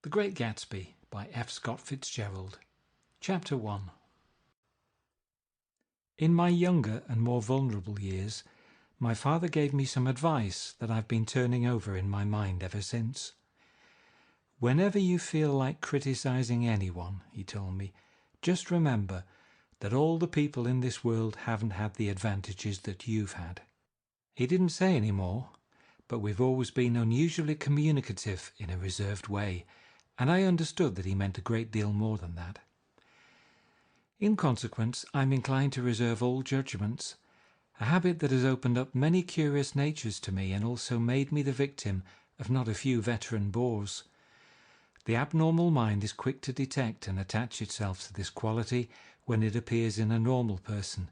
The Great Gatsby by F. Scott Fitzgerald. Chapter 1. In my younger and more vulnerable years, my father gave me some advice that I've been turning over in my mind ever since. Whenever you feel like criticizing anyone, he told me, just remember that all the people in this world haven't had the advantages that you've had. He didn't say any more, but we've always been unusually communicative in a reserved way, and I understood that he meant a great deal more than that. In consequence, I'm inclined to reserve all judgments, a habit that has opened up many curious natures to me and also made me the victim of not a few veteran bores. The abnormal mind is quick to detect and attach itself to this quality when it appears in a normal person,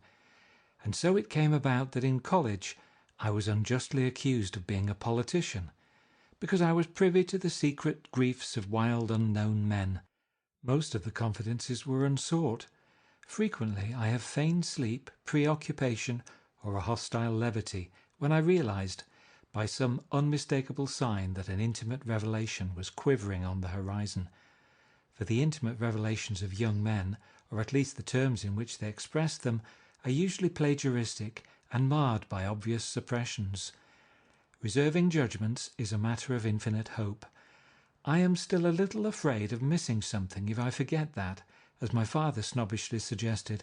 and so it came about that in college I was unjustly accused of being a politician, because I was privy to the secret griefs of wild unknown men. Most of the confidences were unsought. Frequently I have feigned sleep, preoccupation, or a hostile levity, when I realized, by some unmistakable sign, that an intimate revelation was quivering on the horizon. For the intimate revelations of young men, or at least the terms in which they express them, are usually plagiaristic and marred by obvious suppressions. Reserving judgments is a matter of infinite hope. I am still a little afraid of missing something if I forget that, as my father snobbishly suggested,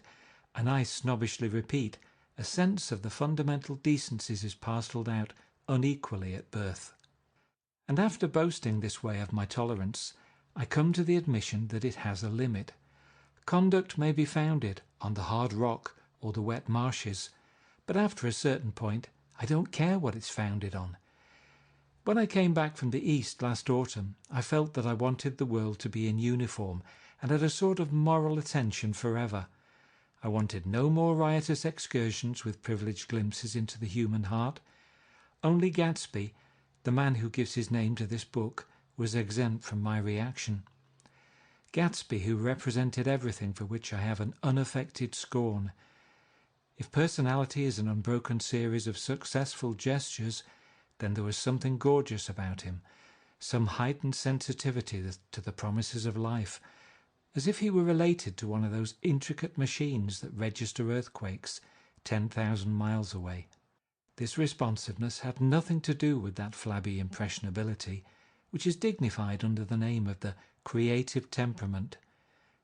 and I snobbishly repeat, a sense of the fundamental decencies is parcelled out unequally at birth. And after boasting this way of my tolerance, I come to the admission that it has a limit. Conduct may be founded on the hard rock or the wet marshes, but after a certain point I don't care what it's founded on. When I came back from the East last autumn, I felt that I wanted the world to be in uniform and at a sort of moral attention forever. I wanted no more riotous excursions with privileged glimpses into the human heart. Only Gatsby, the man who gives his name to this book, was exempt from my reaction. Gatsby, who represented everything for which I have an unaffected scorn. If personality is an unbroken series of successful gestures, then there was something gorgeous about him, some heightened sensitivity to the promises of life, as if he were related to one of those intricate machines that register earthquakes 10,000 miles away. This responsiveness had nothing to do with that flabby impressionability, which is dignified under the name of the creative temperament.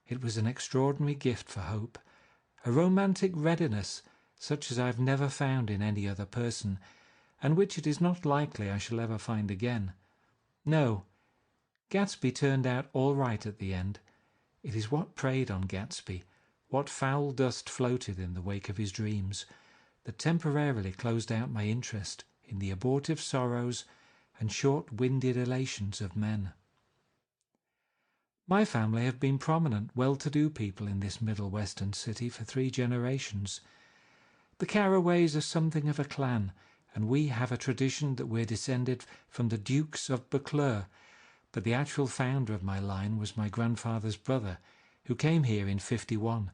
It was an extraordinary gift for hope, a romantic readiness such as I have never found in any other person, and which it is not likely I shall ever find again. No, Gatsby turned out all right at the end. It is what preyed on Gatsby, what foul dust floated in the wake of his dreams, that temporarily closed out my interest in the abortive sorrows and short-winded elations of men. My family have been prominent, well-to-do people in this Middle Western city for 3 generations. The Carraways are something of a clan, and we have a tradition that we're descended from the Dukes of Buccleuch, but the actual founder of my line was my grandfather's brother, who came here in '51,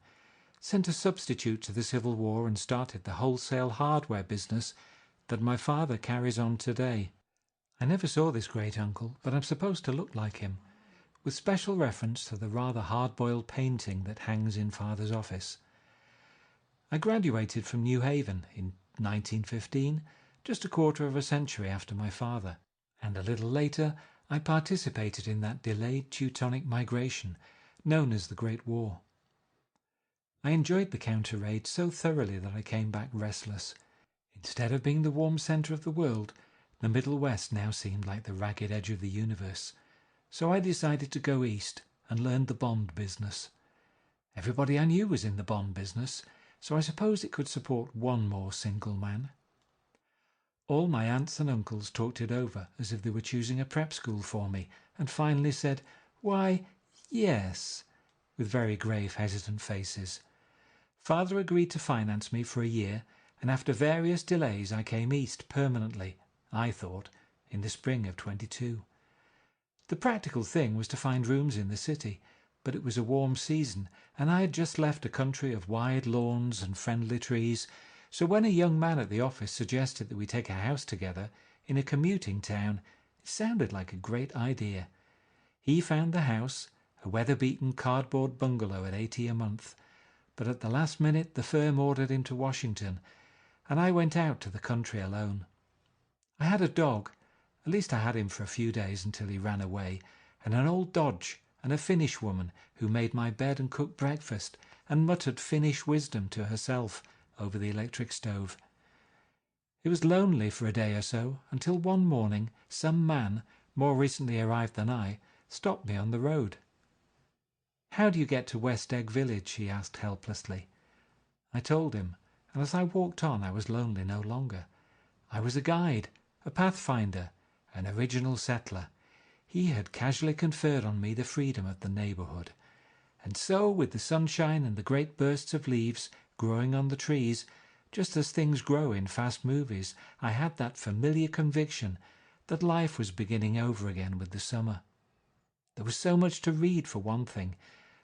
sent a substitute to the Civil War and started the wholesale hardware business that my father carries on today. I never saw this great-uncle, but I'm supposed to look like him, with special reference to the rather hard-boiled painting that hangs in father's office. I graduated from New Haven in 1915, just a quarter of a century after my father, and a little later I participated in that delayed Teutonic migration known as the Great War. I enjoyed the counter-raid so thoroughly that I came back restless. Instead of being the warm centre of the world, the Middle West now seemed like the ragged edge of the universe, so I decided to go east and learn the bond business. Everybody I knew was in the bond business, so I suppose it could support one more single man. All my aunts and uncles talked it over as if they were choosing a prep school for me, and finally said, "Why, yes," with very grave, hesitant faces. Father agreed to finance me for a year, and after various delays I came east permanently, I thought, in the spring of '22. The practical thing was to find rooms in the city, but it was a warm season, and I had just left a country of wide lawns and friendly trees, so when a young man at the office suggested that we take a house together in a commuting town, it sounded like a great idea. He found the house, a weather-beaten cardboard bungalow at $80 a month, but at the last minute the firm ordered him to Washington, and I went out to the country alone. I had a dog, at least I had him for a few days until he ran away, and an old Dodge, and a Finnish woman who made my bed and cooked breakfast and muttered Finnish wisdom to herself over the electric stove. It was lonely for a day or so, until one morning some man, more recently arrived than I, stopped me on the road. "How do you get to West Egg Village?" he asked helplessly. I told him, and as I walked on I was lonely no longer. I was a guide, a pathfinder, an original settler. He had casually conferred on me the freedom of the neighbourhood. And so, with the sunshine and the great bursts of leaves growing on the trees, just as things grow in fast movies, I had that familiar conviction that life was beginning over again with the summer. There was so much to read, for one thing,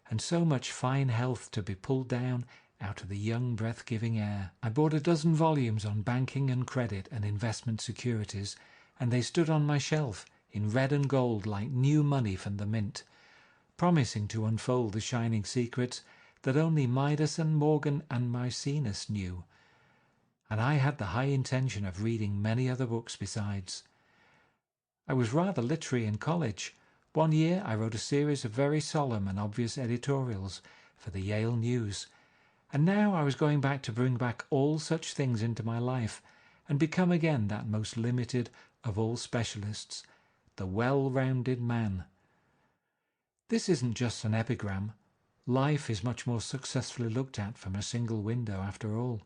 and so much fine health to be pulled down out of the young, breath-giving air. I bought a dozen volumes on banking and credit and investment securities, and they stood on my shelf in red and gold like new money from the mint, promising to unfold the shining secrets that only Midas and Morgan and Maecenas knew. And I had the high intention of reading many other books besides. I was rather literary in college. One year I wrote a series of very solemn and obvious editorials for the Yale News, and now I was going back to bring back all such things into my life and become again that most limited of all specialists, the well-rounded man. This isn't just an epigram. Life is much more successfully looked at from a single window after all.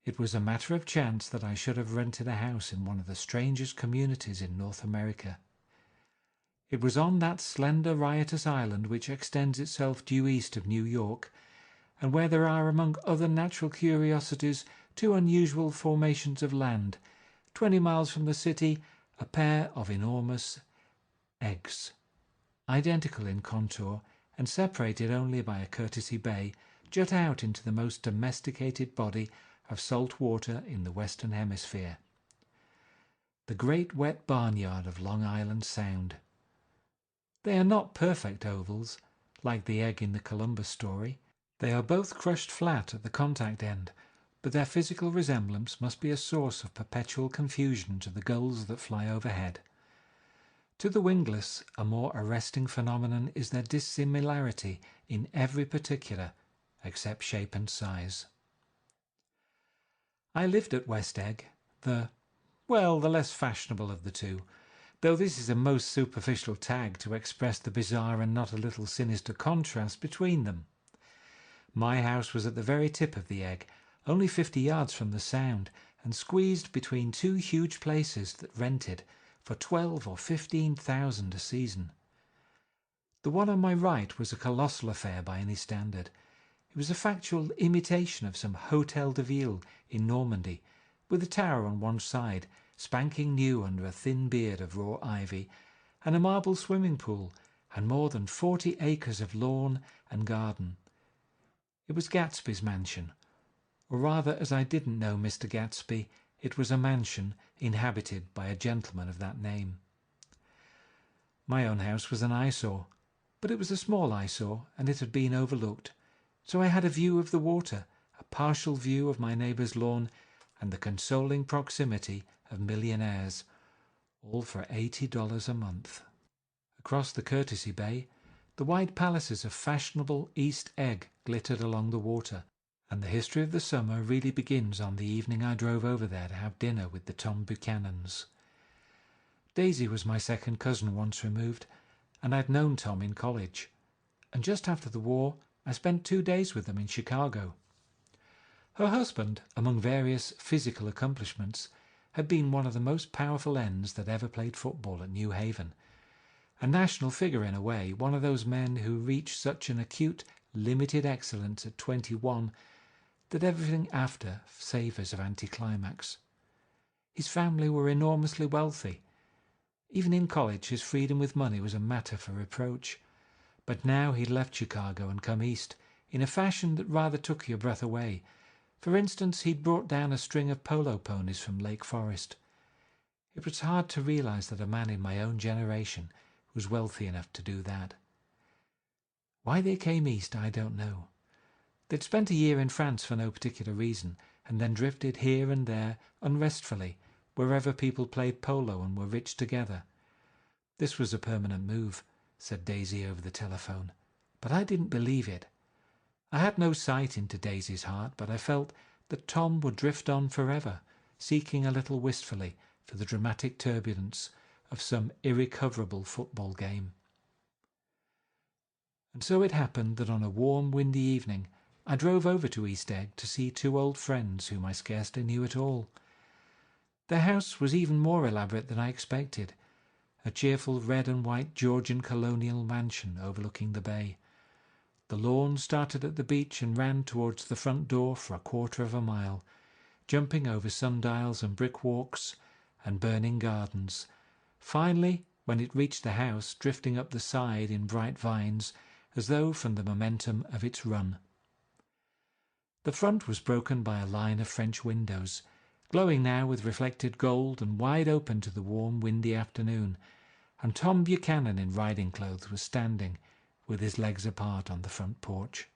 It was a matter of chance that I should have rented a house in one of the strangest communities in North America. It was on that slender, riotous island which extends itself due east of New York, and where there are, among other natural curiosities, two unusual formations of land, 20 miles from the city, a pair of enormous eggs, identical in contour and separated only by a courtesy bay, jut out into the most domesticated body of salt water in the Western Hemisphere. The great wet barnyard of Long Island Sound. They are not perfect ovals, like the egg in the Columbus story. They are both crushed flat at the contact end, but their physical resemblance must be a source of perpetual confusion to the gulls that fly overhead. To the wingless, a more arresting phenomenon is their dissimilarity in every particular, except shape and size. I lived at West Egg, the less fashionable of the two, though this is a most superficial tag to express the bizarre and not a little sinister contrast between them. My house was at the very tip of the egg, only 50 yards from the Sound, and squeezed between two huge places that rented for $12,000 or $15,000 a season. The one on my right was a colossal affair by any standard. It was a factual imitation of some Hotel de Ville in Normandy, with a tower on one side, spanking new under a thin beard of raw ivy, and a marble swimming pool, and more than 40 acres of lawn and garden. It was Gatsby's mansion, or rather, as I didn't know Mr. Gatsby, it was a mansion inhabited by a gentleman of that name. My own house was an eyesore, but it was a small eyesore, and it had been overlooked, so I had a view of the water, a partial view of my neighbour's lawn, and the consoling proximity of millionaires, all for $80 a month. Across the courtesy bay, the white palaces of fashionable East Egg glittered along the water, and the history of the summer really begins on the evening I drove over there to have dinner with the Tom Buchanans. Daisy was my second cousin once removed, and I'd known Tom in college, and just after the war I spent 2 days with them in Chicago. Her husband, among various physical accomplishments, had been one of the most powerful ends that ever played football at New Haven, a national figure in a way, one of those men who reach such an acute, limited excellence at 21 that everything after savours of anticlimax. His family were enormously wealthy. Even in college his freedom with money was a matter for reproach, but now he'd left Chicago and come east in a fashion that rather took your breath away. For instance, he'd brought down a string of polo ponies from Lake Forest. It was hard to realize that a man in my own generation was wealthy enough to do that. Why they came east, I don't know. They'd spent a year in France for no particular reason, and then drifted here and there unrestfully, wherever people played polo and were rich together. This was a permanent move, said Daisy over the telephone, but I didn't believe it. I had no sight into Daisy's heart, but I felt that Tom would drift on forever, seeking a little wistfully for the dramatic turbulence of some irrecoverable football game. And so it happened that on a warm, windy evening I drove over to East Egg to see two old friends whom I scarcely knew at all. Their house was even more elaborate than I expected, a cheerful red and white Georgian colonial mansion overlooking the bay. The lawn started at the beach and ran towards the front door for a quarter of a mile, jumping over sundials and brick walks and burning gardens. Finally, when it reached the house, drifting up the side in bright vines, as though from the momentum of its run. The front was broken by a line of French windows, glowing now with reflected gold and wide open to the warm, windy afternoon, and Tom Buchanan in riding clothes was standing, with his legs apart, on the front porch.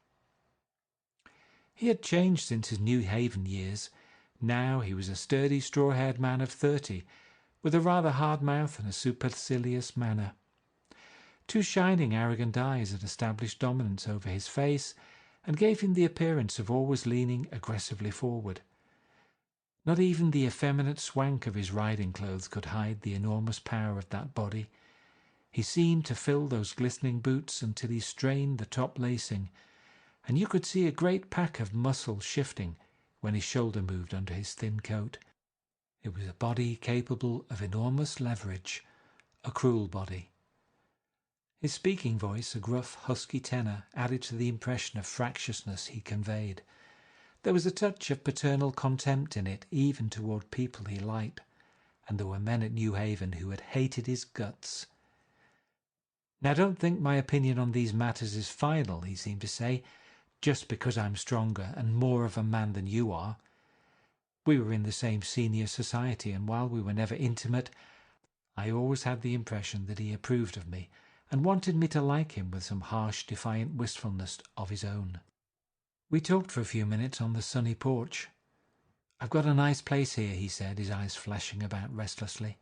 He had changed since his New Haven years. Now he was a sturdy, straw-haired man of 30, with a rather hard mouth and a supercilious manner. Two shining, arrogant eyes had established dominance over his face and gave him the appearance of always leaning aggressively forward. Not even the effeminate swank of his riding clothes could hide the enormous power of that body. He seemed to fill those glistening boots until he strained the top lacing, and you could see a great pack of muscle shifting when his shoulder moved under his thin coat. It was a body capable of enormous leverage, a cruel body. His speaking voice, a gruff, husky tenor, added to the impression of fractiousness he conveyed. There was a touch of paternal contempt in it, even toward people he liked, and there were men at New Haven who had hated his guts. "Now, don't think my opinion on these matters is final," he seemed to say, "just because I'm stronger and more of a man than you are." We were in the same senior society, and while we were never intimate, I always had the impression that he approved of me and wanted me to like him with some harsh, defiant wistfulness of his own. We talked for a few minutes on the sunny porch. "I've got a nice place here," he said, his eyes flashing about restlessly.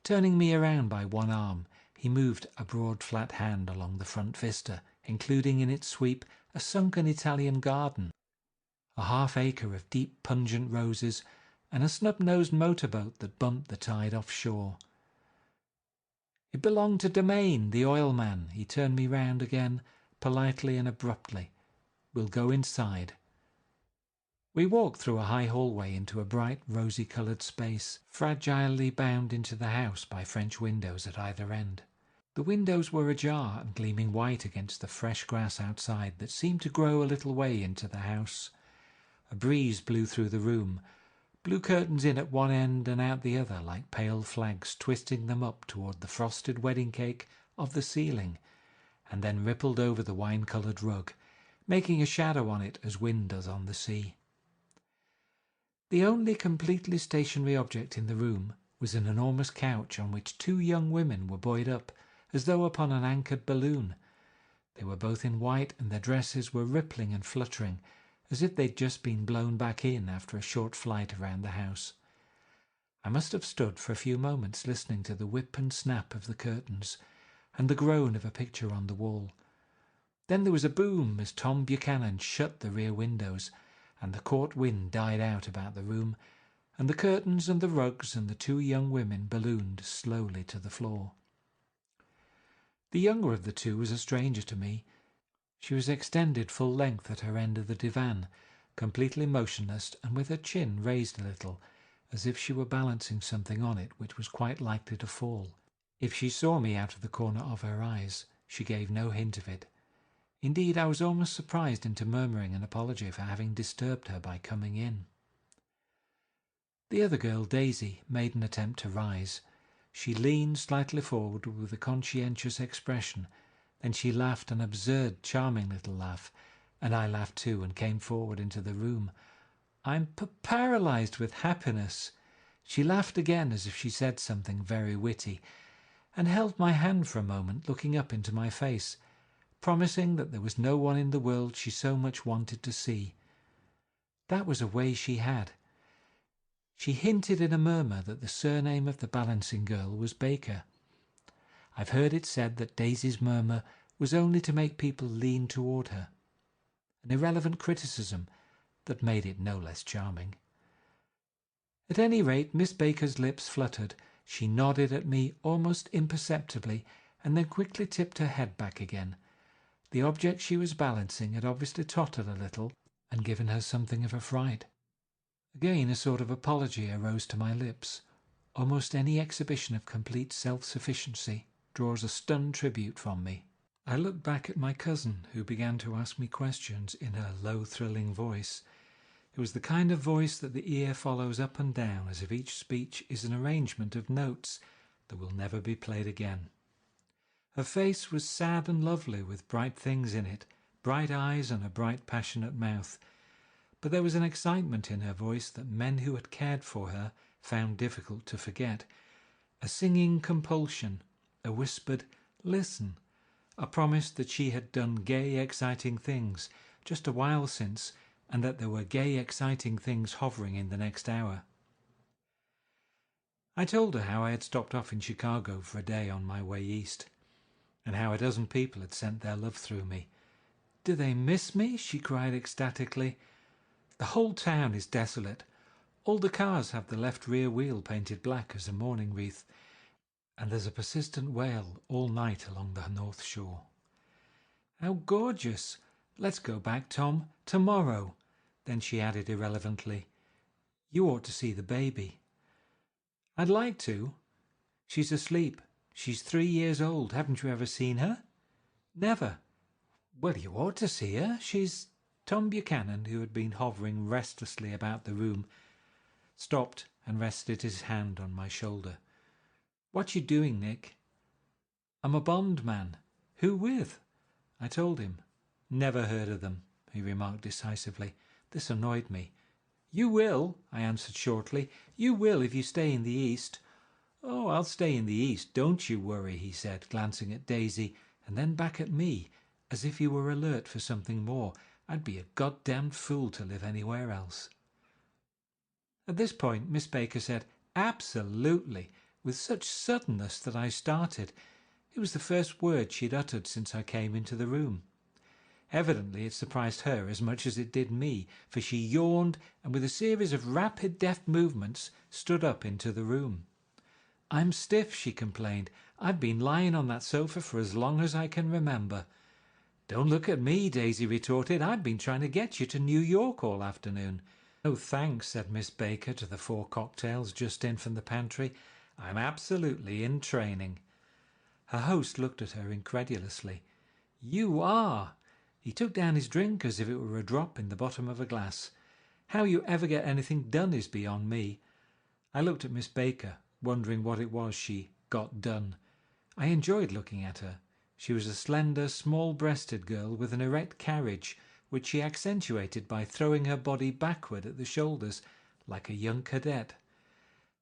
Turning me around by one arm, he moved a broad flat hand along the front vista, including in its sweep a sunken Italian garden, a half-acre of deep pungent roses, and a snub-nosed motorboat that bumped the tide offshore. It belonged to Domain, the oil man. He turned me round again, politely and abruptly. "We'll go inside." We walked through a high hallway into a bright, rosy-coloured space, fragilely bound into the house by French windows at either end. The windows were ajar and gleaming white against the fresh grass outside that seemed to grow a little way into the house. A breeze blew through the room, blew curtains in at one end and out the other like pale flags, twisting them up toward the frosted wedding cake of the ceiling, and then rippled over the wine-coloured rug, making a shadow on it as wind does on the sea. The only completely stationary object in the room was an enormous couch on which two young women were buoyed up, as though upon an anchored balloon. They were both in white, and their dresses were rippling and fluttering, as if they'd just been blown back in after a short flight around the house. I must have stood for a few moments listening to the whip and snap of the curtains, and the groan of a picture on the wall. Then there was a boom as Tom Buchanan shut the rear windows, and the court wind died out about the room, and the curtains and the rugs and the two young women ballooned slowly to the floor. The younger of the two was a stranger to me. She was extended full length at her end of the divan, completely motionless and with her chin raised a little, as if she were balancing something on it which was quite likely to fall. If she saw me out of the corner of her eyes, she gave no hint of it. Indeed, I was almost surprised into murmuring an apology for having disturbed her by coming in. The other girl, Daisy, made an attempt to rise. She leaned slightly forward with a conscientious expression. Then she laughed an absurd, charming little laugh, and I laughed too and came forward into the room. "I'm paralysed with happiness." She laughed again as if she said something very witty, and held my hand for a moment, looking up into my face, promising that there was no one in the world she so much wanted to see. That was a way she had. She hinted in a murmur that the surname of the balancing girl was Baker. I've heard it said that Daisy's murmur was only to make people lean toward her, an irrelevant criticism that made it no less charming. At any rate, Miss Baker's lips fluttered. She nodded at me almost imperceptibly, and then quickly tipped her head back again. The object she was balancing had obviously tottered a little and given her something of a fright. Again a sort of apology arose to my lips. Almost any exhibition of complete self-sufficiency draws a stunned tribute from me. I looked back at my cousin, who began to ask me questions in her low, thrilling voice. It was the kind of voice that the ear follows up and down, as if each speech is an arrangement of notes that will never be played again. Her face was sad and lovely, with bright things in it, bright eyes and a bright, passionate mouth. But there was an excitement in her voice that men who had cared for her found difficult to forget. A singing compulsion, a whispered "listen," a promise that she had done gay, exciting things just a while since, and that there were gay, exciting things hovering in the next hour. I told her how I had stopped off in Chicago for a day on my way east, and how a dozen people had sent their love through me. "Do they miss me?" she cried ecstatically. "The whole town is desolate. All the cars have the left rear wheel painted black as a mourning wreath, and there's a persistent wail all night along the North Shore." "How gorgeous! Let's go back, Tom, tomorrow." Then she added irrelevantly, "You ought to see the baby." "I'd like to. She's asleep. She's 3 years old. Haven't you ever seen her?" "Never." "Well, you ought to see her. She's—" Tom Buchanan, who had been hovering restlessly about the room, stopped and rested his hand on my shoulder. "What you doing, Nick?" "I'm a bondman." "Who with?" I told him. "Never heard of them," he remarked decisively. This annoyed me. "You will," I answered shortly. "You will if you stay in the East." "Oh, I'll stay in the East, don't you worry," he said, glancing at Daisy and then back at me, as if he were alert for something more. I'd be a goddamned fool to live anywhere else. At this point Miss Baker said, "Absolutely," with such suddenness that I started. It was the first word she'd uttered since I came into the room. Evidently it surprised her as much as it did me, for she yawned and with a series of rapid, deft movements stood up into the room. "I'm stiff," she complained. "I've been lying on that sofa for as long as I can remember." "Don't look at me," Daisy retorted. "I've been trying to get you to New York all afternoon." "Oh, thanks," said Miss Baker to the 4 cocktails just in from the pantry. "I'm absolutely in training." Her host looked at her incredulously. "You are!" He took down his drink as if it were a drop in the bottom of a glass. "How you ever get anything done is beyond me." I looked at Miss Baker, wondering what it was she got done. I enjoyed looking at her. She was a slender, small-breasted girl with an erect carriage, which she accentuated by throwing her body backward at the shoulders, like a young cadet.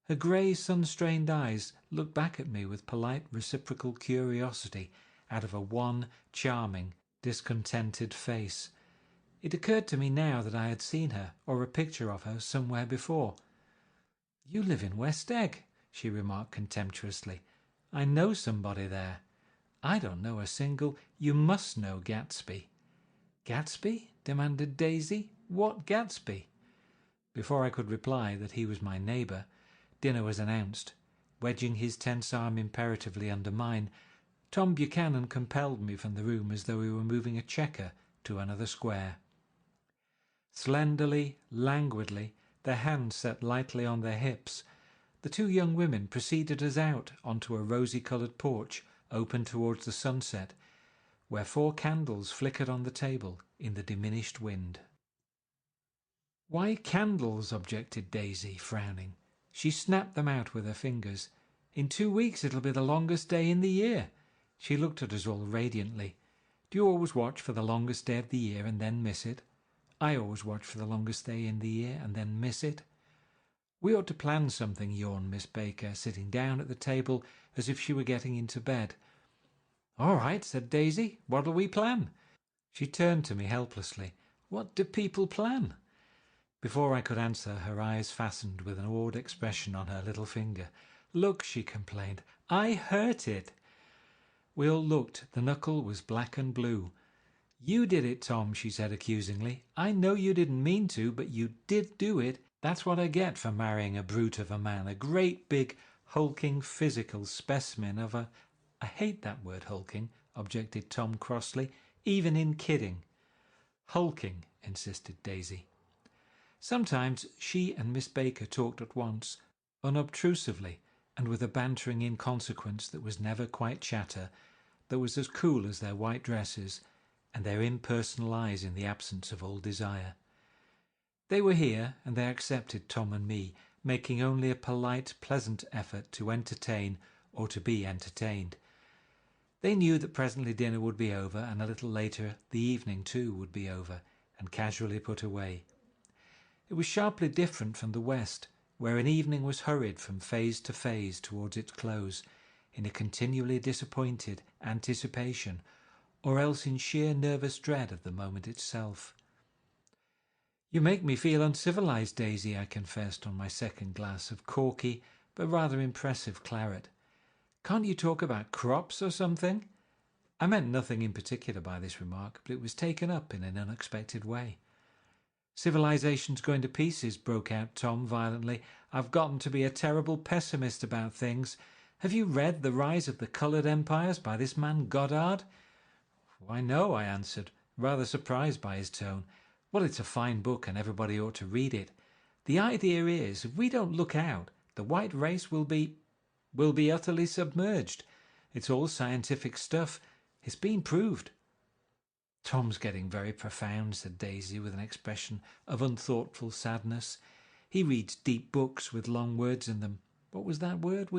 Her grey, sun-strained eyes looked back at me with polite, reciprocal curiosity out of a wan, charming, discontented face. It occurred to me now that I had seen her, or a picture of her, somewhere before. "You live in West Egg," she remarked contemptuously. "I know somebody there." "I don't know a single—" "You must know Gatsby." "Gatsby?" demanded Daisy. "What Gatsby?" Before I could reply that he was my neighbour, dinner was announced. Wedging his tense arm imperatively under mine, Tom Buchanan compelled me from the room as though we were moving a checker to another square. Slenderly, languidly, their hands set lightly on their hips, the 2 young women preceded us out onto a rosy-coloured porch open towards the sunset, where 4 candles flickered on the table in the diminished wind. "Why candles?" objected Daisy, frowning. She snapped them out with her fingers. "In 2 weeks it'll be the longest day in the year." She looked at us all radiantly. "Do you always watch for the longest day of the year and then miss it?" "I always watch for the longest day in the year and then miss it." "We ought to plan something," yawned Miss Baker, sitting down at the table as if she were getting into bed. "All right," said Daisy. "What'll we plan?" She turned to me helplessly. "What do people plan?" Before I could answer, her eyes fastened with an awed expression on her little finger. "Look," she complained, "I hurt it." We all looked. The knuckle was black and blue. "You did it, Tom," she said accusingly. "I know you didn't mean to, but you did do it. That's what I get for marrying a brute of a man, a great big, hulking, physical specimen of a—" "I hate that word, hulking," objected Tom crossly, "even in kidding." "Hulking," insisted Daisy. Sometimes she and Miss Baker talked at once, unobtrusively, and with a bantering inconsequence that was never quite chatter, that was as cool as their white dresses and their impersonal eyes in the absence of all desire. They were here, and they accepted Tom and me, making only a polite, pleasant effort to entertain or to be entertained. They knew that presently dinner would be over, and a little later the evening too would be over, and casually put away. It was sharply different from the West, where an evening was hurried from phase to phase towards its close, in a continually disappointed anticipation, or else in sheer nervous dread of the moment itself. "You make me feel uncivilized, Daisy," I confessed on my second glass of corky but rather impressive claret. "Can't you talk about crops or something?" I meant nothing in particular by this remark, but it was taken up in an unexpected way. "Civilization's going to pieces," broke out Tom violently. "I've gotten to be a terrible pessimist about things. Have you read The Rise of the Coloured Empires by this man Goddard?" "Why, no," I answered, rather surprised by his tone. "Well, it's a fine book and everybody ought to read it. The idea is, if we don't look out, the white race will be utterly submerged. It's all scientific stuff. It's been proved." "Tom's getting very profound," said Daisy with an expression of unthoughtful sadness. "He reads deep books with long words in them. What was that word?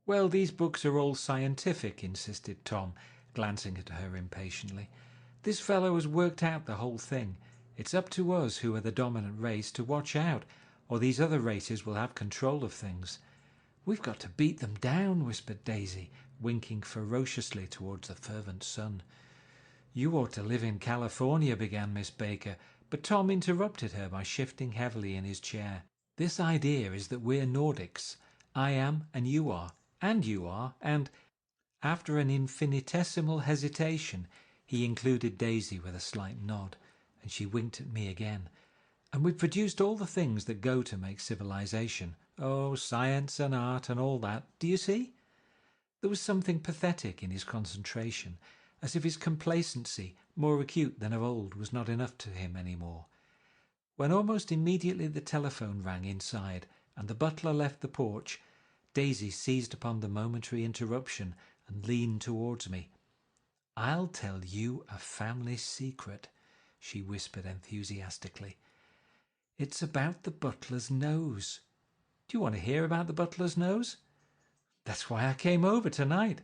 "Well, these books are all scientific," insisted Tom, glancing at her impatiently. "This fellow has worked out the whole thing. It's up to us, who are the dominant race, to watch out, or these other races will have control of things." "We've got to beat them down," whispered Daisy, winking ferociously towards the fervent sun. "You ought to live in California," began Miss Baker, but Tom interrupted her by shifting heavily in his chair. "This idea is that we're Nordics. I am, and you are, and—" After an infinitesimal hesitation, he included Daisy with a slight nod, and she winked at me again. "And we've produced all the things that go to make civilization. Oh, science and art and all that. Do you see?" There was something pathetic in his concentration, as if his complacency, more acute than of old, was not enough to him any more. When almost immediately the telephone rang inside and the butler left the porch, Daisy seized upon the momentary interruption and leaned towards me. "I'll tell you a family secret," she whispered enthusiastically. "It's about the butler's nose. Do you want to hear about the butler's nose?" "That's why I came over tonight."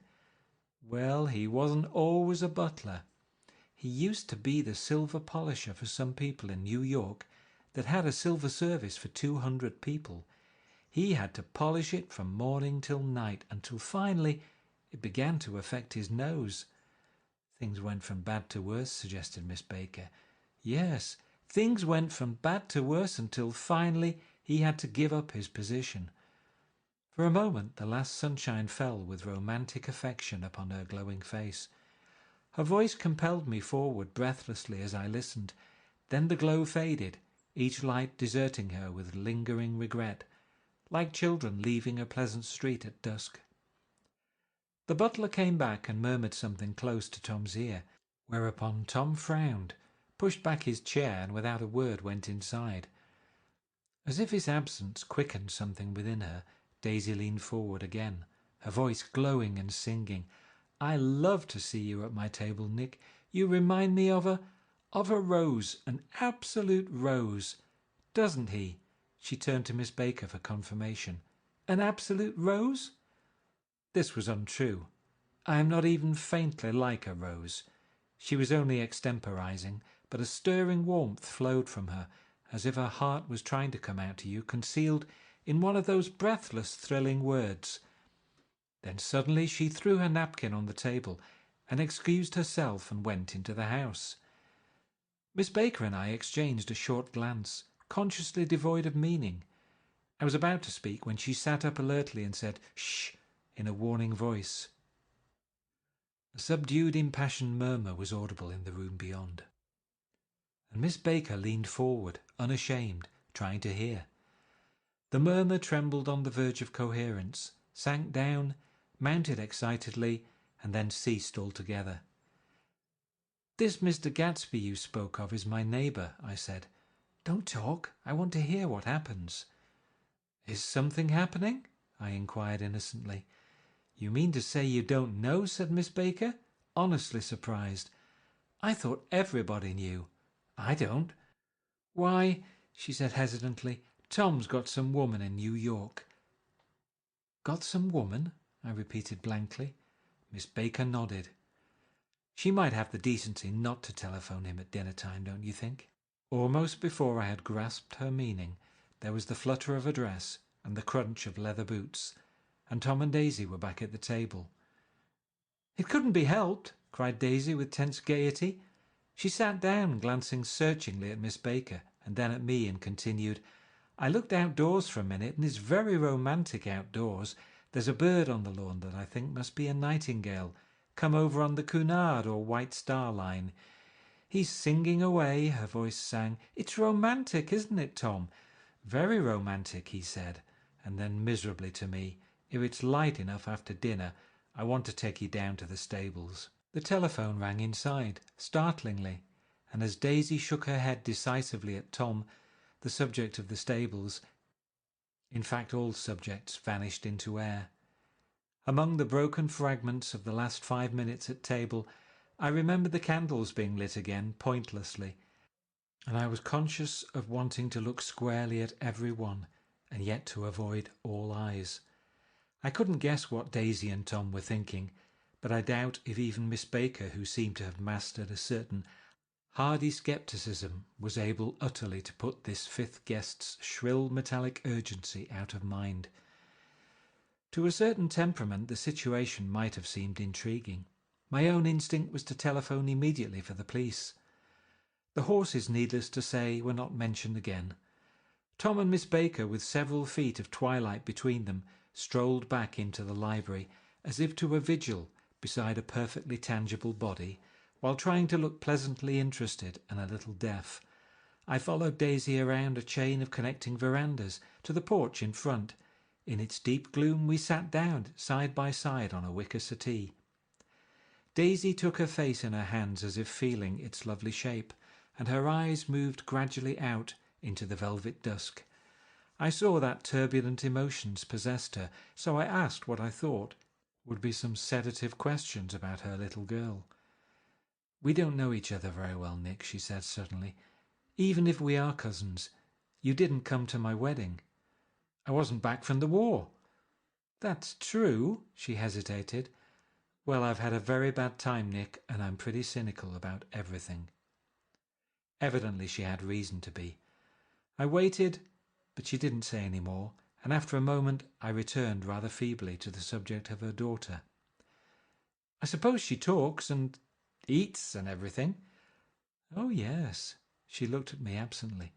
"Well, he wasn't always a butler. He used to be the silver polisher for some people in New York that had a silver service for 200 people. He had to polish it from morning till night, until finally it began to affect his nose." "Things went from bad to worse," suggested Miss Baker. "Yes, things went from bad to worse until finally he had to give up his position." For a moment the last sunshine fell with romantic affection upon her glowing face. Her voice compelled me forward breathlessly as I listened. Then the glow faded, each light deserting her with lingering regret, like children leaving a pleasant street at dusk. The butler came back and murmured something close to Tom's ear, whereupon Tom frowned, pushed back his chair, and without a word went inside. As if his absence quickened something within her, Daisy leaned forward again, her voice glowing and singing. "I love to see you at my table, Nick. You remind me of a rose, an absolute rose. Doesn't he?" She turned to Miss Baker for confirmation. "An absolute rose?" This was untrue. I am not even faintly like a rose. She was only extemporizing, but a stirring warmth flowed from her, as if her heart was trying to come out to you, concealed in one of those breathless, thrilling words. Then suddenly she threw her napkin on the table and excused herself and went into the house. Miss Baker and I exchanged a short glance, consciously devoid of meaning. I was about to speak when she sat up alertly and said, "Shh," in a warning voice. A subdued, impassioned murmur was audible in the room beyond, and Miss Baker leaned forward, unashamed, trying to hear. The murmur trembled on the verge of coherence, sank down, mounted excitedly, and then ceased altogether. "This Mr. Gatsby you spoke of is my neighbour," I said. "Don't talk. I want to hear what happens." "Is something happening?" I inquired innocently. "You mean to say you don't know?" said Miss Baker, honestly surprised. "I thought everybody knew." "I don't." "Why," she said hesitantly, "Tom's got some woman in New York." "Got some woman?" I repeated blankly. Miss Baker nodded. "She might have the decency not to telephone him at dinner time, don't you think?" Almost before I had grasped her meaning, there was the flutter of a dress and the crunch of leather boots, and Tom and Daisy were back at the table. "It couldn't be helped," cried Daisy with tense gaiety. She sat down, glancing searchingly at Miss Baker and then at me, and continued, "I looked outdoors for a minute, and it's very romantic outdoors. There's a bird on the lawn that I think must be a nightingale, come over on the Cunard or White Star Line. He's singing away," her voice sang. "It's romantic, isn't it, Tom?" "Very romantic," he said, and then miserably to me, "If it's light enough after dinner, I want to take you down to the stables." The telephone rang inside, startlingly, and as Daisy shook her head decisively at Tom, the subject of the stables, in fact all subjects, vanished into air. Among the broken fragments of the last 5 minutes at table, I remembered the candles being lit again, pointlessly, and I was conscious of wanting to look squarely at every one, and yet to avoid all eyes. I couldn't guess what Daisy and Tom were thinking, but I doubt if even Miss Baker, who seemed to have mastered a certain hardy scepticism, was able utterly to put this fifth guest's shrill metallic urgency out of mind. To a certain temperament the situation might have seemed intriguing. My own instinct was to telephone immediately for the police. The horses, needless to say, were not mentioned again. Tom and Miss Baker, with several feet of twilight between them, strolled back into the library, as if to a vigil beside a perfectly tangible body, while trying to look pleasantly interested and a little deaf. I followed Daisy around a chain of connecting verandas to the porch in front. In its deep gloom we sat down side by side on a wicker settee. Daisy took her face in her hands as if feeling its lovely shape, and her eyes moved gradually out into the velvet dusk. I saw that turbulent emotions possessed her, so I asked what I thought would be some sedative questions about her little girl. "We don't know each other very well, Nick," she said suddenly. "Even if we are cousins, you didn't come to my wedding." "I wasn't back from the war." "That's true," she hesitated. "Well, I've had a very bad time, Nick, and I'm pretty cynical about everything." Evidently she had reason to be. I waited, but she didn't say any more, and after a moment I returned rather feebly to the subject of her daughter. "I suppose she talks and eats and everything?" "Oh, yes." She looked at me absently.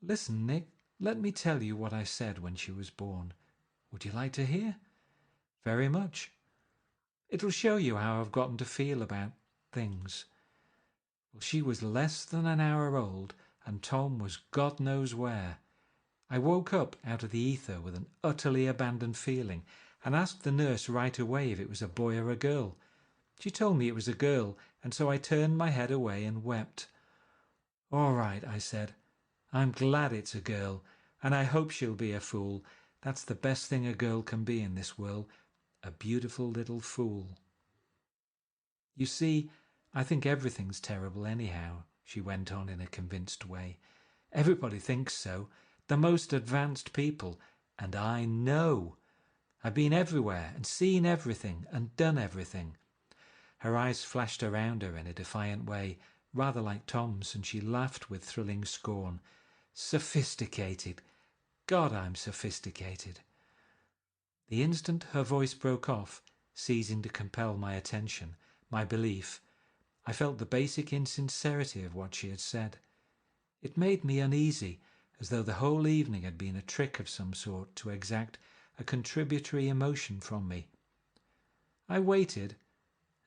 "Listen, Nick, let me tell you what I said when she was born. Would you like to hear?" "Very much." "It'll show you how I've gotten to feel about things. Well, she was less than an hour old, and Tom was God knows where. I woke up out of the ether with an utterly abandoned feeling, and asked the nurse right away if it was a boy or a girl. She told me it was a girl, and so I turned my head away and wept. 'All right,' I said. 'I'm glad it's a girl, and I hope she'll be a fool. That's the best thing a girl can be in this world, a beautiful little fool.' You see, I think everything's terrible anyhow," she went on in a convinced way. "Everybody thinks so, the most advanced people, and I know. I've been everywhere and seen everything and done everything." Her eyes flashed around her in a defiant way, rather like Tom's, and she laughed with thrilling scorn. "Sophisticated! God, I'm sophisticated." The instant her voice broke off, ceasing to compel my attention, my belief, I felt the basic insincerity of what she had said. It made me uneasy, as though the whole evening had been a trick of some sort to exact a contributory emotion from me. I waited,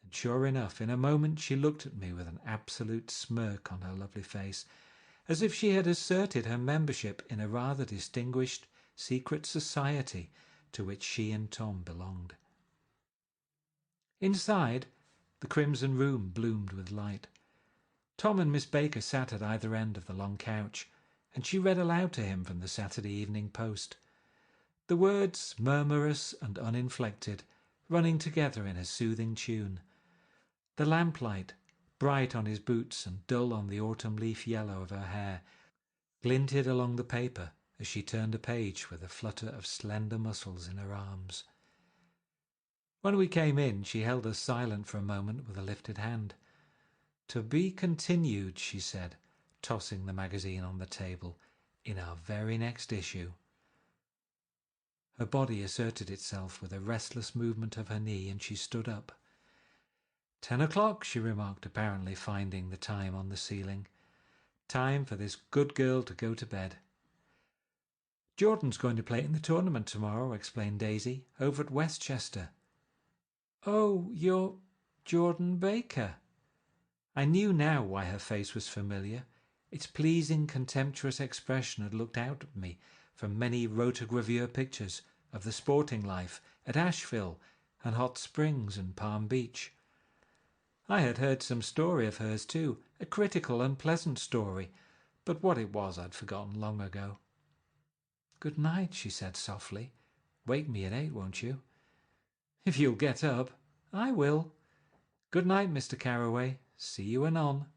and sure enough, in a moment she looked at me with an absolute smirk on her lovely face, as if she had asserted her membership in a rather distinguished secret society to which she and Tom belonged. Inside, the crimson room bloomed with light. Tom and Miss Baker sat at either end of the long couch, and she read aloud to him from the Saturday Evening Post. The words, murmurous and uninflected, running together in a soothing tune. The lamplight, bright on his boots and dull on the autumn leaf yellow of her hair, glinted along the paper as she turned a page with a flutter of slender muscles in her arms. When we came in, she held us silent for a moment with a lifted hand. "To be continued," she said, tossing the magazine on the table, "in our very next issue." Her body asserted itself with a restless movement of her knee, and she stood up. 10 o'clock, she remarked, apparently finding the time on the ceiling. "Time for this good girl to go to bed." "Jordan's going to play in the tournament tomorrow," explained Daisy, "over at Westchester." "Oh, you're Jordan Baker." I knew now why her face was familiar. Its pleasing, contemptuous expression had looked out at me from many rotogravure pictures of the sporting life at Asheville and Hot Springs and Palm Beach. I had heard some story of hers too, a critical, unpleasant story, but what it was I'd forgotten long ago. "Good night," she said softly. "Wake me at 8, won't you?" "If you'll get up." "I will." "Good night, Mr. Carraway. See you anon."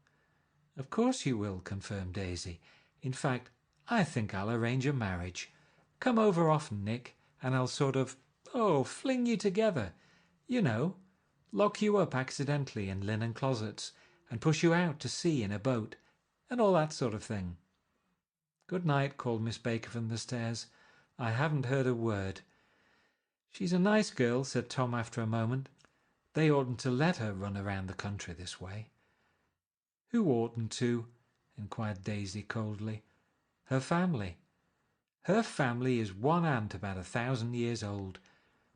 "Of course you will," confirmed Daisy. "In fact, I think I'll arrange a marriage. Come over often, Nick, and I'll sort of, fling you together. You know, lock you up accidentally in linen closets and push you out to sea in a boat, and all that sort of thing." "Good night," called Miss Baker from the stairs. "I haven't heard a word." "She's a nice girl," said Tom after a moment. "They oughtn't to let her run around the country this way." "Who oughtn't to?" inquired Daisy coldly. "Her family. Her family is one aunt about 1,000 years old.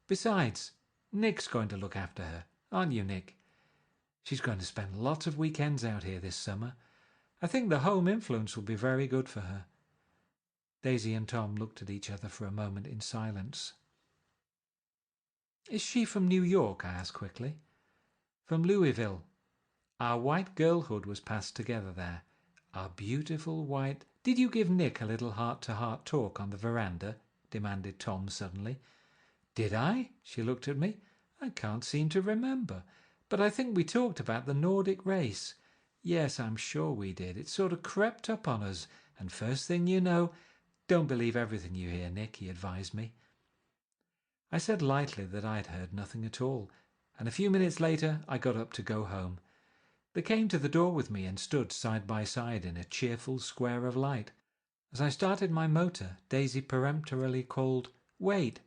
Besides, Nick's going to look after her, aren't you, Nick? She's going to spend lots of weekends out here this summer. I think the home influence will be very good for her." Daisy and Tom looked at each other for a moment in silence. "Is she from New York?" I asked quickly. "From Louisville. Our white girlhood was passed together there. Our beautiful white—" "Did you give Nick a little heart-to-heart talk on the veranda?" demanded Tom suddenly. "Did I?" She looked at me. "I can't seem to remember. But I think we talked about the Nordic race. Yes, I'm sure we did. It sort of crept up on us, and first thing you know—" "Don't believe everything you hear, Nick," he advised me. I said lightly that I had heard nothing at all, and a few minutes later I got up to go home. They came to the door with me and stood side by side in a cheerful square of light. As I started my motor, Daisy peremptorily called, "Wait!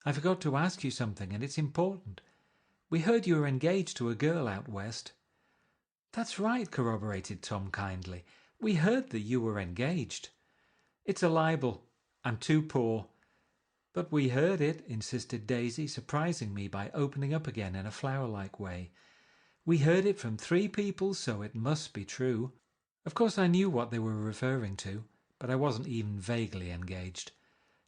I forgot to ask you something, and it's important. We heard you were engaged to a girl out west." "That's right," corroborated Tom kindly. "We heard that you were engaged." "It's a libel. I'm too poor." "But we heard it," insisted Daisy, surprising me by opening up again in a flower-like way. "We heard it from 3 people, so it must be true." Of course I knew what they were referring to, but I wasn't even vaguely engaged.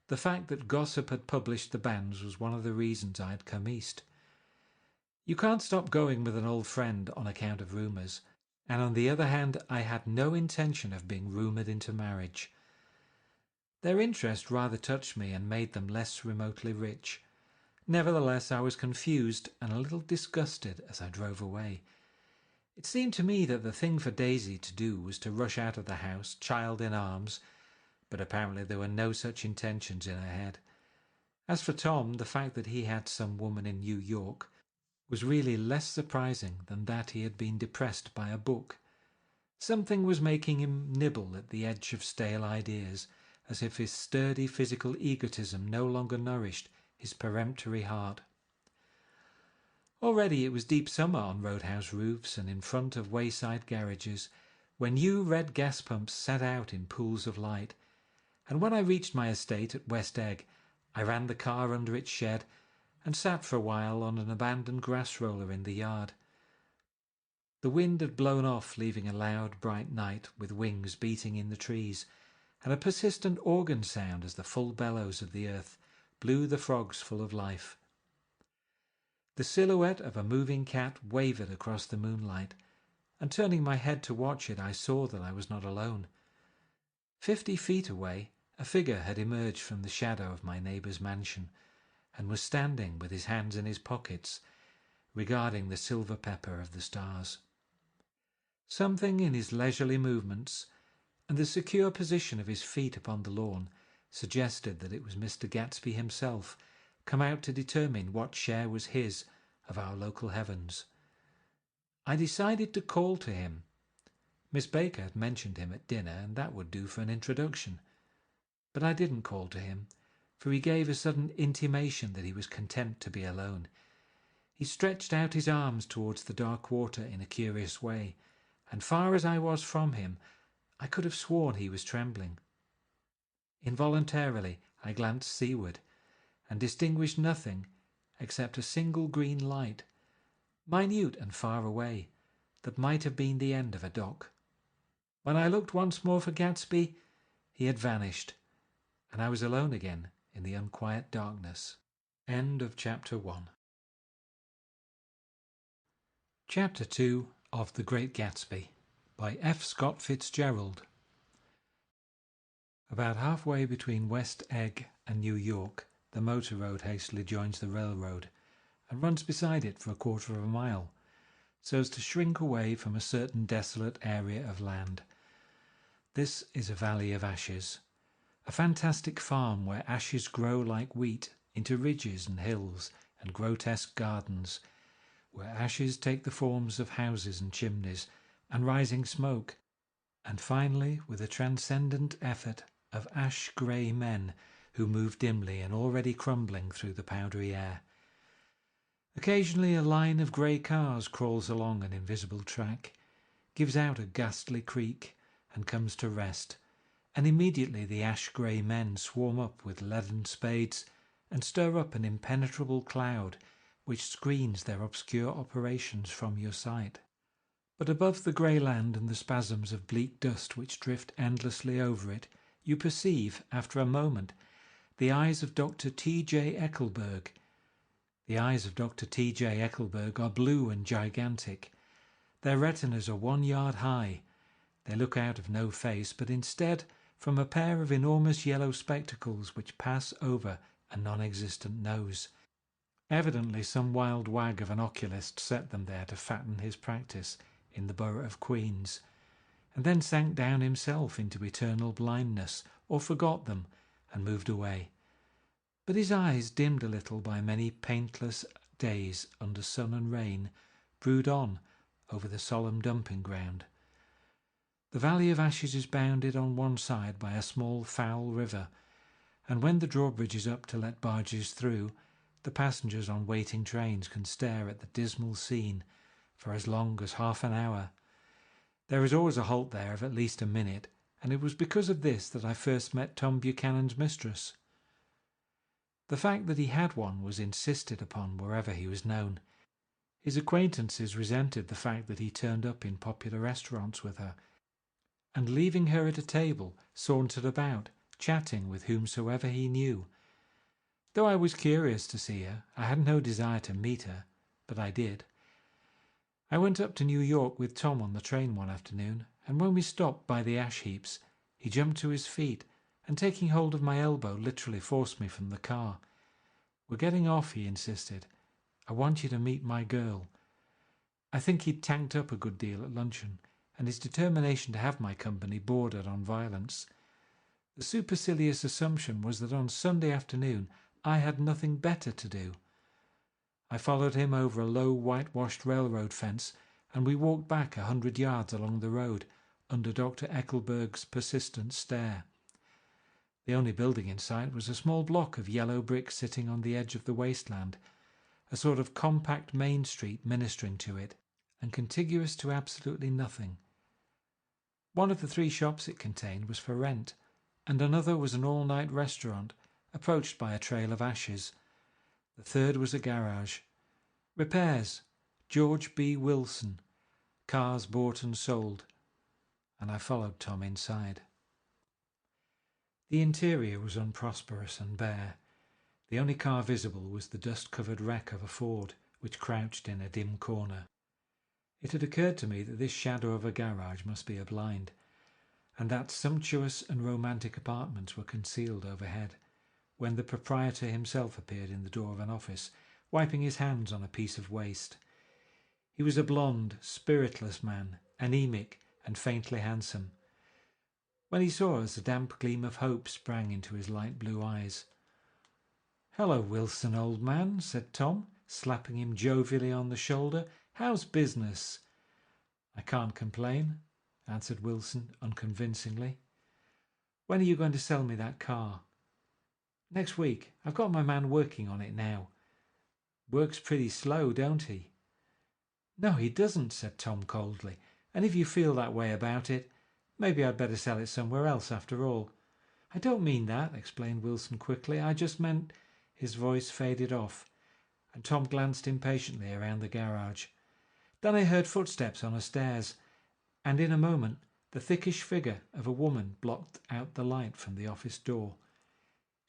The fact that gossip had published the banns was one of the reasons I had come east. You can't stop going with an old friend on account of rumours, and on the other hand I had no intention of being rumoured into marriage. Their interest rather touched me and made them less remotely rich. Nevertheless, I was confused and a little disgusted as I drove away. It seemed to me that the thing for Daisy to do was to rush out of the house, child in arms, but apparently there were no such intentions in her head. As for Tom, the fact that he had some woman in New York was really less surprising than that he had been depressed by a book. Something was making him nibble at the edge of stale ideas, as if his sturdy physical egotism no longer nourished his peremptory heart. Already it was deep summer on roadhouse roofs and in front of wayside garages, when new red gas pumps set out in pools of light, and when I reached my estate at West Egg, I ran the car under its shed and sat for a while on an abandoned grass roller in the yard. The wind had blown off, leaving a loud, bright night with wings beating in the trees, and a persistent organ sound as the full bellows of the earth blew the frogs full of life. The silhouette of a moving cat wavered across the moonlight, and turning my head to watch it, I saw that I was not alone. 50 feet away, a figure had emerged from the shadow of my neighbour's mansion, and was standing with his hands in his pockets, regarding the silver pepper of the stars. Something in his leisurely movements and the secure position of his feet upon the lawn suggested that it was Mr. Gatsby himself, come out to determine what share was his of our local heavens. I decided to call to him. Miss Baker had mentioned him at dinner, and that would do for an introduction. But I didn't call to him, for he gave a sudden intimation that he was content to be alone. He stretched out his arms towards the dark water in a curious way, and far as I was from him, I could have sworn he was trembling. Involuntarily I glanced seaward, and distinguished nothing except a single green light, minute and far away, that might have been the end of a dock. When I looked once more for Gatsby, he had vanished, and I was alone again in the unquiet darkness. End of Chapter 1. Chapter 2 of The Great Gatsby by F. Scott Fitzgerald. About halfway between West Egg and New York, the motor road hastily joins the railroad and runs beside it for a quarter of a mile, so as to shrink away from a certain desolate area of land. This is a valley of ashes, a fantastic farm where ashes grow like wheat into ridges and hills and grotesque gardens, where ashes take the forms of houses and chimneys and rising smoke, and finally, with a transcendent effort, of ash-grey men who move dimly and already crumbling through the powdery air. Occasionally a line of grey cars crawls along an invisible track, gives out a ghastly creak, and comes to rest, and immediately the ash-grey men swarm up with leaden spades and stir up an impenetrable cloud which screens their obscure operations from your sight. But above the grey land and the spasms of bleak dust which drift endlessly over it, you perceive, after a moment, the eyes of Dr. T.J. Eckelberg. The eyes of Dr. T.J. Eckelberg are blue and gigantic. Their retinas are 1 yard high. They look out of no face, but instead from a pair of enormous yellow spectacles which pass over a non-existent nose. Evidently some wild wag of an oculist set them there to fatten his practice in the borough of Queens, and then sank down himself into eternal blindness, or forgot them and moved away. But his eyes, dimmed a little by many paintless days under sun and rain, brood on over the solemn dumping ground. The Valley of Ashes is bounded on one side by a small foul river, and when the drawbridge is up to let barges through, the passengers on waiting trains can stare at the dismal scene for as long as half an hour. There is always a halt there of at least a minute, and it was because of this that I first met Tom Buchanan's mistress. The fact that he had one was insisted upon wherever he was known. His acquaintances resented the fact that he turned up in popular restaurants with her, and leaving her at a table, sauntered about, chatting with whomsoever he knew. Though I was curious to see her, I had no desire to meet her, but I did. I went up to New York with Tom on the train one afternoon, and when we stopped by the ash heaps, he jumped to his feet and, taking hold of my elbow, literally forced me from the car. "We're getting off," he insisted. "I want you to meet my girl." I think he'd tanked up a good deal at luncheon, and his determination to have my company bordered on violence. The supercilious assumption was that on Sunday afternoon I had nothing better to do. I followed him over a low whitewashed railroad fence, and we walked back 100 yards along the road, under Dr. Eckelberg's persistent stare. The only building in sight was a small block of yellow brick sitting on the edge of the wasteland, a sort of compact main street ministering to it, and contiguous to absolutely nothing. One of the 3 shops it contained was for rent, and another was an all-night restaurant, approached by a trail of ashes. The third was a garage. Repairs, George B. Wilson, cars bought and sold, and I followed Tom inside. The interior was unprosperous and bare. The only car visible was the dust-covered wreck of a Ford, which crouched in a dim corner. It had occurred to me that this shadow of a garage must be a blind, and that sumptuous and romantic apartments were concealed overhead, when the proprietor himself appeared in the door of an office, wiping his hands on a piece of waste. He was a blond, spiritless man, anemic and faintly handsome. When he saw us, a damp gleam of hope sprang into his light blue eyes. "Hello, Wilson, old man," said Tom, slapping him jovially on the shoulder. "How's business?" "I can't complain," answered Wilson unconvincingly. "When are you going to sell me that car?" "Next week. I've got my man working on it now." "Works pretty slow, don't he?" "No, he doesn't," said Tom coldly. "And if you feel that way about it, maybe I'd better sell it somewhere else after all." "I don't mean that," explained Wilson quickly. "I just meant—" His voice faded off, and Tom glanced impatiently around the garage. Then I heard footsteps on the stairs, and in a moment the thickish figure of a woman blocked out the light from the office door.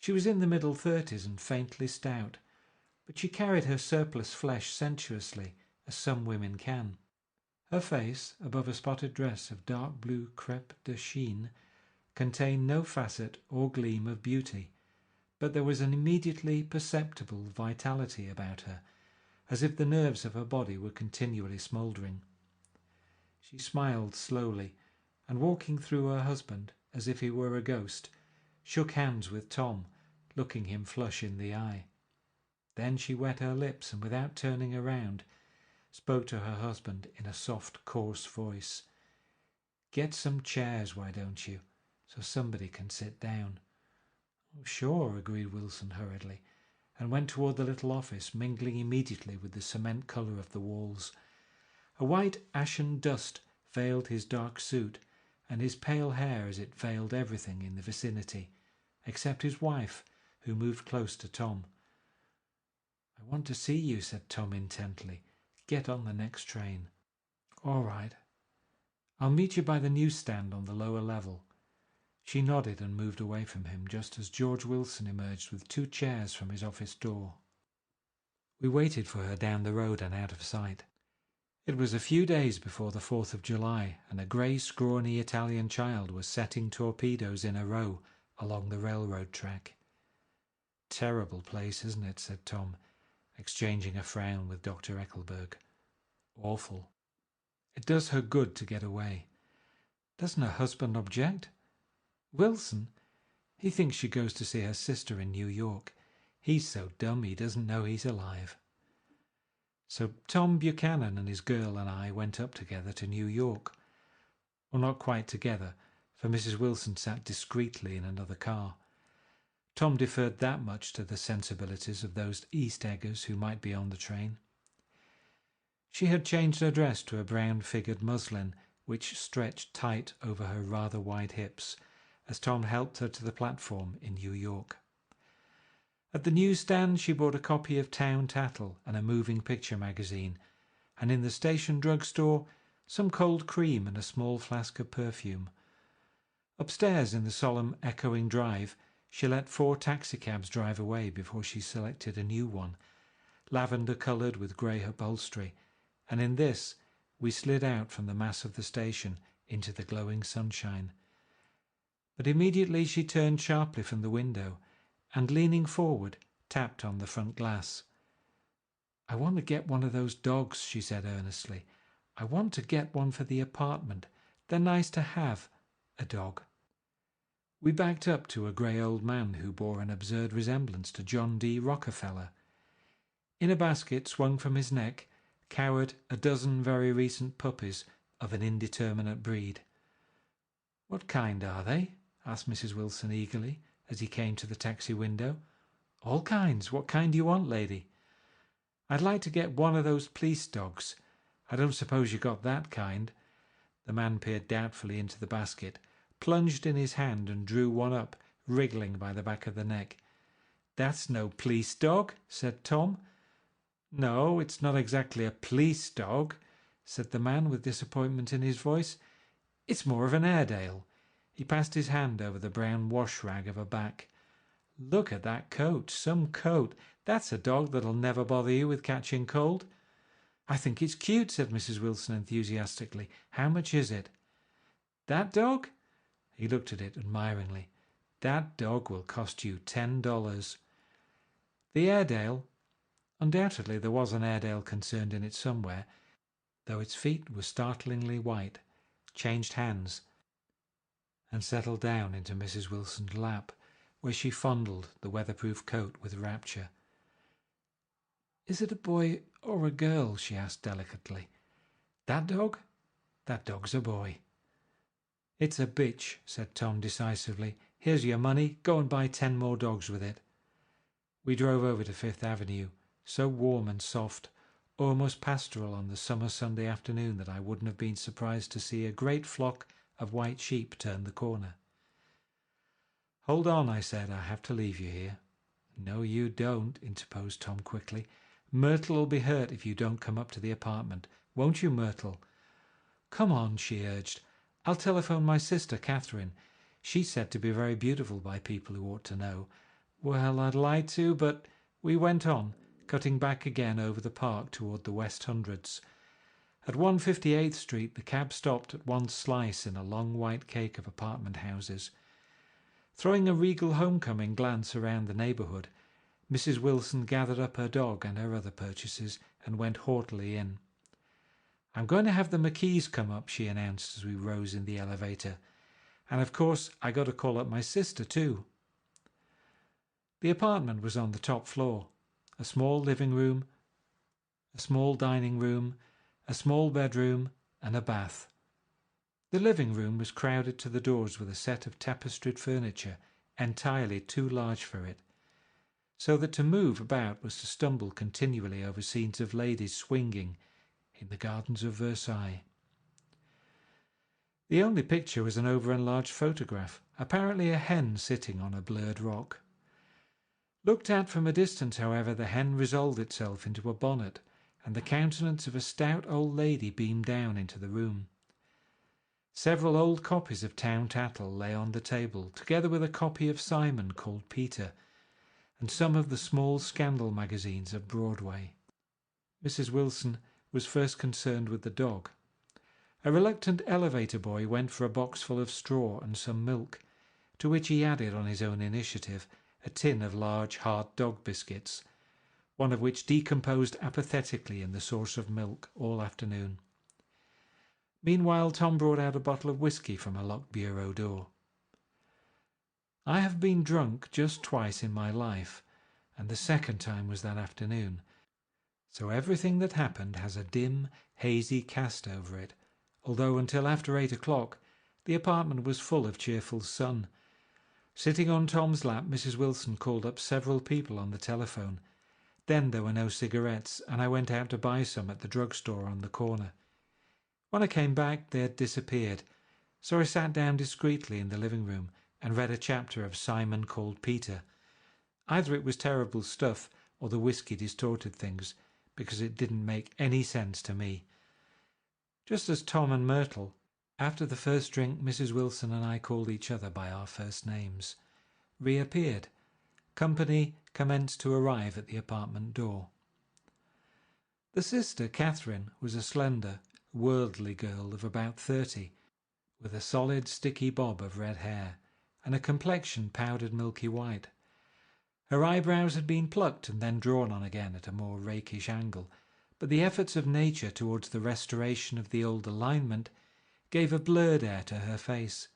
She was in the middle 30s and faintly stout, but she carried her surplus flesh sensuously, as some women can. Her face, above a spotted dress of dark blue crêpe de chine, contained no facet or gleam of beauty, but there was an immediately perceptible vitality about her, as if the nerves of her body were continually smouldering. She smiled slowly, and walking through her husband as if he were a ghost, shook hands with Tom, looking him flush in the eye. Then she wet her lips and, without turning around, spoke to her husband in a soft, coarse voice. "Get some chairs, why don't you, so somebody can sit down." "Oh, sure," agreed Wilson hurriedly, and went toward the little office, mingling immediately with the cement colour of the walls. A white ashen dust veiled his dark suit, and his pale hair as it veiled everything in the vicinity, except his wife, who moved close to Tom. "I want to see you," said Tom intently. "Get on the next train." "All right. I'll meet you by the newsstand on the lower level." She nodded and moved away from him just as George Wilson emerged with 2 chairs from his office door. We waited for her down the road and out of sight. It was a few days before the 4th of July, and a grey, scrawny Italian child was setting torpedoes in a row along the railroad track. "Terrible place, isn't it?" said Tom, exchanging a frown with Dr. Eckelberg. "Awful. It does her good to get away." "Doesn't her husband object?" "Wilson? He thinks she goes to see her sister in New York. He's so dumb he doesn't know he's alive." So Tom Buchanan and his girl and I went up together to New York. Well, not quite together, for Mrs. Wilson sat discreetly in another car. Tom deferred that much to the sensibilities of those East Eggers who might be on the train. She had changed her dress to a brown-figured muslin, which stretched tight over her rather wide hips, as Tom helped her to the platform in New York. At the newsstand she bought a copy of Town Tattle and a moving picture magazine, and in the station drugstore some cold cream and a small flask of perfume. Upstairs in the solemn echoing drive she let 4 taxicabs drive away before she selected a new one, lavender-coloured with grey upholstery, and in this we slid out from the mass of the station into the glowing sunshine. But immediately she turned sharply from the window and, leaning forward, tapped on the front glass. "I want to get one of those dogs," she said earnestly. "I want to get one for the apartment. They're nice to have, a dog." We backed up to a grey old man who bore an absurd resemblance to John D. Rockefeller. In a basket swung from his neck cowered a dozen very recent puppies of an indeterminate breed. "What kind are they?" asked Mrs. Wilson eagerly, as he came to the taxi window. "All kinds. What kind do you want, lady?" "I'd like to get one of those police dogs. I don't suppose you got that kind." The man peered doubtfully into the basket, plunged in his hand and drew one up, wriggling by the back of the neck. "That's no police dog," said Tom. "No, it's not exactly a police dog," said the man with disappointment in his voice. "It's more of an Airedale." He passed his hand over the brown wash rag of a back. "Look at that coat. Some coat. That's a dog that'll never bother you with catching cold." "I think it's cute," said Mrs. Wilson enthusiastically. "How much is it?" "That dog?" He looked at it admiringly. "That dog will cost you $10. The Airedale?" Undoubtedly there was an Airedale concerned in it somewhere, though its feet were startlingly white, changed hands, and settled down into Mrs. Wilson's lap, where she fondled the weatherproof coat with rapture. "Is it a boy or a girl?" she asked delicately. "That dog? That dog's a boy." "It's a bitch," said Tom decisively. "Here's your money. Go and buy 10 more dogs with it." We drove over to Fifth Avenue, so warm and soft, almost pastoral on the summer Sunday afternoon that I wouldn't have been surprised to see a great flock of white sheep turn the corner. "Hold on," I said. "I have to leave you here." "No, you don't," interposed Tom quickly. "Myrtle'll be hurt if you don't come up to the apartment. Won't you, Myrtle?" "Come on," she urged. "I'll telephone my sister, Catherine. She's said to be very beautiful by people who ought to know." "Well, I'd like to, but—" We went on, cutting back again over the park toward the West Hundreds. At 158th Street the cab stopped at one slice in a long white cake of apartment houses. Throwing a regal homecoming glance around the neighbourhood, Mrs. Wilson gathered up her dog and her other purchases and went haughtily in. "I'm going to have the McKees come up," she announced as we rose in the elevator. "And of course I got to call up my sister too." The apartment was on the top floor. A small living room, a small dining room, a small bedroom, and a bath. The living room was crowded to the doors with a set of tapestried furniture entirely too large for it, so that to move about was to stumble continually over scenes of ladies swinging in the gardens of Versailles. The only picture was an over-enlarged photograph, apparently a hen sitting on a blurred rock. Looked at from a distance, however, the hen resolved itself into a bonnet, and the countenance of a stout old lady beamed down into the room. Several old copies of Town Tattle lay on the table, together with a copy of Simon Called Peter, and some of the small scandal magazines of Broadway. Mrs. Wilson was first concerned with the dog. A reluctant elevator boy went for a box full of straw and some milk, to which he added on his own initiative a tin of large hard dog biscuits, one of which decomposed apathetically in the source of milk all afternoon. Meanwhile Tom brought out a bottle of whisky from a locked bureau door. I have been drunk just twice in my life, and the second time was that afternoon, so everything that happened has a dim, hazy cast over it, although until after 8 o'clock the apartment was full of cheerful sun. Sitting on Tom's lap, Mrs. Wilson called up several people on the telephone. Then there were no cigarettes, and I went out to buy some at the drugstore on the corner. When I came back, they had disappeared, so I sat down discreetly in the living room and read a chapter of Simon Called Peter. Either it was terrible stuff, or the whisky distorted things, because it didn't make any sense to me. Just as Tom and Myrtle, after the first drink Mrs. Wilson and I called each other by our first names, reappeared, company commenced to arrive at the apartment door. The sister, Catherine, was a slender, worldly girl of about 30, with a solid, sticky bob of red hair and a complexion powdered milky white. Her eyebrows had been plucked and then drawn on again at a more rakish angle, but the efforts of nature towards the restoration of the old alignment gave a blurred air to her face.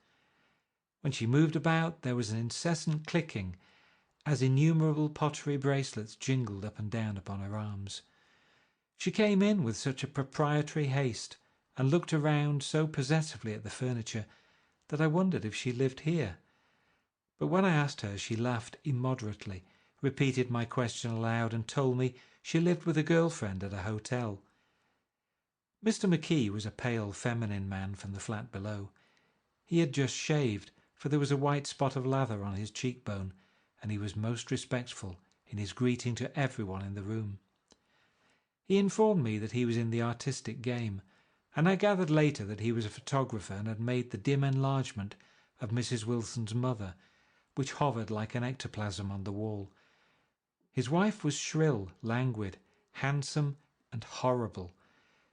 When she moved about, there was an incessant clicking as innumerable pottery bracelets jingled up and down upon her arms. She came in with such a proprietary haste and looked around so possessively at the furniture that I wondered if she lived here. But when I asked her, she laughed immoderately, repeated my question aloud, and told me she lived with a girlfriend at a hotel. Mr. McKee was a pale, feminine man from the flat below. He had just shaved, for there was a white spot of lather on his cheekbone, and he was most respectful in his greeting to everyone in the room. He informed me that he was in the artistic game, and I gathered later that he was a photographer and had made the dim enlargement of Mrs. Wilson's mother, which hovered like an ectoplasm on the wall. His wife was shrill, languid, handsome, and horrible.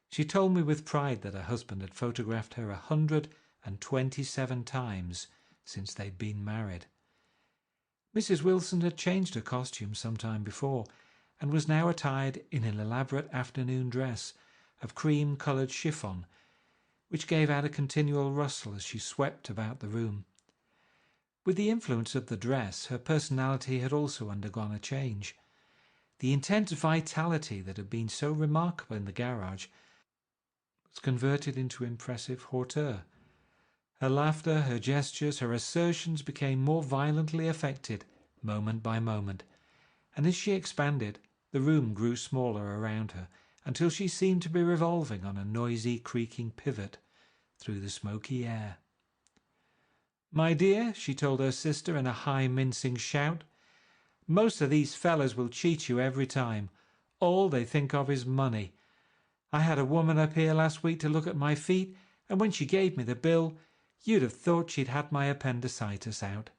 She told me with pride that her husband had photographed her 127 times since they'd been married. Mrs. Wilson had changed her costume some time before, and was now attired in an elaborate afternoon dress of cream-coloured chiffon, which gave out a continual rustle as she swept about the room. With the influence of the dress, her personality had also undergone a change. The intense vitality that had been so remarkable in the garage was converted into impressive hauteur. Her laughter, her gestures, her assertions became more violently affected, moment by moment, and as she expanded, the room grew smaller around her, until she seemed to be revolving on a noisy, creaking pivot through the smoky air. "My dear," she told her sister in a high, mincing shout, "most of these fellas will cheat you every time. All they think of is money. I had a woman up here last week to look at my feet, and when she gave me the bill, you'd have thought she'd had my appendicitis out."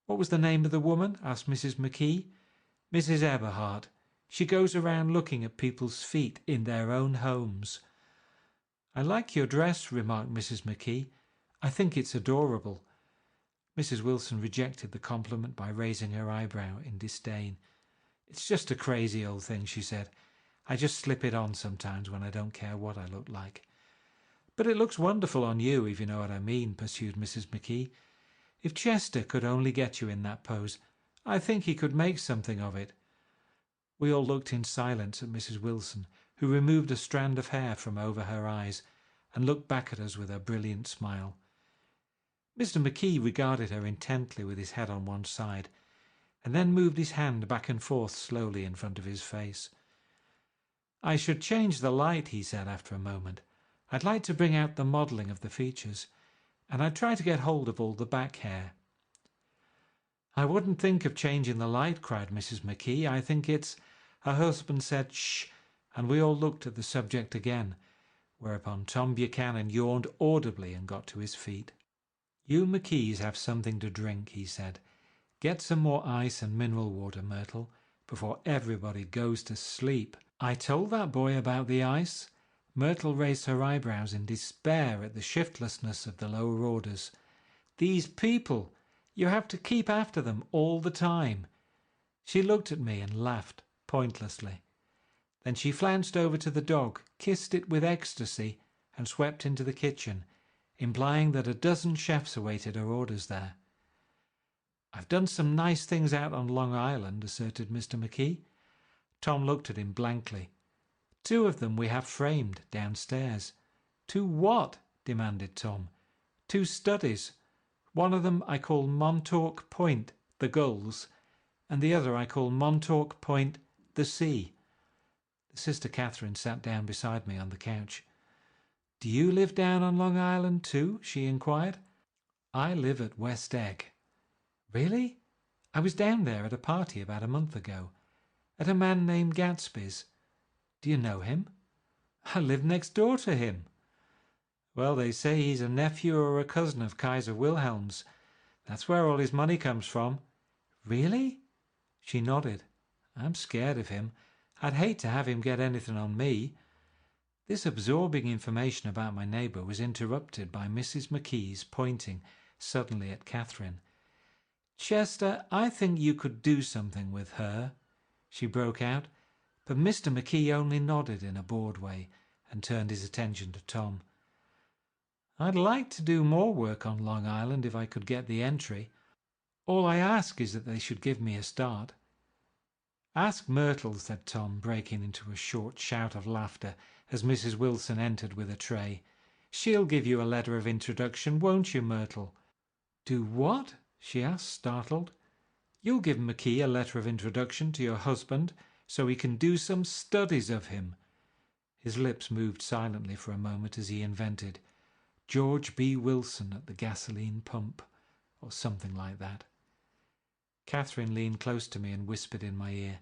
"What was the name of the woman?" asked Mrs. McKee. "Mrs. Eberhardt. She goes around looking at people's feet in their own homes." "I like your dress," remarked Mrs. McKee. "I think it's adorable." Mrs. Wilson rejected the compliment by raising her eyebrow in disdain. "It's just a crazy old thing," she said. "I just slip it on sometimes when I don't care what I look like." "But it looks wonderful on you, if you know what I mean," pursued Mrs. McKee. "If Chester could only get you in that pose, I think he could make something of it." We all looked in silence at Mrs. Wilson, who removed a strand of hair from over her eyes and looked back at us with her brilliant smile. Mr. McKee regarded her intently with his head on one side, and then moved his hand back and forth slowly in front of his face. "I should change the light," he said after a moment. "I'd like to bring out the modelling of the features, and I'd try to get hold of all the back hair." "I wouldn't think of changing the light," cried Mrs. McKee. "I think it's—" Her husband said "shh," and we all looked at the subject again, whereupon Tom Buchanan yawned audibly and got to his feet. "You McKees have something to drink," he said. "Get some more ice and mineral water, Myrtle, before everybody goes to sleep." "I told that boy about the ice." Myrtle raised her eyebrows in despair at the shiftlessness of the lower orders. "These people, you have to keep after them all the time." She looked at me and laughed pointlessly. Then she flounced over to the dog, kissed it with ecstasy, and swept into the kitchen, implying that a dozen chefs awaited her orders there. "I've done some nice things out on Long Island," asserted Mr. McKee. Tom looked at him blankly. "2 of them we have framed downstairs." "2 what?" demanded Tom. "2 studies. One of them I call Montauk Point, the gulls, and the other I call Montauk Point, the sea." Sister Catherine sat down beside me on the couch. "Do you live down on Long Island too?" she inquired. "I live at West Egg." "Really? I was down there at a party about a month ago, at a man named Gatsby's. Do you know him?" "I live next door to him." "Well, they say he's a nephew or a cousin of Kaiser Wilhelm's. That's where all his money comes from." "Really?" She nodded. "I'm scared of him. I'd hate to have him get anything on me." This absorbing information about my neighbour was interrupted by Mrs. McKee's pointing suddenly at Catherine. "Chester, I think you could do something with her," she broke out, but Mr. McKee only nodded in a bored way and turned his attention to Tom. "I'd like to do more work on Long Island if I could get the entry. All I ask is that they should give me a start." "Ask Myrtle," said Tom, breaking into a short shout of laughter as Mrs. Wilson entered with a tray. "She'll give you a letter of introduction, won't you, Myrtle?" "Do what?" she asked, startled. "You'll give McKee a letter of introduction to your husband so he can do some studies of him." His lips moved silently for a moment as he invented George B. Wilson at the gasoline pump, or something like that. Catherine leaned close to me and whispered in my ear,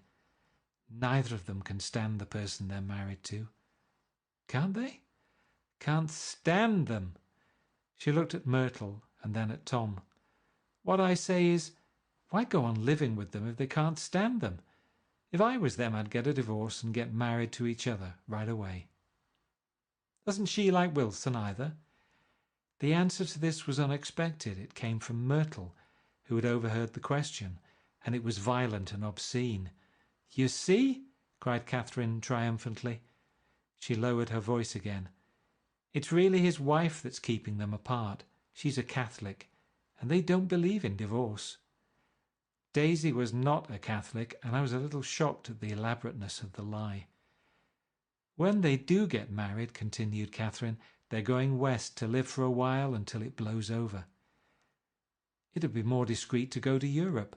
"Neither of them can stand the person they're married to." "Can't they?" "Can't stand them." She looked at Myrtle and then at Tom. "What I say is, why go on living with them if they can't stand them? If I was them, I'd get a divorce and get married to each other right away." "Doesn't she like Wilson either?" The answer to this was unexpected. It came from Myrtle, who had overheard the question, and it was violent and obscene. "You see?" cried Catherine triumphantly. She lowered her voice again. "It's really his wife that's keeping them apart. She's a Catholic, and they don't believe in divorce." Daisy was not a Catholic, and I was a little shocked at the elaborateness of the lie. "When they do get married," continued Catherine, "they're going west to live for a while until it blows over." "It'd be more discreet to go to Europe."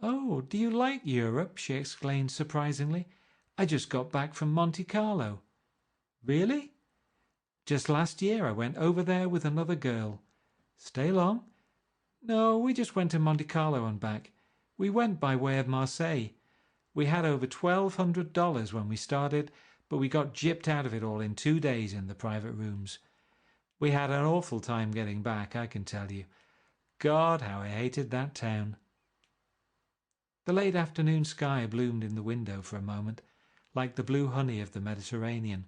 "Oh, do you like Europe?" she exclaimed surprisingly. "I just got back from Monte Carlo." "Really?" "Just last year I went over there with another girl." "Stay long?" "No, we just went to Monte Carlo and back. We went by way of Marseille. We had over $1,200 when we started, but we got gypped out of it all in 2 days in the private rooms. We had an awful time getting back, I can tell you. God, how I hated that town." The late afternoon sky bloomed in the window for a moment, like the blue honey of the Mediterranean.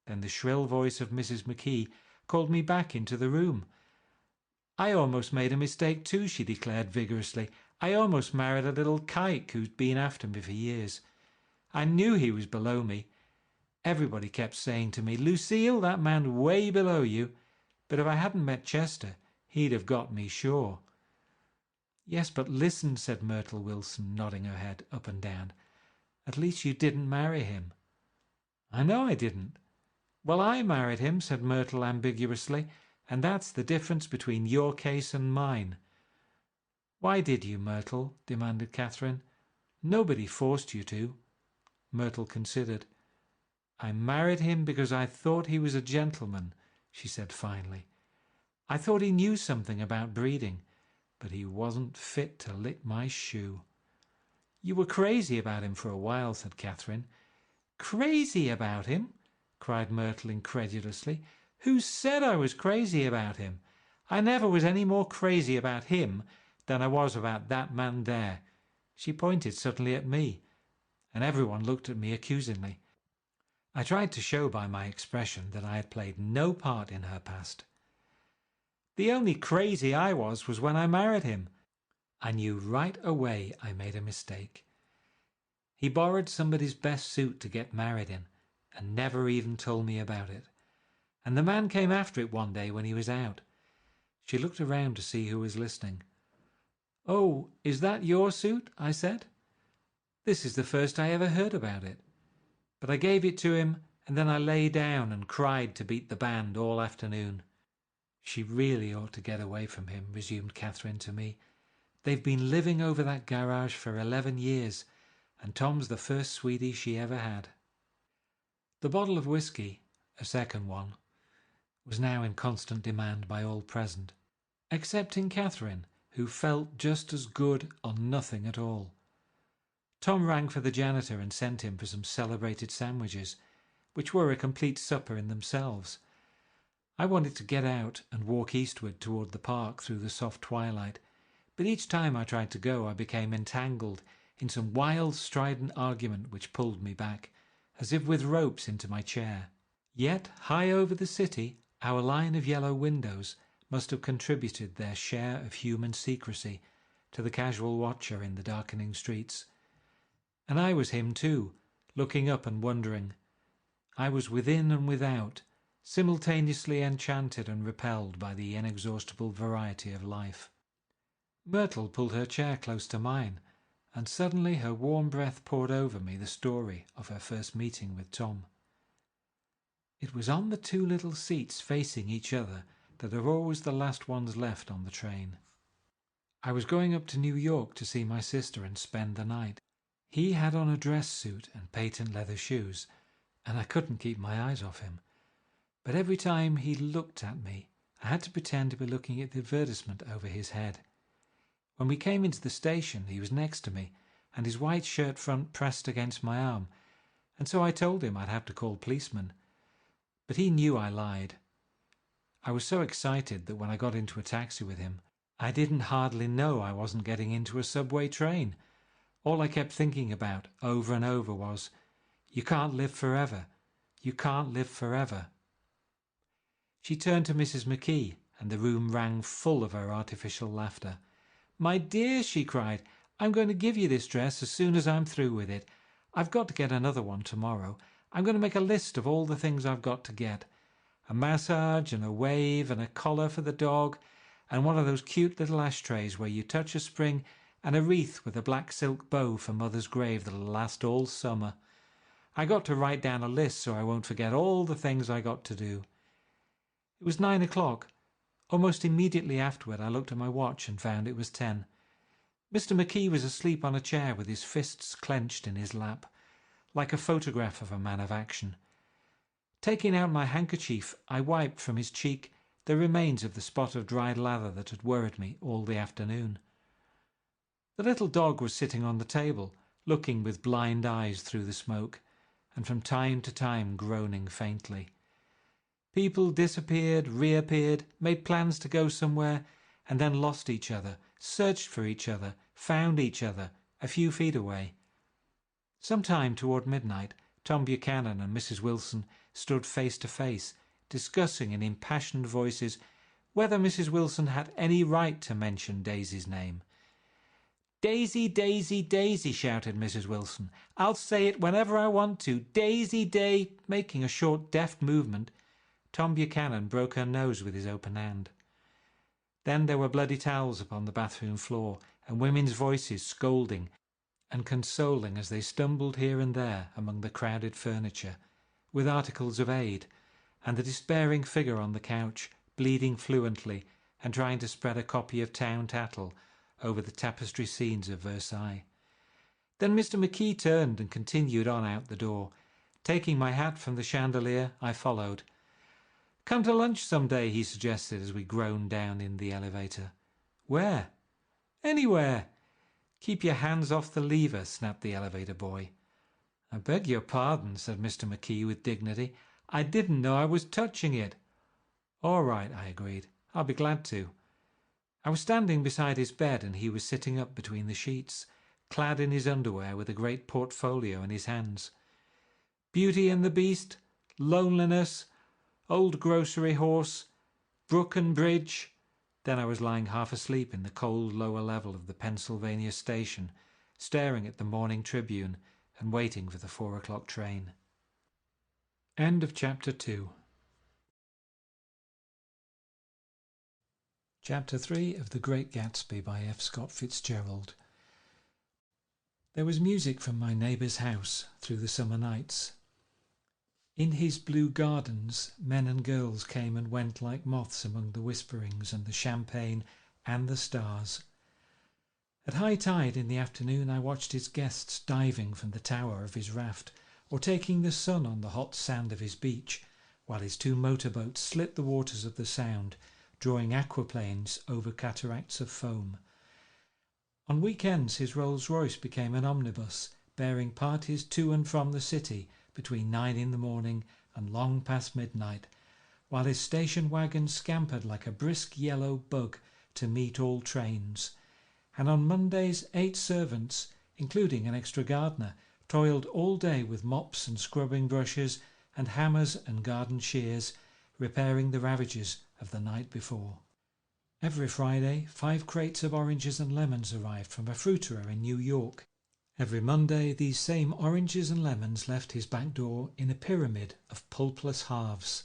Then the shrill voice of Mrs. McKee called me back into the room. "I almost made a mistake too," she declared vigorously. "I almost married a little kike who's been after me for years. I knew he was below me. Everybody kept saying to me, 'Lucille, that man's way below you.' But if I hadn't met Chester, he'd have got me sure." "Yes, but listen," said Myrtle Wilson, nodding her head up and down. "At least you didn't marry him." "I know I didn't." "Well, I married him," said Myrtle ambiguously, "and that's the difference between your case and mine." "Why did you, Myrtle?" demanded Catherine. "Nobody forced you to." Myrtle considered. "I married him because I thought he was a gentleman," she said finally. "I thought he knew something about breeding, but he wasn't fit to lick my shoe." "You were crazy about him for a while," said Catherine. "Crazy about him?" cried Myrtle incredulously. "Who said I was crazy about him? I never was any more crazy about him than I was about that man there." She pointed suddenly at me, and everyone looked at me accusingly. I tried to show by my expression that I had played no part in her past. "The only crazy I was when I married him. I knew right away I made a mistake. He borrowed somebody's best suit to get married in, and never even told me about it. And the man came after it one day when he was out." She looked around to see who was listening. "Oh, is that your suit?" I said. This is the first I ever heard about it. But I gave it to him, and then I lay down and cried to beat the band all afternoon. "She really ought to get away from him," resumed Catherine to me. "They've been living over that garage for 11 years, and Tom's the first sweetie she ever had." The bottle of whiskey, a second one, was now in constant demand by all present, excepting Catherine, who felt just as good on nothing at all. Tom rang for the janitor and sent him for some celebrated sandwiches, which were a complete supper in themselves. I wanted to get out and walk eastward toward the park through the soft twilight, but each time I tried to go I became entangled in some wild, strident argument which pulled me back, as if with ropes, into my chair. Yet, high over the city, our line of yellow windows must have contributed their share of human secrecy to the casual watcher in the darkening streets. And I was him too, looking up and wondering. I was within and without, simultaneously enchanted and repelled by the inexhaustible variety of life. Myrtle pulled her chair close to mine, and suddenly her warm breath poured over me the story of her first meeting with Tom. It was on the 2 little seats facing each other that are always the last ones left on the train. I was going up to New York to see my sister and spend the night. He had on a dress suit and patent leather shoes, and I couldn't keep my eyes off him. But every time he looked at me, I had to pretend to be looking at the advertisement over his head. When we came into the station, he was next to me, and his white shirt front pressed against my arm, and so I told him I'd have to call policemen. But he knew I lied. I was so excited that when I got into a taxi with him, I didn't hardly know I wasn't getting into a subway train. All I kept thinking about over and over was, "You can't live forever. You can't live forever." She turned to Mrs. McKee, and the room rang full of her artificial laughter. "My dear," she cried, "I'm going to give you this dress as soon as I'm through with it. I've got to get another one tomorrow. I'm going to make a list of all the things I've got to get. A massage and a wave and a collar for the dog, and one of those cute little ashtrays where you touch a spring, and a wreath with a black silk bow for Mother's grave that'll last all summer. I got to write down a list so I won't forget all the things I got to do." It was 9 o'clock. Almost immediately afterward I looked at my watch and found it was 10. Mr. McKee was asleep on a chair with his fists clenched in his lap, like a photograph of a man of action. Taking out my handkerchief, I wiped from his cheek the remains of the spot of dried lather that had worried me all the afternoon. The little dog was sitting on the table, looking with blind eyes through the smoke, and from time to time groaning faintly. People disappeared, reappeared, made plans to go somewhere, and then lost each other, searched for each other, found each other, a few feet away. Sometime toward midnight, Tom Buchanan and Mrs. Wilson stood face to face, discussing in impassioned voices whether Mrs. Wilson had any right to mention Daisy's name. "Daisy, Daisy, Daisy," shouted Mrs. Wilson. "I'll say it whenever I want to. Daisy, making a short, deft movement. Tom Buchanan broke her nose with his open hand. Then there were bloody towels upon the bathroom floor, and women's voices scolding and consoling as they stumbled here and there among the crowded furniture, with articles of aid, and the despairing figure on the couch, bleeding fluently and trying to spread a copy of Town Tattle over the tapestry scenes of Versailles. Then Mr. McKee turned and continued on out the door. Taking my hat from the chandelier, I followed. "Come to lunch some day," he suggested as we groaned down in the elevator. "Where?" "Anywhere." "Keep your hands off the lever," snapped the elevator boy. "I beg your pardon," said Mr. McKee with dignity. "I didn't know I was touching it." "All right," I agreed. "I'll be glad to." I was standing beside his bed and he was sitting up between the sheets, clad in his underwear with a great portfolio in his hands. Beauty and the Beast, Loneliness, Old Grocery Horse, Brook and Bridge. Then I was lying half asleep in the cold lower level of the Pennsylvania station, staring at the Morning Tribune and waiting for the 4 o'clock train. End of Chapter 2. Chapter 3 of The Great Gatsby by F. Scott Fitzgerald. There was music from my neighbour's house through the summer nights. In his blue gardens, men and girls came and went like moths among the whisperings and the champagne and the stars. At high tide in the afternoon I watched his guests diving from the tower of his raft or taking the sun on the hot sand of his beach, while his 2 motorboats slit the waters of the Sound, drawing aquaplanes over cataracts of foam. On weekends his Rolls-Royce became an omnibus, bearing parties to and from the city between 9 in the morning and long past midnight, while his station wagon scampered like a brisk yellow bug to meet all trains. And on Mondays 8 servants, including an extra gardener, toiled all day with mops and scrubbing brushes and hammers and garden shears, repairing the ravages of the night before. Every Friday 5 crates of oranges and lemons arrived from a fruiterer in New York. Every Monday these same oranges and lemons left his back door in a pyramid of pulpless halves.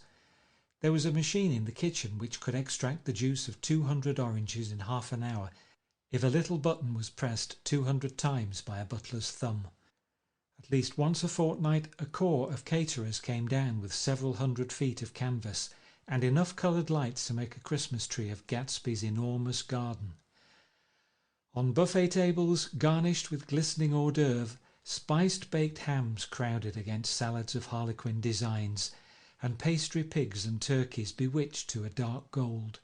There was a machine in the kitchen which could extract the juice of 200 oranges in half an hour if a little button was pressed 200 times by a butler's thumb. At least once a fortnight a corps of caterers came down with several hundred feet of canvas and enough coloured lights to make a Christmas tree of Gatsby's enormous garden. On buffet tables, garnished with glistening hors d'oeuvre, spiced baked hams crowded against salads of harlequin designs, and pastry pigs and turkeys bewitched to a dark gold.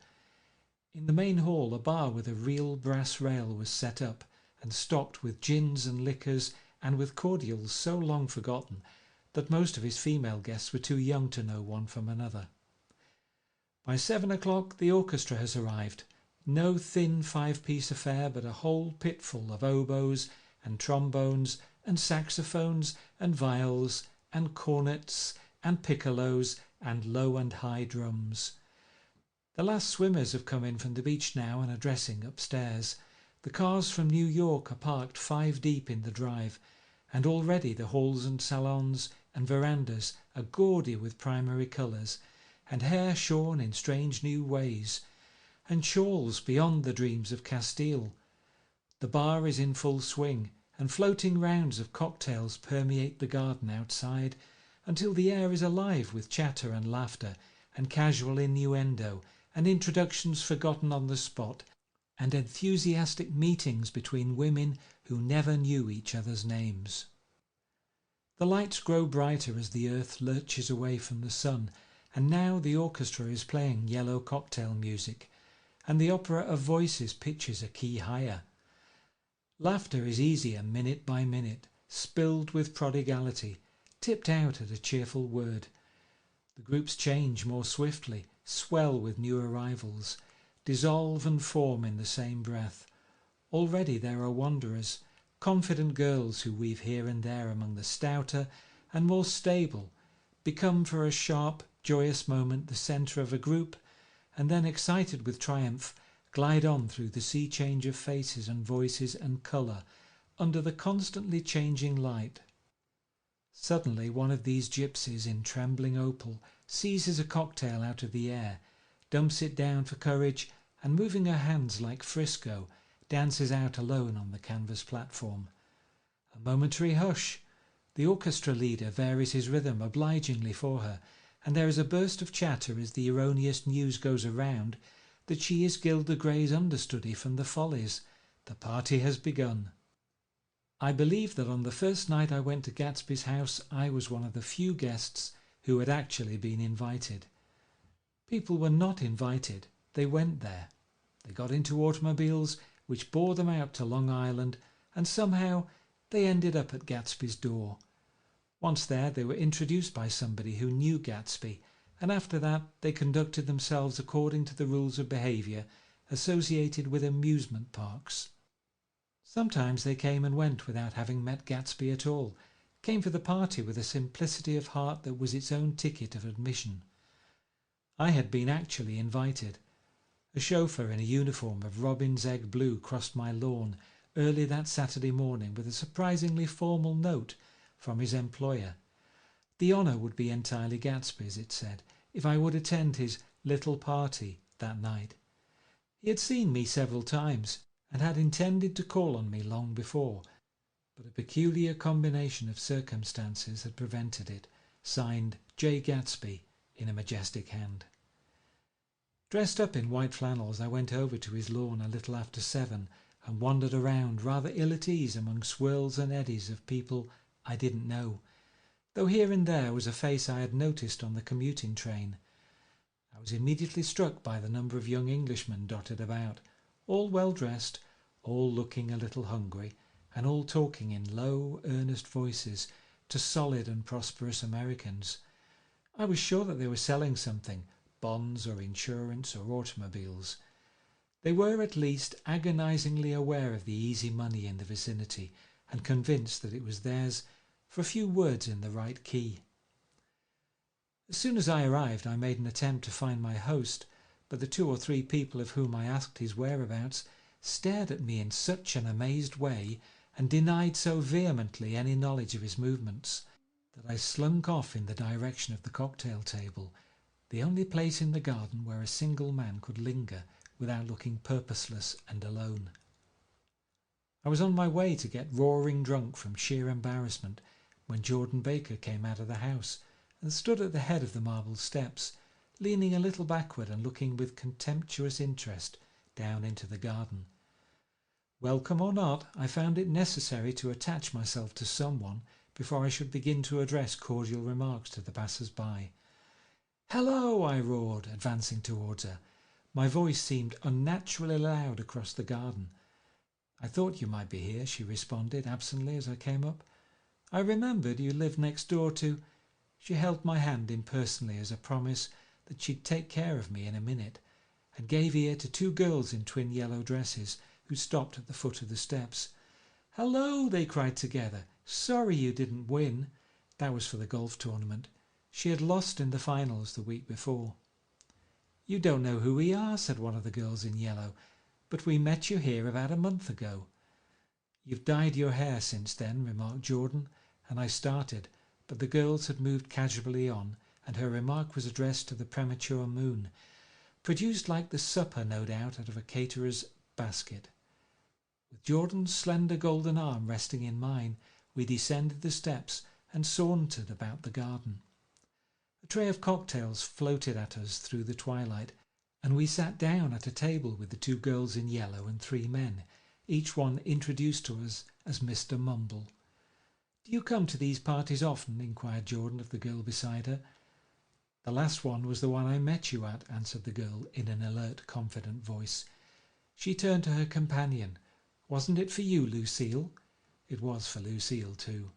In the main hall, a bar with a real brass rail was set up, and stocked with gins and liquors, and with cordials so long forgotten that most of his female guests were too young to know one from another. By 7 o'clock the orchestra has arrived. No thin 5-piece affair, but a whole pitful of oboes and trombones and saxophones and viols and cornets and piccolos and low and high drums. The last swimmers have come in from the beach now and are dressing upstairs. The cars from New York are parked 5 deep in the drive, and already the halls and salons and verandas are gaudy with primary colours, and hair shorn in strange new ways, and shawls beyond the dreams of Castile. The bar is in full swing, and floating rounds of cocktails permeate the garden outside, until the air is alive with chatter and laughter, and casual innuendo, and introductions forgotten on the spot, and enthusiastic meetings between women who never knew each other's names. The lights grow brighter as the earth lurches away from the sun, and now the orchestra is playing yellow cocktail music, and the opera of voices pitches a key higher. Laughter is easier minute by minute, spilled with prodigality, tipped out at a cheerful word. The groups change more swiftly, swell with new arrivals, dissolve and form in the same breath. Already there are wanderers, confident girls who weave here and there among the stouter and more stable, become for a sharp, joyous moment the centre of a group, and then, excited with triumph, glide on through the sea change of faces and voices and colour, under the constantly changing light. Suddenly one of these gypsies in trembling opal seizes a cocktail out of the air, dumps it down for courage, and moving her hands like Frisco, dances out alone on the canvas platform. A momentary hush. The orchestra leader varies his rhythm obligingly for her, and there is a burst of chatter as the erroneous news goes around that she is Gilda Gray's understudy from the Follies. The party has begun. I believe that on the first night I went to Gatsby's house I was one of the few guests who had actually been invited. People were not invited, they went there. They got into automobiles which bore them out to Long Island, and somehow they ended up at Gatsby's door. Once there they were introduced by somebody who knew Gatsby, and after that they conducted themselves according to the rules of behaviour associated with amusement parks. Sometimes they came and went without having met Gatsby at all, came for the party with a simplicity of heart that was its own ticket of admission. I had been actually invited. A chauffeur in a uniform of robin's egg blue crossed my lawn early that Saturday morning with a surprisingly formal note from his employer. The honour would be entirely Gatsby's, it said, if I would attend his little party that night. He had seen me several times, and had intended to call on me long before, but a peculiar combination of circumstances had prevented it. Signed Jay Gatsby in a majestic hand. Dressed up in white flannels, I went over to his lawn a little after 7 and wandered around rather ill at ease among swirls and eddies of people I didn't know, though here and there was a face I had noticed on the commuting train. I was immediately struck by the number of young Englishmen dotted about, all well dressed, all looking a little hungry, and all talking in low, earnest voices to solid and prosperous Americans. I was sure that they were selling something, bonds or insurance or automobiles. They were at least agonizingly aware of the easy money in the vicinity, and convinced that it was theirs for a few words in the right key. As soon as I arrived, I made an attempt to find my host, but the 2 or 3 people of whom I asked his whereabouts stared at me in such an amazed way and denied so vehemently any knowledge of his movements that I slunk off in the direction of the cocktail table, the only place in the garden where a single man could linger without looking purposeless and alone. I was on my way to get roaring drunk from sheer embarrassment when Jordan Baker came out of the house and stood at the head of the marble steps, leaning a little backward and looking with contemptuous interest down into the garden. Welcome or not, I found it necessary to attach myself to someone before I should begin to address cordial remarks to the passers-by. "Hello!" I roared, advancing towards her. My voice seemed unnaturally loud across the garden. "I thought you might be here," she responded absently as I came up. "I remembered you lived next door to—" She held my hand impersonally as a promise that she'd take care of me in a minute, and gave ear to two girls in twin yellow dresses who stopped at the foot of the steps. "Hello!" they cried together. "Sorry you didn't win." That was for the golf tournament. She had lost in the finals the week before. "You don't know who we are," said one of the girls in yellow, "but we met you here about a month ago." "You've dyed your hair since then," remarked Jordan, and I started, but the girls had moved casually on, and her remark was addressed to the premature moon, produced like the supper, no doubt, out of a caterer's basket. With Jordan's slender golden arm resting in mine, we descended the steps and sauntered about the garden. A tray of cocktails floated at us through the twilight, and we sat down at a table with the two girls in yellow and three men, each one introduced to us as Mr. Mumble. "Do you come to these parties often?" inquired Jordan of the girl beside her. "The last one was the one I met you at," answered the girl in an alert, confident voice. She turned to her companion. "Wasn't it for you, Lucille?" It was for Lucille too.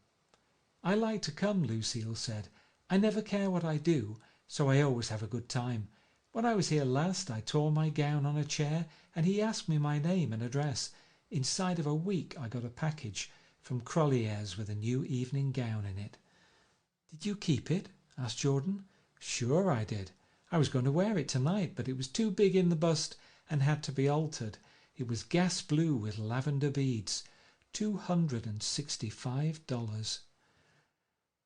"I like to come," Lucille said. "I never care what I do, so I always have a good time. When I was here last, I tore my gown on a chair, and he asked me my name and address. Inside of a week, I got a package from Crollier's with a new evening gown in it." "Did you keep it?" asked Jordan. "Sure I did. I was going to wear it tonight, but it was too big in the bust and had to be altered. It was gas blue with lavender beads. $265.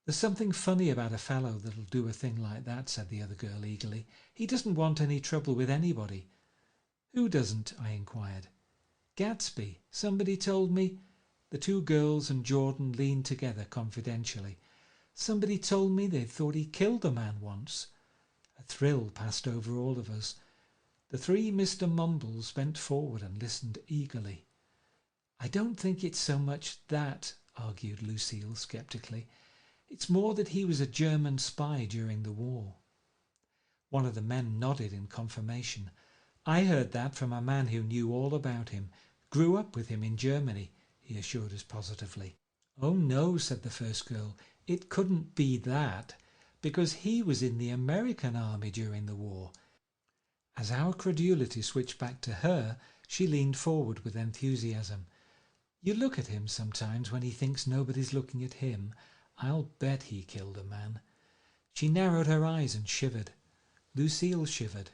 "There's something funny about a fellow that'll do a thing like that," said the other girl eagerly. "He doesn't want any trouble with anybody." "Who doesn't?" I inquired. "Gatsby. Somebody told me—" The two girls and Jordan leaned together confidentially. "Somebody told me they thought he killed a man once." A thrill passed over all of us. The three Mr. Mumbles bent forward and listened eagerly. "I don't think it's so much that," argued Lucille sceptically. "It's more that he was a German spy during the war." One of the men nodded in confirmation. "I heard that from a man who knew all about him. Grew up with him in Germany," he assured us positively. "Oh no," said the first girl. "It couldn't be that, because he was in the American army during the war." As our credulity switched back to her, she leaned forward with enthusiasm. "You look at him sometimes when he thinks nobody's looking at him. I'll bet he killed a man." She narrowed her eyes and shivered. Lucille shivered.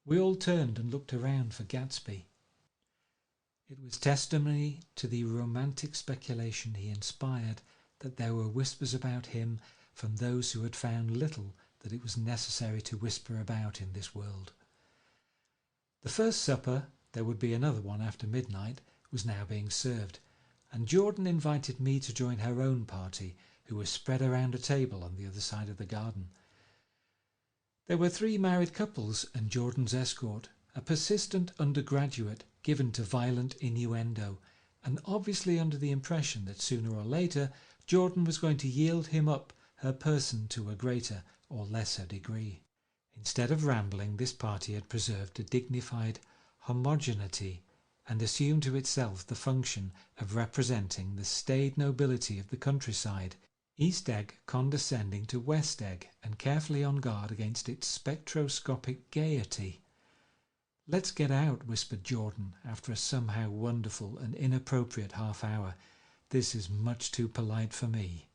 We all turned and looked around for Gatsby. It was testimony to the romantic speculation he inspired that there were whispers about him from those who had found little that it was necessary to whisper about in this world. The first supper, there would be another one after midnight, was now being served, and Jordan invited me to join her own party, who was spread around a table on the other side of the garden. There were three married couples and Jordan's escort, a persistent undergraduate given to violent innuendo, and obviously under the impression that sooner or later Jordan was going to yield him up her person to a greater or lesser degree. Instead of rambling, this party had preserved a dignified homogeneity and assumed to itself the function of representing the staid nobility of the countryside, East Egg condescending to West Egg and carefully on guard against its spectroscopic gaiety. "Let's get out," whispered Jordan after a somehow wonderful and inappropriate half hour. "This is much too polite for me."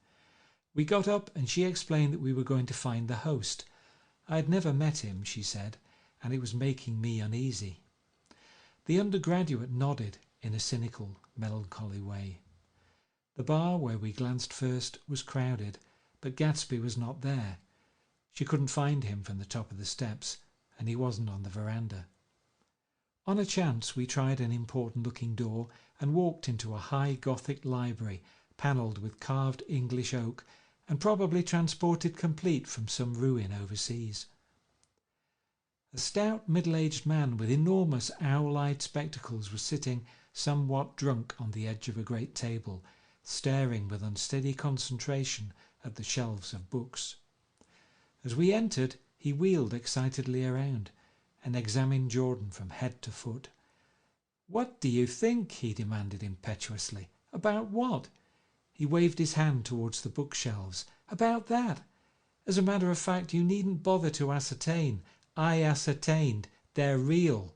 We got up and she explained that we were going to find the host. I had never met him, she said, and it was making me uneasy. The undergraduate nodded in a cynical, melancholy way. The bar where we glanced first was crowded, but Gatsby was not there. She couldn't find him from the top of the steps, and he wasn't on the veranda. On a chance we tried an important-looking door and walked into a high Gothic library, panelled with carved English oak, and probably transported complete from some ruin overseas. A stout middle-aged man with enormous owl-eyed spectacles was sitting somewhat drunk on the edge of a great table, staring with unsteady concentration at the shelves of books. As we entered, he wheeled excitedly around and examined Jordan from head to foot. "What do you think?" he demanded impetuously. "About what?" He waved his hand towards the bookshelves. "About that. As a matter of fact, you needn't bother to ascertain. I ascertained. They're real.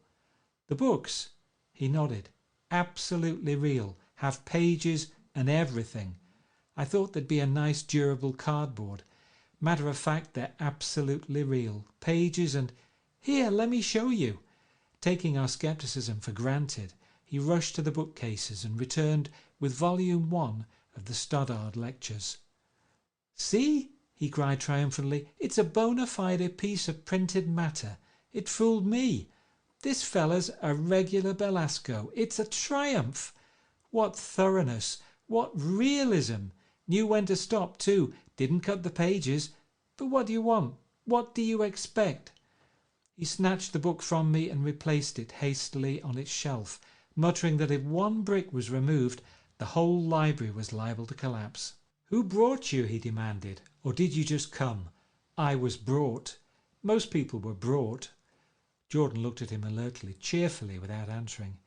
The books," he nodded, "absolutely real. Have pages and everything. I thought they'd be a nice durable cardboard. Matter of fact, they're absolutely real. Pages and... Here, let me show you." Taking our scepticism for granted, he rushed to the bookcases and returned with volume 1 of the Stoddard Lectures. "See?" he cried triumphantly. "It's a bona fide piece of printed matter. It fooled me. This fella's a regular Belasco. It's a triumph. What thoroughness! What realism! Knew when to stop too. Didn't cut the pages. But what do you want? What do you expect?" He snatched the book from me and replaced it hastily on its shelf, muttering that if one brick was removed, the whole library was liable to collapse. "Who brought you?" he demanded. "Or did you just come?" "I was brought." "Most people were brought." Jordan looked at him alertly, cheerfully, without answering.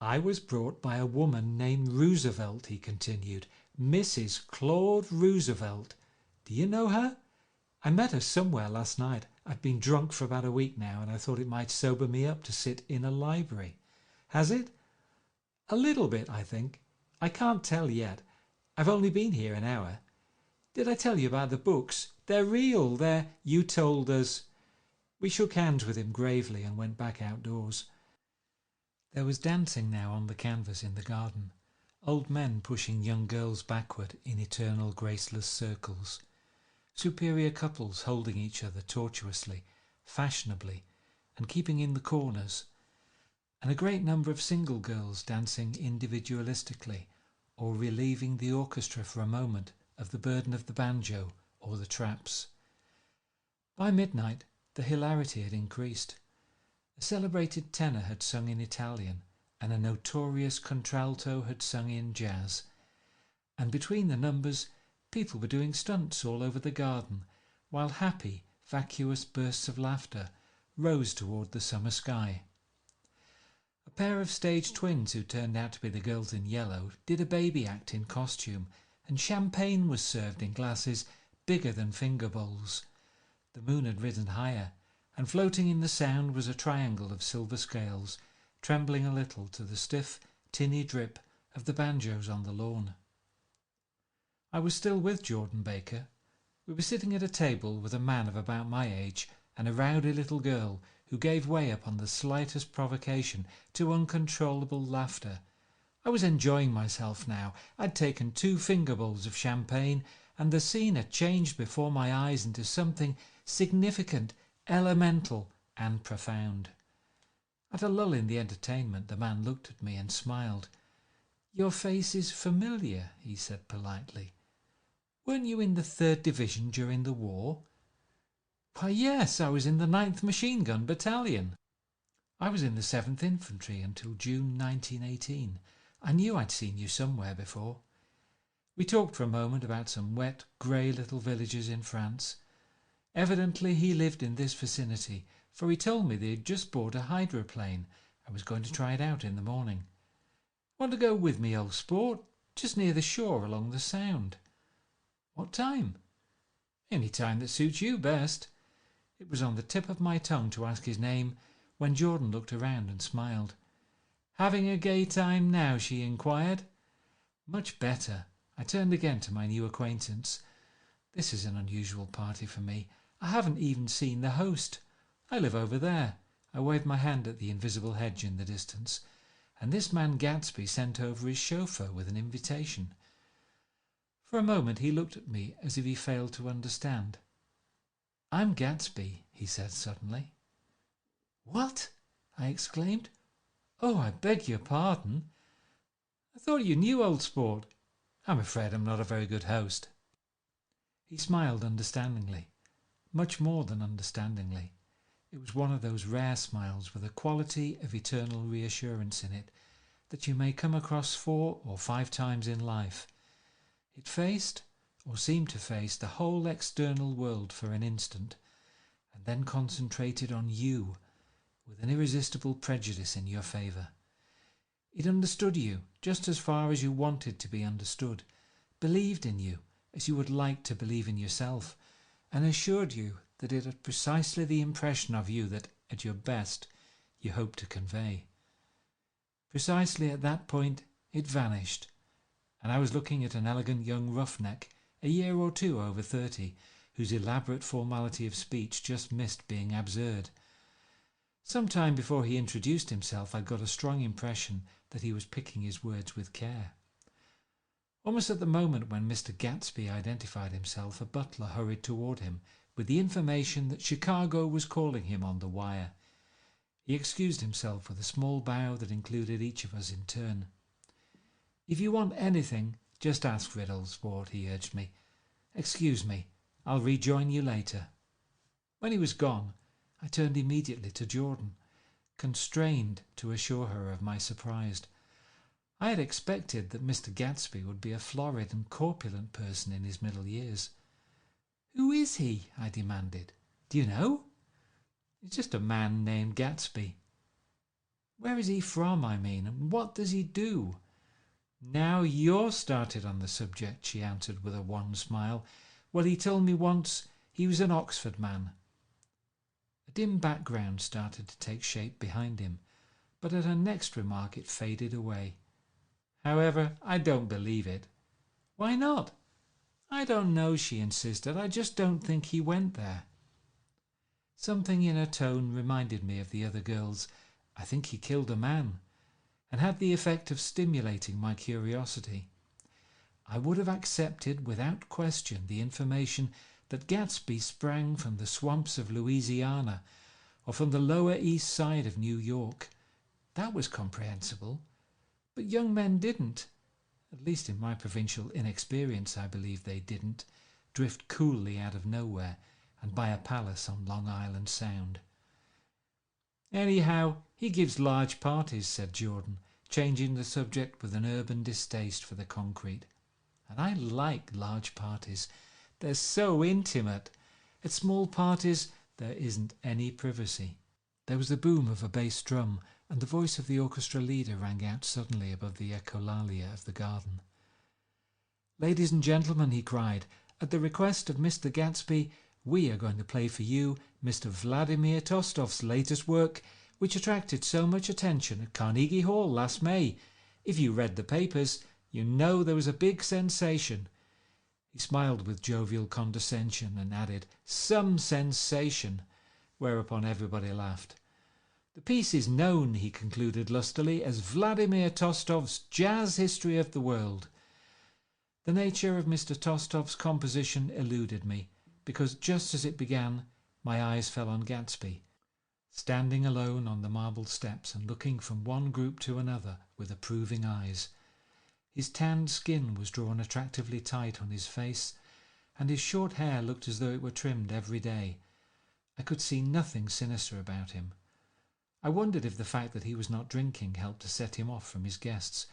"I was brought by a woman named Roosevelt," he continued. "Mrs. Claude Roosevelt. Do you know her?" "I met her somewhere last night. I've been drunk for about a week now, and I thought it might sober me up to sit in a library." "Has it?" "A little bit, I think. I can't tell yet. I've only been here an hour. Did I tell you about the books? They're real. You told us." We shook hands with him gravely and went back outdoors. There was dancing now on the canvas in the garden, old men pushing young girls backward in eternal graceless circles, superior couples holding each other tortuously, fashionably, and keeping in the corners, and a great number of single girls dancing individualistically or relieving the orchestra for a moment of the burden of the banjo or the traps. By midnight the hilarity had increased. A celebrated tenor had sung in Italian, and a notorious contralto had sung in jazz, and between the numbers people were doing stunts all over the garden, while happy, vacuous bursts of laughter rose toward the summer sky. A pair of stage twins who turned out to be the girls in yellow did a baby act in costume, and champagne was served in glasses bigger than finger bowls. The moon had risen higher, and floating in the sound was a triangle of silver scales, trembling a little to the stiff, tinny drip of the banjos on the lawn. I was still with Jordan Baker. We were sitting at a table with a man of about my age and a rowdy little girl who gave way upon the slightest provocation to uncontrollable laughter. I was enjoying myself now. I'd taken 2 finger bowls of champagne, and the scene had changed before my eyes into something significant, elemental, and profound. At a lull in the entertainment, the man looked at me and smiled. "Your face is familiar," he said politely. "Weren't you in the 3rd Division during the war?" "Why, yes, I was in the 9th Machine Gun Battalion." "I was in the 7th Infantry until June 1918. I knew I'd seen you somewhere before." We talked for a moment about some wet, grey little villages in France. Evidently he lived in this vicinity, for he told me that he'd just bought a hydroplane and was going to try it out in the morning. "Want to go with me, old sport? Just near the shore along the Sound." "What time?" "Any time that suits you best." It was on the tip of my tongue to ask his name when Jordan looked around and smiled. "Having a gay time now?" she inquired. "Much better." I turned again to my new acquaintance. "This is an unusual party for me. I haven't even seen the host. I live over there." I waved my hand at the invisible hedge in the distance, and this man Gatsby sent over his chauffeur with an invitation. For a moment he looked at me as if he failed to understand. "I'm Gatsby," he said suddenly. "What?" I exclaimed. "Oh, I beg your pardon. I thought you knew, old sport. I'm afraid I'm not a very good host." He smiled understandingly, much more than understandingly. It was one of those rare smiles with a quality of eternal reassurance in it, that you may come across 4 or 5 times in life. It faced, or seemed to face, the whole external world for an instant, and then concentrated on you with an irresistible prejudice in your favour. It understood you just as far as you wanted to be understood, believed in you as you would like to believe in yourself, and assured you that it had precisely the impression of you that, at your best, you hoped to convey. Precisely at that point it vanished, and I was looking at an elegant young roughneck, a year or 2 over 30, whose elaborate formality of speech just missed being absurd. Some time before he introduced himself, I got a strong impression that he was picking his words with care. Almost at the moment when Mr. Gatsby identified himself, a butler hurried toward him with the information that Chicago was calling him on the wire. He excused himself with a small bow that included each of us in turn. "If you want anything, just ask Riddlesworth," he urged me. "Excuse me, I'll rejoin you later." When he was gone, I turned immediately to Jordan, constrained to assure her of my surprise. I had expected that Mr. Gatsby would be a florid and corpulent person in his middle years. "Who is he?" I demanded. "Do you know?" "He's just a man named Gatsby." "Where is he from, I mean, and what does he do?" "Now you're started on the subject," she answered with a wan smile. "Well, he told me once he was an Oxford man." A dim background started to take shape behind him, but at her next remark it faded away. "However, I don't believe it." "Why not?" "I don't know," she insisted. "I just don't think he went there." Something in her tone reminded me of the other girls. "I think he killed a man," and had the effect of stimulating my curiosity. I would have accepted without question the information that Gatsby sprang from the swamps of Louisiana or from the Lower East Side of New York. That was comprehensible. But young men didn't, at least in my provincial inexperience I believe they didn't, drift coolly out of nowhere and buy a palace on Long Island Sound. "Anyhow, he gives large parties," said Jordan, changing the subject with an urban distaste for the concrete. "And I like large parties. They're so intimate. At small parties there isn't any privacy." There was the boom of a bass drum, and the voice of the orchestra leader rang out suddenly above the echolalia of the garden. "Ladies and gentlemen," he cried, "at the request of Mr. Gatsby, we are going to play for you Mr. Vladimir Tostov's latest work, which attracted so much attention at Carnegie Hall last May. If you read the papers, you know there was a big sensation." He smiled with jovial condescension and added, "Some sensation," whereupon everybody laughed. "The piece is known," he concluded lustily, "as Vladimir Tostov's Jazz History of the World." The nature of Mr. Tostov's composition eluded me, because just as it began, my eyes fell on Gatsby, standing alone on the marble steps and looking from one group to another with approving eyes. His tanned skin was drawn attractively tight on his face, and his short hair looked as though it were trimmed every day. I could see nothing sinister about him. I wondered if the fact that he was not drinking helped to set him off from his guests,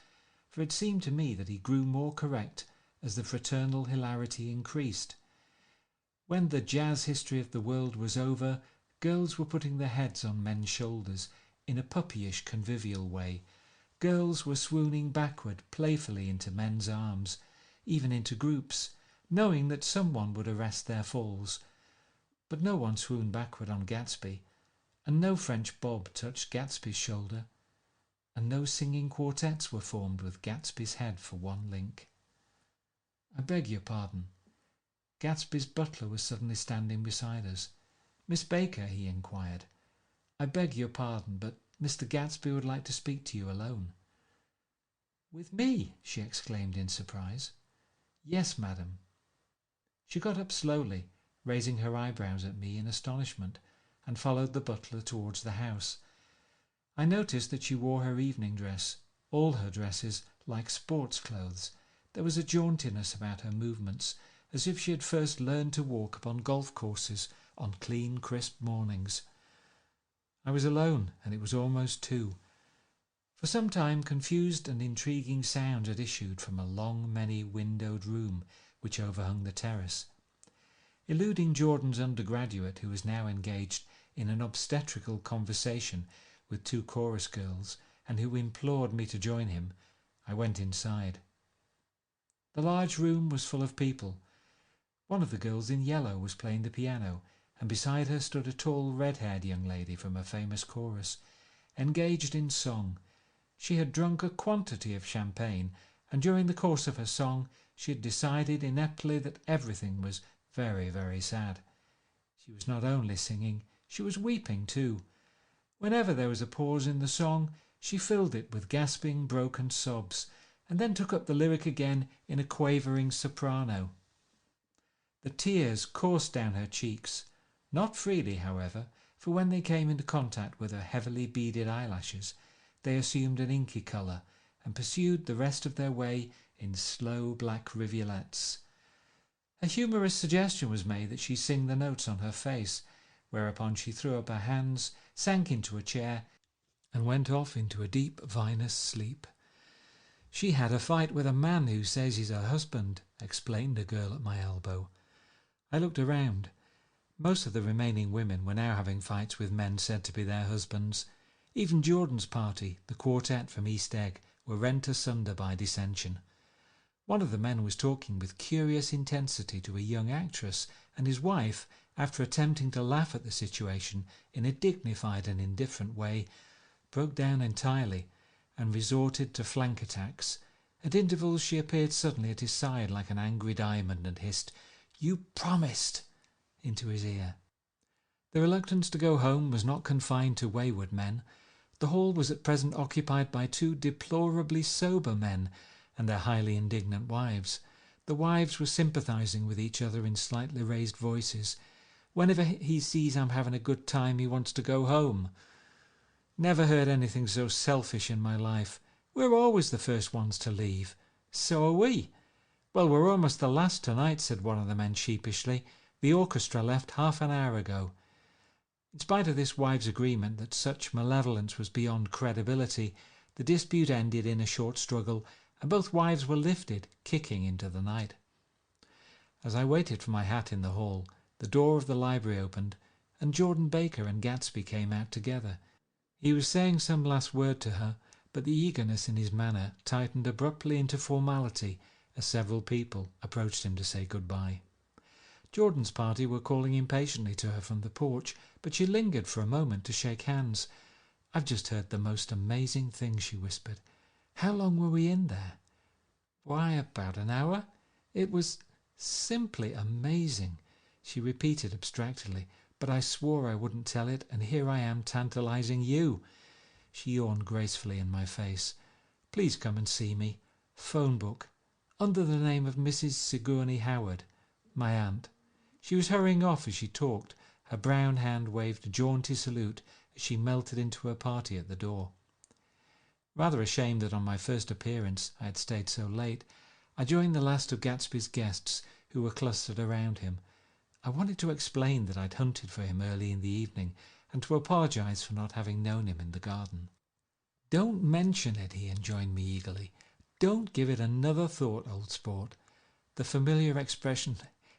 for it seemed to me that he grew more correct as the fraternal hilarity increased. When the Jazz History of the World was over, girls were putting their heads on men's shoulders in a puppyish convivial way. Girls were swooning backward playfully into men's arms, even into groups, knowing that someone would arrest their falls. But no one swooned backward on Gatsby, and no French bob touched Gatsby's shoulder, and no singing quartets were formed with Gatsby's head for one link. "I beg your pardon." Gatsby's butler was suddenly standing beside us. "Miss Baker," he inquired, "I beg your pardon, but Mr. Gatsby would like to speak to you alone." "With me?" she exclaimed in surprise. "Yes, madam." She got up slowly, raising her eyebrows at me in astonishment, and followed the butler towards the house. I noticed that she wore her evening dress, all her dresses like sports clothes. There was a jauntiness about her movements, as if she had first learned to walk upon golf courses on clean, crisp mornings. I was alone, and it was almost 2. For some time confused and intriguing sounds had issued from a long, many-windowed room which overhung the terrace. Eluding Jordan's undergraduate, who was now engaged in an obstetrical conversation with two chorus girls, and who implored me to join him, I went inside. The large room was full of people. One of the girls in yellow was playing the piano, and beside her stood a tall, red-haired young lady from a famous chorus, engaged in song. She had drunk a quantity of champagne, and during the course of her song she had decided ineptly that everything was very, very sad. She was not only singing, she was weeping too. Whenever there was a pause in the song, she filled it with gasping, broken sobs, and then took up the lyric again in a quavering soprano. The tears coursed down her cheeks, not freely, however, for when they came into contact with her heavily beaded eyelashes, they assumed an inky colour and pursued the rest of their way in slow black rivulets. A humorous suggestion was made that she sing the notes on her face, whereupon she threw up her hands, sank into a chair, and went off into a deep vinous sleep. "She had a fight with a man who says he's her husband," explained a girl at my elbow. I looked around. Most of the remaining women were now having fights with men said to be their husbands. Even Jordan's party, the quartet from East Egg, were rent asunder by dissension. One of the men was talking with curious intensity to a young actress, and his wife, after attempting to laugh at the situation in a dignified and indifferent way, broke down entirely and resorted to flank attacks. At intervals she appeared suddenly at his side like an angry diamond and hissed, "You promised!" into his ear. The reluctance to go home was not confined to wayward men. The hall was at present occupied by two deplorably sober men and their highly indignant wives. The wives were sympathizing with each other in slightly raised voices. "Whenever he sees I'm having a good time, he wants to go home." Never heard anything so selfish in my life. We're always the first ones to leave. So are we. "Well, we're almost the last tonight," said one of the men sheepishly. "The orchestra left half an hour ago." In spite of this wives' agreement that such malevolence was beyond credibility, the dispute ended in a short struggle, and both wives were lifted, kicking, into the night. As I waited for my hat in the hall, the door of the library opened, and Jordan Baker and Gatsby came out together. He was saying some last word to her, but the eagerness in his manner tightened abruptly into formality as several people approached him to say goodbye. Jordan's party were calling impatiently to her from the porch, but she lingered for a moment to shake hands. "I've just heard the most amazing thing," she whispered. "How long were we in there?" "Why, about an hour. It was simply amazing," she repeated abstractedly, "but I swore I wouldn't tell it, and here I am tantalizing you." She yawned gracefully in my face. "Please come and see me. Phone book. Under the name of Mrs. Sigourney Howard, my aunt." She was hurrying off as she talked. Her brown hand waved a jaunty salute as she melted into her party at the door. Rather ashamed that on my first appearance I had stayed so late, I joined the last of Gatsby's guests who were clustered around him. I wanted to explain that I'd hunted for him early in the evening and to apologize for not having known him in the garden. "Don't mention it," he enjoined me eagerly. "Don't give it another thought, old sport." The familiar expression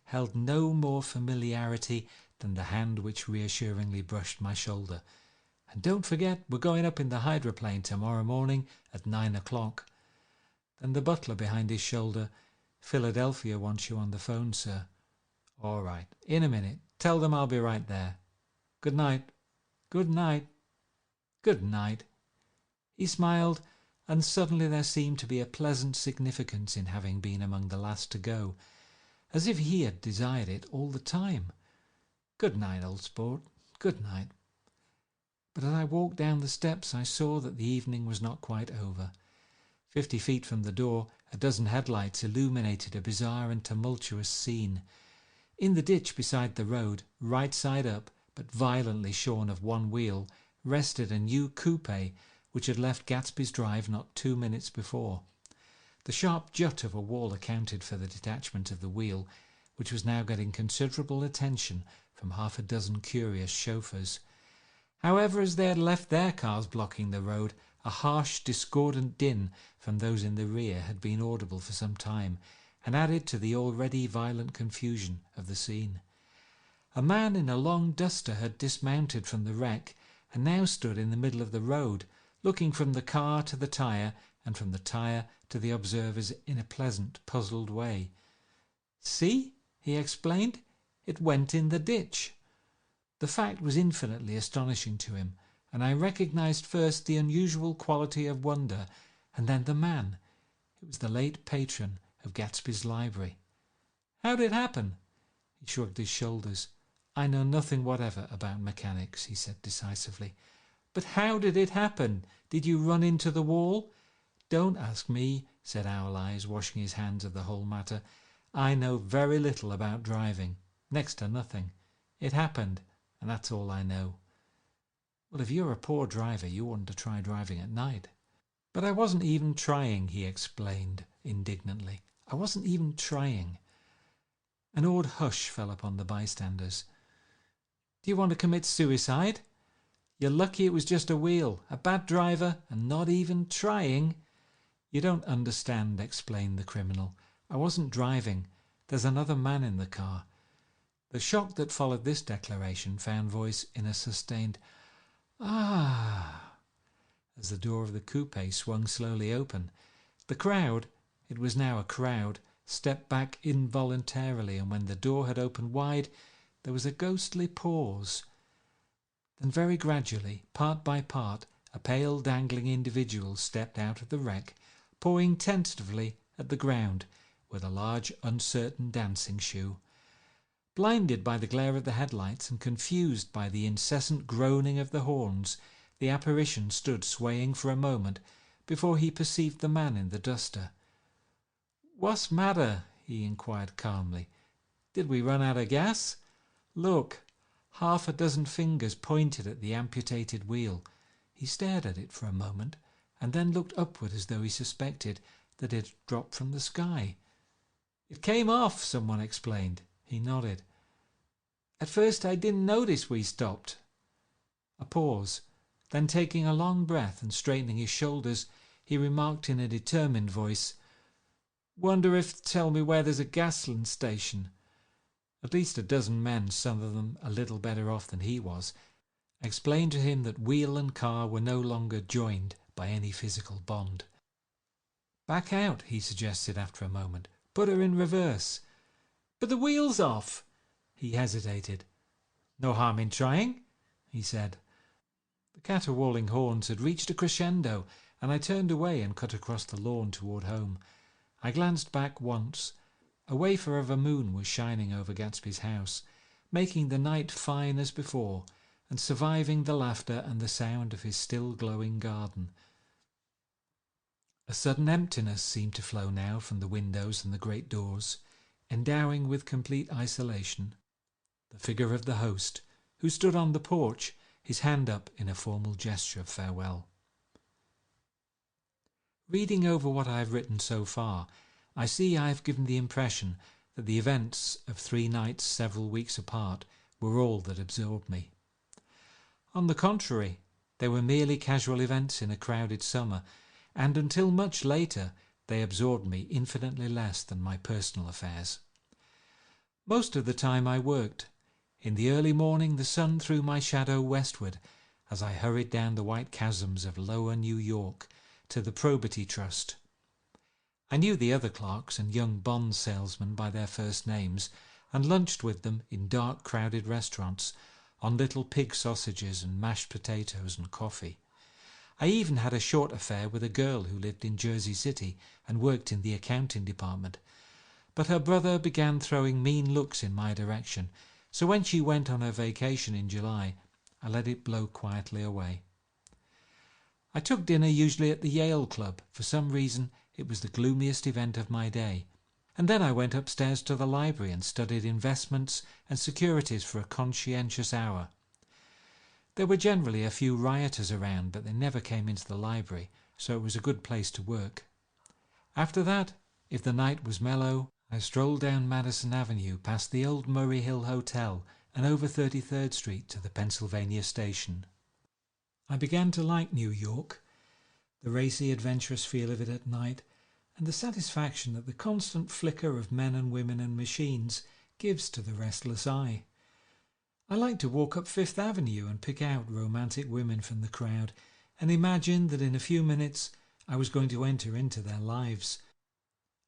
held no more familiarity than the hand which reassuringly brushed my shoulder. "And don't forget, we're going up in the hydroplane tomorrow morning at 9 o'clock. Then the butler behind his shoulder, "Philadelphia wants you on the phone, sir." "All right, in a minute. Tell them I'll be right there. Good night." "Good night." "Good night." He smiled, and suddenly there seemed to be a pleasant significance in having been among the last to go, as if he had desired it all the time. "Good night, old sport. Good night." But as I walked down the steps, I saw that the evening was not quite over. 50 feet from the door, a dozen headlights illuminated a bizarre and tumultuous scene. In the ditch beside the road, right side up, but violently shorn of one wheel, rested a new coupe which had left Gatsby's drive not 2 minutes before. The sharp jut of a wall accounted for the detachment of the wheel, which was now getting considerable attention from half a dozen curious chauffeurs. However, as they had left their cars blocking the road, A harsh, discordant din from those in the rear had been audible for some time, and added to the already violent confusion of the scene. A man in a long duster had dismounted from the wreck, and now stood in the middle of the road, looking from the car to the tyre, and from the tyre to the observers in a pleasant, puzzled way. "See," he explained, "it went in the ditch." The fact was infinitely astonishing to him, and I recognized first the unusual quality of wonder, and then the man. It was the late patron of Gatsby's library. "How did it happen?" He shrugged his shoulders. "I know nothing whatever about mechanics," he said decisively. "But how did it happen? Did you run into the wall?" "Don't ask me," said Owl Eyes, washing his hands of the whole matter. "I know very little about driving, next to nothing. It happened, and that's all I know." "Well, if you're a poor driver, you oughtn't to try driving at night." "But I wasn't even trying," he explained indignantly. "I wasn't even trying." An awed hush fell upon the bystanders. "Do you want to commit suicide? You're lucky it was just a wheel, a bad driver, and not even trying." "You don't understand," explained the criminal. "I wasn't driving. There's another man in the car." The shock that followed this declaration found voice in a sustained "Ah!" as the door of the coupe swung slowly open. The crowd, it was now a crowd, stepped back involuntarily, and when the door had opened wide, there was a ghostly pause. Then very gradually, part by part, a pale dangling individual stepped out of the wreck, pawing tentatively at the ground with a large uncertain dancing shoe. Blinded by the glare of the headlights and confused by the incessant groaning of the horns, the apparition stood swaying for a moment before he perceived the man in the duster. "What's matter?" he inquired calmly. "Did we run out of gas? Look." Half a dozen fingers pointed at the amputated wheel. He stared at it for a moment, and then looked upward as though he suspected that it had dropped from the sky. "It came off," someone explained. He nodded. "At first I didn't notice we stopped." A pause. Then, taking a long breath and straightening his shoulders, he remarked in a determined voice, "Wonder if tell me where there's a gasoline station." At least a dozen men, some of them a little better off than he was, explained to him that wheel and car were no longer joined by any physical bond. "Back out," he suggested after a moment. "Put her in reverse." "But the wheel's off." He hesitated. "No harm in trying," he said. The caterwauling horns had reached a crescendo, and I turned away and cut across the lawn toward home. I glanced back once. A wafer of a moon was shining over Gatsby's house, making the night fine as before, and surviving the laughter and the sound of his still glowing garden. A sudden emptiness seemed to flow now from the windows and the great doors, endowing with complete isolation the figure of the host, who stood on the porch, his hand up in a formal gesture of farewell. Reading over what I have written so far, I see I have given the impression that the events of 3 nights several weeks apart were all that absorbed me. On the contrary, they were merely casual events in a crowded summer, and until much later they absorbed me infinitely less than my personal affairs. Most of the time I worked. In the early morning the sun threw my shadow westward as I hurried down the white chasms of lower New York to the Probity Trust. I knew the other clerks and young bond salesmen by their first names, and lunched with them in dark, crowded restaurants on little pig sausages and mashed potatoes and coffee. I even had a short affair with a girl who lived in Jersey City and worked in the accounting department. But her brother began throwing mean looks in my direction, so when she went on her vacation in July, I let it blow quietly away. I took dinner usually at the Yale Club. For some reason, it was the gloomiest event of my day. And then I went upstairs to the library and studied investments and securities for a conscientious hour. There were generally a few rioters around, but they never came into the library, so it was a good place to work. After that, if the night was mellow, I strolled down Madison Avenue past the old Murray Hill Hotel and over 33rd Street to the Pennsylvania Station. I began to like New York. the racy, adventurous feel of it at night, and the satisfaction that the constant flicker of men and women and machines gives to the restless eye. I like to walk up Fifth Avenue and pick out romantic women from the crowd and imagine that in a few minutes I was going to enter into their lives,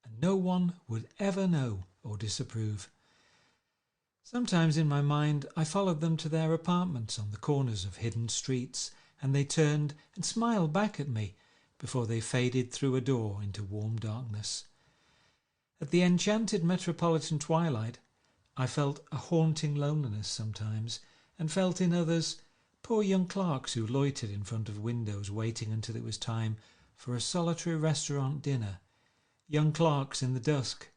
and no one would ever know or disapprove. Sometimes in my mind I followed them to their apartments on the corners of hidden streets, and they turned and smiled back at me before they faded through a door into warm darkness. At the enchanted metropolitan twilight, I felt a haunting loneliness sometimes, and felt in others poor young clerks who loitered in front of windows waiting until it was time for a solitary restaurant dinner, young clerks in the dusk,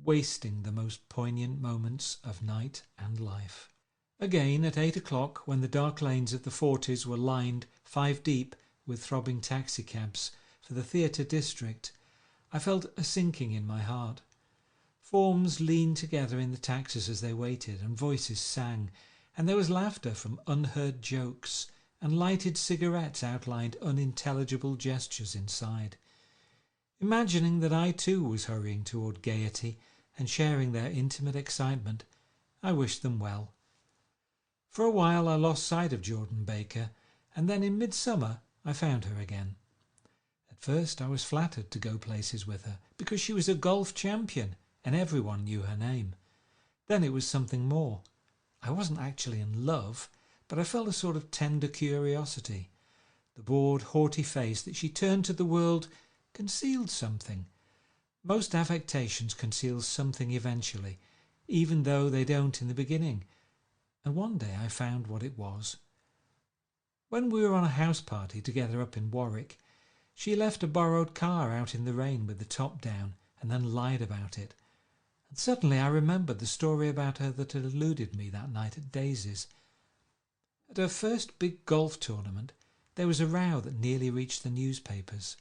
wasting the most poignant moments of night and life. Again, at 8 o'clock, when the dark lanes of the 40s were lined 5 deep with throbbing taxicabs for the theatre district, I felt a sinking in my heart. Forms leaned together in the taxis as they waited, and voices sang, and there was laughter from unheard jokes, and lighted cigarettes outlined unintelligible gestures inside. Imagining that I too was hurrying toward gaiety and sharing their intimate excitement, I wished them well. For a while I lost sight of Jordan Baker, and then in midsummer I found her again. At first I was flattered to go places with her, because she was a golf champion and everyone knew her name. Then it was something more. I wasn't actually in love, but I felt a sort of tender curiosity. The bored, haughty face that she turned to the world concealed something. Most affectations conceal something eventually, even though they don't in the beginning, and one day I found what it was. When we were on a house party together up in Warwick, she left a borrowed car out in the rain with the top down and then lied about it. And suddenly I remembered the story about her that had eluded me that night at Daisy's. At her first big golf tournament, there was a row that nearly reached the newspapers.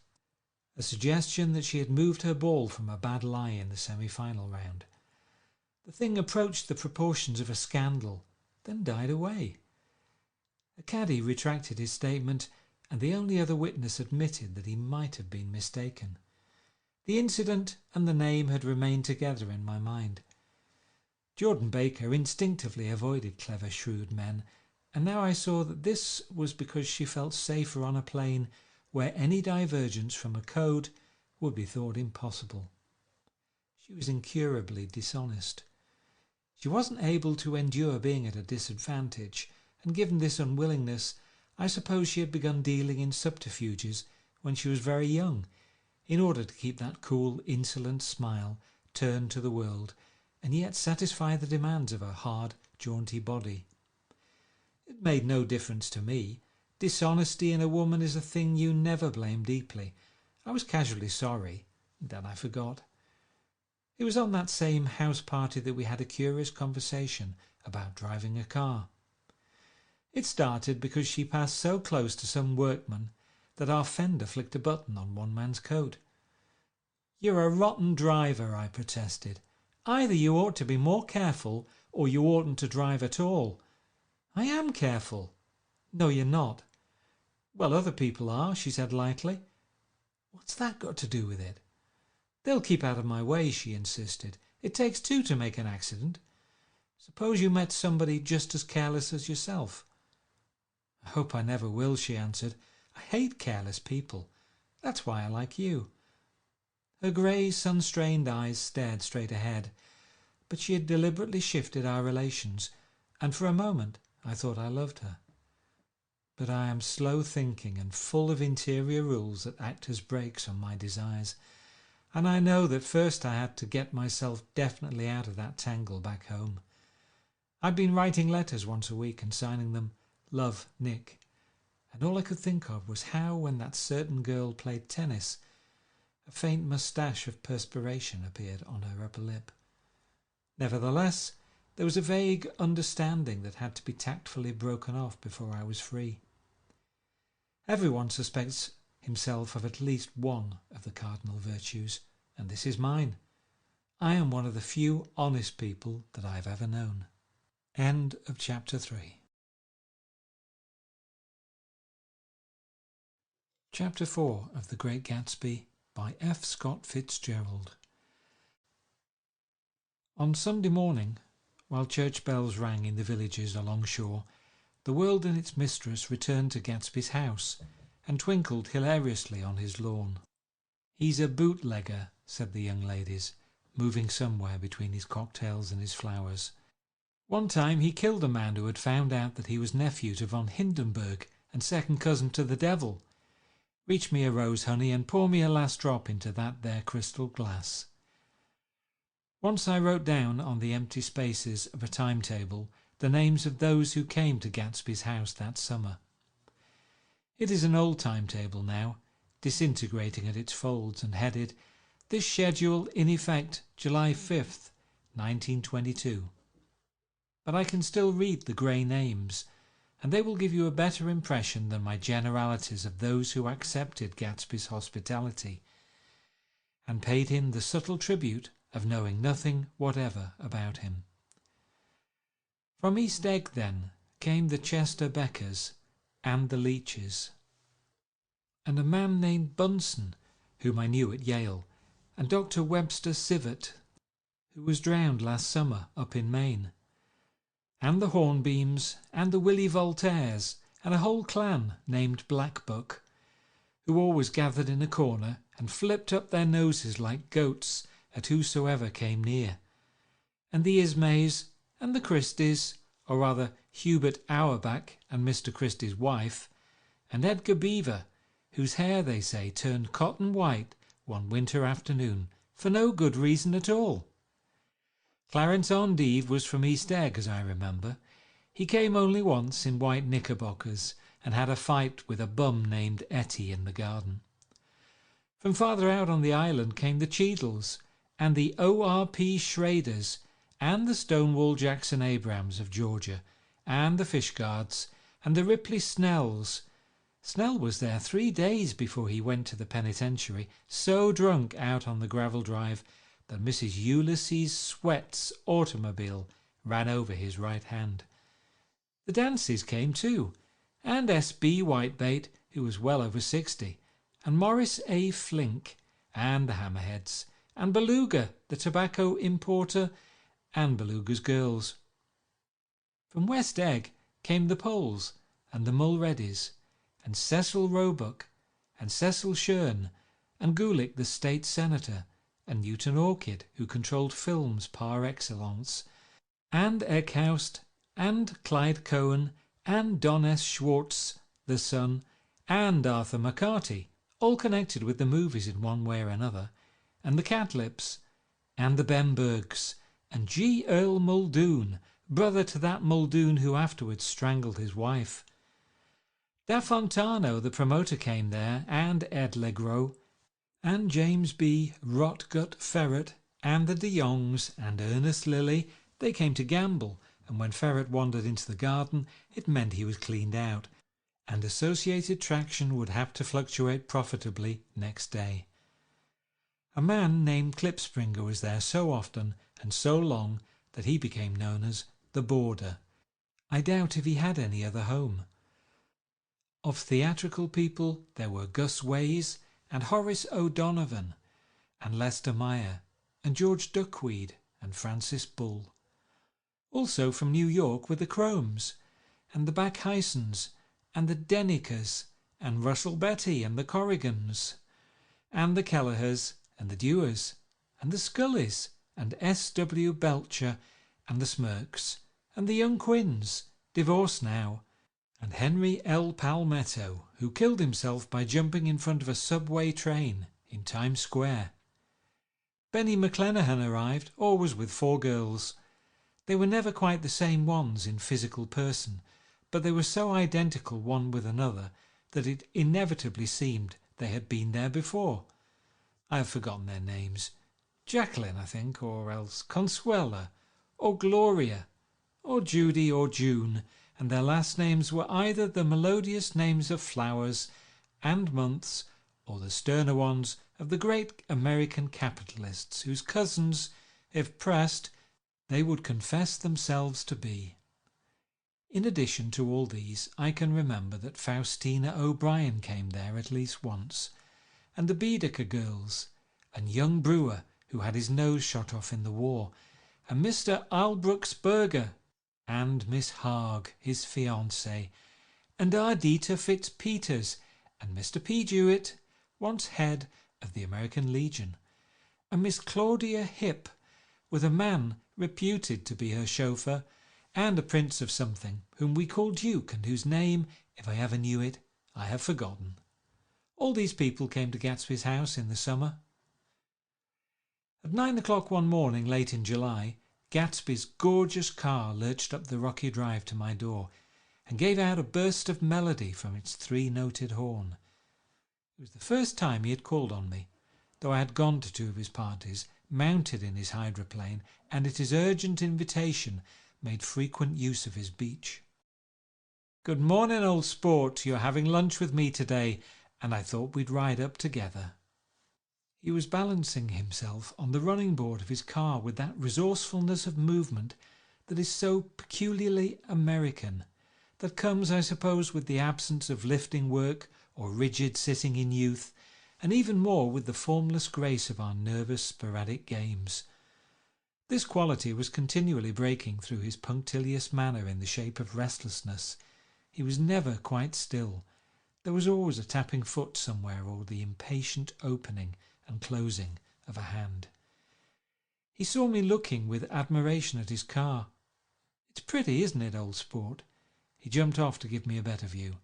A suggestion that she had moved her ball from a bad lie in the semi-final round. The thing approached the proportions of a scandal, then died away. A caddy retracted his statement, and the only other witness admitted that he might have been mistaken. The incident and the name had remained together in my mind. Jordan Baker instinctively avoided clever, shrewd men, and now I saw that this was because she felt safer on a plane where any divergence from a code would be thought impossible. She was incurably dishonest. She wasn't able to endure being at a disadvantage, and given this unwillingness, I suppose she had begun dealing in subterfuges when she was very young, in order to keep that cool, insolent smile turned to the world, and yet satisfy the demands of her hard, jaunty body. It made no difference to me. Dishonesty in a woman is a thing you never blame deeply. I was casually sorry, then I forgot. It was on that same house party that we had a curious conversation about driving a car. It started because she passed so close to some workman that our fender flicked a button on one man's coat. "You're a rotten driver," I protested. "Either you ought to be more careful or you oughtn't to drive at all." "I am careful." "No, you're not." "Well, other people are," she said lightly. "What's that got to do with it?" "They'll keep out of my way," she insisted. "It takes two to make an accident. Suppose you met somebody just as careless as yourself." "I hope I never will," she answered. "I hate careless people. That's why I like you." Her grey, sun-strained eyes stared straight ahead, but she had deliberately shifted our relations, and for a moment I thought I loved her. But I am slow thinking and full of interior rules that act as brakes on my desires, and I know that first I had to get myself definitely out of that tangle back home. I'd been writing letters once a week and signing them "Love, Nick," and all I could think of was how, when that certain girl played tennis, a faint moustache of perspiration appeared on her upper lip. Nevertheless, there was a vague understanding that had to be tactfully broken off before I was free. Everyone suspects himself of at least one of the cardinal virtues, and this is mine. I am one of the few honest people that I have ever known. End of chapter 3. Chapter 4 of The Great Gatsby by F. Scott Fitzgerald. On Sunday morning, while church bells rang in the villages along shore, the world and its mistress returned to Gatsby's house and twinkled hilariously on his lawn. "He's a bootlegger," said the young ladies, moving somewhere between his cocktails and his flowers. "One time he killed a man who had found out that he was nephew to von Hindenburg and second cousin to the devil. Reach me a rose, honey, and pour me a last drop into that there crystal glass." Once I wrote down on the empty spaces of a timetable the names of those who came to Gatsby's house that summer. It is an old timetable now, disintegrating at its folds and headed, "This schedule in effect July 5th, 1922. But I can still read the grey names, and they will give you a better impression than my generalities of those who accepted Gatsby's hospitality and paid him the subtle tribute of knowing nothing whatever about him. From East Egg, then, came the Chester Beckers and the Leaches, and a man named Bunsen, whom I knew at Yale, and Dr. Webster Sivert, who was drowned last summer up in Maine, and the Hornbeams, and the Willie Voltaires, and a whole clan named Blackbuck, who always gathered in a corner and flipped up their noses like goats at whosoever came near, and the Ismays, and the Christies, or rather Hubert Auerbach and Mr. Christie's wife, and Edgar Beaver, whose hair, they say, turned cotton white one winter afternoon, for no good reason at all. Clarence Endive was from East Egg, as I remember. He came only once in white knickerbockers and had a fight with a bum named Etty in the garden. From farther out on the island came the Cheadles and the O.R.P. Schraders and the Stonewall Jackson Abrams of Georgia and the Fishguards and the Ripley Snells. Snell was there 3 days before he went to the penitentiary, so drunk out on the gravel drive that Mrs. Ulysses Sweat's automobile ran over his right hand. The Dances came too, and S.B. Whitebait, who was well over 60, and Morris A. Flink, and the Hammerheads, and Beluga, the tobacco importer, and Beluga's girls. From West Egg came the Poles, and the Mulreadys, and Cecil Roebuck, and Cecil Shern, and Gulick the state senator, and Newton Orchid, who controlled films par excellence, and Eckhoust, and Clyde Cohen, and Don S. Schwartz, the son, and Arthur McCarty, all connected with the movies in one way or another, and the Catlips, and the Bembergs, and G. Earl Muldoon, brother to that Muldoon who afterwards strangled his wife. Da Fontano, the promoter, came there, and Ed Legros, and James B. Rotgut Ferret, and the De Jongs, and Ernest Lilly. They came to gamble, and when Ferret wandered into the garden, it meant he was cleaned out, and Associated Traction would have to fluctuate profitably next day. A man named Klipspringer was there so often and so long that he became known as the Boarder. I doubt if he had any other home. Of theatrical people there were Gus Ways, and Horace O'Donovan, and Lester Meyer, and George Duckweed, and Francis Bull. Also from New York were the Cromes, and the Backhysons, and the Dennikers, and Russell Betty, and the Corrigans, and the Kelleher's, and the Dewars, and the Scullys, and S.W. Belcher, and the Smirks, and the young Quinns, divorced now, and Henry L. Palmetto, who killed himself by jumping in front of a subway train in Times Square. Benny McClenahan arrived, always with 4 girls. They were never quite the same ones in physical person, but they were so identical one with another that it inevitably seemed they had been there before. I have forgotten their names. Jacqueline, I think, or else Consuela, or Gloria, or Judy, or June, and their last names were either the melodious names of flowers and months, or the sterner ones of the great American capitalists, whose cousins, if pressed, they would confess themselves to be. In addition to all these, I can remember that Faustina O'Brien came there at least once, and the Baedeker girls, and young Brewer, who had his nose shot off in the war, and Mr. Albrucksberger, and Miss Haag, his fiancée, and Ardita Fitzpeters, and Mr. P. Jewett, once head of the American Legion, and Miss Claudia Hipp, with a man reputed to be her chauffeur, and a prince of something, whom we call Duke, and whose name, if I ever knew it, I have forgotten. All these people came to Gatsby's house in the summer. At 9 o'clock one morning late in July, Gatsby's gorgeous car lurched up the rocky drive to my door and gave out a burst of melody from its three-noted horn. It was the first time he had called on me, though I had gone to two of his parties, mounted in his hydroplane, and at his urgent invitation made frequent use of his beach. "Good morning, old sport. You're having lunch with me today, and I thought we'd ride up together." He was balancing himself on the running board of his car with that resourcefulness of movement that is so peculiarly American, that comes, I suppose, with the absence of lifting work or rigid sitting in youth, and even more with the formless grace of our nervous sporadic games. This quality was continually breaking through his punctilious manner in the shape of restlessness. He was never quite still. There was always a tapping foot somewhere, or the impatient opening and closing of a hand. He saw me looking with admiration at his car. "It's pretty, isn't it, old sport?" He jumped off to give me a better view.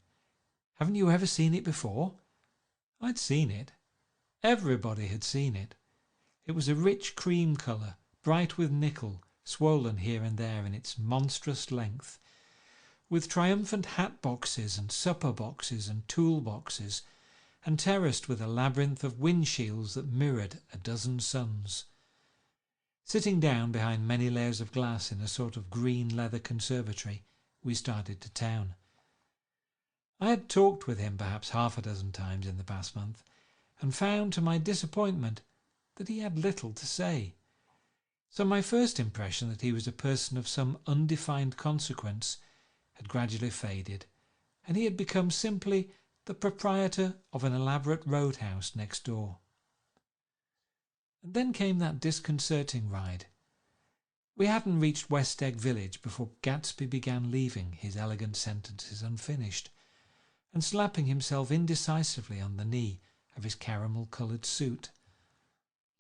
"Haven't you ever seen it before?" I'd seen it. Everybody had seen it. It was a rich cream colour, bright with nickel, swollen here and there in its monstrous length, with triumphant hat boxes and supper boxes and tool boxes, and terraced with a labyrinth of windshields that mirrored a dozen suns. Sitting down behind many layers of glass in a sort of green leather conservatory, we started to town. I had talked with him perhaps half a dozen times in the past month, and found to my disappointment that he had little to say. So my first impression that he was a person of some undefined consequence had gradually faded, and he had become simply the proprietor of an elaborate roadhouse next door. And then came that disconcerting ride. We hadn't reached West Egg Village before Gatsby began leaving his elegant sentences unfinished, and slapping himself indecisively on the knee of his caramel-coloured suit.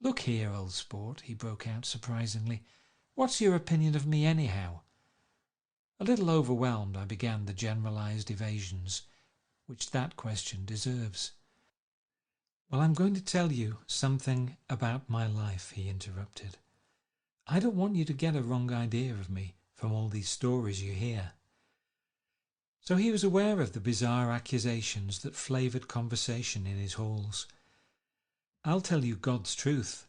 "Look here, old sport," he broke out surprisingly. "What's your opinion of me anyhow?" A little overwhelmed, I began the generalised evasions which that question deserves. "Well, I'm going to tell you something about my life," he interrupted. "I don't want you to get a wrong idea of me from all these stories you hear." So he was aware of the bizarre accusations that flavoured conversation in his halls. "I'll tell you God's truth."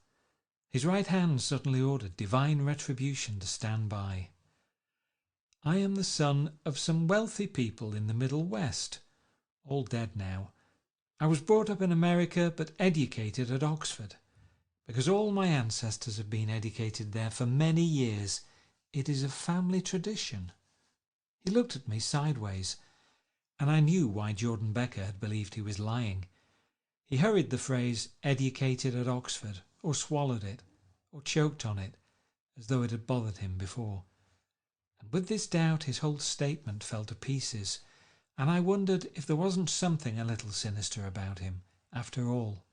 His right hand suddenly ordered divine retribution to stand by. "I am the son of some wealthy people in the Middle West, all dead now. I was brought up in America, but educated at Oxford, because all my ancestors have been educated there for many years. It is a family tradition." He looked at me sideways, and I knew why Jordan Becker had believed he was lying. He hurried the phrase "educated at Oxford," or swallowed it, or choked on it, as though it had bothered him before. And with this doubt his whole statement fell to pieces, and I wondered if there wasn't something a little sinister about him, after all.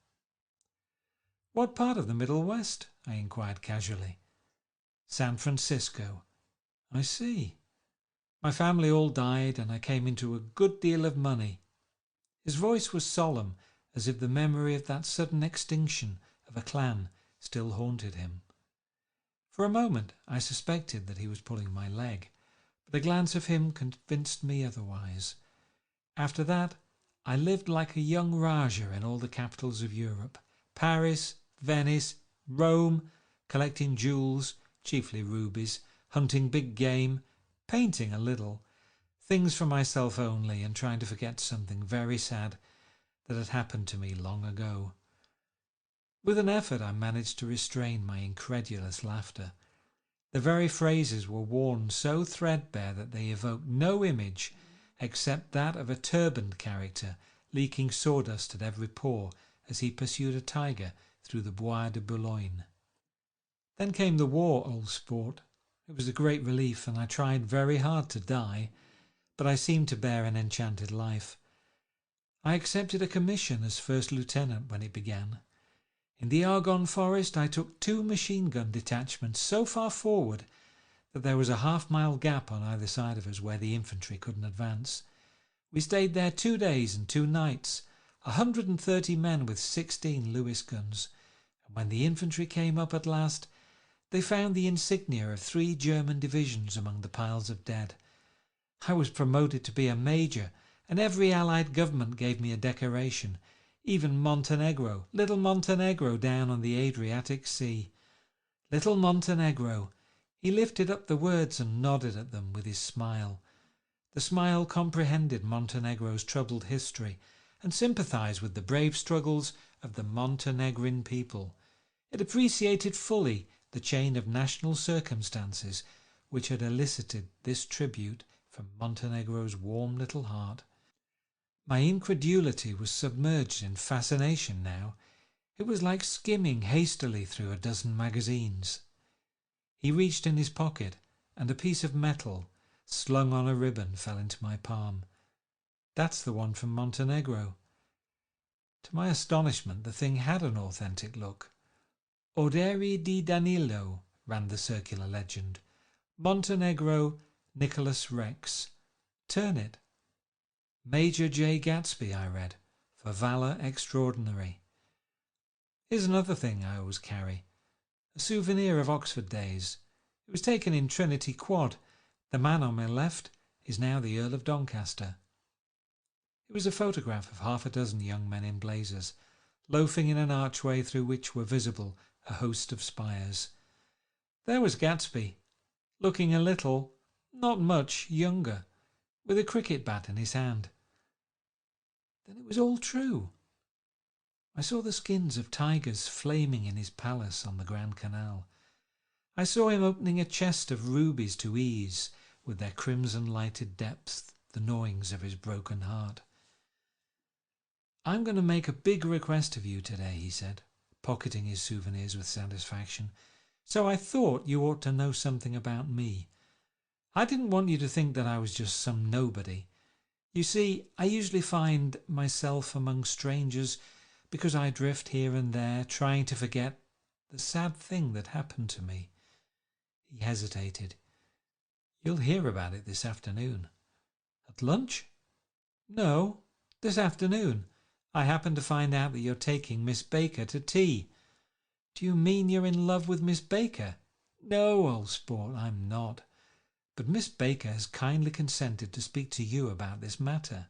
"What part of the Middle West?" I inquired casually. "San Francisco." "I see. My family all died, and I came into a good deal of money." His voice was solemn, as if the memory of that sudden extinction of a clan still haunted him. For a moment I suspected that he was pulling my leg, but a glance of him convinced me otherwise. After that, I lived like a young Rajah in all the capitals of Europe, Paris, Venice, Rome, collecting jewels, chiefly rubies, hunting big game, painting a little, things for myself only, and trying to forget something very sad that had happened to me long ago. With an effort I managed to restrain my incredulous laughter. The very phrases were worn so threadbare that they evoked no image except that of a turbaned character leaking sawdust at every pore as he pursued a tiger through the Bois de Boulogne. Then came the war, old sport. It was a great relief, and I tried very hard to die, but I seemed to bear an enchanted life. I accepted a commission as first lieutenant when it began. In the Argonne forest I took 2 machine-gun detachments so far forward that there was a half-mile gap on either side of us where the infantry couldn't advance. We stayed there 2 days and 2 nights, 130 men with 16 Lewis guns, and when the infantry came up at last, they found the insignia of 3 German divisions among the piles of dead. I was promoted to be a major, and every Allied government gave me a decoration, even Montenegro, little Montenegro down on the Adriatic Sea. Little Montenegro. He lifted up the words and nodded at them with his smile. The smile comprehended Montenegro's troubled history and sympathized with the brave struggles of the Montenegrin people. It appreciated fully the chain of national circumstances which had elicited this tribute from Montenegro's warm little heart. My incredulity was submerged in fascination now. It was like skimming hastily through a dozen magazines. He reached in his pocket, and a piece of metal, slung on a ribbon, fell into my palm. That's the one from Montenegro. To my astonishment, the thing had an authentic look. Orderi di Danilo, ran the circular legend. Montenegro, Nicholas Rex. Turn it. Major Jay Gatsby, I read, for valour extraordinary. Here's another thing I always carry. A souvenir of Oxford days. It was taken in Trinity Quad. The man on my left is now the Earl of Doncaster. It was a photograph of half a dozen young men in blazers, loafing in an archway through which were visible a host of spires. There was Gatsby, looking a little, not much, younger, with a cricket bat in his hand. Then it was all true. I saw the skins of tigers flaming in his palace on the Grand Canal. I saw him opening a chest of rubies to ease, with their crimson-lighted depths, the gnawings of his broken heart. "I'm going to make a big request of you today," he said, pocketing his souvenirs with satisfaction. "So I thought you ought to know something about me. I didn't want you to think that I was just some nobody. You see, I usually find myself among strangers because I drift here and there, trying to forget the sad thing that happened to me." He hesitated. "You'll hear about it this afternoon." "At lunch?" "No, this afternoon. I happened to find out that you're taking Miss Baker to tea." "Do you mean you're in love with Miss Baker?" "No, old sport, I'm not. But Miss Baker has kindly consented to speak to you about this matter."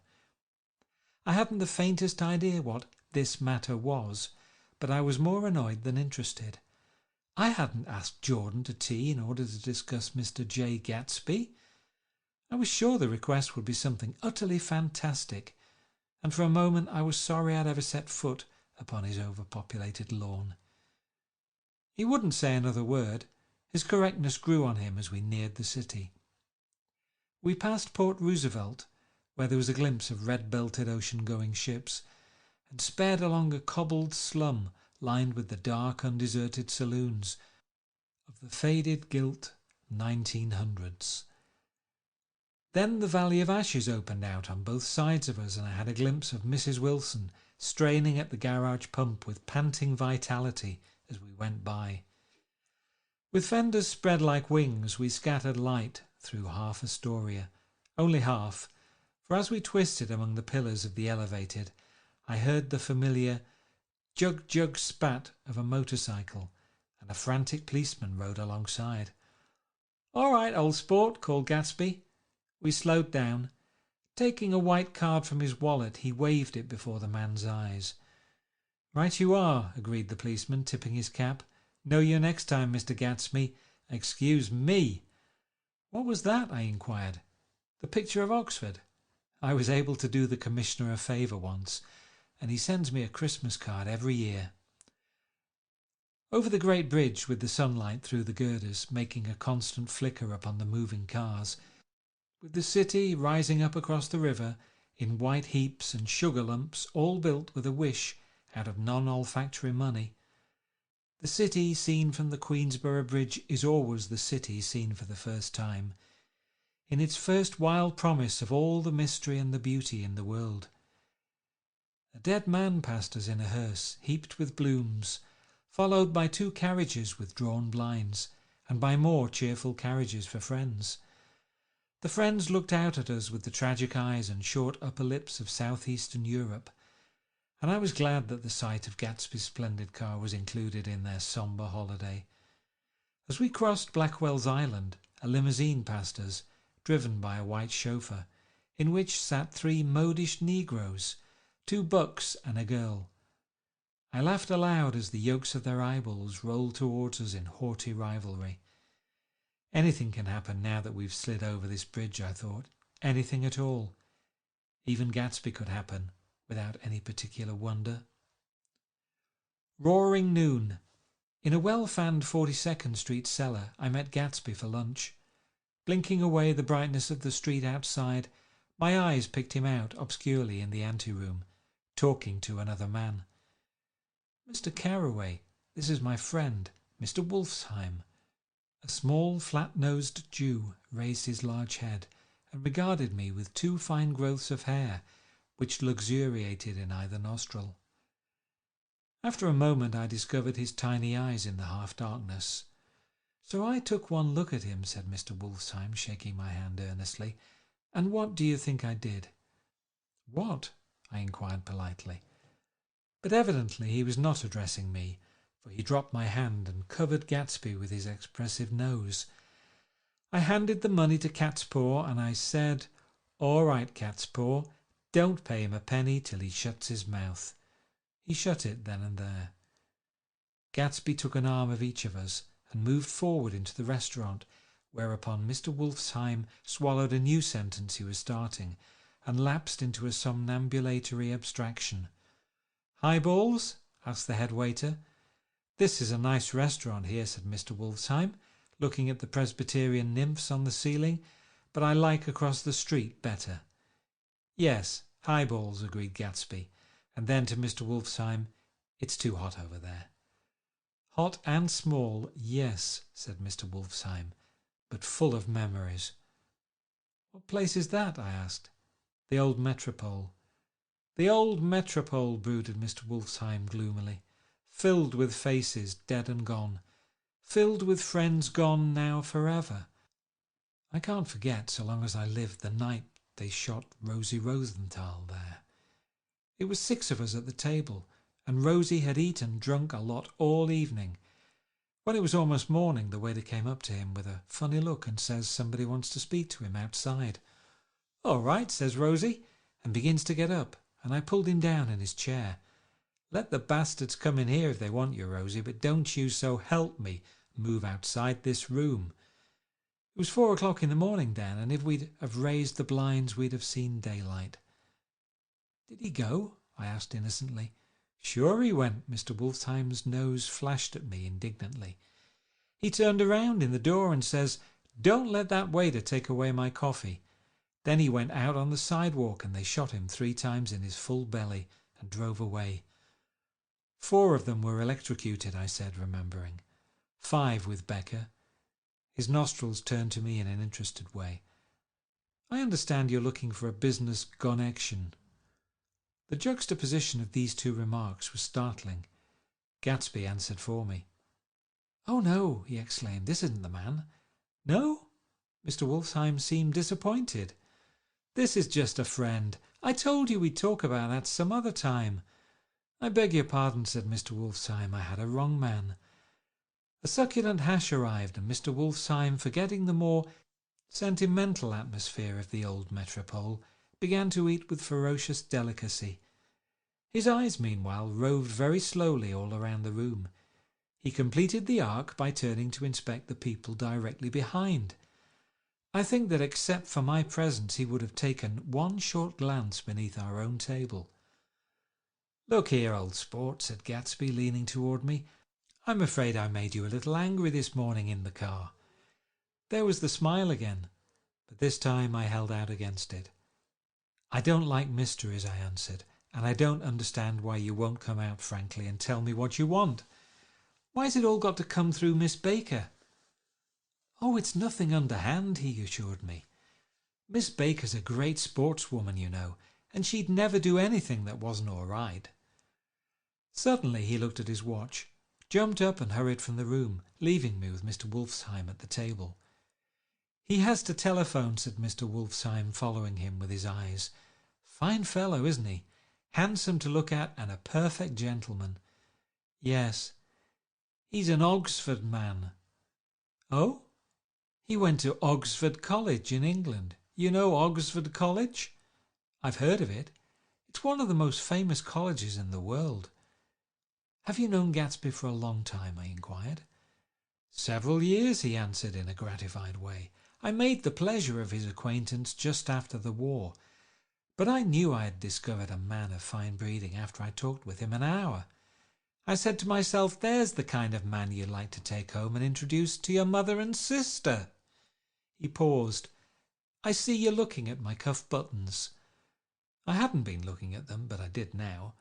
I hadn't the faintest idea what this matter was, but I was more annoyed than interested. I hadn't asked Jordan to tea in order to discuss Mr. Jay Gatsby. I was sure the request would be something utterly fantastic, and for a moment I was sorry I'd ever set foot upon his overpopulated lawn. He wouldn't say another word. His correctness grew on him as we neared the city. We passed Port Roosevelt, where there was a glimpse of red-belted ocean-going ships, and sped along a cobbled slum lined with the dark, undeserted saloons of the faded, gilt 1900s. Then the Valley of Ashes opened out on both sides of us, and I had a glimpse of Mrs. Wilson straining at the garage pump with panting vitality as we went by. With fenders spread like wings, we scattered light through half Astoria, only half, for as we twisted among the pillars of the elevated, I heard the familiar jug-jug spat of a motorcycle, and a frantic policeman rode alongside. "All right, old sport," called Gatsby. We slowed down. Taking a white card from his wallet, he waved it before the man's eyes. "Right you are," agreed the policeman, tipping his cap. "Know you next time, Mr. Gatsby. Excuse me." "What was that?" I inquired. "The picture of Oxford. I was able to do the Commissioner a favour once, and he sends me a Christmas card every year." Over the great bridge, with the sunlight through the girders making a constant flicker upon the moving cars, with the city rising up across the river in white heaps and sugar lumps, all built with a wish out of non-olfactory money. The city seen from the Queensborough Bridge is always the city seen for the first time, in its first wild promise of all the mystery and the beauty in the world. A dead man passed us in a hearse heaped with blooms, followed by 2 carriages with drawn blinds, and by more cheerful carriages for friends. The friends looked out at us with the tragic eyes and short upper lips of southeastern Europe, and I was glad that the sight of Gatsby's splendid car was included in their sombre holiday. As we crossed Blackwell's Island, a limousine passed us, driven by a white chauffeur, in which sat 3 modish negroes, 2 bucks and a girl. I laughed aloud as the yolks of their eyeballs rolled towards us in haughty rivalry. Anything can happen now that we've slid over this bridge, I thought. Anything at all. Even Gatsby could happen, without any particular wonder. Roaring noon. In a well-fanned 42nd Street cellar, I met Gatsby for lunch. Blinking away the brightness of the street outside, my eyes picked him out obscurely in the anteroom, talking to another man. "Mr. Carraway, this is my friend, Mr. Wolfsheim." A small, flat-nosed Jew raised his large head and regarded me with 2 fine growths of hair, which luxuriated in either nostril. After a moment I discovered his tiny eyes in the half-darkness. "So I took one look at him," said Mr. Wolfsheim, shaking my hand earnestly. "And what do you think I did?" "What?" I inquired politely. But evidently he was not addressing me, for he dropped my hand and covered Gatsby with his expressive nose. I handed the money to Catspaw and I said, "All right, Catspaw, don't pay him a penny till he shuts his mouth." He shut it then and there. Gatsby took an arm of each of us and moved forward into the restaurant, whereupon Mr. Wolfsheim swallowed a new sentence he was starting and lapsed into a somnambulatory abstraction. "Highballs?" asked the head waiter. "This is a nice restaurant here," said Mr. Wolfsheim, looking at the Presbyterian nymphs on the ceiling, "but I like across the street better." "Yes, highballs," agreed Gatsby, and then to Mr. Wolfsheim, "It's too hot over there." "Hot and small, yes," said Mr. Wolfsheim, "but full of memories." "What place is that?" I asked. "The old Metropole." "The old Metropole," brooded Mr. Wolfsheim gloomily, "filled with faces dead and gone, filled with friends gone now forever. I can't forget, so long as I live, the night they shot Rosie Rosenthal there. It was 6 of us at the table, and Rosie had eaten, drunk a lot all evening. When it was almost morning, the waiter came up to him with a funny look and says somebody wants to speak to him outside. 'All right,' says Rosie, and begins to get up, and I pulled him down in his chair. 'Let the bastards come in here if they want you, Rosie, but don't you, so help me, move outside this room.' It was 4 o'clock in the morning then, and if we'd have raised the blinds we'd have seen daylight." "Did he go?" I asked innocently. "Sure he went." Mr. Wolfsheim's nose flashed at me indignantly. "He turned around in the door and says, 'Don't let that waiter take away my coffee.' Then he went out on the sidewalk and they shot him 3 times in his full belly and drove away." 4 of them were electrocuted," I said, remembering. 5 with Becker. His nostrils turned to me in an interested way. "I understand you're looking for a business connection." The juxtaposition of these 2 remarks was startling. Gatsby answered for me. "Oh no," he exclaimed, "this isn't the man." "No?" Mr. Wolfsheim seemed disappointed. "This is just a friend. I told you we'd talk about that some other time." "I beg your pardon," said Mr. Wolfsheim, "I had a wrong man." A succulent hash arrived, and Mr. Wolfsheim, forgetting the more sentimental atmosphere of the old Metropole, began to eat with ferocious delicacy. His eyes, meanwhile, roved very slowly all around the room. He completed the arc by turning to inspect the people directly behind. I think that except for my presence he would have taken one short glance beneath our own table. "Look here, old sport," said Gatsby, leaning toward me. I'm afraid I made you a little angry this morning in the car." There was the smile again, but this time I held out against it. "I don't like mysteries," I answered, "and I don't understand why you won't come out frankly and tell me what you want. Why's it all got to come through Miss Baker?" "Oh, it's nothing underhand," he assured me. "Miss Baker's a great sportswoman, you know, and she'd never do anything that wasn't all right." Suddenly he looked at his watch, jumped up and hurried from the room, leaving me with Mr. Wolfsheim at the table. "He has to telephone," said Mr. Wolfsheim, following him with his eyes. "Fine fellow, isn't he? Handsome to look at and a perfect gentleman." "Yes." "He's an Oxford man." "Oh?" "He went to Oxford College in England. You know Oxford College?" "I've heard of it. It's one of the most famous colleges in the world." "Have you known Gatsby for a long time?" I inquired. "Several years," he answered in a gratified way. "I made the pleasure of his acquaintance just after the war, but I knew I had discovered a man of fine breeding after I talked with him an hour. I said to myself, there's the kind of man you'd like to take home and introduce to your mother and sister." He paused. "I see you're looking at my cuff buttons." I hadn't been looking at them, but I did now.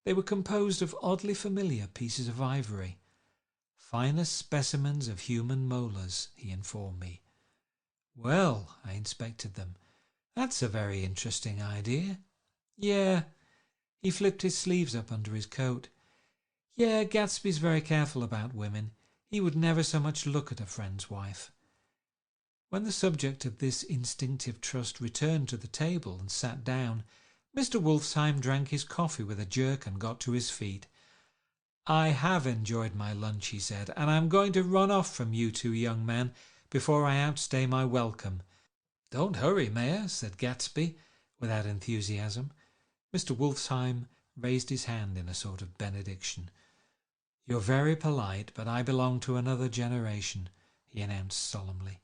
They were composed of oddly familiar pieces of ivory. "Finest specimens of human molars," he informed me. "Well," I inspected them, "that's a very interesting idea." "Yeah." He flipped his sleeves up under his coat. "Yeah, Gatsby's very careful about women. He would never so much look at a friend's wife." When the subject of this instinctive trust returned to the table and sat down, Mr. Wolfsheim drank his coffee with a jerk and got to his feet. "I have enjoyed my lunch," he said, "and I'm going to run off from you two young men before I outstay my welcome." "Don't hurry, Mayor," said Gatsby, without enthusiasm. Mr. Wolfsheim raised his hand in a sort of benediction. "You're very polite, but I belong to another generation," he announced solemnly.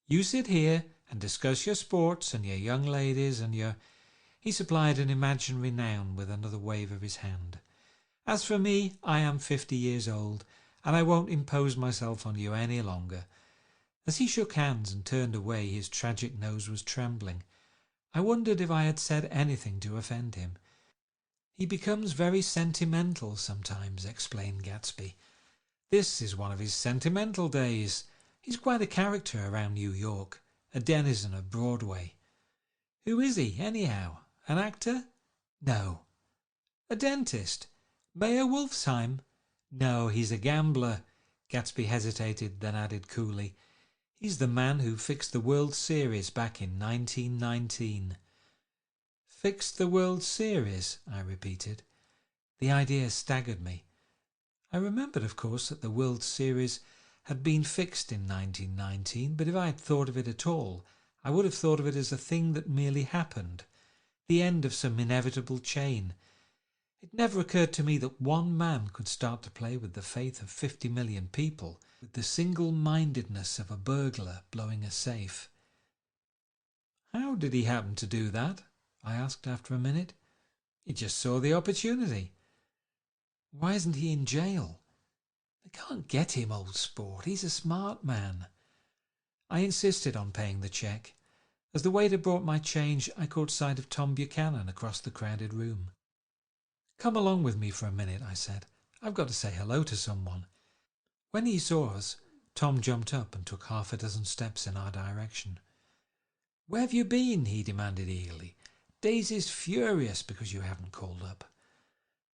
"You sit here and discuss your sports and your young ladies and your—" He supplied an imaginary noun with another wave of his hand. "As for me, I am 50 years old, and I won't impose myself on you any longer." As he shook hands and turned away, his tragic nose was trembling. I wondered if I had said anything to offend him. "He becomes very sentimental sometimes," explained Gatsby. "This is one of his sentimental days. He's quite a character around New York, a denizen of Broadway." "Who is he, anyhow? An actor?" "No." "A dentist? Mayor Wolfsheim?" "No, he's a gambler." Gatsby hesitated, then added coolly, "He's the man who fixed the World Series back in 1919. "Fixed the World Series?" I repeated. The idea staggered me. I remembered, of course, that the World Series had been fixed in 1919, but if I had thought of it at all, I would have thought of it as a thing that merely happened, the end of some inevitable chain. It never occurred to me that one man could start to play with the faith of 50 million people with the single-mindedness of a burglar blowing a safe. "How did he happen to do that?" I asked after a minute. "He just saw the opportunity." "Why isn't he in jail?" "They can't get him, old sport. He's a smart man." I insisted on paying the cheque. As the waiter brought my change, I caught sight of Tom Buchanan across the crowded room. "Come along with me for a minute," I said. "I've got to say hello to someone." When he saw us, Tom jumped up and took half a dozen steps in our direction. "Where have you been?" he demanded eagerly. "Daisy's furious because you haven't called up."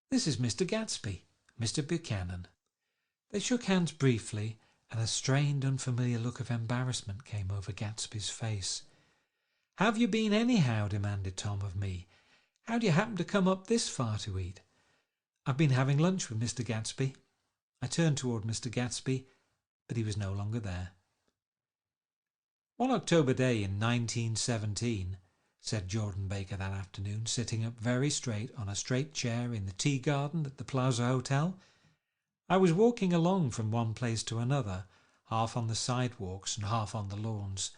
"This is Mr. Gatsby, Mr. Buchanan." They shook hands briefly, and a strained, unfamiliar look of embarrassment came over Gatsby's face. "Have you been anyhow?" demanded Tom of me. "How do you happen to come up this far to eat?" "I've been having lunch with Mr. Gatsby." I turned toward Mr. Gatsby, but he was no longer there. "One October day in 1917, said Jordan Baker that afternoon, sitting up very straight on a straight chair in the tea garden at the Plaza Hotel, "I was walking along from one place to another, half on the sidewalks and half on the lawns.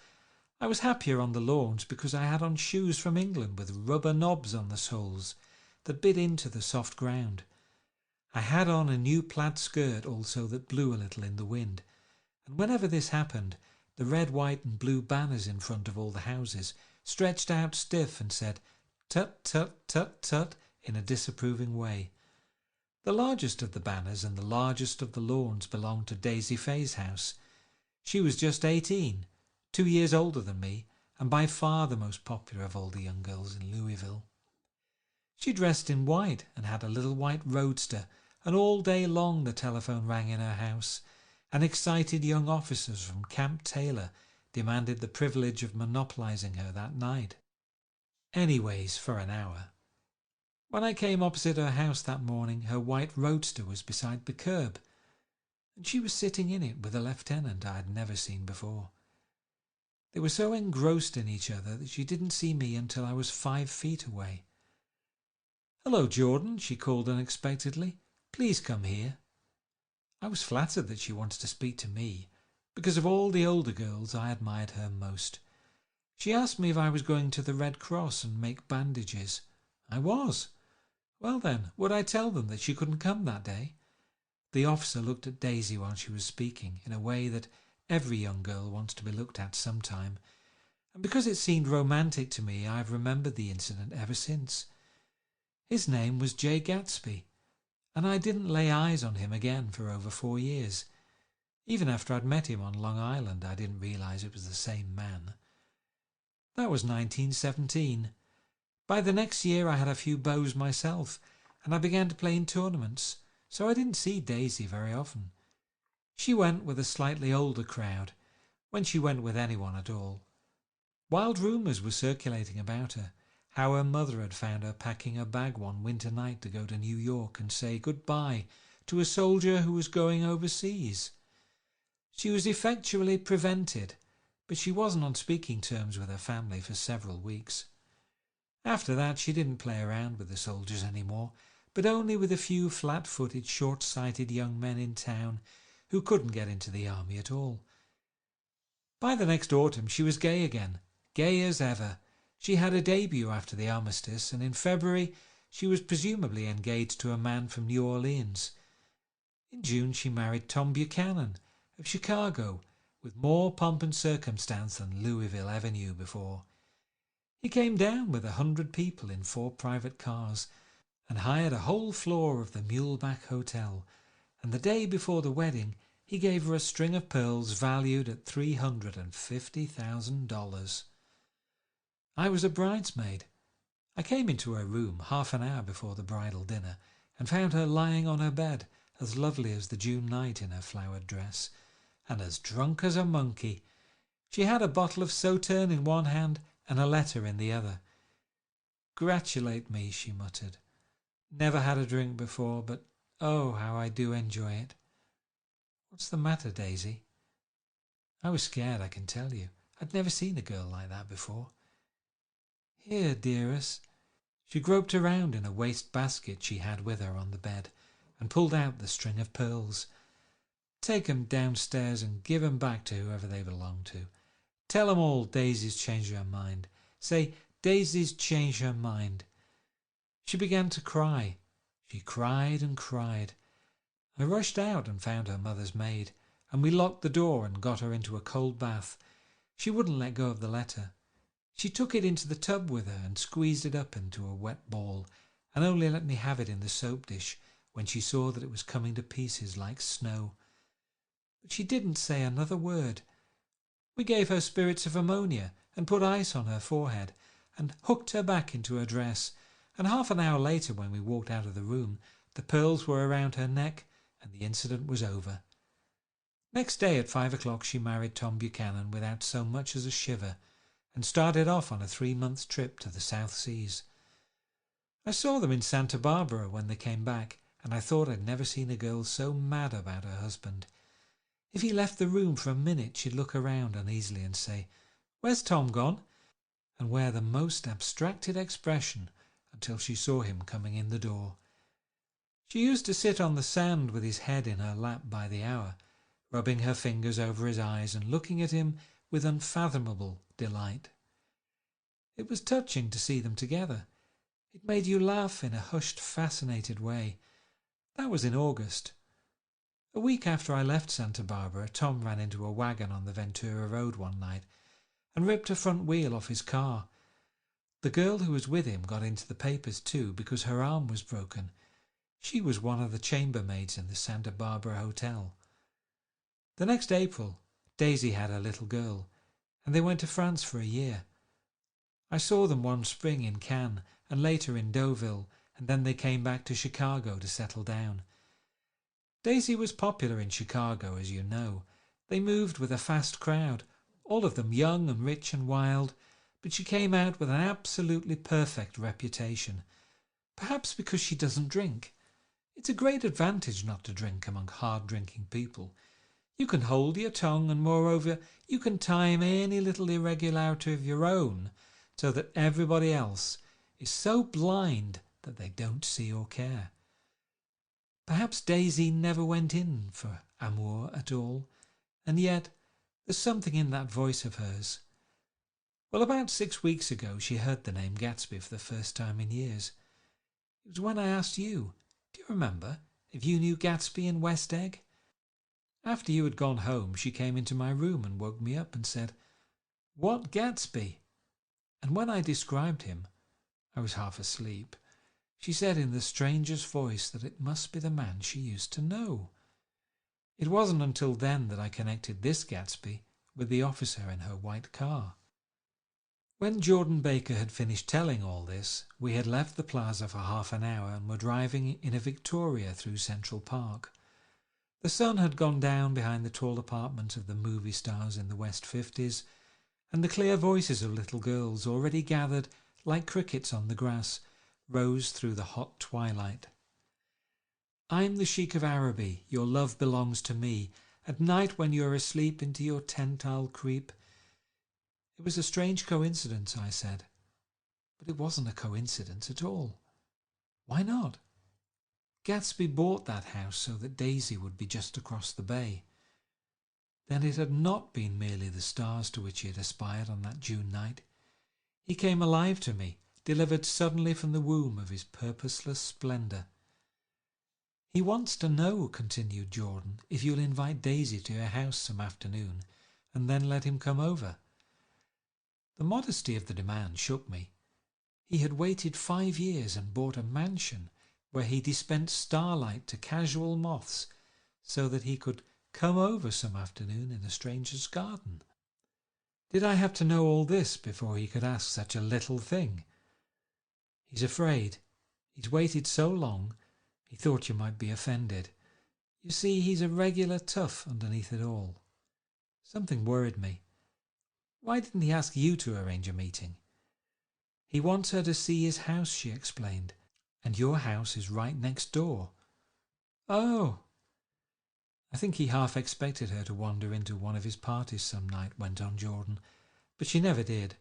I was happier on the lawns because I had on shoes from England with rubber knobs on the soles that bit into the soft ground. I had on a new plaid skirt also that blew a little in the wind, and whenever this happened, the red, white and blue banners in front of all the houses stretched out stiff and said, "Tut, tut, tut, tut," in a disapproving way. The largest of the banners and the largest of the lawns belonged to Daisy Fay's house. She was just 18, 2 years older than me, and by far the most popular of all the young girls in Louisville. She dressed in white and had a little white roadster, and all day long the telephone rang in her house, and excited young officers from Camp Taylor demanded the privilege of monopolizing her that night. Anyways, for an hour. When I came opposite her house that morning, her white roadster was beside the curb, and she was sitting in it with a lieutenant I had never seen before. They were so engrossed in each other that she didn't see me until I was 5 feet away. "Hello, Jordan," she called unexpectedly. "Please come here." I was flattered that she wanted to speak to me, because of all the older girls I admired her most. She asked me if I was going to the Red Cross and make bandages. I was. Well then, would I tell them that she couldn't come that day? The officer looked at Daisy while she was speaking, in a way that every young girl wants to be looked at sometime, and because it seemed romantic to me, I've remembered the incident ever since. His name was Jay Gatsby, and I didn't lay eyes on him again for over 4 years. Even after I'd met him on Long Island, I didn't realize it was the same man. That was 1917. By the next year I had a few beaux myself, and I began to play in tournaments, so I didn't see Daisy very often. She went with a slightly older crowd, when she went with anyone at all. Wild rumours were circulating about her, how her mother had found her packing her bag one winter night to go to New York and say goodbye to a soldier who was going overseas. She was effectually prevented, but she wasn't on speaking terms with her family for several weeks. After that she didn't play around with the soldiers anymore, but only with a few flat-footed, short-sighted young men in town who couldn't get into the army at all. By the next autumn she was gay again, gay as ever. She had a debut after the armistice, and in February she was presumably engaged to a man from New Orleans. In June she married Tom Buchanan of Chicago, with more pomp and circumstance than Louisville ever knew before. He came down with 100 people in 4 private cars and hired a whole floor of the Muleback Hotel, and the day before the wedding he gave her a string of pearls valued at $350,000. I was a bridesmaid. I came into her room half an hour before the bridal dinner and found her lying on her bed, as lovely as the June night in her flowered dress, and as drunk as a monkey. She had a bottle of Sauterne in one hand and a letter in the other. "Gratulate me," she muttered. "Never had a drink before, but oh, how I do enjoy it." "What's the matter, Daisy?" I was scared, I can tell you. I'd never seen a girl like that before. "Here, dearest." She groped around in a waste basket she had with her on the bed and pulled out the string of pearls. "Take 'em downstairs and give 'em back to whoever they belong to. Tell 'em all Daisy's changed her mind. Say, Daisy's changed her mind." She began to cry. She cried and cried. I rushed out and found her mother's maid, and we locked the door and got her into a cold bath. She wouldn't let go of the letter. She took it into the tub with her and squeezed it up into a wet ball, and only let me have it in the soap dish when she saw that it was coming to pieces like snow. But she didn't say another word. We gave her spirits of ammonia and put ice on her forehead and hooked her back into her dress, and half an hour later, when we walked out of the room, the pearls were around her neck and the incident was over. Next day at 5 o'clock she married Tom Buchanan without so much as a shiver, and started off on a 3-month trip to the South Seas. I saw them in Santa Barbara when they came back, and I thought I'd never seen a girl so mad about her husband. If he left the room for a minute, she'd look around uneasily and say, "Where's Tom gone?" and wear the most abstracted expression until she saw him coming in the door. She used to sit on the sand with his head in her lap by the hour, rubbing her fingers over his eyes and looking at him with unfathomable delight. It was touching to see them together. It made you laugh in a hushed, fascinated way. That was in August. A week after I left Santa Barbara, Tom ran into a wagon on the Ventura Road one night and ripped a front wheel off his car. The girl who was with him got into the papers too because her arm was broken. She was one of the chambermaids in the Santa Barbara hotel. The next April, Daisy had a little girl, and they went to France for a year. I saw them one spring in Cannes and later in Deauville, and then they came back to Chicago to settle down. Daisy was popular in Chicago, as you know. They moved with a fast crowd, all of them young and rich and wild, but she came out with an absolutely perfect reputation. Perhaps because she doesn't drink. It's a great advantage not to drink among hard-drinking people. You can hold your tongue, and moreover, you can time any little irregularity of your own so that everybody else is so blind that they don't see or care. Perhaps Daisy never went in for amour at all, and yet there's something in that voice of hers. Well, about 6 weeks ago she heard the name Gatsby for the first time in years. It was when I asked you, do you remember, if you knew Gatsby in West Egg? After you had gone home, she came into my room and woke me up and said, "What Gatsby?" And when I described him, I was half asleep. She said in the strangest voice that it must be the man she used to know. It wasn't until then that I connected this Gatsby with the officer in her white car. When Jordan Baker had finished telling all this, we had left the plaza for half an hour and were driving in a Victoria through Central Park. The sun had gone down behind the tall apartments of the movie stars in the West 50s, and the clear voices of little girls, already gathered like crickets on the grass, rose through the hot twilight. "I'm the Sheik of Araby, your love belongs to me. At night when you're asleep into your tent I'll creep." It was a strange coincidence, I said. But it wasn't a coincidence at all. Why not? Gatsby bought that house so that Daisy would be just across the bay. Then it had not been merely the stars to which he had aspired on that June night. He came alive to me, delivered suddenly from the womb of his purposeless splendour. "He wants to know," continued Jordan, "if you'll invite Daisy to your house some afternoon, and then let him come over." The modesty of the demand shook me. He had waited 5 years and bought a mansion where he dispensed starlight to casual moths so that he could come over some afternoon in a stranger's garden. Did I have to know all this before he could ask such a little thing? "He's afraid. He's waited so long, he thought you might be offended. You see, he's a regular tough underneath it all." Something worried me. Why didn't he ask you to arrange a meeting? "He wants her to see his house," she explained, "and your house is right next door." "Oh!" "I think he half expected her to wander into one of his parties some night," went on Jordan, "but she never did.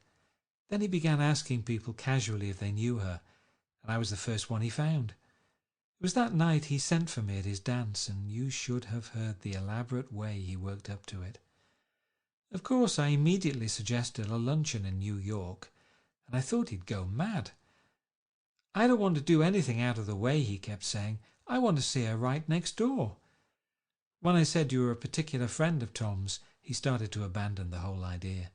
Then he began asking people casually if they knew her, and I was the first one he found. It was that night he sent for me at his dance, and you should have heard the elaborate way he worked up to it. Of course, I immediately suggested a luncheon in New York, and I thought he'd go mad. "I don't want to do anything out of the way," he kept saying. "I want to see her right next door." When I said you were a particular friend of Tom's, he started to abandon the whole idea.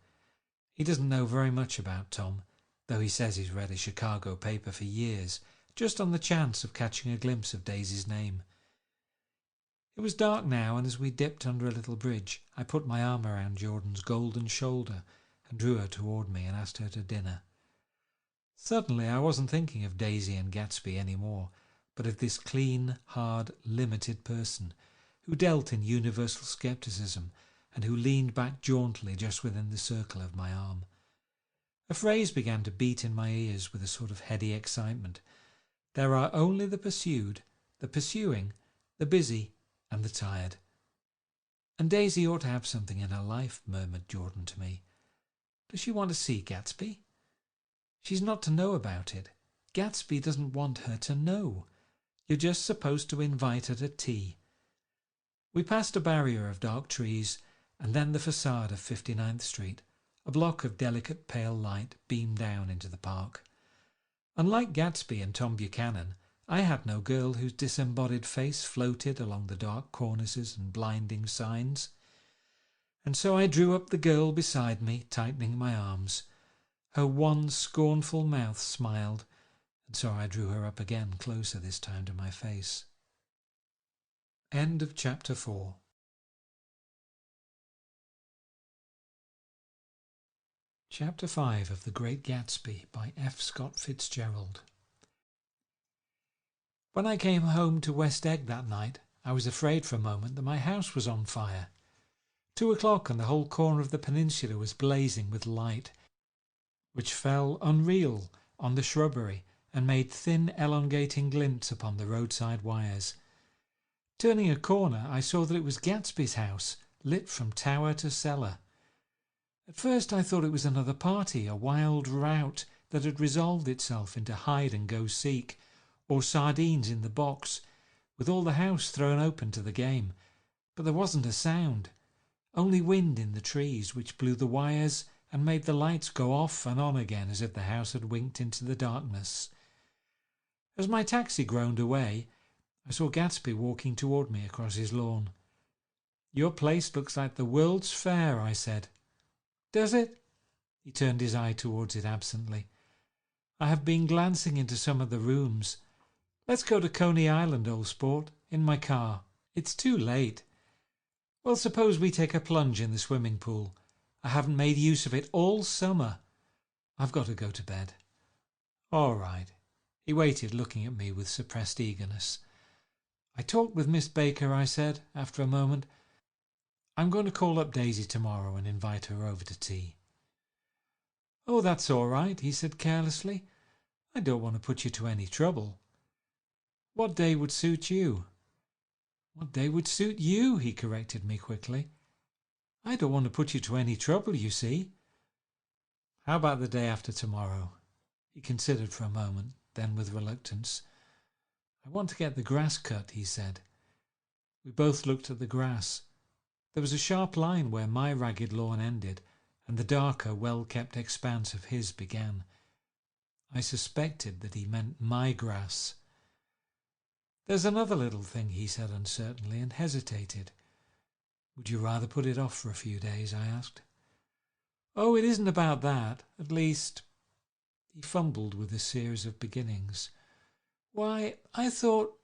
He doesn't know very much about Tom, though he says he's read a Chicago paper for years, just on the chance of catching a glimpse of Daisy's name. It was dark now, and as we dipped under a little bridge, I put my arm around Jordan's golden shoulder and drew her toward me and asked her to dinner. Suddenly I wasn't thinking of Daisy and Gatsby any more, but of this clean, hard, limited person who dealt in universal scepticism and who leaned back jauntily just within the circle of my arm. A phrase began to beat in my ears with a sort of heady excitement. "There are only the pursued, the pursuing, the busy, and the tired." "And Daisy ought to have something in her life," murmured Jordan to me. "Does she want to see Gatsby?" "She's not to know about it. Gatsby doesn't want her to know. You're just supposed to invite her to tea." We passed a barrier of dark trees, and then the facade of 59th Street. A block of delicate pale light beamed down into the park. Unlike Gatsby and Tom Buchanan, I had no girl whose disembodied face floated along the dark cornices and blinding signs. And so I drew up the girl beside me, tightening my arms. Her one scornful mouth smiled, and so I drew her up again, closer this time to my face. End of chapter 4. Chapter 5 of The Great Gatsby by F. Scott Fitzgerald. When I came home to West Egg that night, I was afraid for a moment that my house was on fire. 2 o'clock and the whole corner of the peninsula was blazing with light, which fell unreal on the shrubbery and made thin elongating glints upon the roadside wires. Turning a corner, I saw that it was Gatsby's house, lit from tower to cellar. At first I thought it was another party, a wild rout that had resolved itself into hide-and-go-seek, or sardines in the box, with all the house thrown open to the game. But there wasn't a sound, only wind in the trees, which blew the wires and made the lights go off and on again as if the house had winked into the darkness. As my taxi groaned away, I saw Gatsby walking toward me across his lawn. "Your place looks like the World's Fair," I said. "Does it?" He turned his eye towards it absently. "I have been glancing into some of the rooms. Let's go to Coney Island, old sport, in my car. It's too late. Well, suppose we take a plunge in the swimming pool. I haven't made use of it all summer. I've got to go to bed." "All right." He waited, looking at me with suppressed eagerness. "I talked with Miss Baker," I said, after a moment. "I'm going to call up Daisy tomorrow and invite her over to tea." "Oh, that's all right," he said carelessly. "I don't want to put you to any trouble. What day would suit you?" "What day would suit you?" he corrected me quickly. "I don't want to put you to any trouble, you see." "How about the day after tomorrow?" He considered for a moment, then with reluctance. "I want to get the grass cut," he said. We both looked at the grass. There was a sharp line where my ragged lawn ended, and the darker, well-kept expanse of his began. I suspected that he meant my grass. "There's another little thing," he said uncertainly, and hesitated. "Would you rather put it off for a few days?" I asked. "Oh, it isn't about that. At least—" He fumbled with a series of beginnings. "Why, I thought—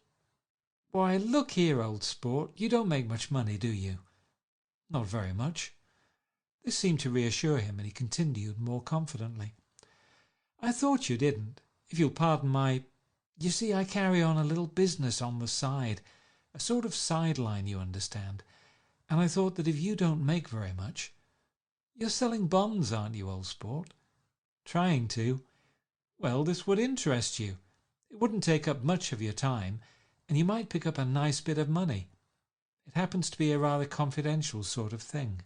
Why, look here, old sport, you don't make much money, do you?" "Not very much." This seemed to reassure him, and he continued more confidently. "I thought you didn't. If you'll pardon my— You see, I carry on a little business on the side, a sort of sideline, you understand, and I thought that if you don't make very much— You're selling bonds, aren't you, old sport?" "Trying to." "Well, this would interest you. It wouldn't take up much of your time, and you might pick up a nice bit of money. It happens to be a rather confidential sort of thing."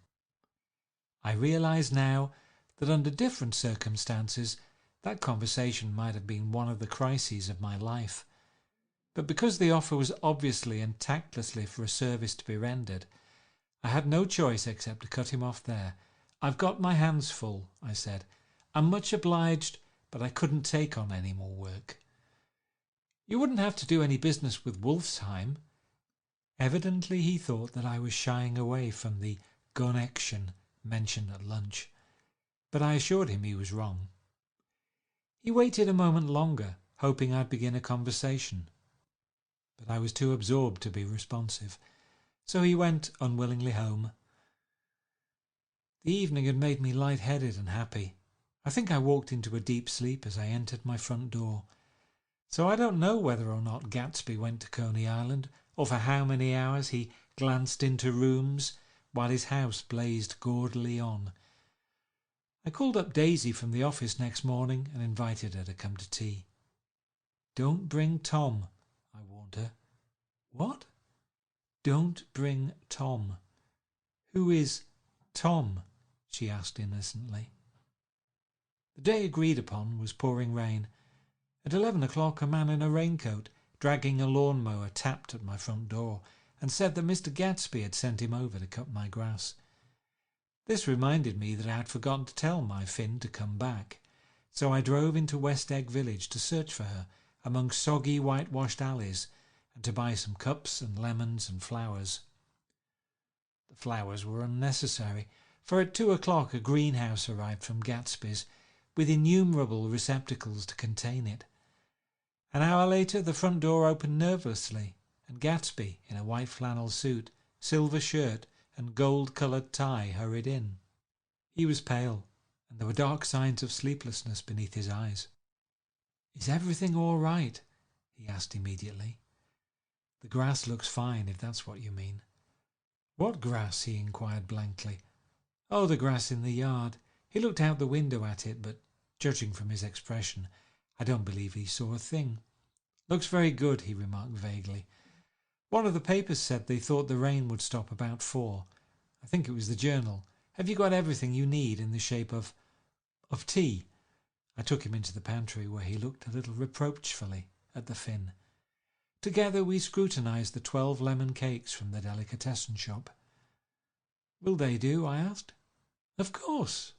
I realize now that under different circumstances that conversation might have been one of the crises of my life. But because the offer was obviously and tactlessly for a service to be rendered, I had no choice except to cut him off there. "I've got my hands full," I said. "I'm much obliged, but I couldn't take on any more work." "You wouldn't have to do any business with Wolfsheim." Evidently he thought that I was shying away from the connection mentioned at lunch, but I assured him he was wrong. He waited a moment longer, hoping I'd begin a conversation, but I was too absorbed to be responsive, so he went unwillingly home. The evening had made me light-headed and happy. I think I walked into a deep sleep as I entered my front door. So I don't know whether or not Gatsby went to Coney Island, or for how many hours he glanced into rooms while his house blazed gaudily on. I called up Daisy from the office next morning and invited her to come to tea. "Don't bring Tom," I warned her. "What?" "Don't bring Tom." "Who is Tom?" she asked innocently. The day agreed upon was pouring rain. At 11 o'clock a man in a raincoat, dragging a lawn-mower, tapped at my front door and said that Mr. Gatsby had sent him over to cut my grass. This reminded me that I had forgotten to tell my Finn to come back, so I drove into West Egg village to search for her among soggy whitewashed alleys and to buy some cups and lemons and flowers. The flowers were unnecessary, for at 2 o'clock a greenhouse arrived from Gatsby's with innumerable receptacles to contain it. An hour later the front door opened nervously, and Gatsby, in a white flannel suit, silver shirt and gold-coloured tie, hurried in. He was pale, and there were dark signs of sleeplessness beneath his eyes. "Is everything all right?" he asked immediately. "The grass looks fine, if that's what you mean." "What grass?" he inquired blankly. "Oh, the grass in the yard." He looked out the window at it, but, judging from his expression, I don't believe he saw a thing. "Looks very good," he remarked vaguely. "One of the papers said they thought the rain would stop about 4. I think it was the Journal. Have you got everything you need in the shape of tea?" I took him into the pantry, where he looked a little reproachfully at the Finn. Together we scrutinized the 12 lemon cakes from the delicatessen shop. "Will they do?" I asked. Of course,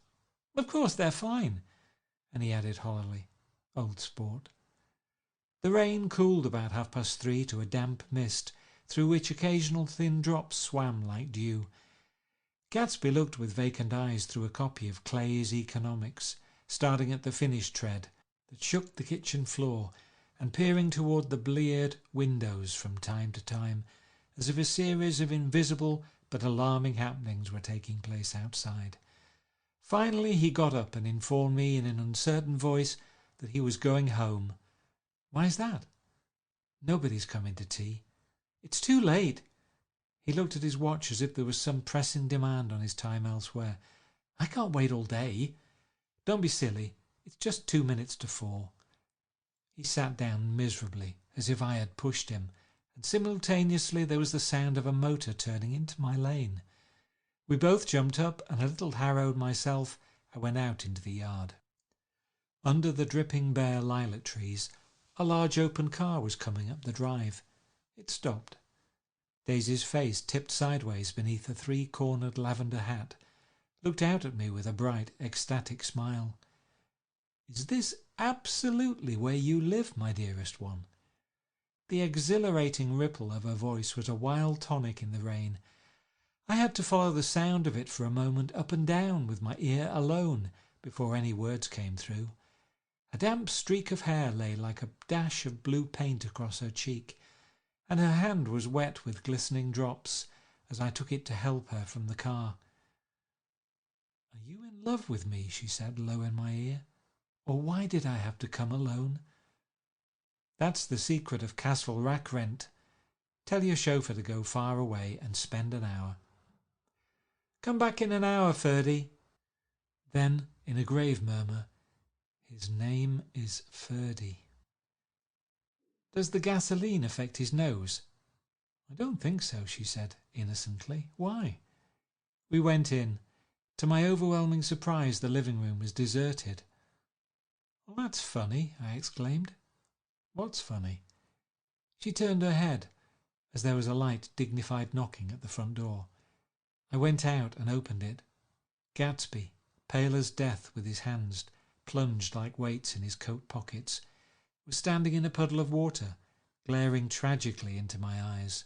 they're fine." And he added hollowly, "Old sport." The rain cooled about 3:30 to a damp mist, through which occasional thin drops swam like dew. Gatsby looked with vacant eyes through a copy of Clay's Economics, starting at the finish tread that shook the kitchen floor, and peering toward the bleared windows from time to time, as if a series of invisible but alarming happenings were taking place outside. Finally he got up and informed me in an uncertain voice that he was going home. "Why's that?" "Nobody's coming to tea." "It's too late." He looked at his watch as if there was some pressing demand on his time elsewhere. "I can't wait all day." "Don't be silly. It's just 2 minutes to 4. He sat down miserably, as if I had pushed him, and simultaneously there was the sound of a motor turning into my lane. We both jumped up, and a little harrowed myself, I went out into the yard. Under the dripping bare lilac trees, a large open car was coming up the drive. It stopped. Daisy's face, tipped sideways beneath a 3-cornered lavender hat, looked out at me with a bright, ecstatic smile. "Is this absolutely where you live, my dearest one?" The exhilarating ripple of her voice was a wild tonic in the rain. I had to follow the sound of it for a moment up and down with my ear alone before any words came through. A damp streak of hair lay like a dash of blue paint across her cheek, and her hand was wet with glistening drops as I took it to help her from the car. "Are you in love with me?" she said, low in my ear. "Or why did I have to come alone?" "That's the secret of Castle Rack Rent. Tell your chauffeur to go far away and spend an hour." "Come back in an hour, Ferdy." Then, in a grave murmur, "His name is Ferdy." "Does the gasoline affect his nose?" "I don't think so," she said innocently. "Why?" We went in. To my overwhelming surprise, the living room was deserted. "Well, that's funny," I exclaimed. "What's funny?" She turned her head, as there was a light, dignified knocking at the front door. I went out and opened it. Gatsby, pale as death with his hands plunged like weights in his coat pockets, was standing in a puddle of water, glaring tragically into my eyes.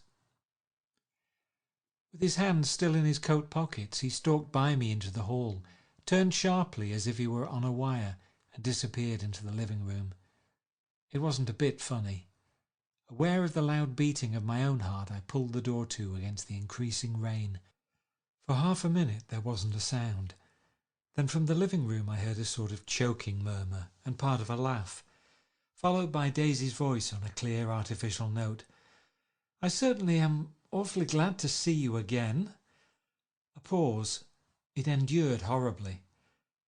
With his hands still in his coat pockets, he stalked by me into the hall, turned sharply as if he were on a wire, and disappeared into the living room. It wasn't a bit funny. Aware of the loud beating of my own heart, I pulled the door to against the increasing rain. For half a minute there wasn't a sound. Then from the living room I heard a sort of choking murmur and part of a laugh, followed by Daisy's voice on a clear artificial note. "I certainly am awfully glad to see you again." A pause. It endured horribly.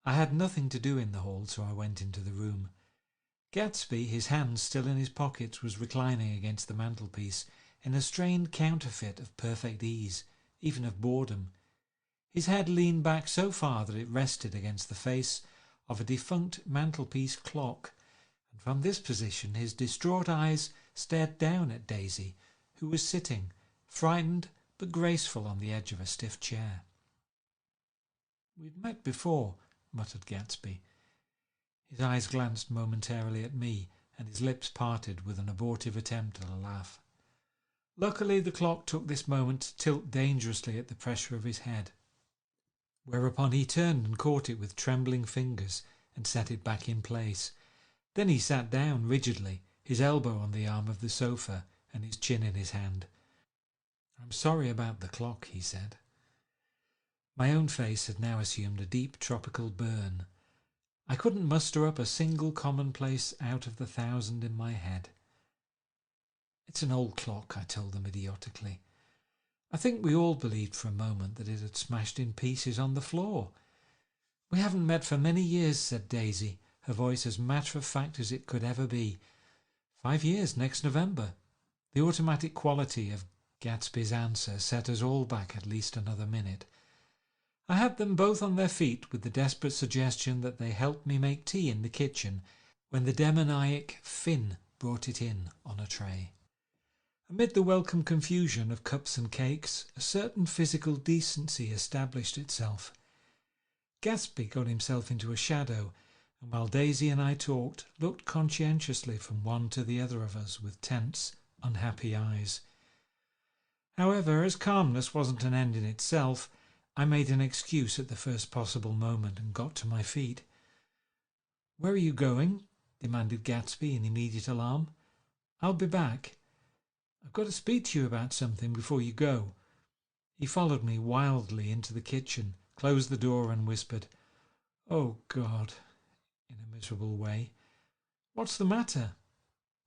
I had nothing to do in the hall, so I went into the room. Gatsby, his hands still in his pockets, was reclining against the mantelpiece in a strained counterfeit of perfect ease, even of boredom. His head leaned back so far that it rested against the face of a defunct mantelpiece clock, and from this position his distraught eyes stared down at Daisy, who was sitting, frightened but graceful, on the edge of a stiff chair. "We've met before," muttered Gatsby. His eyes glanced momentarily at me and his lips parted with an abortive attempt at a laugh. Luckily, the clock took this moment to tilt dangerously at the pressure of his head, whereupon he turned and caught it with trembling fingers and set it back in place. Then he sat down rigidly, his elbow on the arm of the sofa and his chin in his hand. "I'm sorry about the clock," he said. My own face had now assumed a deep tropical burn. I couldn't muster up a single commonplace out of the 1,000 in my head. "It's an old clock," I told them idiotically. I think we all believed for a moment that it had smashed in pieces on the floor. "We haven't met for many years," said Daisy, her voice as matter-of-fact as it could ever be. 5 years next November." The automatic quality of Gatsby's answer set us all back at least another minute. I had them both on their feet with the desperate suggestion that they help me make tea in the kitchen when the demoniac Finn brought it in on a tray. Amid the welcome confusion of cups and cakes, a certain physical decency established itself. Gatsby got himself into a shadow, and while Daisy and I talked, looked conscientiously from one to the other of us with tense, unhappy eyes. However, as calmness wasn't an end in itself, I made an excuse at the first possible moment and got to my feet. "Where are you going?" demanded Gatsby in immediate alarm. "I'll be back. I've got to speak to you about something before you go." He followed me wildly into the kitchen, closed the door and whispered, "Oh God," in a miserable way. "What's the matter?"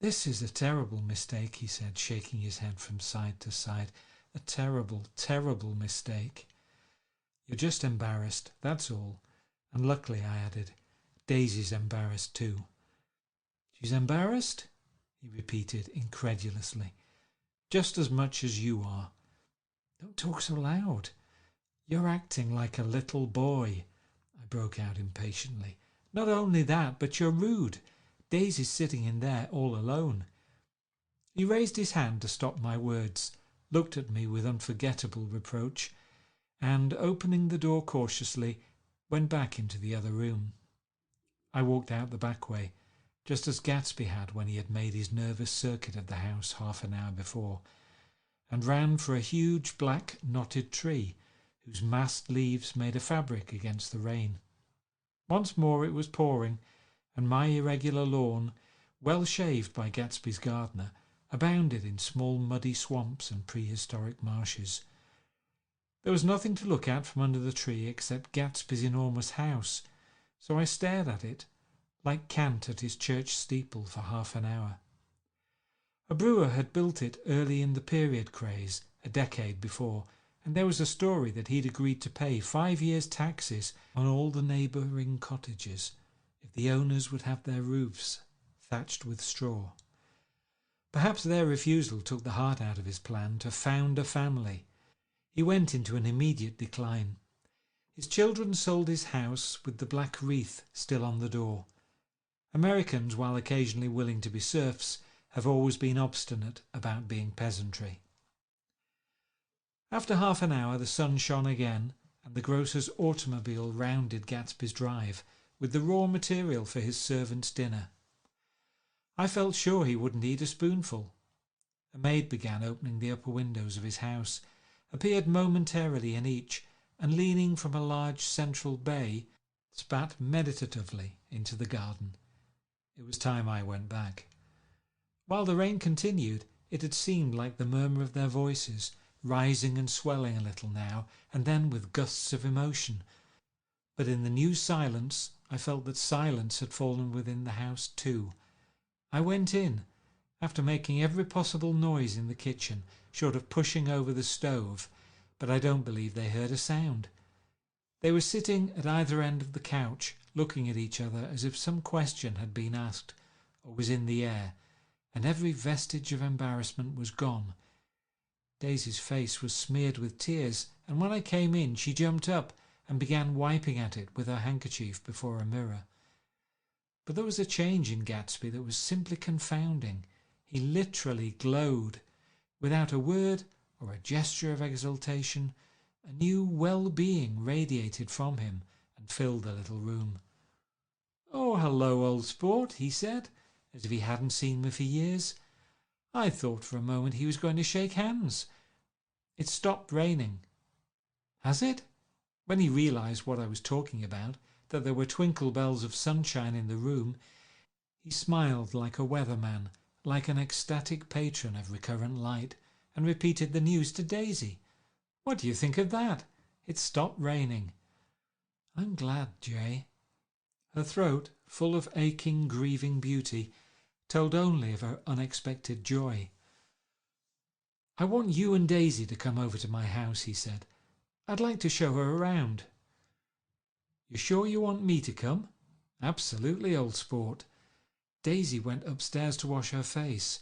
"This is a terrible mistake," he said, shaking his head from side to side. "A terrible, terrible mistake." "You're just embarrassed, that's all. And luckily," I added, "Daisy's embarrassed too." "She's embarrassed?" he repeated incredulously. "Just as much as you are." "Don't talk so loud. You're acting like a little boy," I broke out impatiently. "Not only that, but you're rude. Daisy's sitting in there all alone." He raised his hand to stop my words, looked at me with unforgettable reproach, and, opening the door cautiously, went back into the other room. I walked out the back way, just as Gatsby had when he had made his nervous circuit of the house half an hour before, and ran for a huge black knotted tree whose massed leaves made a fabric against the rain. Once more it was pouring, and my irregular lawn, well shaved by Gatsby's gardener, abounded in small muddy swamps and prehistoric marshes. There was nothing to look at from under the tree except Gatsby's enormous house, so I stared at it, like Kant at his church steeple, for half an hour. A brewer had built it early in the period craze, a decade before, and there was a story that he'd agreed to pay 5 years' taxes on all the neighbouring cottages if the owners would have their roofs thatched with straw. Perhaps their refusal took the heart out of his plan to found a family. He went into an immediate decline. His children sold his house with the black wreath still on the door. Americans, while occasionally willing to be serfs, have always been obstinate about being peasantry. After half an hour the sun shone again, and the grocer's automobile rounded Gatsby's drive with the raw material for his servant's dinner. I felt sure he wouldn't eat a spoonful. A maid began opening the upper windows of his house, appeared momentarily in each, and leaning from a large central bay, spat meditatively into the garden. It was time I went back. While the rain continued, it had seemed like the murmur of their voices, rising and swelling a little now and then with gusts of emotion. But in the new silence I felt that silence had fallen within the house too. I went in, after making every possible noise in the kitchen, short of pushing over the stove, but I don't believe they heard a sound. They were sitting at either end of the couch, looking at each other as if some question had been asked or was in the air, and every vestige of embarrassment was gone. Daisy's face was smeared with tears, and when I came in she jumped up and began wiping at it with her handkerchief before a mirror. But there was a change in Gatsby that was simply confounding. He literally glowed. Without a word or a gesture of exultation, a new well-being radiated from him and filled the little room. "Oh, hello, old sport," he said, as if he hadn't seen me for years. I thought for a moment he was going to shake hands. It stopped raining. Has it? When he realised what I was talking about, that there were twinkle bells of sunshine in the room, he smiled like a weatherman, like an ecstatic patron of recurrent light, and repeated the news to Daisy. What do you think of that? It stopped raining. I'm glad, Jay. Her throat, full of aching, grieving beauty, told only of her unexpected joy. I want you and Daisy to come over to my house, he said. I'd like to show her around. You sure you want me to come? Absolutely, old sport. Daisy went upstairs to wash her face.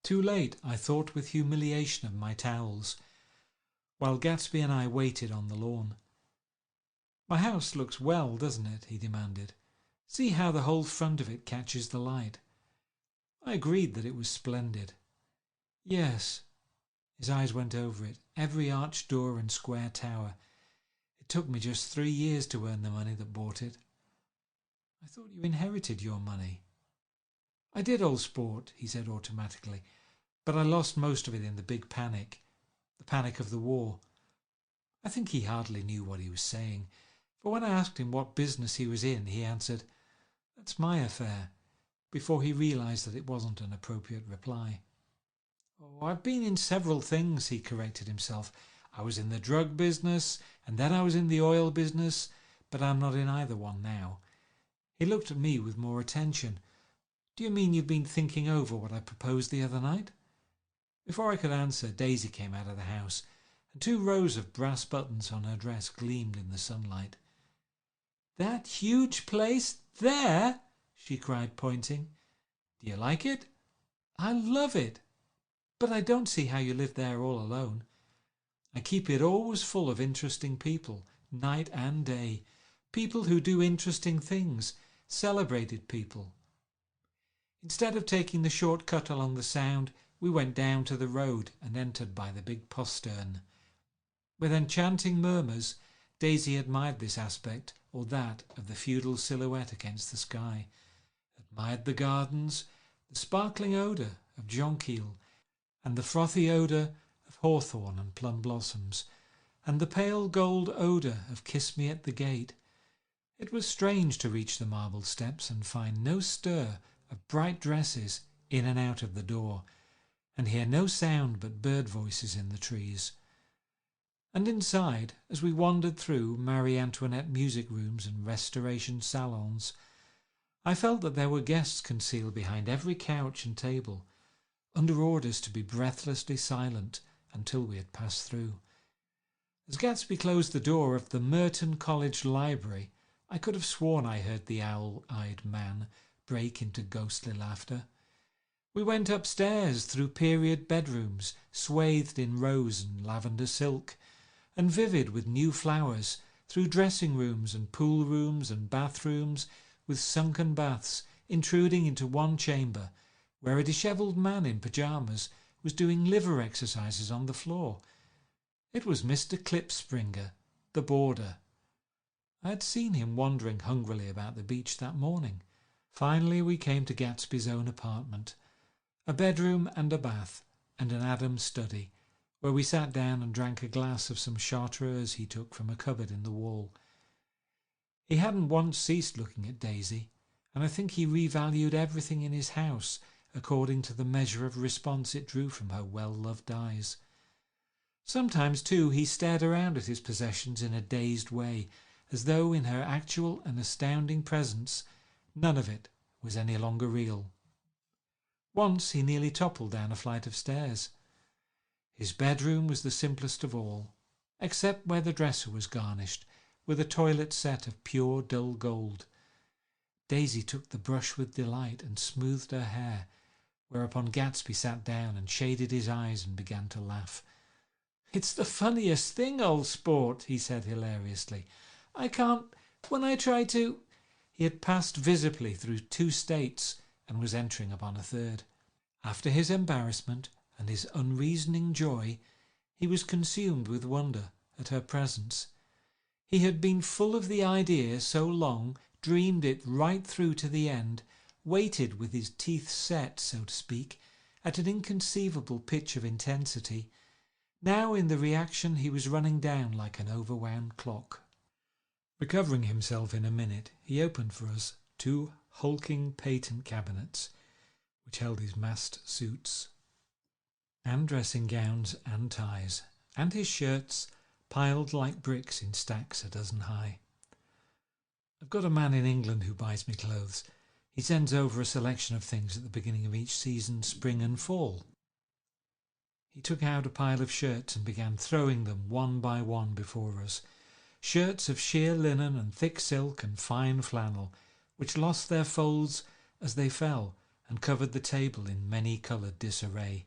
Too late, I thought with humiliation of my towels, while Gatsby and I waited on the lawn. My house looks well, doesn't it? He demanded. See how the whole front of it catches the light. I agreed that it was splendid. Yes. His eyes went over it, every arched door and square tower. It took me just 3 years to earn the money that bought it. I thought you inherited your money. I did, old sport, he said automatically, but I lost most of it in the big panic, the panic of the war. I think he hardly knew what he was saying, for when I asked him what business he was in, he answered, That's my affair, before he realised that it wasn't an appropriate reply. Oh, I've been in several things, he corrected himself. I was in the drug business, and then I was in the oil business, but I'm not in either one now. He looked at me with more attention. Do you mean you've been thinking over what I proposed the other night? Before I could answer, Daisy came out of the house, and 2 rows of brass buttons on her dress gleamed in the sunlight. That huge place there? She cried, pointing. Do you like it? I love it. But I don't see how you live there all alone. I keep it always full of interesting people, night and day, people who do interesting things, celebrated people. Instead of taking the short cut along the Sound, we went down to the road and entered by the big postern. With enchanting murmurs, Daisy admired this aspect or that of the feudal silhouette against the sky, admired the gardens, the sparkling odour of jonquil, and the frothy odour of hawthorn and plum blossoms, and the pale gold odour of Kiss Me at the Gate. It was strange to reach the marble steps and find no stir of bright dresses in and out of the door, and hear no sound but bird voices in the trees. And inside, as we wandered through Marie Antoinette music rooms and restoration salons, I felt that there were guests concealed behind every couch and table, under orders to be breathlessly silent until we had passed through. As Gatsby closed the door of the Merton College Library, I could have sworn I heard the owl-eyed man break into ghostly laughter. We went upstairs through period bedrooms swathed in rose and lavender silk, and vivid with new flowers, through dressing rooms and pool rooms and bathrooms with sunken baths intruding into one chamber, where a dishevelled man in pyjamas was doing liver exercises on the floor. It was Mr. Klipspringer, the boarder. I had seen him wandering hungrily about the beach that morning. Finally we came to Gatsby's own apartment, a bedroom and a bath, and an Adams study, where we sat down and drank a glass of some chartreuse he took from a cupboard in the wall. He hadn't once ceased looking at Daisy, and I think he revalued everything in his house according to the measure of response it drew from her well-loved eyes. Sometimes, too, he stared around at his possessions in a dazed way, as though in her actual and astounding presence none of it was any longer real. Once he nearly toppled down a flight of stairs. His bedroom was the simplest of all, except where the dresser was garnished with a toilet set of pure dull gold. Daisy took the brush with delight and smoothed her hair, whereupon Gatsby sat down and shaded his eyes and began to laugh. "It's the funniest thing, old sport," he said hilariously. "I can't, when I try to—" He had passed visibly through 2 states and was entering upon a third. After his embarrassment and his unreasoning joy, he was consumed with wonder at her presence. He had been full of the idea so long, dreamed it right through to the end, waited with his teeth set, so to speak, at an inconceivable pitch of intensity. Now in the reaction he was running down like an overwound clock. Recovering himself in a minute, he opened for us 2 hulking patent cabinets, which held his massed suits, and dressing gowns and ties, and his shirts piled like bricks in stacks a dozen high. I've got a man in England who buys me clothes. He sends over a selection of things at the beginning of each season, spring and fall. He took out a pile of shirts and began throwing them one by one before us. Shirts of sheer linen and thick silk and fine flannel, which lost their folds as they fell and covered the table in many-coloured disarray.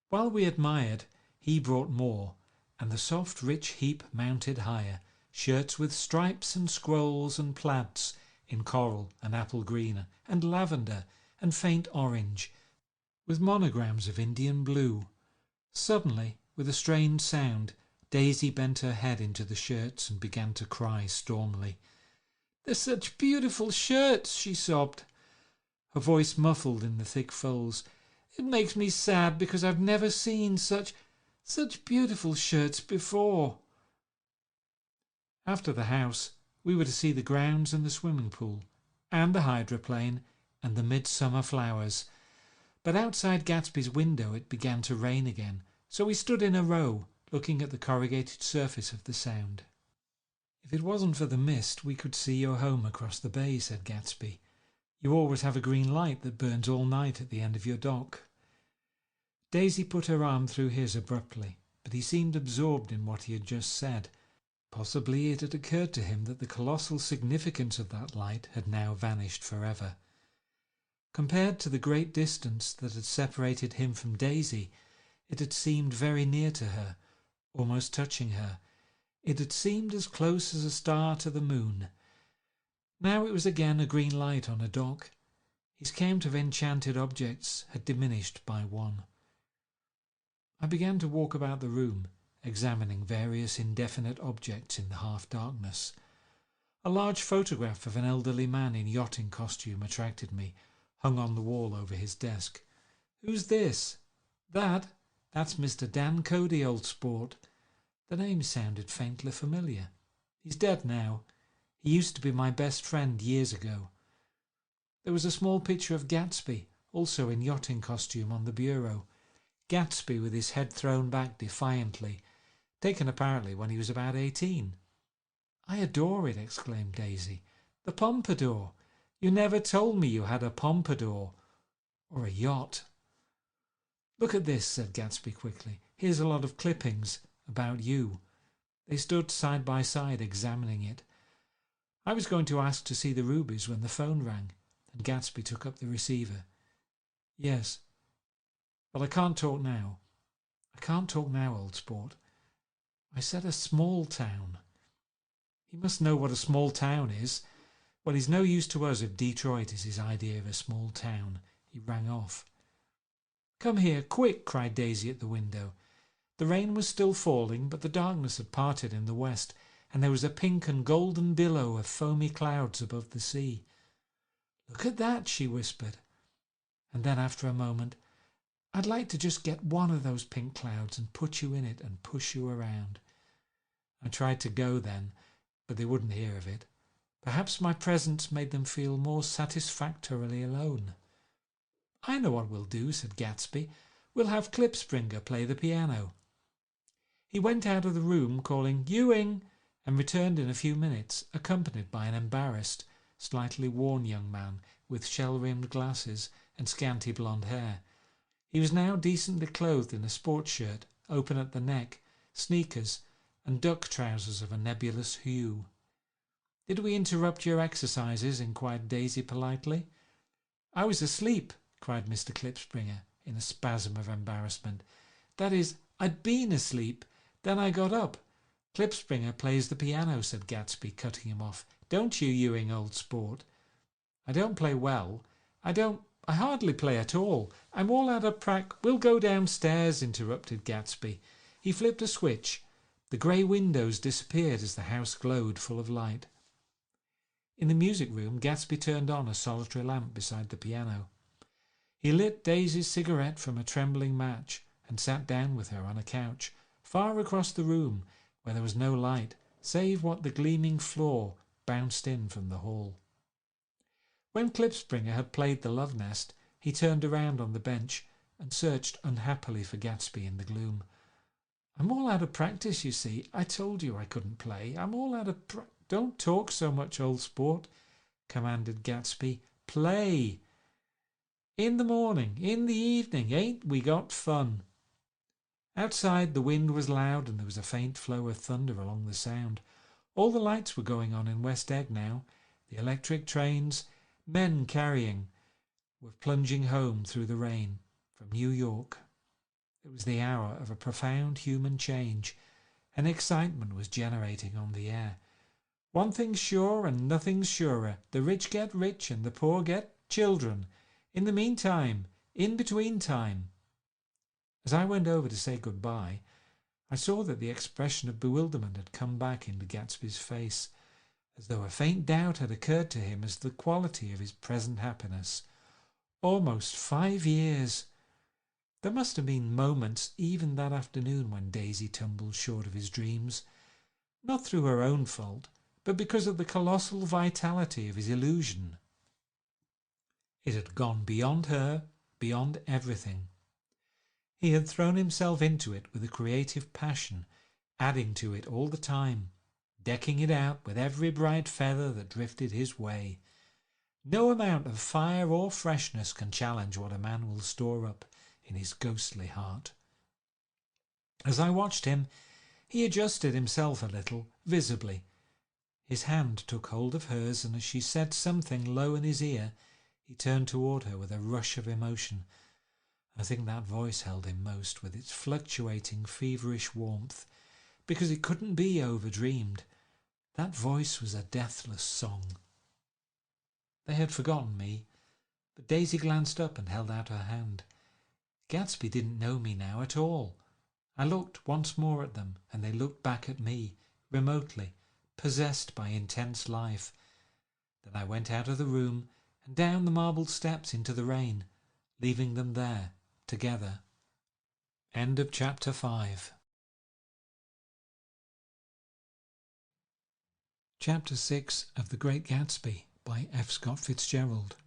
While we admired, he brought more, and the soft rich heap mounted higher, shirts with stripes and scrolls and plaids in coral and apple green and lavender and faint orange, with monograms of Indian blue. Suddenly, with a strained sound, Daisy bent her head into the shirts and began to cry stormily. "They're such beautiful shirts," she sobbed, her voice muffled in the thick folds. "It makes me sad because I've never seen such beautiful shirts before." After the house, we were to see the grounds and the swimming pool, and the hydroplane, and the midsummer flowers. But outside Gatsby's window it began to rain again, so we stood in a row, looking at the corrugated surface of the Sound. "If it wasn't for the mist, we could see your home across the bay," said Gatsby. "You always have a green light that burns all night at the end of your dock." Daisy put her arm through his abruptly, but he seemed absorbed in what he had just said. Possibly it had occurred to him that the colossal significance of that light had now vanished forever. Compared to the great distance that had separated him from Daisy, it had seemed very near to her, almost touching her. It had seemed as close as a star to the moon. Now it was again a green light on a dock. His count of enchanted objects had diminished by 1. I began to walk about the room, examining various indefinite objects in the half-darkness. A large photograph of an elderly man in yachting costume attracted me, hung on the wall over his desk. "Who's this?" That's Mr. Dan Cody, old sport." The name sounded faintly familiar. "He's dead now. He used to be my best friend years ago." There was a small picture of Gatsby, also in yachting costume, on the bureau. Gatsby with his head thrown back defiantly, taken apparently when he was about 18. "I adore it," exclaimed Daisy. "The pompadour! You never told me you had a pompadour. Or a yacht." "Look at this," said Gatsby quickly. "Here's a lot of clippings about you." They stood side by side examining it. I was going to ask to see the rubies when the phone rang, and Gatsby took up the receiver. "Yes, but I can't talk now." "I can't talk now, old sport. I said a small town." He must know what a small town is. Well, he's no use to us if Detroit is his idea of a small town. He rang off. "Come here, quick!" cried Daisy at the window. The rain was still falling, but the darkness had parted in the west, and there was a pink and golden billow of foamy clouds above the sea. "Look at that!" she whispered. And then, after a moment, "I'd like to just get one of those pink clouds and put you in it and push you around." I tried to go then, but they wouldn't hear of it. Perhaps my presence made them feel more satisfactorily alone. "I know what we'll do," said Gatsby. "We'll have Klipspringer play the piano." He went out of the room calling "Ewing," and returned in a few minutes, accompanied by an embarrassed, slightly worn young man with shell-rimmed glasses and scanty blonde hair. He was now decently clothed in a sports shirt, open at the neck, sneakers, and duck trousers of a nebulous hue. "Did we interrupt your exercises?" inquired Daisy politely. "I was asleep," cried Mr. Klipspringer in a spasm of embarrassment. "That is, I'd been asleep. Then I got up." "Klipspringer plays the piano," said Gatsby, cutting him off. "Don't you, Ewing, old sport?" "I don't play well. I hardly play at all. I'm all out of We'll go downstairs," interrupted Gatsby. He flipped a switch. The grey windows disappeared as the house glowed full of light. In the music room, Gatsby turned on a solitary lamp beside the piano. He lit Daisy's cigarette from a trembling match and sat down with her on a couch, far across the room where there was no light, save what the gleaming floor bounced in from the hall. When Klipspringer had played the Love Nest, he turned around on the bench and searched unhappily for Gatsby in the gloom. "I'm all out of practice, you see. I told you I couldn't play. I'm all out of Don't talk so much, old sport," commanded Gatsby. "Play! In the morning, in the evening, ain't we got fun?" Outside the wind was loud and there was a faint flow of thunder along the sound. All the lights were going on in West Egg now. The electric trains, men carrying, were plunging home through the rain from New York. It was the hour of a profound human change. An excitement was generating on the air. One thing's sure and nothing's surer. The rich get rich and the poor get children. In the meantime, in between time. As I went over to say goodbye, I saw that the expression of bewilderment had come back into Gatsby's face, as though a faint doubt had occurred to him as to the quality of his present happiness. Almost 5 years! There must have been moments even that afternoon when Daisy tumbled short of his dreams, not through her own fault, but because of the colossal vitality of his illusion. It had gone beyond her, beyond everything. He had thrown himself into it with a creative passion, adding to it all the time, decking it out with every bright feather that drifted his way. No amount of fire or freshness can challenge what a man will store up in his ghostly heart. As I watched him, he adjusted himself a little, visibly. His hand took hold of hers, and as she said something low in his ear, he turned toward her with a rush of emotion. I think that voice held him most, with its fluctuating, feverish warmth, because it couldn't be overdreamed. That voice was a deathless song. They had forgotten me, but Daisy glanced up and held out her hand. Gatsby didn't know me now at all. I looked once more at them, and they looked back at me, remotely, possessed by intense life. Then I went out of the room and down the marble steps into the rain, leaving them there, together. End of chapter 5. Chapter 6 of The Great Gatsby by F. Scott Fitzgerald.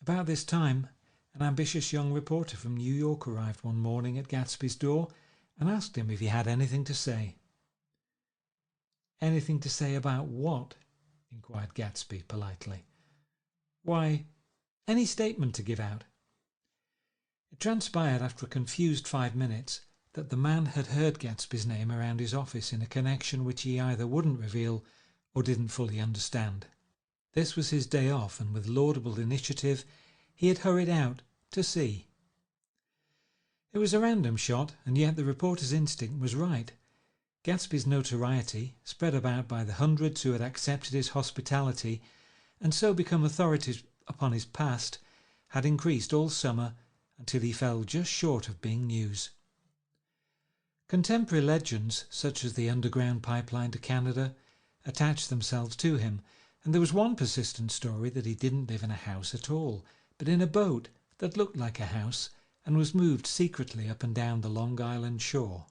About this time, an ambitious young reporter from New York arrived one morning at Gatsby's door and asked him if he had anything to say. "Anything to say about what?" inquired Gatsby politely. "Why, any statement to give out." It transpired after a confused 5 minutes that the man had heard Gatsby's name around his office in a connection which he either wouldn't reveal or didn't fully understand. This was his day off, and with laudable initiative he had hurried out to see. It was a random shot, and yet the reporter's instinct was right. Gatsby's notoriety, spread about by the hundreds who had accepted his hospitality and so become authorities upon his past, had increased all summer until he fell just short of being news. Contemporary legends, such as the underground pipeline to Canada, attached themselves to him, and there was one persistent story that he didn't live in a house at all, but in a boat that looked like a house and was moved secretly up and down the Long Island shore.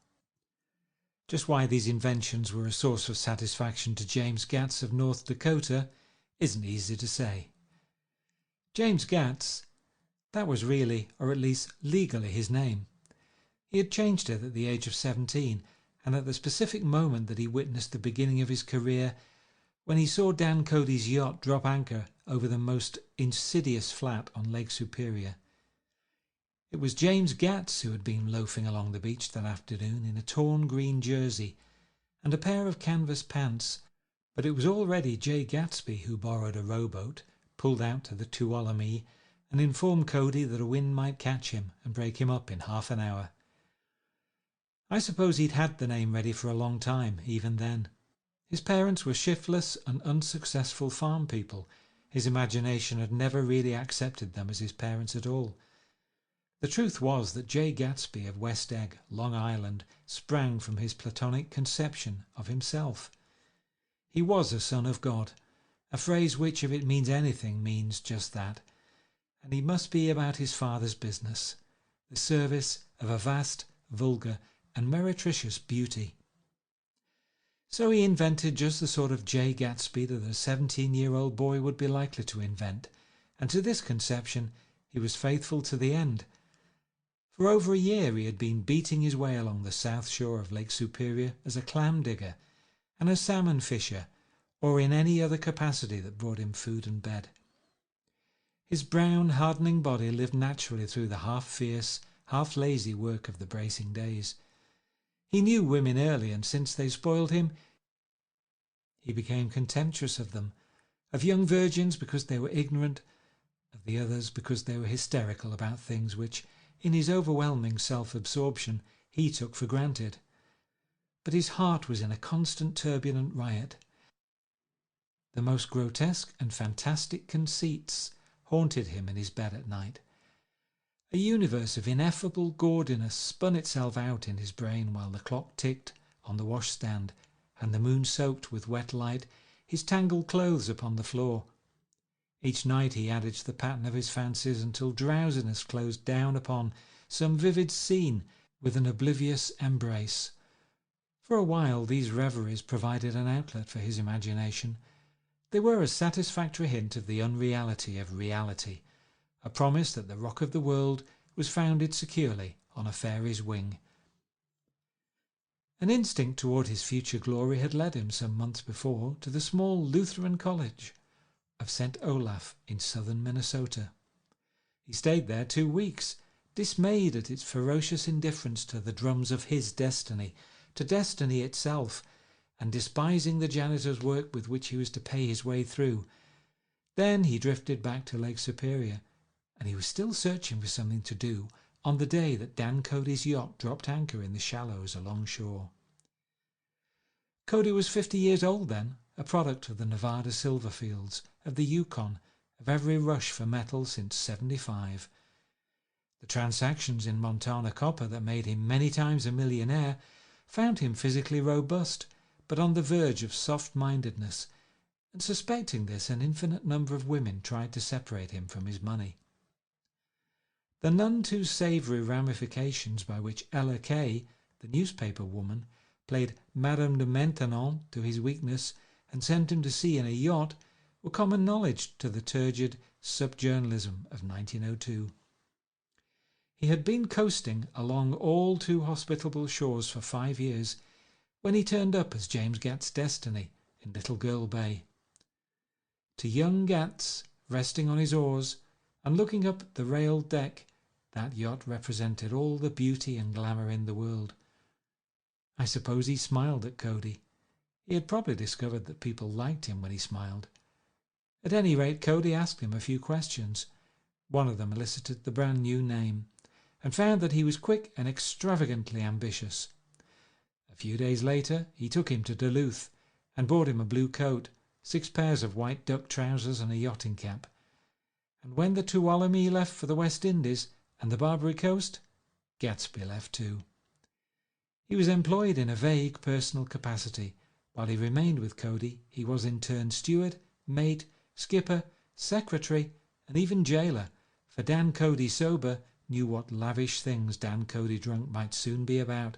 Just why these inventions were a source of satisfaction to James Gatz of North Dakota isn't easy to say. James Gatz, that was really, or at least legally, his name. He had changed it at the age of 17, and at the specific moment that he witnessed the beginning of his career, when he saw Dan Cody's yacht drop anchor over the most insidious flat on Lake Superior. It was James Gatz who had been loafing along the beach that afternoon in a torn green jersey and a pair of canvas pants, but it was already Jay Gatsby who borrowed a rowboat, pulled out to the Tuolumne, and informed Cody that a wind might catch him and break him up in half an hour. I suppose he'd had the name ready for a long time, even then. His parents were shiftless and unsuccessful farm people. His imagination had never really accepted them as his parents at all. The truth was that Jay Gatsby of West Egg, Long Island, sprang from his platonic conception of himself. He was a son of God, a phrase which, if it means anything, means just that, and he must be about his father's business, the service of a vast, vulgar, and meretricious beauty. So he invented just the sort of Jay Gatsby that a 17-year-old boy would be likely to invent, and to this conception he was faithful to the end. For over a year he had been beating his way along the south shore of Lake Superior as a clam digger and a salmon fisher, or in any other capacity that brought him food and bed. His brown, hardening body lived naturally through the half-fierce, half-lazy work of the bracing days. He knew women early, and since they spoiled him, he became contemptuous of them, of young virgins because they were ignorant, of the others because they were hysterical about things which, in his overwhelming self-absorption, he took for granted. But his heart was in a constant turbulent riot. The most grotesque and fantastic conceits haunted him in his bed at night. A universe of ineffable gaudiness spun itself out in his brain while the clock ticked on the washstand and the moon soaked with wet light his tangled clothes upon the floor. Each night he added to the pattern of his fancies until drowsiness closed down upon some vivid scene with an oblivious embrace. For a while these reveries provided an outlet for his imagination. They were a satisfactory hint of the unreality of reality, a promise that the rock of the world was founded securely on a fairy's wing. An instinct toward his future glory had led him some months before to the small Lutheran college of St. Olaf in southern Minnesota. He stayed there 2 weeks, dismayed at its ferocious indifference to the drums of his destiny, to destiny itself, and despising the janitor's work with which he was to pay his way through. Then he drifted back to Lake Superior, and he was still searching for something to do on the day that Dan Cody's yacht dropped anchor in the shallows alongshore. Cody was 50 years old then, a product of the Nevada silver fields, of the Yukon, of every rush for metal since '75. The transactions in Montana copper that made him many times a millionaire found him physically robust, but on the verge of soft-mindedness, and suspecting this, an infinite number of women tried to separate him from his money. The none too savoury ramifications by which Ella Kay, the newspaper woman, played Madame de Maintenon to his weakness and sent him to sea in a yacht were common knowledge to the turgid sub-journalism of 1902. He had been coasting along all too hospitable shores for 5 years when he turned up as James Gatt's destiny in Little Girl Bay. To young Gatts, resting on his oars and looking up at the railed deck, that yacht represented all the beauty and glamour in the world. I suppose he smiled at Cody. He had probably discovered that people liked him when he smiled. At any rate, Cody asked him a few questions. One of them elicited the brand new name, and found that he was quick and extravagantly ambitious. A few days later he took him to Duluth and bought him a blue coat, 6 pairs of white duck trousers and a yachting cap. And when the Tuolumne left for the West Indies and the Barbary Coast, Gatsby left too. He was employed in a vague personal capacity. While he remained with Cody, he was in turn steward, mate, skipper, secretary, and even jailer, for Dan Cody sober knew what lavish things Dan Cody drunk might soon be about,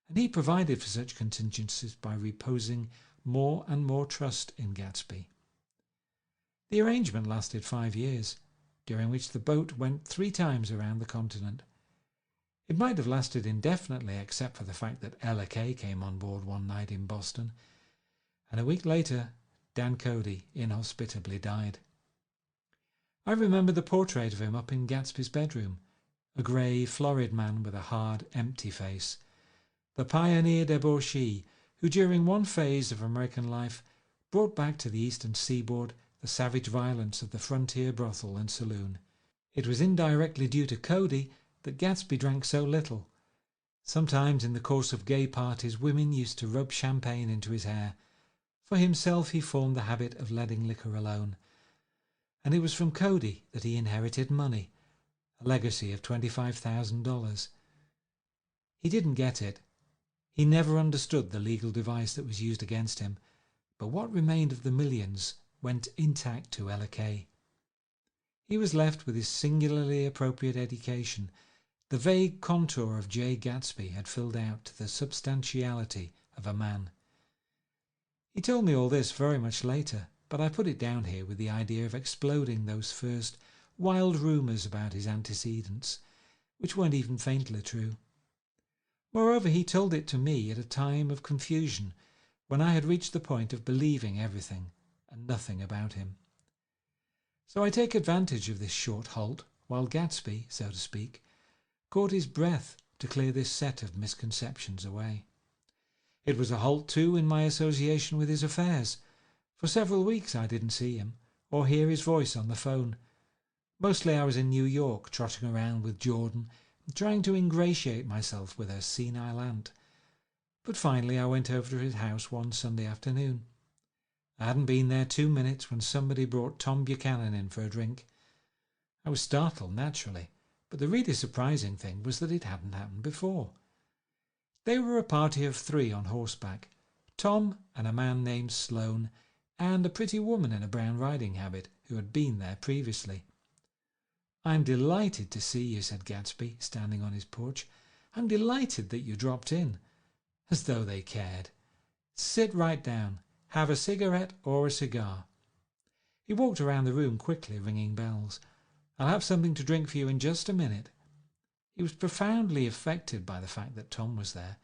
and he provided for such contingencies by reposing more and more trust in Gatsby. The arrangement lasted 5 years, during which the boat went 3 times around the continent. It might have lasted indefinitely except for the fact that Ella Kay came on board one night in Boston, and a week later Dan Cody inhospitably died. I remember the portrait of him up in Gatsby's bedroom, a grey, florid man with a hard, empty face, the pioneer debauchee who during one phase of American life brought back to the eastern seaboard the savage violence of the frontier brothel and saloon. It was indirectly due to Cody that Gatsby drank so little. Sometimes in the course of gay parties women used to rub champagne into his hair. For himself he formed the habit of letting liquor alone. And it was from Cody that he inherited money, a legacy of $25,000. He didn't get it. He never understood the legal device that was used against him, but what remained of the millions went intact to LK. He was left with his singularly appropriate education. The vague contour of Jay Gatsby had filled out to the substantiality of a man. He told me all this very much later, but I put it down here with the idea of exploding those first wild rumours about his antecedents, which weren't even faintly true. Moreover, he told it to me at a time of confusion, when I had reached the point of believing everything and nothing about him. So I take advantage of this short halt, while Gatsby, so to speak, caught his breath to clear this set of misconceptions away. It was a halt too in my association with his affairs. For several weeks I didn't see him, or hear his voice on the phone. Mostly I was in New York, trotting around with Jordan, trying to ingratiate myself with her senile aunt. But finally I went over to his house one Sunday afternoon. I hadn't been there 2 minutes when somebody brought Tom Buchanan in for a drink. I was startled, naturally, but the really surprising thing was that it hadn't happened before. They were a party of 3 on horseback, Tom and a man named Sloane, and a pretty woman in a brown riding habit who had been there previously. "I'm delighted to see you," said Gatsby, standing on his porch. "I'm delighted that you dropped in." As though they cared. "Sit right down. Have a cigarette or a cigar." He walked around the room quickly, ringing bells. "I'll have something to drink for you in just a minute." He was profoundly affected by the fact that Tom was there,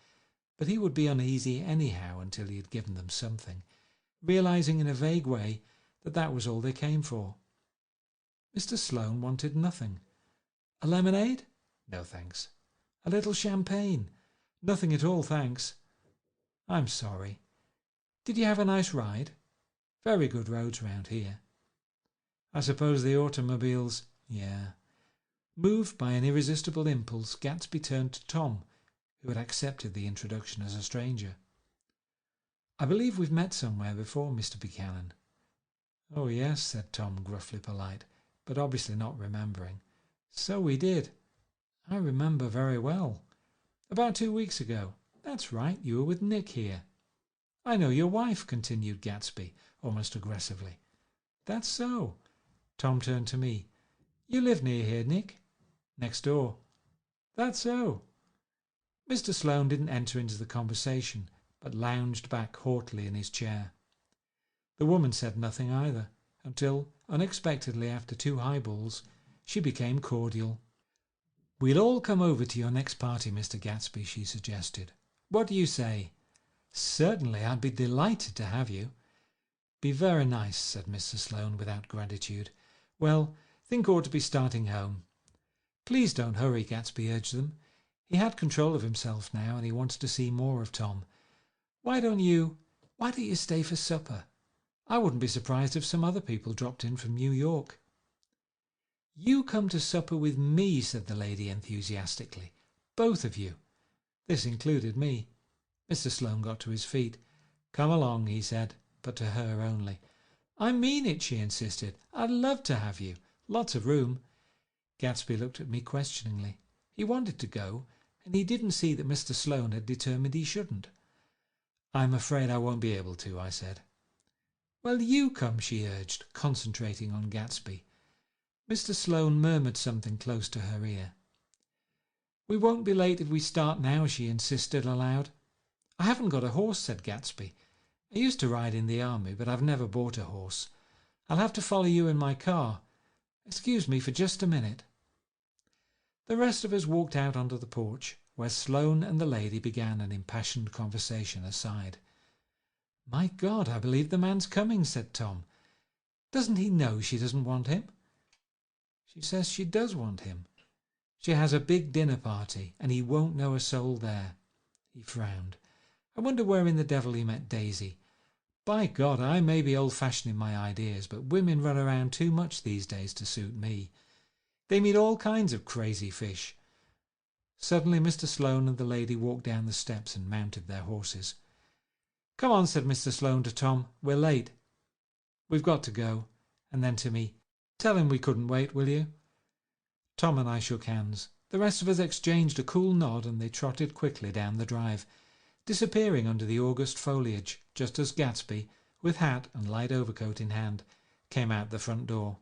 but he would be uneasy anyhow until he had given them something, realizing in a vague way that that was all they came for. Mr. Sloane wanted nothing. "A lemonade?" "No, thanks." "A little champagne?" "Nothing at all, thanks." "I'm sorry. Did you have a nice ride?" "Very good roads round here." "I suppose the automobiles—" "Yeah." Moved by an irresistible impulse, Gatsby turned to Tom, who had accepted the introduction as a stranger. "I believe we've met somewhere before, Mr. Buchanan." "Oh, yes," said Tom, gruffly polite, but obviously not remembering. "So we did. I remember very well. About 2 weeks ago. That's right, you were with Nick here." "I know your wife," continued Gatsby, almost aggressively. "That's so." Tom turned to me. "You live near here, Nick?" "Next door." "That's so." Mr. Sloane didn't enter into the conversation, but lounged back haughtily in his chair. The woman said nothing either, until, unexpectedly after 2 highballs, she became cordial. "We'll all come over to your next party, Mr. Gatsby," she suggested. "What do you say?" "Certainly, I'd be delighted to have you." "Be very nice," said Mr. Sloane without gratitude. "Well, think ought to be starting home." "Please don't hurry," Gatsby urged them. He had control of himself now, and he wanted to see more of Tom. Why don't you stay for supper? I wouldn't be surprised if some other people dropped in from New York." "You come to supper with me," said the lady enthusiastically. "Both of you." This included me. Mr. Sloane got to his feet. "Come along," he said, but to her only. "I mean it," she insisted. "I'd love to have you. Lots of room." Gatsby looked at me questioningly. He wanted to go, and he didn't see that Mr. Sloane had determined he shouldn't. "I'm afraid I won't be able to," I said. "Well, you come," she urged, concentrating on Gatsby. Mr. Sloane murmured something close to her ear. "We won't be late if we start now," she insisted aloud. "I haven't got a horse," said Gatsby. "I used to ride in the army, but I've never bought a horse. I'll have to follow you in my car. Excuse me for just a minute." The rest of us walked out onto the porch, where Sloane and the lady began an impassioned conversation aside. "My God, I believe the man's coming," said Tom. "Doesn't he know she doesn't want him?" "She says she does want him. She has a big dinner party, and he won't know a soul there." He frowned. "I wonder where in the devil he met Daisy. By God, I may be old-fashioned in my ideas, but women run around too much these days to suit me. They meet all kinds of crazy fish." Suddenly Mr. Sloane and the lady walked down the steps and mounted their horses. "Come on," said Mr. Sloane to Tom. "We're late." "We've got to go." And then to me, "Tell him we couldn't wait, will you?" Tom and I shook hands. The rest of us exchanged a cool nod, and they trotted quickly down the drive, disappearing under the August foliage, just as Gatsby, with hat and light overcoat in hand, came out the front door.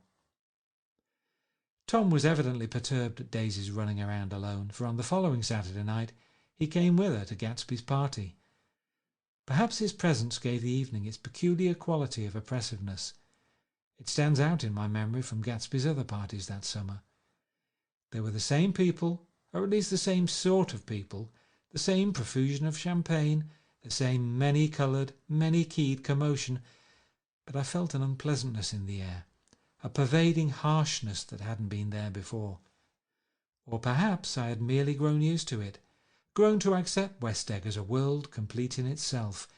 Tom was evidently perturbed at Daisy's running around alone, for on the following Saturday night he came with her to Gatsby's party. Perhaps his presence gave the evening its peculiar quality of oppressiveness. It stands out in my memory from Gatsby's other parties that summer. They were the same people, or at least the same sort of people, the same profusion of champagne, the same many-coloured, many-keyed commotion, but I felt an unpleasantness in the air, a pervading harshness that hadn't been there before. Or perhaps I had merely grown used to it, grown to accept West Egg as a world complete in itself,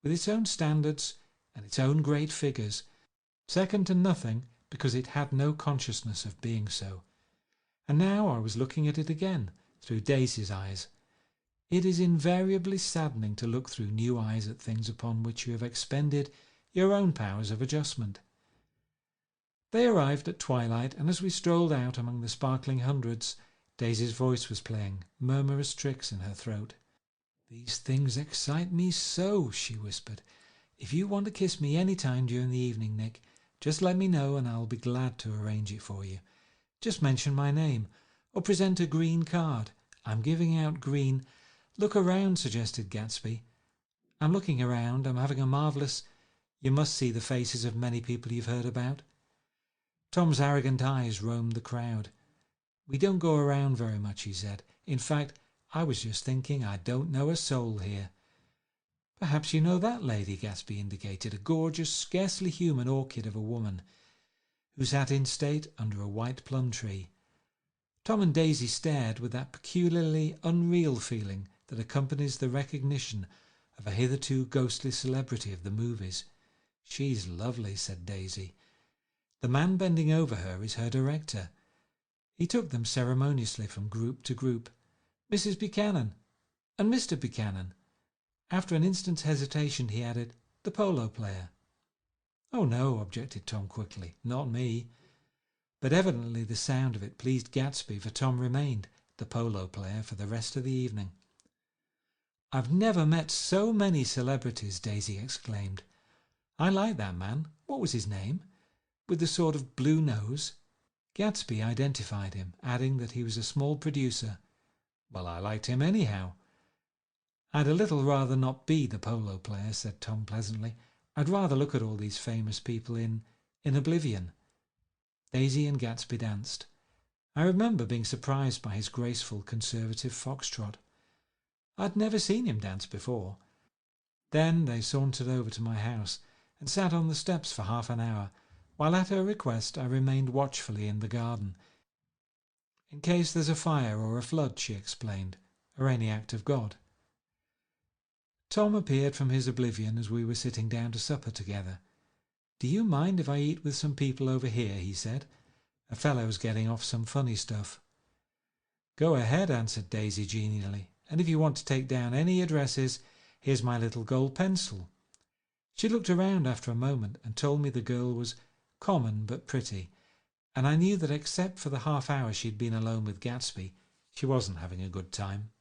with its own standards and its own great figures, second to nothing because it had no consciousness of being so. And now I was looking at it again, through Daisy's eyes. It is invariably saddening to look through new eyes at things upon which you have expended your own powers of adjustment. They arrived at twilight, and as we strolled out among the sparkling hundreds, Daisy's voice was playing murmurous tricks in her throat. "These things excite me so," she whispered. "If you want to kiss me any time during the evening, Nick, just let me know and I'll be glad to arrange it for you. Just mention my name, or present a green card. I'm giving out green—" "Look around," suggested Gatsby. "I'm looking around. I'm having a marvellous—" "You must see the faces of many people you've heard about." Tom's arrogant eyes roamed the crowd. "We don't go around very much," he said. "In fact, I was just thinking I don't know a soul here." "Perhaps you know that lady," Gatsby indicated, a gorgeous, scarcely human orchid of a woman, who sat in state under a white plum tree. Tom and Daisy stared with that peculiarly unreal feeling that accompanies the recognition of a hitherto ghostly celebrity of the movies. "She's lovely," said Daisy. "The man bending over her is her director." He took them ceremoniously from group to group. "Mrs. Buchanan and Mr. Buchanan." After an instant's hesitation he added, "The polo player." "Oh no," objected Tom quickly, "not me." But evidently the sound of it pleased Gatsby, for Tom remained the polo player for the rest of the evening. "I've never met so many celebrities," Daisy exclaimed. "I like that man. What was his name? With the sort of blue nose?" Gatsby identified him, adding that he was a small producer. "Well, I liked him anyhow." "I'd a little rather not be the polo player," said Tom pleasantly. "I'd rather look at all these famous people in oblivion." Daisy and Gatsby danced. I remember being surprised by his graceful conservative foxtrot. I'd never seen him dance before. Then they sauntered over to my house and sat on the steps for half an hour, while at her request I remained watchfully in the garden. "In case there's a fire or a flood," she explained, "or any act of God." Tom appeared from his oblivion as we were sitting down to supper together. "Do you mind if I eat with some people over here?" he said. "A fellow's getting off some funny stuff." "Go ahead," answered Daisy genially, "and if you want to take down any addresses, here's my little gold pencil." She looked around after a moment and told me the girl was common but pretty, and I knew that except for the half hour she'd been alone with Gatsby, she wasn't having a good time.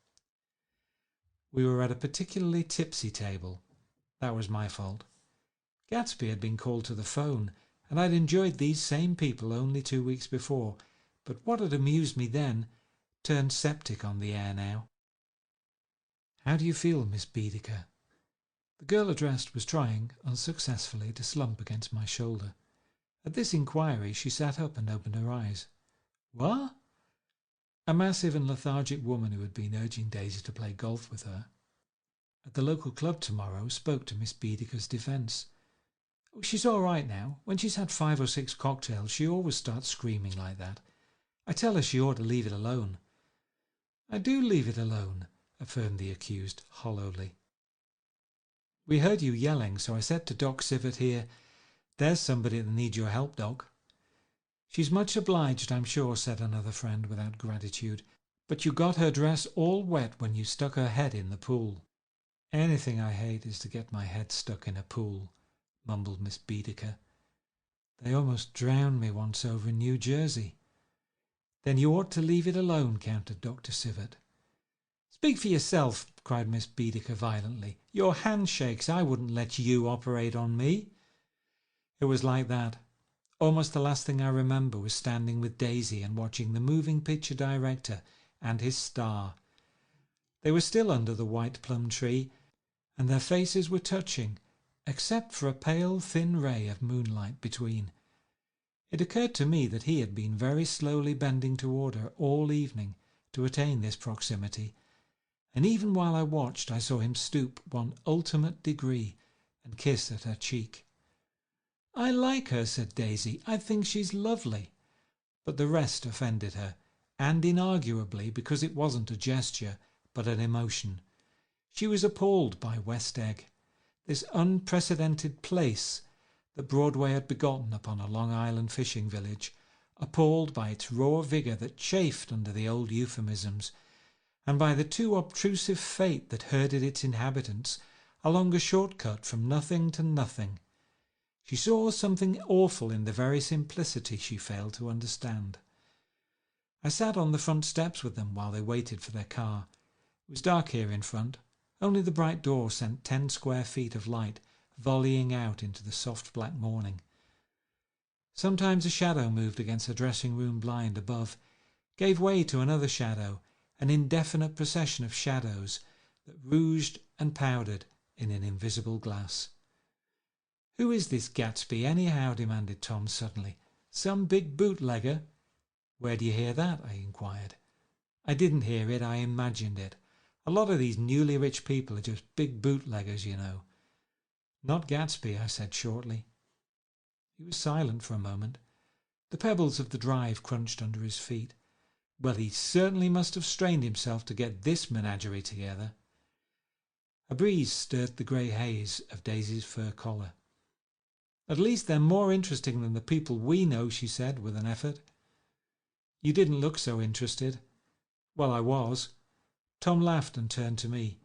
We were at a particularly tipsy table. That was my fault. Gatsby had been called to the phone, and I'd enjoyed these same people only 2 weeks before, but what had amused me then turned septic on the air now. "How do you feel, Miss Baedeker?" The girl addressed was trying, unsuccessfully, to slump against my shoulder. At this inquiry she sat up and opened her eyes. "What?" A massive and lethargic woman who had been urging Daisy to play golf with her at the local club tomorrow spoke to Miss Baedeker's defence. "She's all right now. When she's had 5 or 6 cocktails she always starts screaming like that. I tell her she ought to leave it alone." "I do leave it alone," affirmed the accused hollowly. "We heard you yelling, so I said to Doc Sivert here, 'There's somebody that needs your help, Doc.'" "She's much obliged, I'm sure," said another friend without gratitude. "But you got her dress all wet when you stuck her head in the pool." "Anything I hate is to get my head stuck in a pool," mumbled Miss Baedeker. "They almost drowned me once over in New Jersey." "Then you ought to leave it alone," countered Dr. Sivert. "Speak for yourself," cried Miss Baedeker violently. "Your hand shakes. I wouldn't let you operate on me." It was like that. Almost the last thing I remember was standing with Daisy and watching the moving picture director and his star. They were still under the white plum tree, and their faces were touching, except for a pale, thin ray of moonlight between. It occurred to me that he had been very slowly bending toward her all evening to attain this proximity, and even while I watched I saw him stoop one ultimate degree and kiss at her cheek. "I like her," said Daisy. "I think she's lovely." But the rest offended her, and inarguably because it wasn't a gesture, but an emotion. She was appalled by West Egg, this unprecedented place that Broadway had begotten upon a Long Island fishing village, appalled by its raw vigour that chafed under the old euphemisms, and by the too obtrusive fate that herded its inhabitants along a shortcut from nothing to nothing. She saw something awful in the very simplicity she failed to understand. I sat on the front steps with them while they waited for their car. It was dark here in front. Only the bright door sent 10 square feet of light volleying out into the soft black morning. Sometimes a shadow moved against the dressing-room blind above, gave way to another shadow, an indefinite procession of shadows that rouged and powdered in an invisible glass. "Who is this Gatsby, anyhow?" demanded Tom suddenly. "Some big bootlegger?" "Where do you hear that?" I inquired. "I didn't hear it, I imagined it. A lot of these newly rich people are just big bootleggers, you know." "Not Gatsby," I said shortly. He was silent for a moment. The pebbles of the drive crunched under his feet. Well, he certainly must have strained himself to get this menagerie together. A breeze stirred the grey haze of Daisy's fur collar. "At least they're more interesting than the people we know," she said with an effort. "You didn't look so interested." "Well, I was." Tom laughed and turned to me.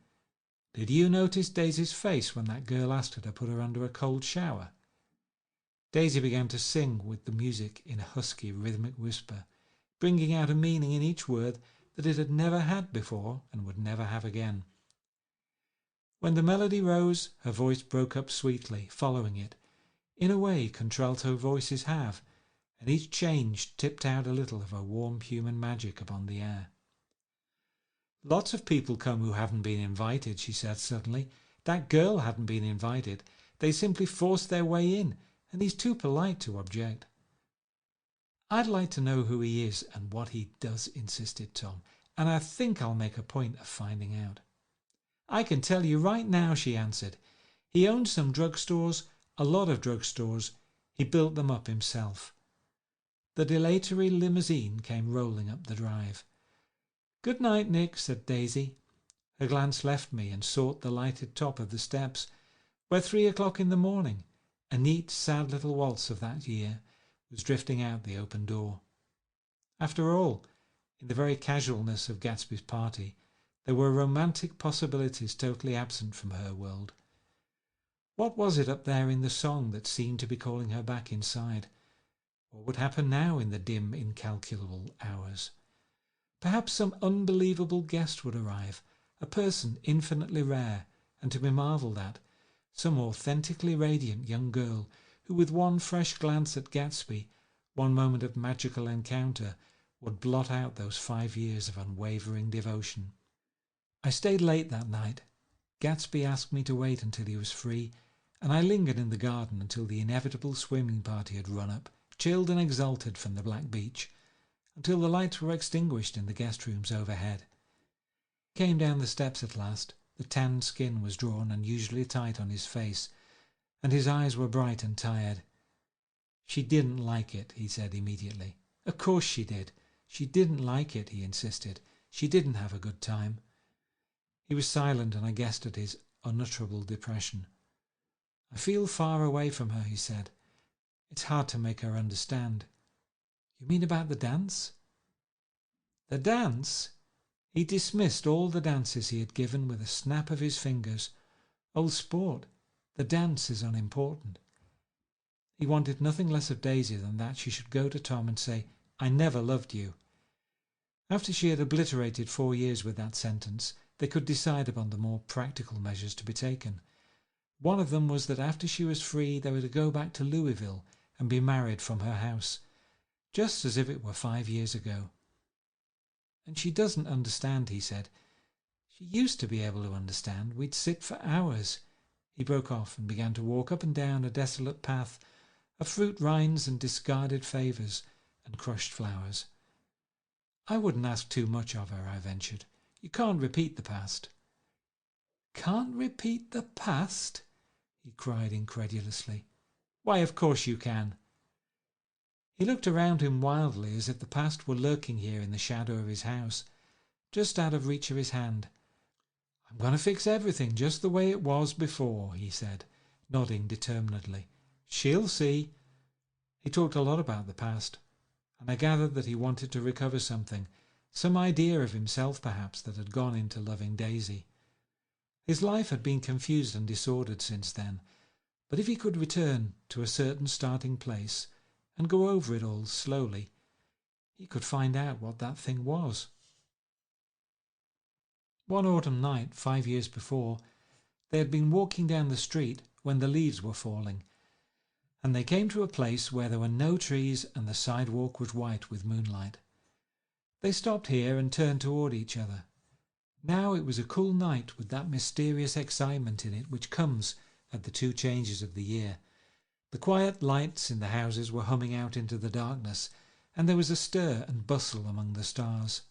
"Did you notice Daisy's face when that girl asked her to put her under a cold shower?" Daisy began to sing with the music in a husky, rhythmic whisper, bringing out a meaning in each word that it had never had before and would never have again. When the melody rose, her voice broke up sweetly, following it, in a way contralto voices have, and each change tipped out a little of her warm human magic upon the air. "Lots of people come who haven't been invited," she said suddenly. "That girl hadn't been invited. They simply forced their way in, and he's too polite to object." "I'd like to know who he is and what he does," insisted Tom, "and I think I'll make a point of finding out." "I can tell you right now," she answered. "He owns some drugstores, a lot of drugstores. He built them up himself." The dilatory limousine came rolling up the drive. "Good night, Nick," said Daisy. Her glance left me and sought the lighted top of the steps, where 3 o'clock in the morning, a neat, sad little waltz of that year, was drifting out the open door. After all, in the very casualness of Gatsby's party, there were romantic possibilities totally absent from her world. What was it up there in the song that seemed to be calling her back inside? What would happen now in the dim, incalculable hours? Perhaps some unbelievable guest would arrive, a person infinitely rare and to be marvelled at, some authentically radiant young girl who, with one fresh glance at Gatsby, one moment of magical encounter, would blot out those 5 years of unwavering devotion. I stayed late that night. Gatsby asked me to wait until he was free, and I lingered in the garden until the inevitable swimming party had run up, chilled and exalted from the black beach, until the lights were extinguished in the guest rooms overhead. He came down the steps at last. The tanned skin was drawn unusually tight on his face, and his eyes were bright and tired. "She didn't like it," he said immediately. "Of course she did. She didn't like it," he insisted. "She didn't have a good time." He was silent, and I guessed at his unutterable depression. "I feel far away from her," he said. "It's hard to make her understand." "You mean about the dance?" "The dance?" He dismissed all the dances he had given with a snap of his fingers. "Old sport, the dance is unimportant." He wanted nothing less of Daisy than that she should go to Tom and say, "I never loved you." After she had obliterated 4 years with that sentence, they could decide upon the more practical measures to be taken. One of them was that after she was free they were to go back to Louisville and be married from her house, just as if it were 5 years ago. "And she doesn't understand," he said. "She used to be able to understand. We'd sit for hours." He broke off and began to walk up and down a desolate path of fruit rinds and discarded favours and crushed flowers. "I wouldn't ask too much of her," I ventured. "You can't repeat the past." "Can't repeat the past?" he cried incredulously. "Why, of course you can." He looked around him wildly, as if the past were lurking here in the shadow of his house, just out of reach of his hand. "I'm going to fix everything just the way it was before," he said, nodding determinedly. "She'll see." He talked a lot about the past, and I gathered that he wanted to recover something, some idea of himself perhaps that had gone into loving Daisy. His life had been confused and disordered since then, but if he could return to a certain starting place and go over it all slowly, he could find out what that thing was. One autumn night, 5 years before, they had been walking down the street when the leaves were falling, and they came to a place where there were no trees and the sidewalk was white with moonlight. They stopped here and turned toward each other. Now it was a cool night with that mysterious excitement in it which comes at the 2 changes of the year. The quiet lights in the houses were humming out into the darkness, and there was a stir and bustle among the stars.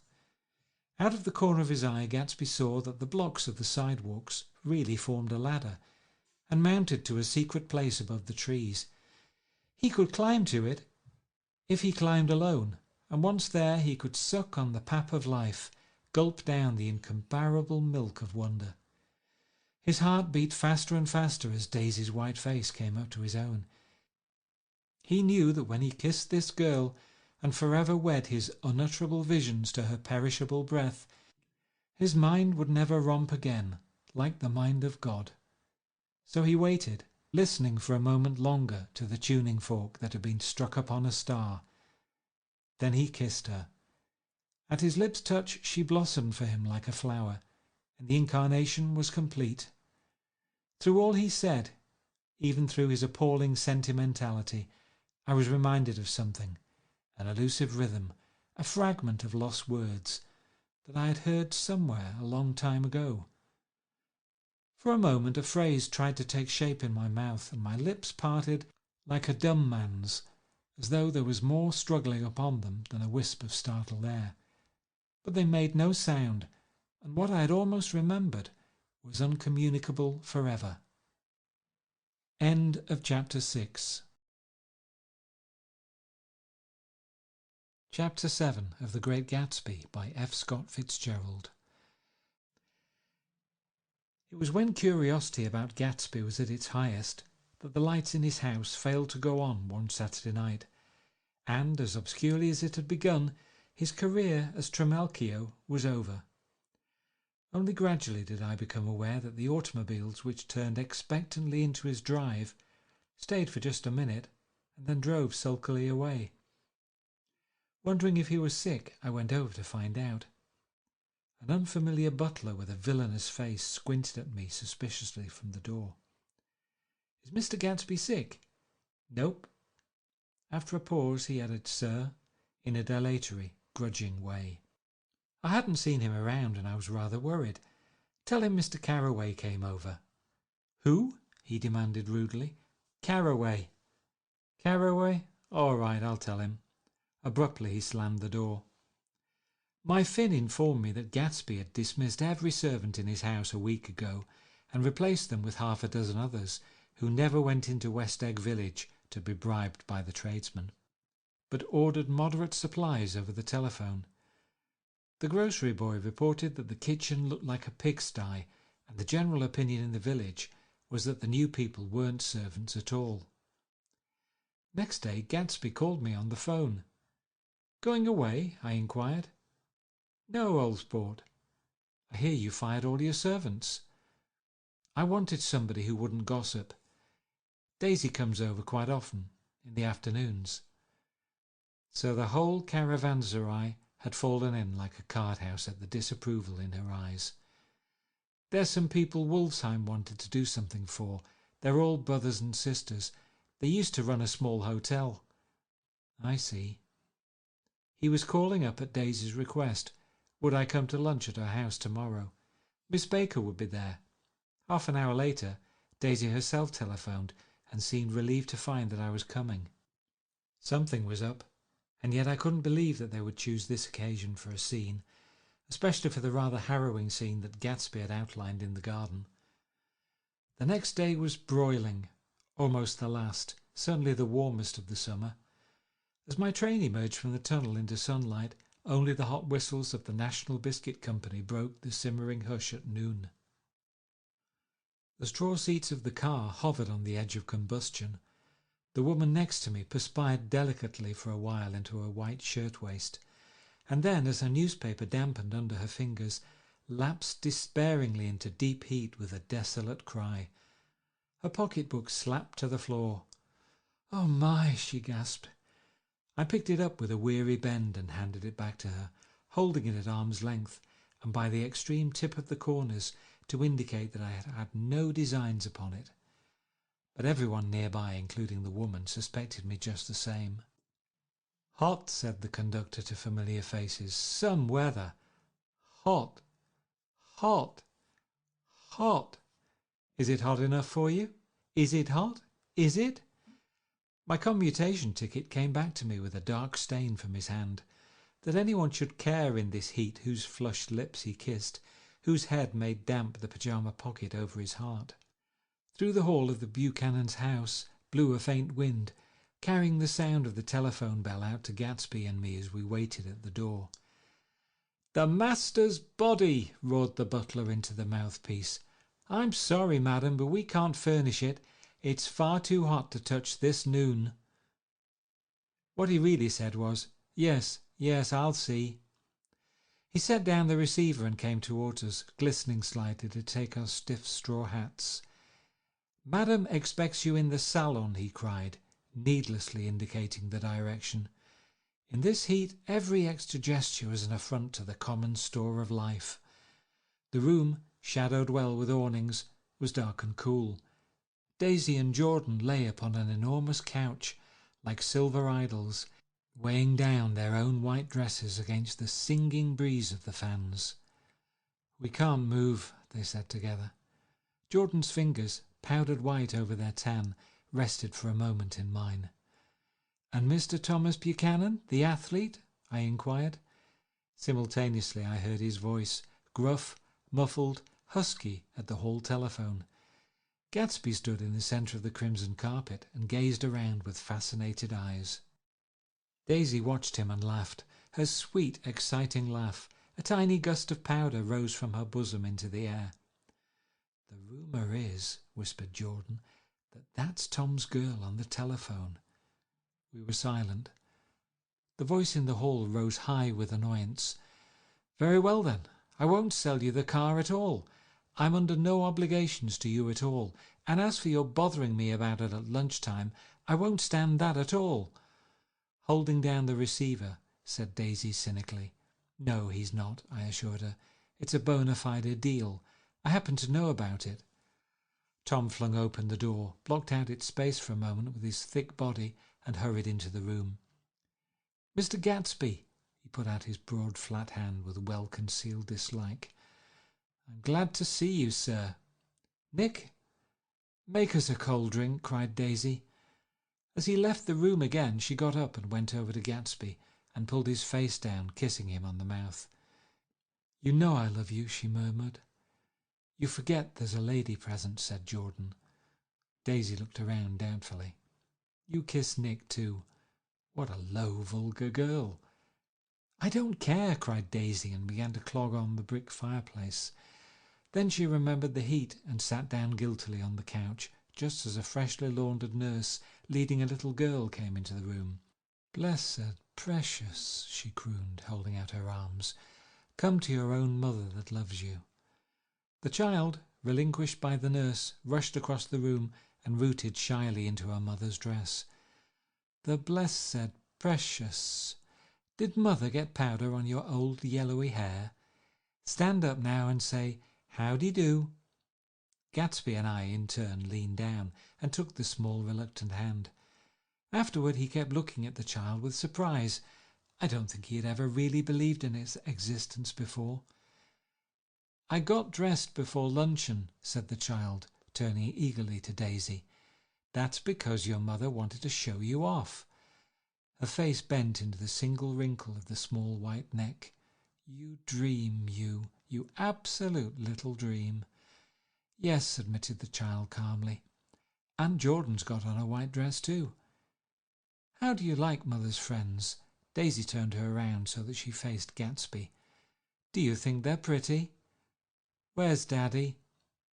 Out of the corner of his eye, Gatsby saw that the blocks of the sidewalks really formed a ladder, and mounted to a secret place above the trees. He could climb to it if he climbed alone, and once there he could suck on the pap of life, gulp down the incomparable milk of wonder. His heart beat faster and faster as Daisy's white face came up to his own. He knew that when he kissed this girl and forever wed his unutterable visions to her perishable breath, his mind would never romp again like the mind of God. So he waited, listening for a moment longer to the tuning fork that had been struck upon a star. Then he kissed her. At his lips' touch she blossomed for him like a flower, and the incarnation was complete. Through all he said, even through his appalling sentimentality, I was reminded of something, an elusive rhythm, a fragment of lost words that I had heard somewhere a long time ago. For a moment a phrase tried to take shape in my mouth, and my lips parted like a dumb man's, as though there was more struggling upon them than a wisp of startled air. But they made no sound, and what I had almost remembered was uncommunicable forever. End of Chapter 6. Chapter 7 of The Great Gatsby by F. Scott Fitzgerald. It was when curiosity about Gatsby was at its highest that the lights in his house failed to go on one Saturday night, and, as obscurely as it had begun, his career as Trimalchio was over. Only gradually did I become aware that the automobiles which turned expectantly into his drive stayed for just a minute and then drove sulkily away. Wondering if he was sick, I went over to find out. An unfamiliar butler with a villainous face squinted at me suspiciously from the door. "Is Mr. Gatsby sick?" "Nope." After a pause he added, "Sir," in a dilatory, grudging way. I hadn't seen him around and I was rather worried. "Tell him Mr. Carraway came over." "Who?" he demanded rudely. "Carraway." "Carraway? All right, I'll tell him." Abruptly he slammed the door. My Finn informed me that Gatsby had dismissed every servant in his house a week ago and replaced them with half a dozen others who never went into West Egg Village to be bribed by the tradesmen, but ordered moderate supplies over the telephone. The grocery boy reported that the kitchen looked like a pigsty, and the general opinion in the village was that the new people weren't servants at all. Next day Gatsby called me on the phone. "Going away?" I inquired. "No, old sport." "I hear you fired all your servants." "I wanted somebody who wouldn't gossip. Daisy comes over quite often, in the afternoons." So the whole caravanserai had fallen in like a card house at the disapproval in her eyes. There's some people Wolfsheim wanted to do something for. They're all brothers and sisters. They used to run a small hotel." "I see." He was calling up at Daisy's request. Would I come to lunch at her house tomorrow? Miss Baker would be there. Half an hour later, Daisy herself telephoned and seemed relieved to find that I was coming. Something was up, and yet I couldn't believe that they would choose this occasion for a scene, especially for the rather harrowing scene that Gatsby had outlined in the garden. The next day was broiling, almost the last, certainly the warmest of the summer. As my train emerged from the tunnel into sunlight, only the hot whistles of the National Biscuit Company broke the simmering hush at noon. The straw seats of the car hovered on the edge of combustion. The woman next to me perspired delicately for a while into her white shirtwaist, and then, as her newspaper dampened under her fingers, lapsed despairingly into deep heat with a desolate cry. Her pocketbook slapped to the floor. "Oh my!" she gasped. I picked it up with a weary bend and handed it back to her, holding it at arm's length and by the extreme tip of the corners to indicate that I had had no designs upon it. But everyone nearby, including the woman, suspected me just the same. "Hot," said the conductor to familiar faces. "Some weather. Hot. Hot. Hot. Is it hot enough for you? Is it hot? Is it?" My commutation ticket came back to me with a dark stain from his hand. That anyone should care in this heat whose flushed lips he kissed, whose head made damp the pyjama pocket over his heart. Through the hall of the Buchanan's house blew a faint wind, carrying the sound of the telephone bell out to Gatsby and me as we waited at the door. "The master's body!" roared the butler into the mouthpiece. "I'm sorry, madam, but we can't furnish it. It's far too hot to touch this noon." What he really said was, "Yes, yes, I'll see." He set down the receiver and came towards us, glistening slightly to take our stiff straw hats. "Madam expects you in the salon," he cried, needlessly indicating the direction. In this heat, every extra gesture was an affront to the common store of life. The room, shadowed well with awnings, was dark and cool. Daisy and Jordan lay upon an enormous couch, like silver idols, weighing down their own white dresses against the singing breeze of the fans. "We can't move," they said together. Jordan's fingers, powdered white over their tan, rested for a moment in mine. "And Mr. Thomas Buchanan, the athlete?" I inquired. Simultaneously I heard his voice, gruff, muffled, husky, at the hall telephone. Gatsby stood in the centre of the crimson carpet and gazed around with fascinated eyes. Daisy watched him and laughed, her sweet, exciting laugh. A tiny gust of powder rose from her bosom into the air. "The rumour is," whispered Jordan, "that that's Tom's girl on the telephone." We were silent. The voice in the hall rose high with annoyance. "Very well then, I won't sell you the car at all. I'm under no obligations to you at all, and as for your bothering me about it at lunchtime, I won't stand that at all." Holding down the receiver, said Daisy cynically. "No, he's not," I assured her. "It's a bona fide deal. I happen to know about it." Tom flung open the door, blocked out its space for a moment with his thick body, and hurried into the room. "Mr. Gatsby," he put out his broad flat hand with well-concealed dislike. "I'm glad to see you, sir." "Nick, make us a cold drink," cried Daisy. As he left the room again, she got up and went over to Gatsby and pulled his face down, kissing him on the mouth. "You know I love you," she murmured. "You forget there's a lady present," said Jordan. Daisy looked around doubtfully. "You kiss Nick too. What a low, vulgar girl." "I don't care," cried Daisy, and began to clog on the brick fireplace. Then she remembered the heat and sat down guiltily on the couch, just as a freshly laundered nurse leading a little girl came into the room. "Blessed, precious," she crooned, holding out her arms. "Come to your own mother that loves you." The child, relinquished by the nurse, rushed across the room and rooted shyly into her mother's dress. "The blessed, precious. Did mother get powder on your old yellowy hair? Stand up now and say, Howdy-do. Gatsby and I, in turn, leaned down and took the small, reluctant hand. Afterward he kept looking at the child with surprise. I don't think he had ever really believed in its existence before. "I got dressed before luncheon," said the child, turning eagerly to Daisy. "That's because your mother wanted to show you off." Her face bent into the single wrinkle of the small white neck. "You dream, you absolute little dream." "Yes," admitted the child calmly. "And Jordan's got on a white dress too." "How do you like Mother's friends?" Daisy turned her around so that she faced Gatsby. "Do you think they're pretty?" "Where's Daddy?"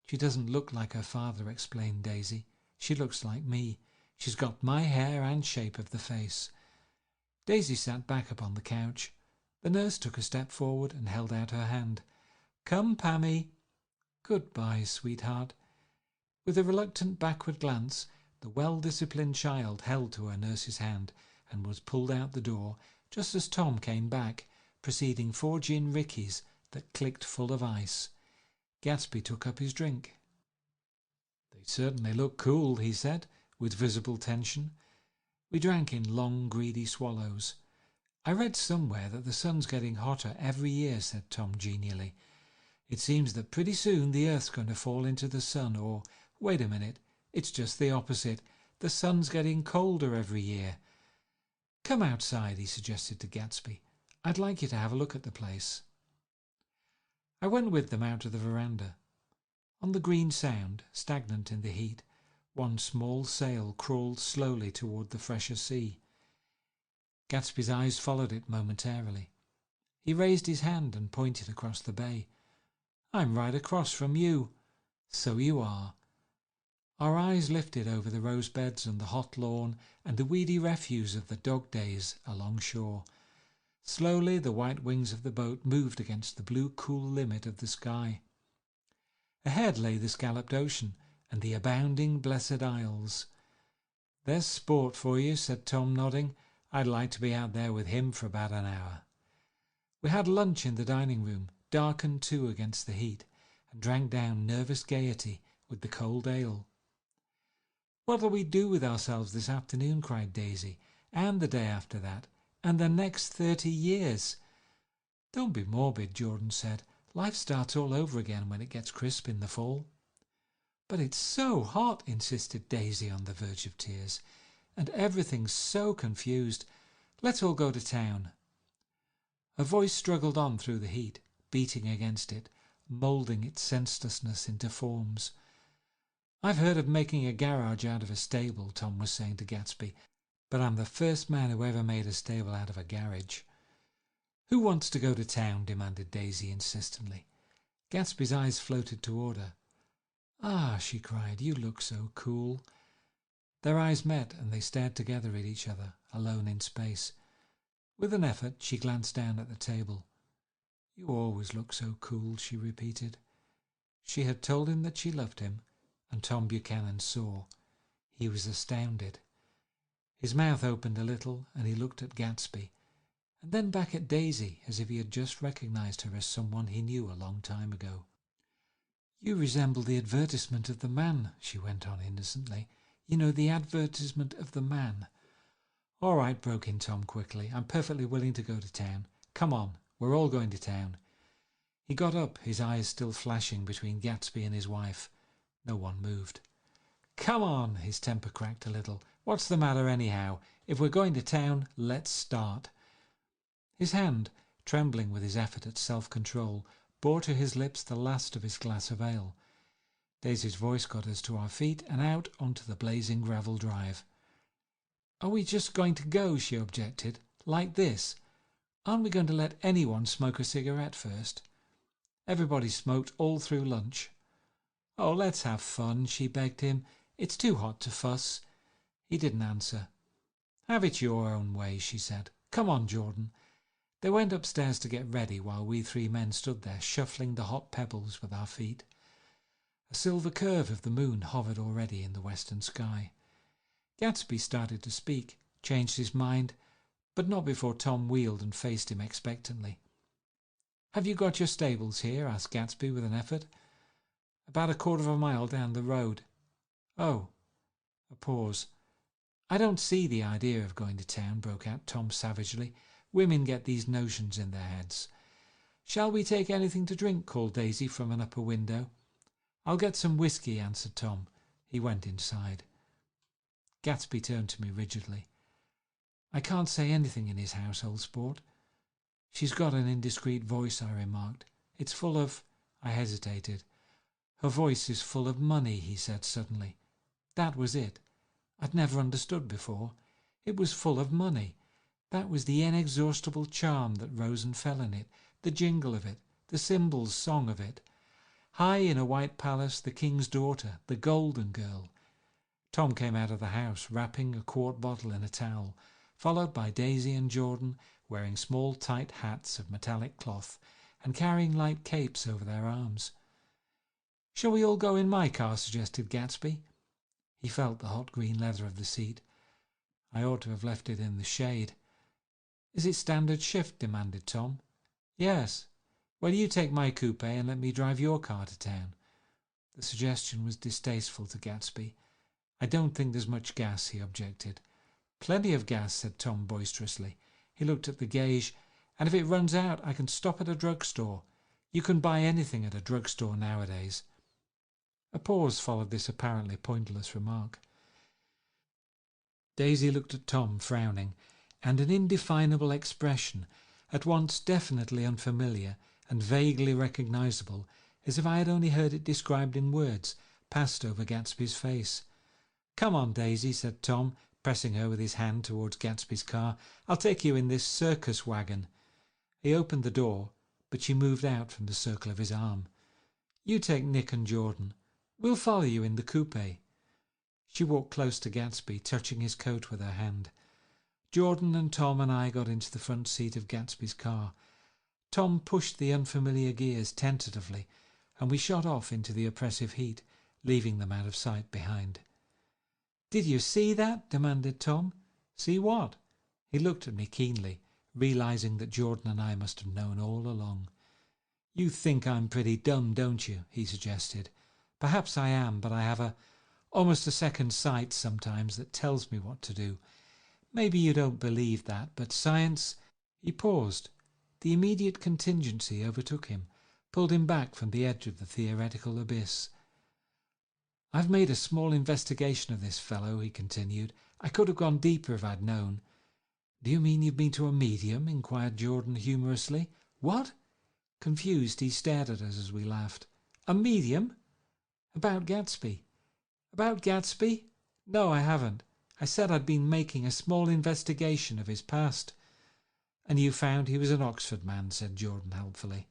"She doesn't look like her father," explained Daisy. "She looks like me. She's got my hair and shape of the face." Daisy sat back upon the couch. The nurse took a step forward and held out her hand. "Come, Pammy." "Goodbye, sweetheart." With a reluctant backward glance, the well-disciplined child held to her nurse's hand and was pulled out the door just as Tom came back, preceding 4 gin rickeys that clicked full of ice. Gatsby took up his drink. "They certainly look cool," he said, with visible tension. We drank in long, greedy swallows. "I read somewhere that the sun's getting hotter every year," said Tom genially. "It seems that pretty soon the Earth's going to fall into the sun, or, wait a minute, it's just the opposite. The sun's getting colder every year." "Come outside," he suggested to Gatsby. "I'd like you to have a look at the place." I went with them out to the veranda. On the green Sound, stagnant in the heat, one small sail crawled slowly toward the fresher sea. Gatsby's eyes followed it momentarily. He raised his hand and pointed across the bay. "I'm right across from you." "So you are." Our eyes lifted over the rose beds and the hot lawn and the weedy refuse of the dog days along shore. Slowly the white wings of the boat moved against the blue cool limit of the sky. Ahead lay the scalloped ocean and the abounding blessed isles. "There's sport for you," said Tom, nodding. "I'd like to be out there with him for about an hour." We had lunch in the dining room, darkened too against the heat, and drank down nervous gaiety with the cold ale. "What'll we do with ourselves this afternoon?" cried Daisy. "And the day after that? And the next 30 years?" "Don't be morbid," Jordan said. "Life starts all over again when it gets crisp in the fall." "But it's so hot," insisted Daisy on the verge of tears. "And everything's so confused. Let's all go to town." Her voice struggled on through the heat, beating against it, moulding its senselessness into forms. "I've heard of making a garage out of a stable," Tom was saying to Gatsby, "but I'm the first man who ever made a stable out of a garage." "Who wants to go to town?" demanded Daisy insistently. Gatsby's eyes floated toward her. "Ah," she cried, "you look so cool." Their eyes met and they stared together at each other, alone in space. With an effort, she glanced down at the table. "You always look so cool," she repeated. She had told him that she loved him, and Tom Buchanan saw. He was astounded. His mouth opened a little and he looked at Gatsby, and then back at Daisy as if he had just recognized her as someone he knew a long time ago. "You resemble the advertisement of the Man," she went on innocently. "You know, the advertisement of the Man." "All right," broke in Tom quickly. "I'm perfectly willing to go to town. Come on, we're all going to town." He got up, his eyes still flashing between Gatsby and his wife. No one moved. "Come on," his temper cracked a little. "What's the matter anyhow? If we're going to town, let's start." His hand, trembling with his effort at self-control, bore to his lips the last of his glass of ale. Daisy's voice got us to our feet and out onto the blazing gravel drive. "Are we just going to go?" she objected. "Like this? Aren't we going to let anyone smoke a cigarette first?" Everybody smoked all through lunch. "Oh, let's have fun," she begged him. "It's too hot to fuss." He didn't answer. "Have it your own way," she said. "Come on, Jordan." They went upstairs to get ready while we 3 men stood there shuffling the hot pebbles with our feet. A silver curve of the moon hovered already in the western sky. Gatsby started to speak, changed his mind, but not before Tom wheeled and faced him expectantly. "Have you got your stables here?" asked Gatsby with an effort. About a quarter of a mile down the road. Oh. A pause. I don't see the idea of going to town, broke out Tom savagely. Women get these notions in their heads. Shall we take anything to drink? Called Daisy from an upper window. I'll get some whiskey, answered Tom. He went inside. Gatsby turned to me rigidly. I can't say anything in his household, Sport. She's got an indiscreet voice, I remarked. It's full of... I hesitated. Her voice is full of money, he said suddenly. That was it. I'd never understood before. It was full of money. That was the inexhaustible charm that rose and fell in it, the jingle of it, the cymbals' song of it. High in a white palace, the king's daughter, the golden girl. Tom came out of the house, wrapping a quart bottle in a towel, followed by Daisy and Jordan, wearing small tight hats of metallic cloth and carrying light capes over their arms. Shall we all go in my car? Suggested Gatsby. He felt the hot green leather of the seat. I ought to have left it in the shade. Is it standard shift? Demanded Tom. Yes. Well, you take my coupe and let me drive your car to town. The suggestion was distasteful to Gatsby. I don't think there's much gas, he objected. Plenty of gas, said Tom boisterously. He looked at the gauge. And if it runs out, I can stop at a drugstore. You can buy anything at a drugstore nowadays. A pause followed this apparently pointless remark. Daisy looked at Tom, frowning, and an indefinable expression, at once definitely unfamiliar and vaguely recognizable, as if I had only heard it described in words, passed over Gatsby's face. Come on, Daisy, said Tom, pressing her with his hand towards Gatsby's car. I'll take you in this circus wagon. He opened the door, but she moved out from the circle of his arm. You take Nick and Jordan. We'll follow you in the coupe. She walked close to Gatsby, touching his coat with her hand. Jordan and Tom and I got into the front seat of Gatsby's car. Tom pushed the unfamiliar gears tentatively, and we shot off into the oppressive heat, leaving them out of sight behind. Did you see that? Demanded Tom. See what? He looked at me keenly, realizing that Jordan and I must have known all along. You think I'm pretty dumb, don't you? He suggested. Perhaps I am, but I have almost a second sight sometimes that tells me what to do. Maybe you don't believe that, but science... He paused. The immediate contingency overtook him, pulled him back from the edge of the theoretical abyss. I've made a small investigation of this fellow, he continued. I could have gone deeper if I'd known. Do you mean you've been to a medium? Inquired Jordan humorously. What? Confused, he stared at us as we laughed. A medium? About Gatsby. About Gatsby? No, I haven't. I said I'd been making a small investigation of his past. And you found he was an Oxford man, said Jordan helpfully.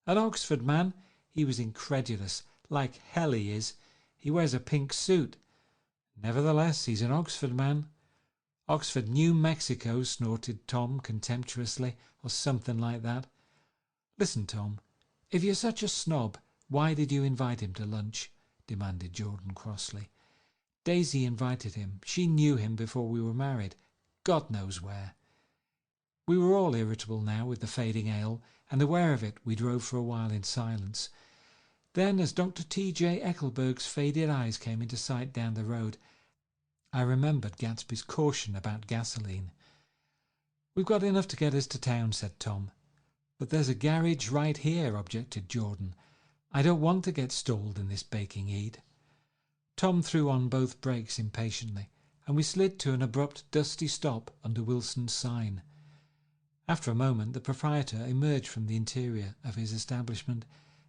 An Oxford man? He was incredulous. Like hell he is. He wears a pink suit. Nevertheless, he's an Oxford man. Oxford, New Mexico, snorted Tom contemptuously, or something like that. Listen, Tom, if you're such a snob, why did you invite him to lunch? Demanded Jordan crossly. Daisy invited him. She knew him before we were married. God knows where. We were all irritable now with the fading ale, and aware of it, we drove for a while in silence. Then, as Dr. T.J. Eckelberg's faded eyes came into sight down the road, I remembered Gatsby's caution about gasoline. We've got enough to get us to town, said Tom. But there's a garage right here, objected Jordan. I don't want to get stalled in this baking heat. Tom threw on both brakes impatiently, and we slid to an abrupt, dusty stop under Wilson's sign. After a moment, the proprietor emerged from the interior of his establishment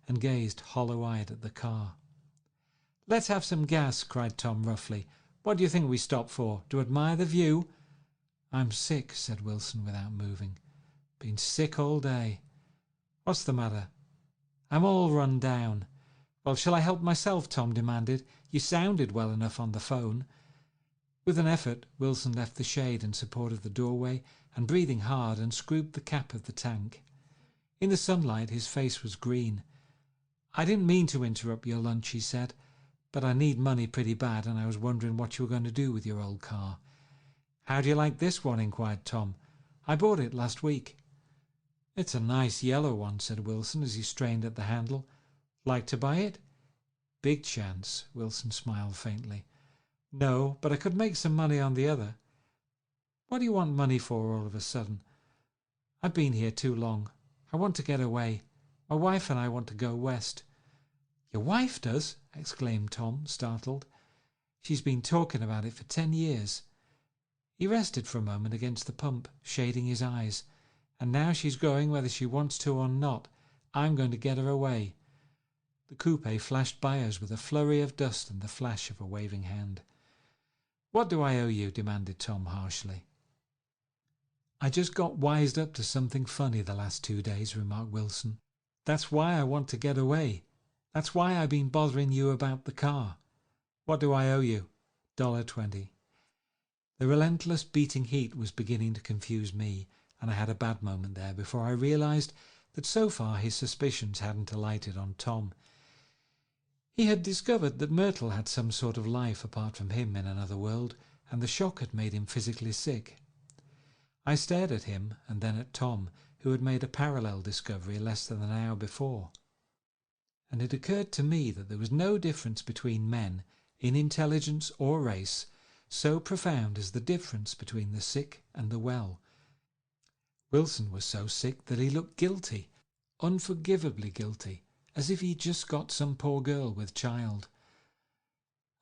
and gazed hollow-eyed at the car. Let's have some gas, cried Tom roughly. What do you think we stopped for? To admire the view? I'm sick, said Wilson without moving. Been sick all day. What's the matter? I'm all run down. Well, shall I help myself? Tom demanded. You sounded well enough on the phone. With an effort, Wilson left the shade and supported the doorway, and breathing hard, unscrewed the cap of the tank. In the sunlight his face was green. I didn't mean to interrupt your lunch, he said, but I need money pretty bad, and I was wondering what you were going to do with your old car. How do you like this one? Inquired Tom. I bought it last week. It's a nice yellow one, said Wilson as he strained at the handle. Like to buy it? Big chance, Wilson smiled faintly. No, but I could make some money on the other. What do you want money for all of a sudden? I've been here too long. I want to get away. My wife and I want to go west. Your wife does? Exclaimed Tom, startled. She's been talking about it for 10 years. He rested for a moment against the pump, shading his eyes. And now she's going whether she wants to or not. I'm going to get her away. The coupe flashed by us with a flurry of dust and the flash of a waving hand. What do I owe you? Demanded Tom harshly. I just got wised up to something funny the last 2 days, remarked Wilson. That's why I want to get away. That's why I've been bothering you about the car. What do I owe you? $1.20. The relentless beating heat was beginning to confuse me, and I had a bad moment there before I realized that so far his suspicions hadn't alighted on Tom. He had discovered that Myrtle had some sort of life apart from him in another world, and the shock had made him physically sick. I stared at him and then at Tom, who had made a parallel discovery less than an hour before. And it occurred to me that there was no difference between men, in intelligence or race, so profound as the difference between the sick and the well. Wilson was so sick that he looked guilty, unforgivably guilty, as if he'd just got some poor girl with child.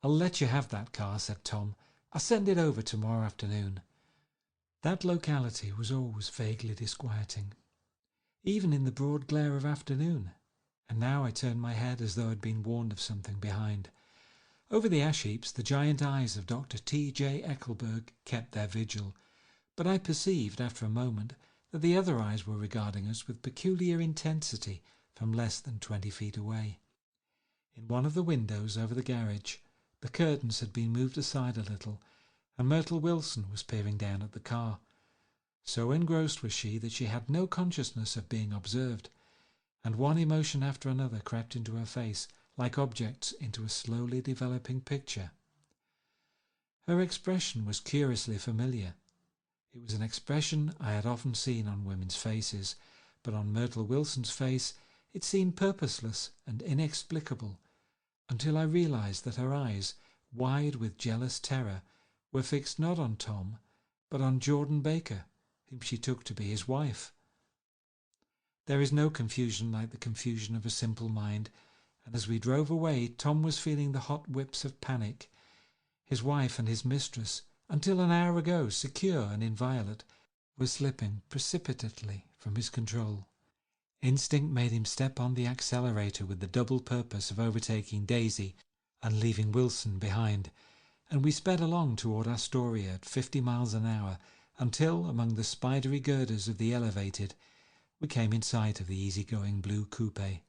I'll let you have that car, said Tom. I'll send it over tomorrow afternoon. That locality was always vaguely disquieting, even in the broad glare of afternoon, and now I turned my head as though I'd been warned of something behind. Over the ash heaps the giant eyes of Dr. T.J. Eckelberg kept their vigil, but I perceived after a moment that the other eyes were regarding us with peculiar intensity from less than 20 feet away. In one of the windows over the garage, the curtains had been moved aside a little, and Myrtle Wilson was peering down at the car. So engrossed was she that she had no consciousness of being observed, and one emotion after another crept into her face, like objects into a slowly developing picture. Her expression was curiously familiar. It was an expression I had often seen on women's faces, but on Myrtle Wilson's face it seemed purposeless and inexplicable, until I realized that her eyes, wide with jealous terror, were fixed not on Tom, but on Jordan Baker, whom she took to be his wife. There is no confusion like the confusion of a simple mind, and as we drove away Tom was feeling the hot whips of panic. His wife and his mistress, until an hour ago secure and inviolate, were slipping precipitately from his control. Instinct made him step on the accelerator with the double purpose of overtaking Daisy and leaving Wilson behind, and we sped along toward Astoria at 50 miles an hour until, among the spidery girders of the elevated, we came in sight of the easy-going blue coupe.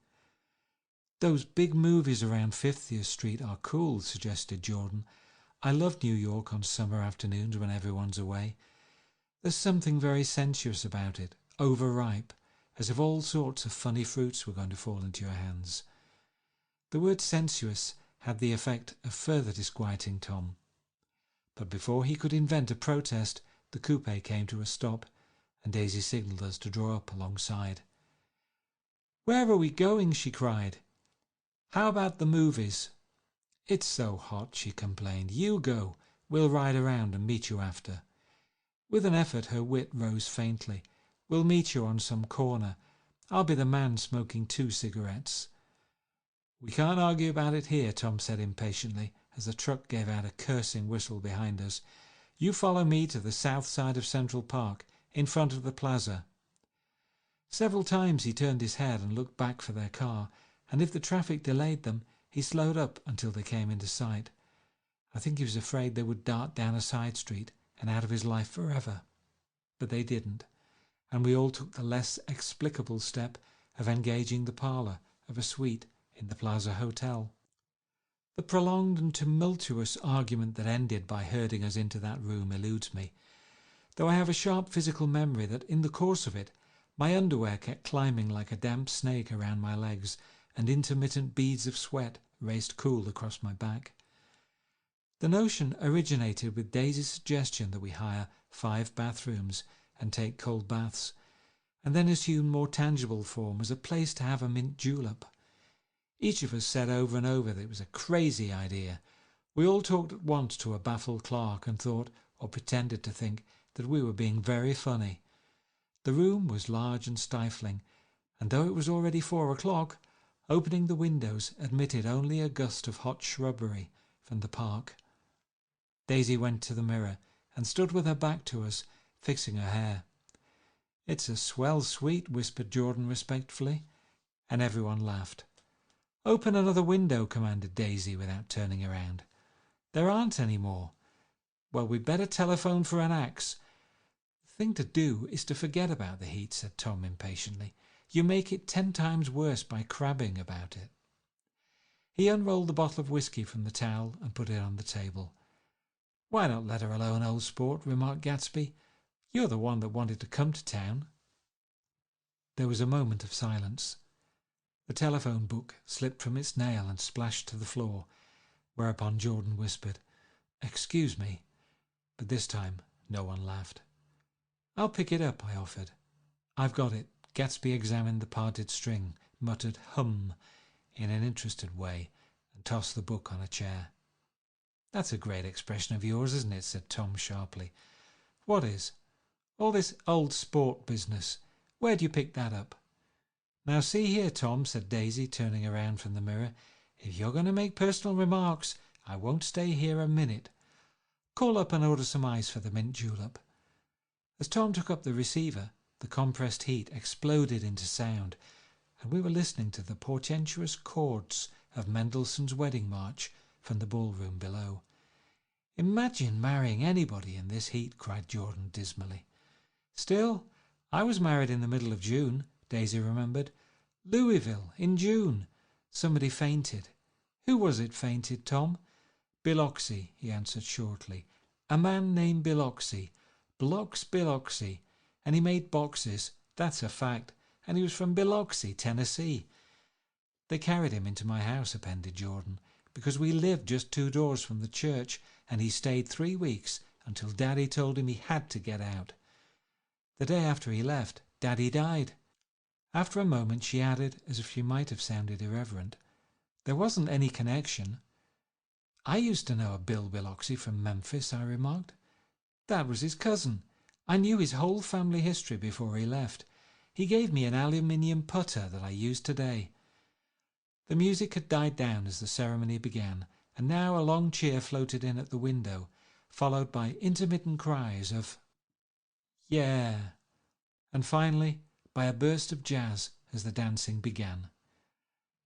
Those big movies around 50th Street are cool, suggested Jordan. I love New York on summer afternoons when everyone's away. There's something very sensuous about it, overripe, as if all sorts of funny fruits were going to fall into your hands. The word sensuous had the effect of further disquieting Tom. But before he could invent a protest, the coupe came to a stop, and Daisy signalled us to draw up alongside. "Where are we going?" she cried. "How about the movies?" "It's so hot," she complained. "You go. We'll ride around and meet you after." With an effort her wit rose faintly. "We'll meet you on some corner. I'll be the man smoking 2 cigarettes." "We can't argue about it here," Tom said impatiently, as the truck gave out a cursing whistle behind us. "You follow me to the south side of Central Park, in front of the plaza." Several times he turned his head and looked back for their car, and if the traffic delayed them, he slowed up until they came into sight. I think he was afraid they would dart down a side street and out of his life forever. But they didn't, and we all took the less explicable step of engaging the parlour of a suite in the Plaza Hotel. The prolonged and tumultuous argument that ended by herding us into that room eludes me, though I have a sharp physical memory that in the course of it my underwear kept climbing like a damp snake around my legs, and intermittent beads of sweat raced cool across my back. The notion originated with Daisy's suggestion that we hire 5 bathrooms and take cold baths, and then assumed more tangible form as a place to have a mint julep. Each of us said over and over that it was a crazy idea. We all talked at once to a baffled clerk and thought, or pretended to think, that we were being very funny. The room was large and stifling, and though it was already 4 o'clock, opening the windows admitted only a gust of hot shrubbery from the park. Daisy went to the mirror and stood with her back to us, fixing her hair. "It's a swell suite," whispered Jordan respectfully, and everyone laughed. "Open another window," commanded Daisy without turning around. "There aren't any more." "Well, we'd better telephone for an axe." "The thing to do is to forget about the heat," said Tom impatiently. "You make it 10 times worse by crabbing about it." He unrolled the bottle of whiskey from the towel and put it on the table. "Why not let her alone, old sport?" remarked Gatsby. "You're the one that wanted to come to town." There was a moment of silence. The telephone book slipped from its nail and splashed to the floor, whereupon Jordan whispered, "Excuse me," but this time no one laughed. "I'll pick it up," I offered. "I've got it." Gatsby examined the parted string, muttered "hum" in an interested way, and tossed the book on a chair. "That's a great expression of yours, isn't it?" said Tom sharply. "What is?" "All this old sport business. Where do you pick that up?" "Now see here, Tom," said Daisy, turning around from the mirror. "If you're going to make personal remarks, I won't stay here a minute. Call up and order some ice for the mint julep." As Tom took up the receiver, the compressed heat exploded into sound, and we were listening to the portentous chords of Mendelssohn's Wedding March from the ballroom below. "Imagine marrying anybody in this heat," cried Jordan dismally. "Still, I was married in the middle of June," Daisy remembered. "Louisville, in June. Somebody fainted." "Who was it fainted, Tom?" "Biloxi," he answered shortly. "A man named Biloxi. Biloxi. And he made boxes, that's a fact, and he was from Biloxi, Tennessee." "They carried him into my house," appended Jordan, "because we lived just 2 doors from the church, and he stayed 3 weeks until Daddy told him he had to get out. The day after he left, Daddy died." After a moment she added, as if she might have sounded irreverent, "There wasn't any connection." "I used to know a Bill Biloxi from Memphis," I remarked. "That was his cousin. I knew his whole family history before he left. He gave me an aluminium putter that I use today." The music had died down as the ceremony began, and now a long cheer floated in at the window, followed by intermittent cries of "Yeah," and finally by a burst of jazz as the dancing began.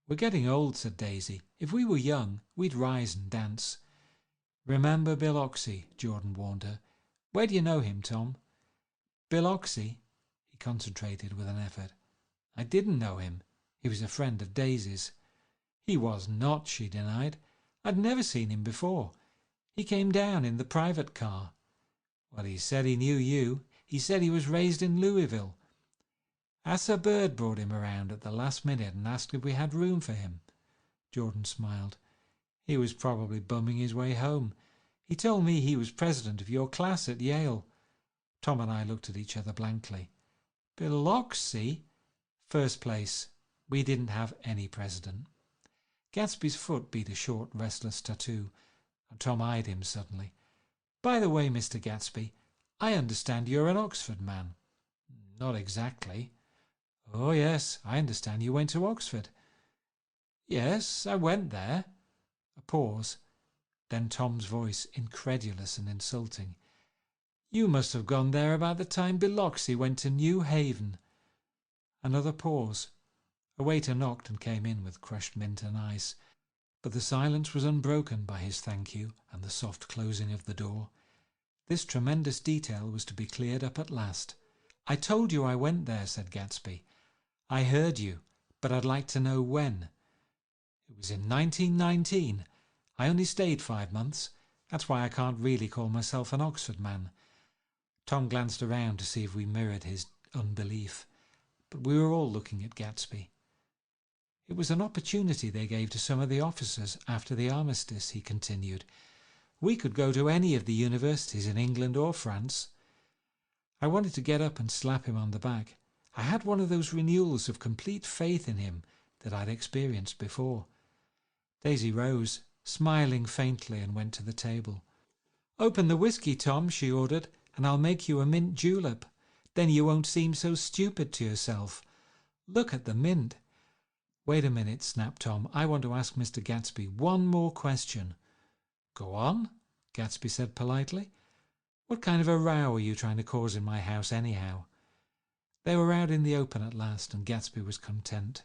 "We're getting old," said Daisy. "If we were young, we'd rise and dance." "Remember Biloxi," Jordan warned her. "Where do you know him, Tom?" "Biloxi?" He concentrated with an effort. "I didn't know him. He was a friend of Daisy's." "He was not," she denied. "I'd never seen him before. He came down in the private car." "Well, he said he knew you. He said he was raised in Louisville. Asa Bird brought him around at the last minute and asked if we had room for him." Jordan smiled. "He was probably bumming his way home. He told me he was president of your class at Yale." Tom and I looked at each other blankly. "Biloxi?" "First place. We didn't have any president." Gatsby's foot beat a short, restless tattoo, and Tom eyed him suddenly. "By the way, Mr. Gatsby, I understand you're an Oxford man." "Not exactly." "Oh, yes, I understand you went to Oxford." "Yes, I went there." A pause, then Tom's voice, incredulous and insulting. "You must have gone there about the time Biloxi went to New Haven." Another pause. A waiter knocked and came in with crushed mint and ice, but the silence was unbroken by his thank you and the soft closing of the door. This tremendous detail was to be cleared up at last. "I told you I went there," said Gatsby. "I heard you, but I'd like to know when." "It was in 1919. I only stayed 5 months. That's why I can't really call myself an Oxford man." Tom glanced around to see if we mirrored his unbelief, but we were all looking at Gatsby. "It was an opportunity they gave to some of the officers after the armistice," he continued. "We could go to any of the universities in England or France." I wanted to get up and slap him on the back. I had one of those renewals of complete faith in him that I'd experienced before. Daisy rose, smiling faintly, and went to the table. "Open the whiskey, Tom," she ordered, "and I'll make you a mint julep. Then you won't seem so stupid to yourself. Look at the mint." "Wait a minute," snapped Tom. "I want to ask Mr. Gatsby one more question." "Go on," Gatsby said politely. "What kind of a row are you trying to cause in my house anyhow?" They were out in the open at last, and Gatsby was content.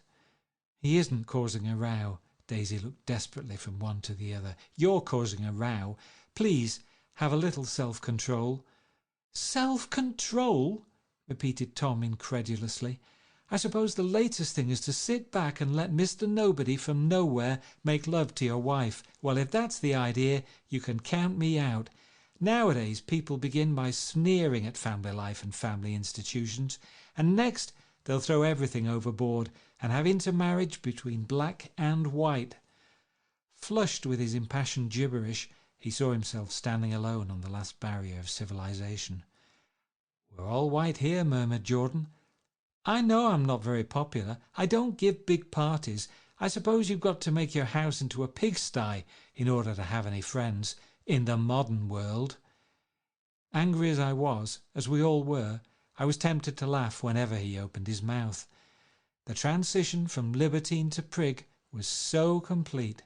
"He isn't causing a row." Daisy looked desperately from one to the other. "You're causing a row. Please, have a little self-control." "Self-control?" repeated Tom incredulously. "I suppose the latest thing is to sit back and let Mr. Nobody from nowhere make love to your wife. Well, if that's the idea, you can count me out. Nowadays, people begin by sneering at family life and family institutions, and next they'll throw everything overboard and have intermarriage between black and white." Flushed with his impassioned gibberish, he saw himself standing alone on the last barrier of civilization. "We're all white here," murmured Jordan. "I know I'm not very popular. I don't give big parties. I suppose you've got to make your house into a pigsty in order to have any friends in the modern world." Angry as I was, as we all were, I was tempted to laugh whenever he opened his mouth. The transition from libertine to prig was so complete.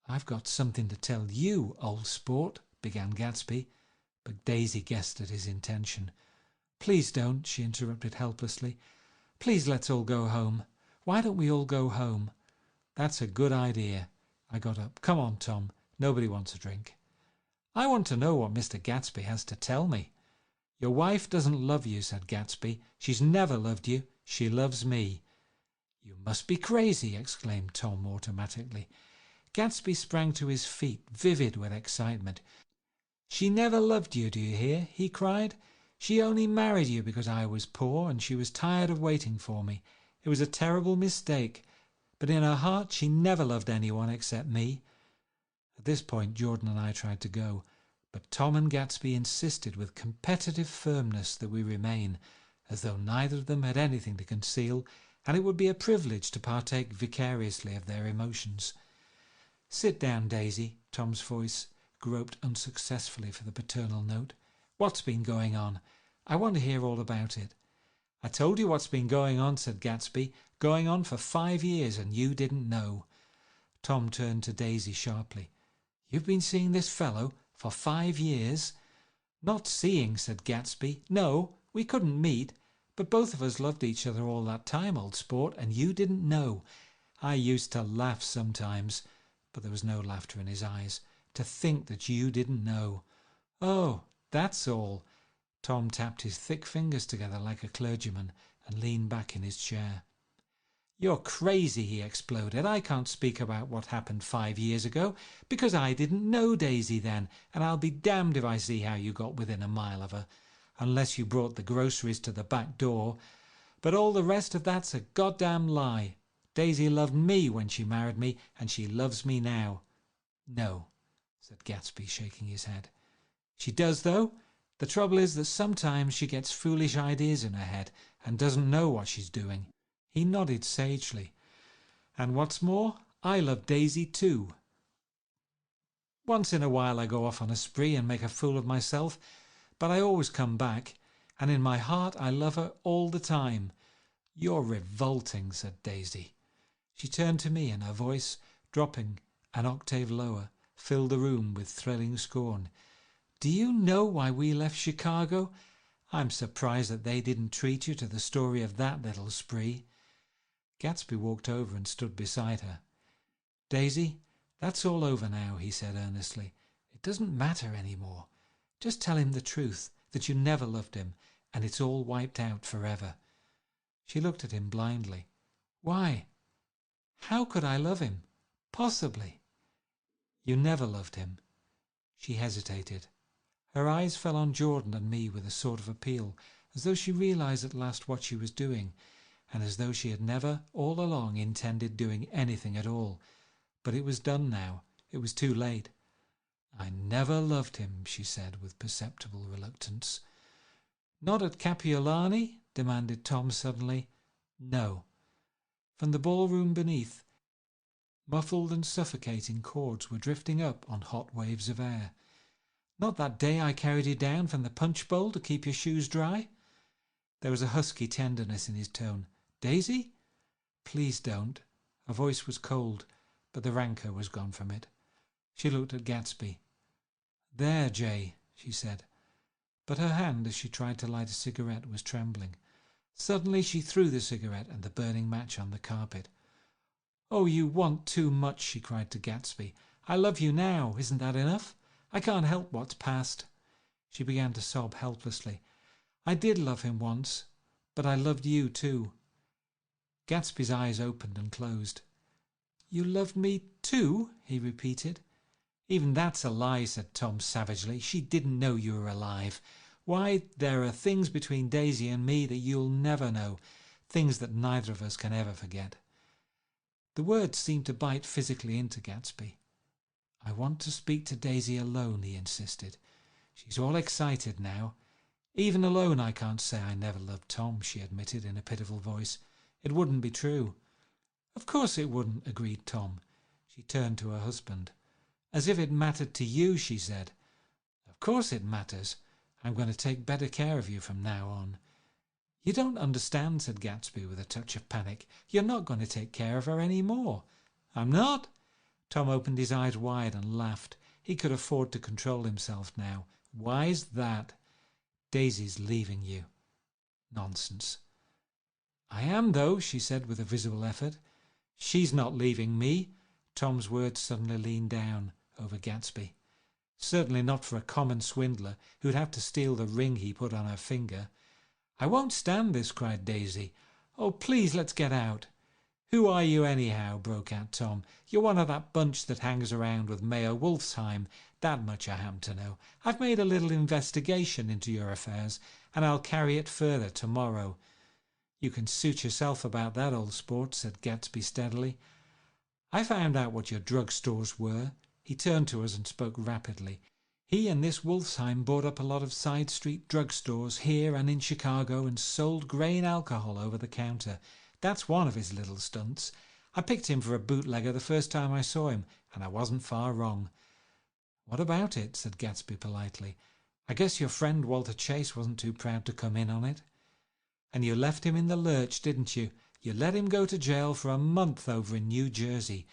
"I've got something to tell you, old sport," began Gatsby, but Daisy guessed at his intention. "Please don't," she interrupted helplessly. "Please let's all go home. Why don't we all go home?" "That's a good idea." I got up. "Come on, Tom. Nobody wants a drink." "I want to know what Mr. Gatsby has to tell me." "Your wife doesn't love you," said Gatsby. "She's never loved you. She loves me." "You must be crazy," exclaimed Tom automatically. Gatsby sprang to his feet, vivid with excitement. "She never loved you, do you hear?" he cried. "She only married you because I was poor and she was tired of waiting for me. It was a terrible mistake, but in her heart she never loved anyone except me." At this point Jordan and I tried to go, but Tom and Gatsby insisted with competitive firmness that we remain, as though neither of them had anything to conceal, and it would be a privilege to partake vicariously of their emotions. "Sit down, Daisy." Tom's voice groped unsuccessfully for the paternal note. "What's been going on? I want to hear all about it." "I told you what's been going on," said Gatsby. "Going on for 5 years, and you didn't know." Tom turned to Daisy sharply. "You've been seeing this fellow for 5 years?" "Not seeing," said Gatsby. "No, we couldn't meet. But both of us loved each other all that time, old sport, and you didn't know. I used to laugh sometimes," but there was no laughter in his eyes, "to think that you didn't know." "Oh, that's all." Tom tapped his thick fingers together like a clergyman and leaned back in his chair. "You're crazy," he exploded. "I can't speak about what happened 5 years ago because I didn't know Daisy then, and I'll be damned if I see how you got within a mile of her, unless you brought the groceries to the back door. But all the rest of that's a goddamn lie. Daisy loved me when she married me, and she loves me now." "No," said Gatsby, shaking his head. "She does, though. The trouble is that sometimes she gets foolish ideas in her head and doesn't know what she's doing." He nodded sagely. "And what's more, I love Daisy too. Once in a while I go off on a spree and make a fool of myself, but I always come back, and in my heart I love her all the time." "You're revolting," said Daisy. She turned to me, and her voice, dropping an octave lower, filled the room with thrilling scorn. "Do you know why we left Chicago? I'm surprised that they didn't treat you to the story of that little spree." Gatsby walked over and stood beside her. "Daisy, that's all over now," he said earnestly. "It doesn't matter any more. Just tell him the truth, that you never loved him, and it's all wiped out forever." She looked at him blindly. "Why? How could I love him? Possibly." "You never loved him." She hesitated. Her eyes fell on Jordan and me with a sort of appeal, as though she realized at last what she was doing, and as though she had never all along intended doing anything at all. But it was done now. It was too late. "I never loved him," she said with perceptible reluctance. "Not at Capiolani?" demanded Tom suddenly. "No." From the ballroom beneath, muffled and suffocating chords were drifting up on hot waves of air. "Not that day I carried you down from the punch bowl to keep your shoes dry?" There was a husky tenderness in his tone. "Daisy?" "Please don't." Her voice was cold, but the rancour was gone from it. She looked at Gatsby. "There, Jay," she said. But her hand, as she tried to light a cigarette, was trembling. Suddenly she threw the cigarette and the burning match on the carpet. "Oh, you want too much," she cried to Gatsby. "I love you now. Isn't that enough? I can't help what's past." She began to sob helplessly. "I did love him once, but I loved you too." Gatsby's eyes opened and closed. "You loved me too?" he repeated. "Even that's a lie," said Tom savagely. "She didn't know you were alive. Why, there are things between Daisy and me that you'll never know, things that neither of us can ever forget." The words seemed to bite physically into Gatsby. "I want to speak to Daisy alone," he insisted. "She's all excited now. Even alone I can't say I never loved Tom," she admitted in a pitiful voice. "It wouldn't be true." "Of course it wouldn't," agreed Tom. She turned to her husband. "As if it mattered to you," she said. "Of course it matters. I'm going to take better care of you from now on." "You don't understand," said Gatsby with a touch of panic. "You're not going to take care of her any more." "I'm not?" Tom opened his eyes wide and laughed. He could afford to control himself now. "Why's that?" "Daisy's leaving you." "Nonsense." "I am, though," she said with a visible effort. "She's not leaving me." Tom's words suddenly leaned down over Gatsby. "Certainly not for a common swindler who'd have to steal the ring he put on her finger." "I won't stand this," cried Daisy. "Oh, please, let's get out." "Who are you anyhow?" broke out Tom. "You're one of that bunch that hangs around with Mayor Wolfsheim. That much I happen to know. I've made a little investigation into your affairs, and I'll carry it further tomorrow." "You can suit yourself about that, old sport," said Gatsby steadily. "I found out what your drug stores were." He turned to us and spoke rapidly. "He and this Wolfsheim bought up a lot of side street drug stores here and in Chicago and sold grain alcohol over the counter. That's one of his little stunts. I picked him for a bootlegger the first time I saw him, and I wasn't far wrong." "What about it?" said Gatsby politely. "I guess your friend Walter Chase wasn't too proud to come in on it." "And you left him in the lurch, didn't you? You let him go to jail for a month over in New Jersey.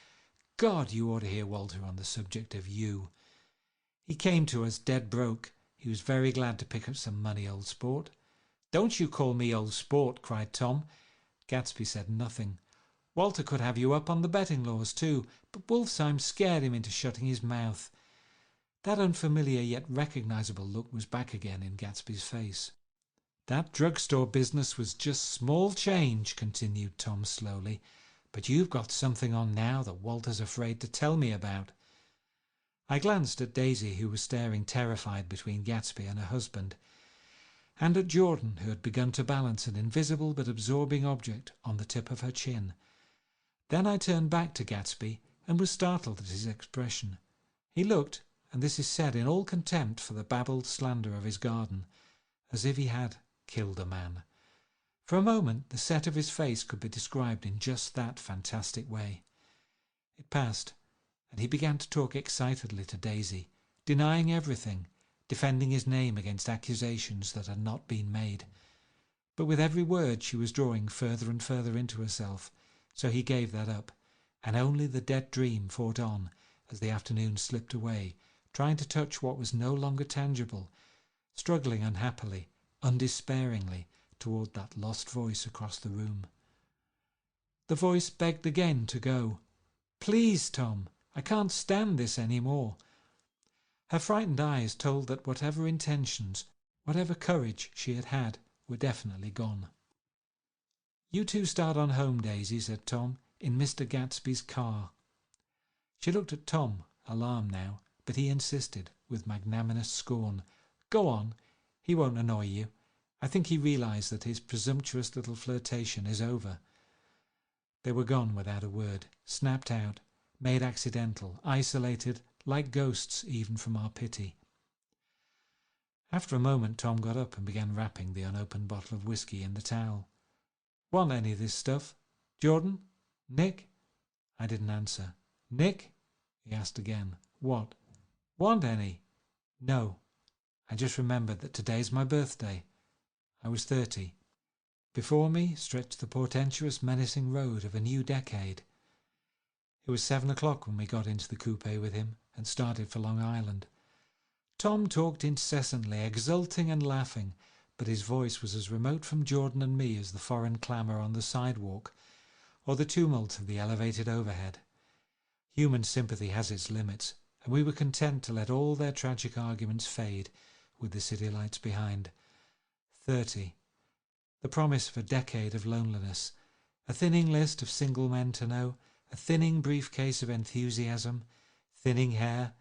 God, you ought to hear Walter on the subject of you. He came to us dead broke. He was very glad to pick up some money, old sport." "Don't you call me old sport," cried Tom. Gatsby said nothing. "Walter could have you up on the betting laws too, but Wolfsheim scared him into shutting his mouth." That unfamiliar yet recognizable look was back again in Gatsby's face. "That drugstore business was just small change," continued Tom slowly, "but you've got something on now that Walter's afraid to tell me about." I glanced at Daisy, who was staring terrified between Gatsby and her husband, and at Jordan, who had begun to balance an invisible but absorbing object on the tip of her chin. Then I turned back to Gatsby and was startled at his expression. He looked, and this is said in all contempt for the babbled slander of his garden, as if he had killed a man. For a moment the set of his face could be described in just that fantastic way. It passed, and he began to talk excitedly to Daisy, denying everything, defending his name against accusations that had not been made. But with every word she was drawing further and further into herself, so he gave that up, and only the dead dream fought on as the afternoon slipped away, trying to touch what was no longer tangible, struggling unhappily, undespairingly, toward that lost voice across the room. The voice begged again to go. "Please, Tom, I can't stand this any more." Her frightened eyes told that whatever intentions, whatever courage she had had, were definitely gone. "You two start on home, Daisy," said Tom, "in Mr. Gatsby's car." She looked at Tom, alarmed now, but he insisted, with magnanimous scorn. "Go on. He won't annoy you. I think he realized that his presumptuous little flirtation is over." They were gone without a word, snapped out, made accidental, isolated, like ghosts even from our pity. After a moment Tom got up and began wrapping the unopened bottle of whiskey in the towel. "Want any of this stuff? Jordan, "Nick?" I didn't answer. "Nick?" he asked again. "What? Want any?" "No. I just remembered that today's my birthday." I was 30. Before me stretched the portentous, menacing road of a new decade. It was 7 o'clock when we got into the coupe with him and started for Long Island. Tom talked incessantly, exulting and laughing, but his voice was as remote from Jordan and me as the foreign clamour on the sidewalk or the tumult of the elevated overhead. Human sympathy has its limits, and we were content to let all their tragic arguments fade with the city lights behind. 30. The promise of a decade of loneliness, a thinning list of single men to know, a thinning briefcase of enthusiasm, thinning hair.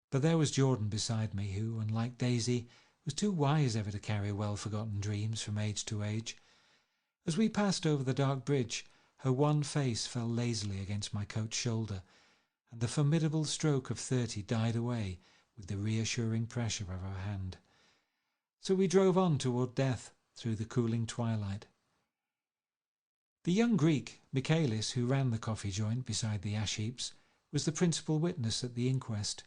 But there was Jordan beside me, who, unlike Daisy, was too wise ever to carry well-forgotten dreams from age to age. As we passed over the dark bridge, her wan face fell lazily against my coat's shoulder, and the formidable stroke of 30 died away with the reassuring pressure of her hand. So we drove on toward death through the cooling twilight. The young Greek, Michaelis, who ran the coffee joint beside the ash heaps, was the principal witness at the inquest.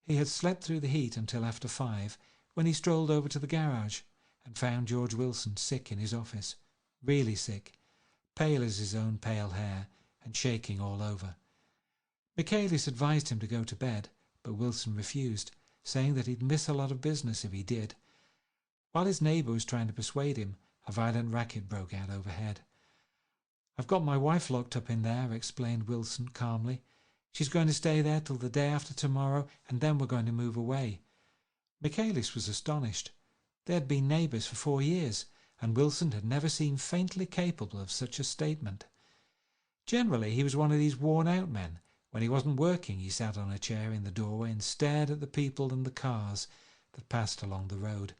He had slept through the heat until after 5, when he strolled over to the garage and found George Wilson sick in his office, really sick, pale as his own pale hair and shaking all over. Michaelis advised him to go to bed, but Wilson refused, saying that he'd miss a lot of business if he did. While his neighbour was trying to persuade him, a violent racket broke out overhead. "I've got my wife locked up in there," explained Wilson calmly. "She's going to stay there till the day after tomorrow, and then we're going to move away." Michaelis was astonished. They had been neighbours for 4 years, and Wilson had never seemed faintly capable of such a statement. Generally, he was one of these worn-out men. When he wasn't working, he sat on a chair in the doorway and stared at the people and the cars that passed along the road.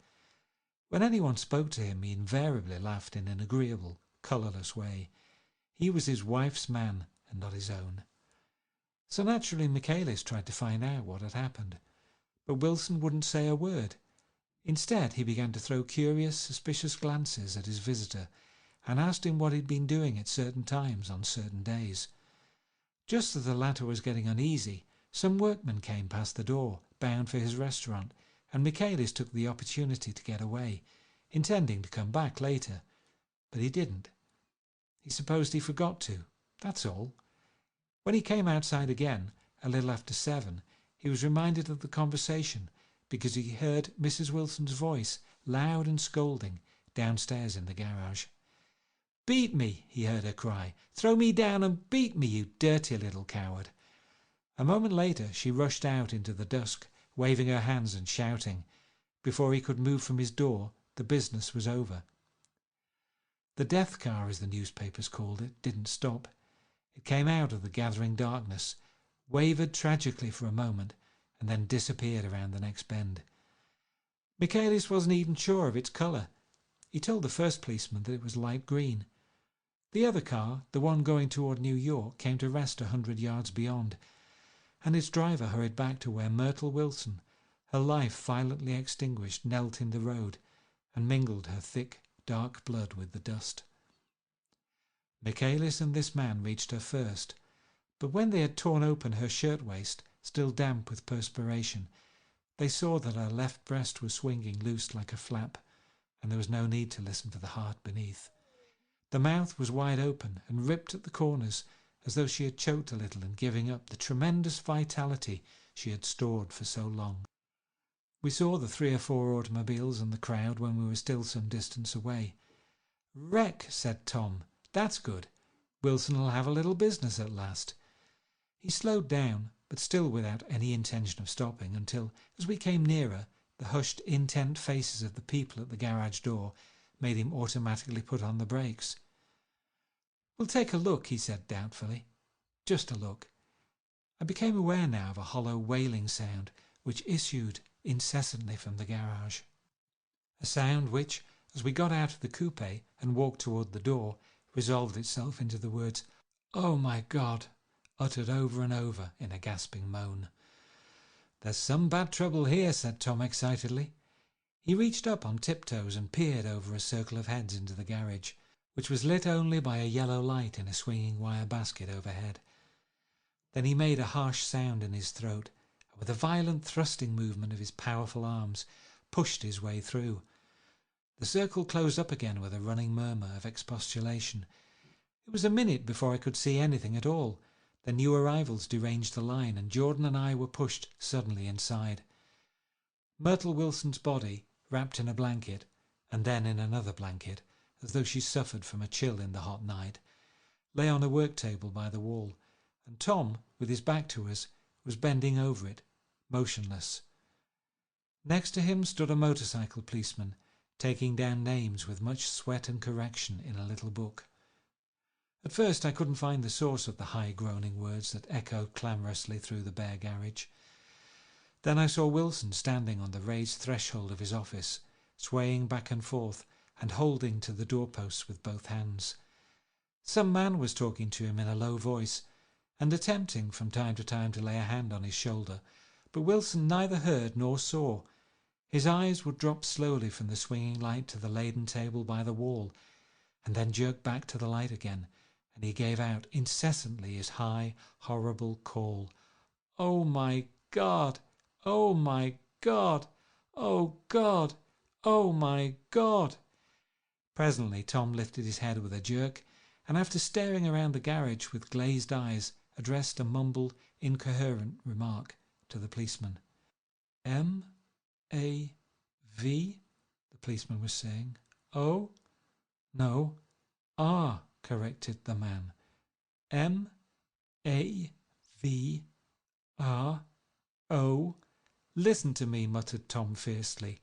When anyone spoke to him, he invariably laughed in an agreeable, colourless way. He was his wife's man and not his own. So naturally Michaelis tried to find out what had happened, but Wilson wouldn't say a word. Instead, he began to throw curious, suspicious glances at his visitor and asked him what he'd been doing at certain times on certain days. Just as the latter was getting uneasy, some workmen came past the door, bound for his restaurant, and Michaelis took the opportunity to get away, intending to come back later. But he didn't. He supposed he forgot to, that's all. When he came outside again, a little after 7, he was reminded of the conversation because he heard Mrs. Wilson's voice, loud and scolding, downstairs in the garage. "Beat me," he heard her cry. "Throw me down and beat me, you dirty little coward." A moment later she rushed out into the dusk, waving her hands and shouting. Before he could move from his door, the business was over. The death car, as the newspapers called it, didn't stop. It came out of the gathering darkness, wavered tragically for a moment, and then disappeared around the next bend. Michaelis wasn't even sure of its colour. He told the first policeman that it was light green. The other car, the one going toward New York, came to rest 100 yards beyond, and its driver hurried back to where Myrtle Wilson, her life violently extinguished, knelt in the road and mingled her thick, dark blood with the dust. Michaelis and this man reached her first, but when they had torn open her shirtwaist, still damp with perspiration, they saw that her left breast was swinging loose like a flap, and there was no need to listen for the heart beneath. The mouth was wide open and ripped at the corners, as though she had choked a little in giving up the tremendous vitality she had stored for so long. We saw the 3 or 4 automobiles and the crowd when we were still some distance away. "Wreck," said Tom. "That's good. Wilson'll have a little business at last." He slowed down, but still without any intention of stopping, until, as we came nearer, the hushed, intent faces of the people at the garage door made him automatically put on the brakes. "We'll take a look," he said doubtfully. "Just a look." I became aware now of a hollow wailing sound which issued incessantly from the garage. A sound which, as we got out of the coupe and walked toward the door, resolved itself into the words, "Oh my God," uttered over and over in a gasping moan. "There's some bad trouble here," said Tom excitedly. He reached up on tiptoes and peered over a circle of heads into the garage. which was lit only by a yellow light in a swinging wire basket overhead. Then he made a harsh sound in his throat, and with a violent thrusting movement of his powerful arms, pushed his way through. The circle closed up again with a running murmur of expostulation. It was a minute before I could see anything at all. The new arrivals deranged the line, and Jordan and I were pushed suddenly inside. Myrtle Wilson's body, wrapped in a blanket, and then in another blanket, as though she suffered from a chill in the hot night, lay on a work table by the wall, and Tom, with his back to us, was bending over it, motionless. Next to him stood a motorcycle policeman, taking down names with much sweat and correction in a little book. At first I couldn't find the source of the high groaning words that echoed clamorously through the bare garage. Then I saw Wilson standing on the raised threshold of his office, swaying back and forth and holding to the doorposts with both hands. Some man was talking to him in a low voice and attempting from time to time to lay a hand on his shoulder, but Wilson neither heard nor saw. His eyes would drop slowly from the swinging light to the laden table by the wall, and then jerk back to the light again, and he gave out incessantly his high, horrible call. "Oh, my God! Oh, my God! Oh, God! Oh, my God!" Presently Tom lifted his head with a jerk, and after staring around the garage with glazed eyes, addressed a mumbled, incoherent remark to the policeman. "M-A-V?" the policeman was saying. "O? No, R," corrected the man. "M-A-V-R-O? Listen to me," muttered Tom fiercely.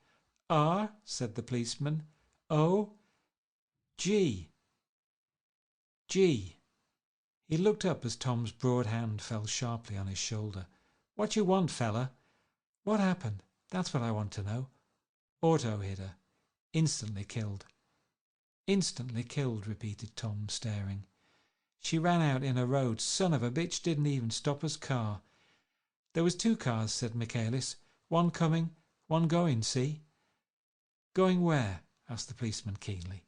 "R," said the policeman. "O, G. G." He looked up as Tom's broad hand fell sharply on his shoulder. "What you want, fella?" "What happened? That's what I want to know." "Auto hit her. Instantly killed." "Instantly killed," repeated Tom, staring. "She ran out in a road. Son of a bitch didn't even stop us car." "There was 2 cars," said Michaelis. "One coming, one going, see?" "Going where?" asked the policeman keenly.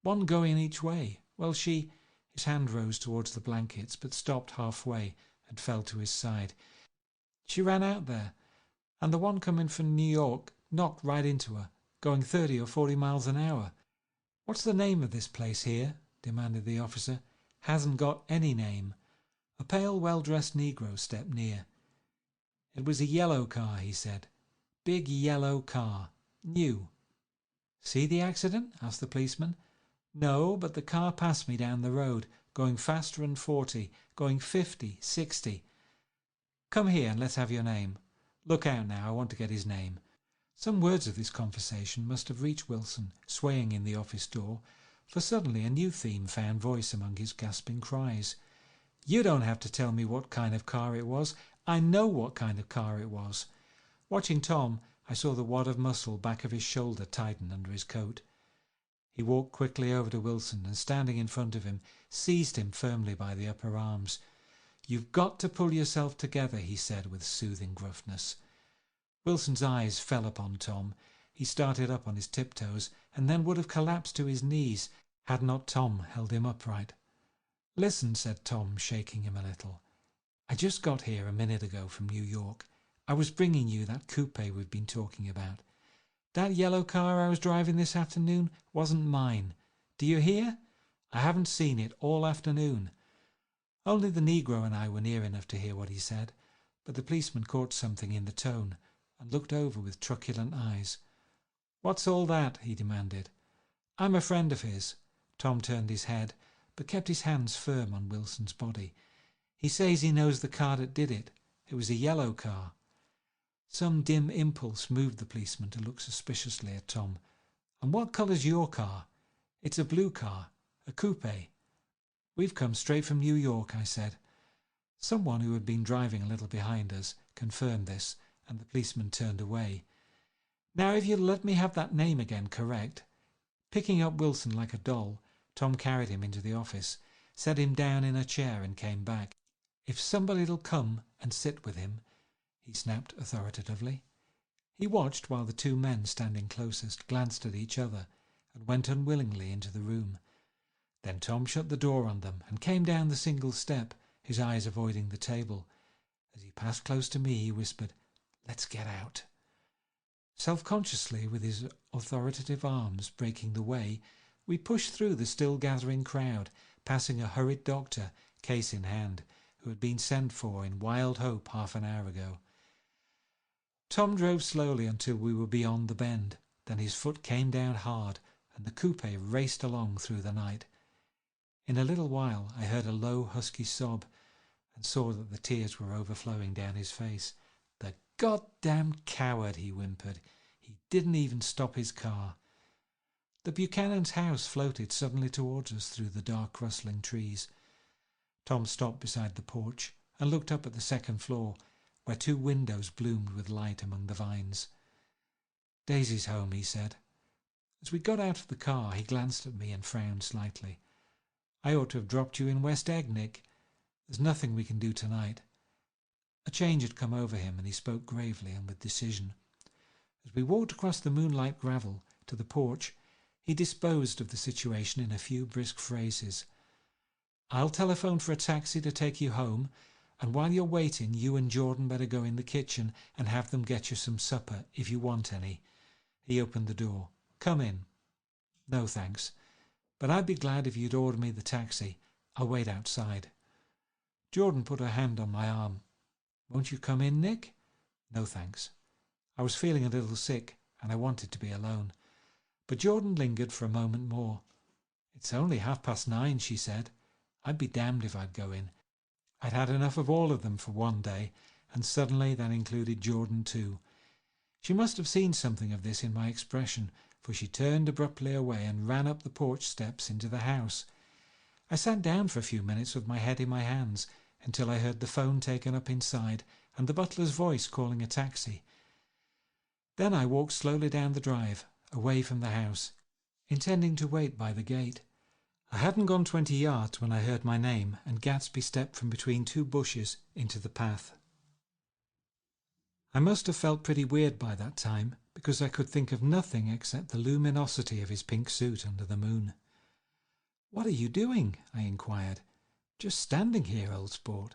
"One going each way. Well, she—" His hand rose towards the blankets, but stopped halfway and fell to his side. "She ran out there, and the one coming from New York knocked right into her, going 30 or 40 miles an hour." "What's the name of this place here?" demanded the officer. "Hasn't got any name." A pale, well-dressed Negro stepped near. "It was a yellow car," he said. "Big yellow car. New." "See the accident?" asked the policeman. "No, but the car passed me down the road, going faster than 40, going 50, 60. Come here and let's have your name. Look out now, I want to get his name." Some words of this conversation must have reached Wilson, swaying in the office door, for suddenly a new theme found voice among his gasping cries. "You don't have to tell me what kind of car it was. I know what kind of car it was." Watching Tom, I saw the wad of muscle back of his shoulder tighten under his coat. He walked quickly over to Wilson and, standing in front of him, seized him firmly by the upper arms. "You've got to pull yourself together," he said with soothing gruffness. Wilson's eyes fell upon Tom. He started up on his tiptoes and then would have collapsed to his knees had not Tom held him upright. "Listen," said Tom, shaking him a little. "I just got here a minute ago from New York. I was bringing you that coupe we've been talking about. That yellow car I was driving this afternoon wasn't mine. Do you hear? I haven't seen it all afternoon." Only the Negro and I were near enough to hear what he said, but the policeman caught something in the tone and looked over with truculent eyes. "What's all that?" he demanded. "I'm a friend of his." Tom turned his head, but kept his hands firm on Wilson's body. "He says he knows the car that did it. It was a yellow car." Some dim impulse moved the policeman to look suspiciously at Tom. "And what colour's your car?" "It's a blue car, a coupe." "We've come straight from New York," I said. Someone who had been driving a little behind us confirmed this, and the policeman turned away. "Now, if you'll let me have that name again correct." Picking up Wilson like a doll, Tom carried him into the office, set him down in a chair and came back. "If somebody'll come and sit with him," he snapped authoritatively. He watched while the 2 men standing closest glanced at each other and went unwillingly into the room. Then Tom shut the door on them and came down the single step, his eyes avoiding the table. As he passed close to me, he whispered, "Let's get out." Self-consciously, with his authoritative arms breaking the way, we pushed through the still-gathering crowd, passing a hurried doctor, case in hand, who had been sent for in wild hope half an hour ago. Tom drove slowly until we were beyond the bend. Then his foot came down hard, and the coupe raced along through the night. In a little while I heard a low, husky sob, and saw that the tears were overflowing down his face. "The goddamn coward," he whimpered. "He didn't even stop his car." The Buchanan's house floated suddenly towards us through the dark, rustling trees. Tom stopped beside the porch and looked up at the second floor, where 2 windows bloomed with light among the vines. "Daisy's home," he said. As we got out of the car, he glanced at me and frowned slightly. "I ought to have dropped you in West Egg, Nick. There's nothing we can do tonight." A change had come over him, and he spoke gravely and with decision. As we walked across the moonlight gravel to the porch, he disposed of the situation in a few brisk phrases. "I'll telephone for a taxi to take you home, and while you're waiting, you and Jordan better go in the kitchen and have them get you some supper, if you want any." He opened the door. "Come in." "No, thanks. But I'd be glad if you'd order me the taxi. I'll wait outside." Jordan put her hand on my arm. "Won't you come in, Nick?" "No, thanks." I was feeling a little sick, and I wanted to be alone. But Jordan lingered for a moment more. "It's only 9:30, she said. "I'd be damned if I'd go in." I'd had enough of all of them for one day, and suddenly that included Jordan too. She must have seen something of this in my expression, for she turned abruptly away and ran up the porch steps into the house. I sat down for a few minutes with my head in my hands, until I heard the phone taken up inside and the butler's voice calling a taxi. Then I walked slowly down the drive, away from the house, intending to wait by the gate. I hadn't gone 20 yards when I heard my name, and Gatsby stepped from between 2 bushes into the path. I must have felt pretty weird by that time, because I could think of nothing except the luminosity of his pink suit under the moon. "What are you doing?" I inquired. "Just standing here, old sport."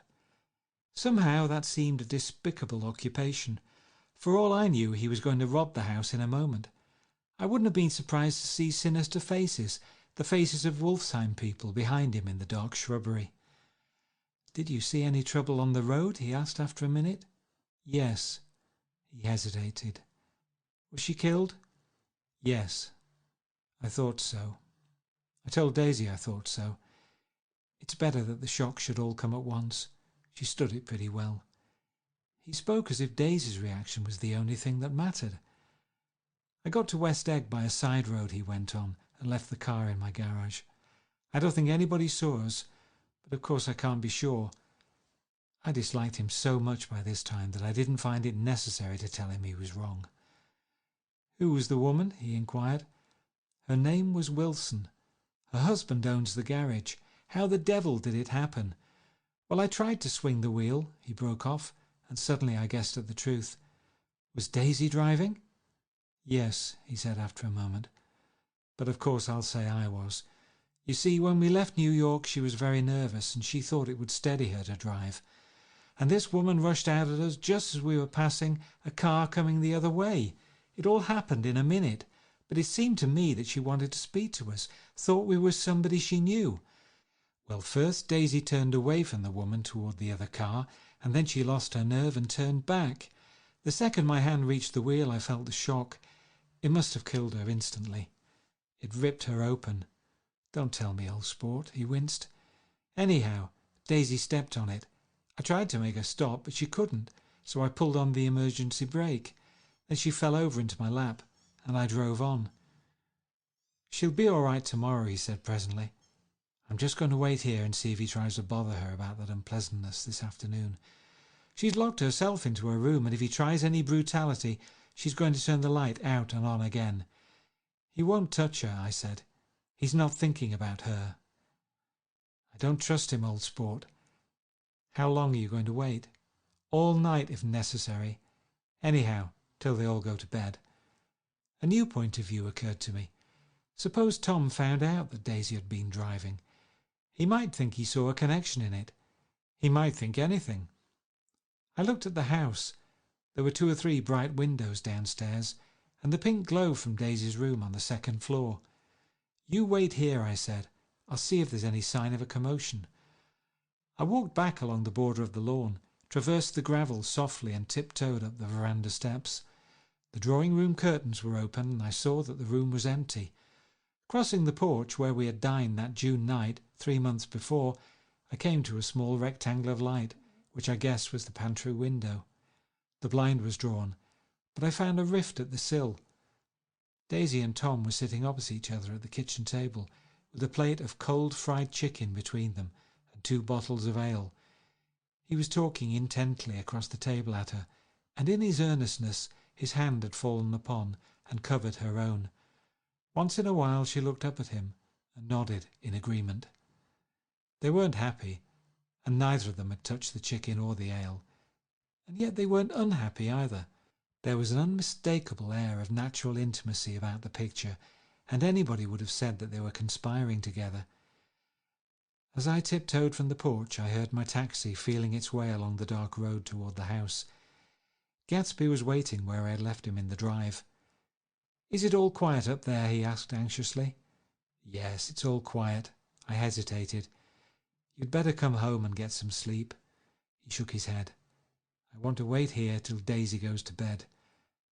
Somehow that seemed a despicable occupation. For all I knew, he was going to rob the house in a moment. I wouldn't have been surprised to see sinister faces, the faces of Wolfsheim people, behind him in the dark shrubbery. "Did you see any trouble on the road?" he asked after a minute. "Yes." He hesitated. "Was she killed?" "Yes." I thought so. I told Daisy I thought so. It's better that the shock should all come at once. She stood it pretty well. He spoke as if Daisy's reaction was the only thing that mattered. "I got to West Egg by a side road," he went on, and left the car in my garage. "I don't think anybody saw us, but of course I can't be sure." I disliked him so much by this time that I didn't find it necessary to tell him he was wrong. "Who was the woman?" he inquired. "Her name was Wilson. Her husband owns the garage. How the devil did it happen? Well, I tried to swing the wheel," he broke off, and suddenly I guessed at the truth. "Was Daisy driving?" "Yes," he said after a moment. "But of course I'll say I was. You see, when we left New York she was very nervous, and she thought it would steady her to drive. And this woman rushed out at us just as we were passing a car coming the other way. It all happened in a minute, but it seemed to me that she wanted to speak to us, thought we were somebody she knew. Well, first Daisy turned away from the woman toward the other car, and then she lost her nerve and turned back. The second my hand reached the wheel, I felt the shock. It must have killed her instantly. It ripped her open." "Don't tell me, old sport," he winced. "Anyhow, Daisy stepped on it. I tried to make her stop, but she couldn't, so I pulled on the emergency brake. Then she fell over into my lap, and I drove on." "She'll be all right tomorrow," he said presently. "I'm just going to wait here and see if he tries to bother her about that unpleasantness this afternoon. She's locked herself into her room, and if he tries any brutality, she's going to turn the light out and on again." "He won't touch her," I said. "He's not thinking about her." "I don't trust him, old sport." "How long are you going to wait?" "All night, if necessary. Anyhow, till they all go to bed." A new point of view occurred to me. Suppose Tom found out that Daisy had been driving. He might think he saw a connection in it. He might think anything. I looked at the house. There were 2 or 3 bright windows downstairs, and the pink glow from Daisy's room on the 2nd floor. "You wait here," I said. "I'll see if there's any sign of a commotion." I walked back along the border of the lawn, traversed the gravel softly and tiptoed up the veranda steps. The drawing-room curtains were open, and I saw that the room was empty. Crossing the porch where we had dined that June night 3 months before, I came to a small rectangle of light, which I guessed was the pantry window. The blind was drawn, but I found a rift at the sill. Daisy and Tom were sitting opposite each other at the kitchen table, with a plate of cold fried chicken between them and 2 bottles of ale. He was talking intently across the table at her, and in his earnestness his hand had fallen upon and covered her own. Once in a while she looked up at him and nodded in agreement. They weren't happy, and neither of them had touched the chicken or the ale. And yet they weren't unhappy either. There was an unmistakable air of natural intimacy about the picture, and anybody would have said that they were conspiring together. As I tiptoed from the porch, I heard my taxi feeling its way along the dark road toward the house. Gatsby was waiting where I had left him in the drive. "Is it all quiet up there?" he asked anxiously. "Yes, it's all quiet." I hesitated. "You'd better come home and get some sleep." He shook his head. "I want to wait here till Daisy goes to bed.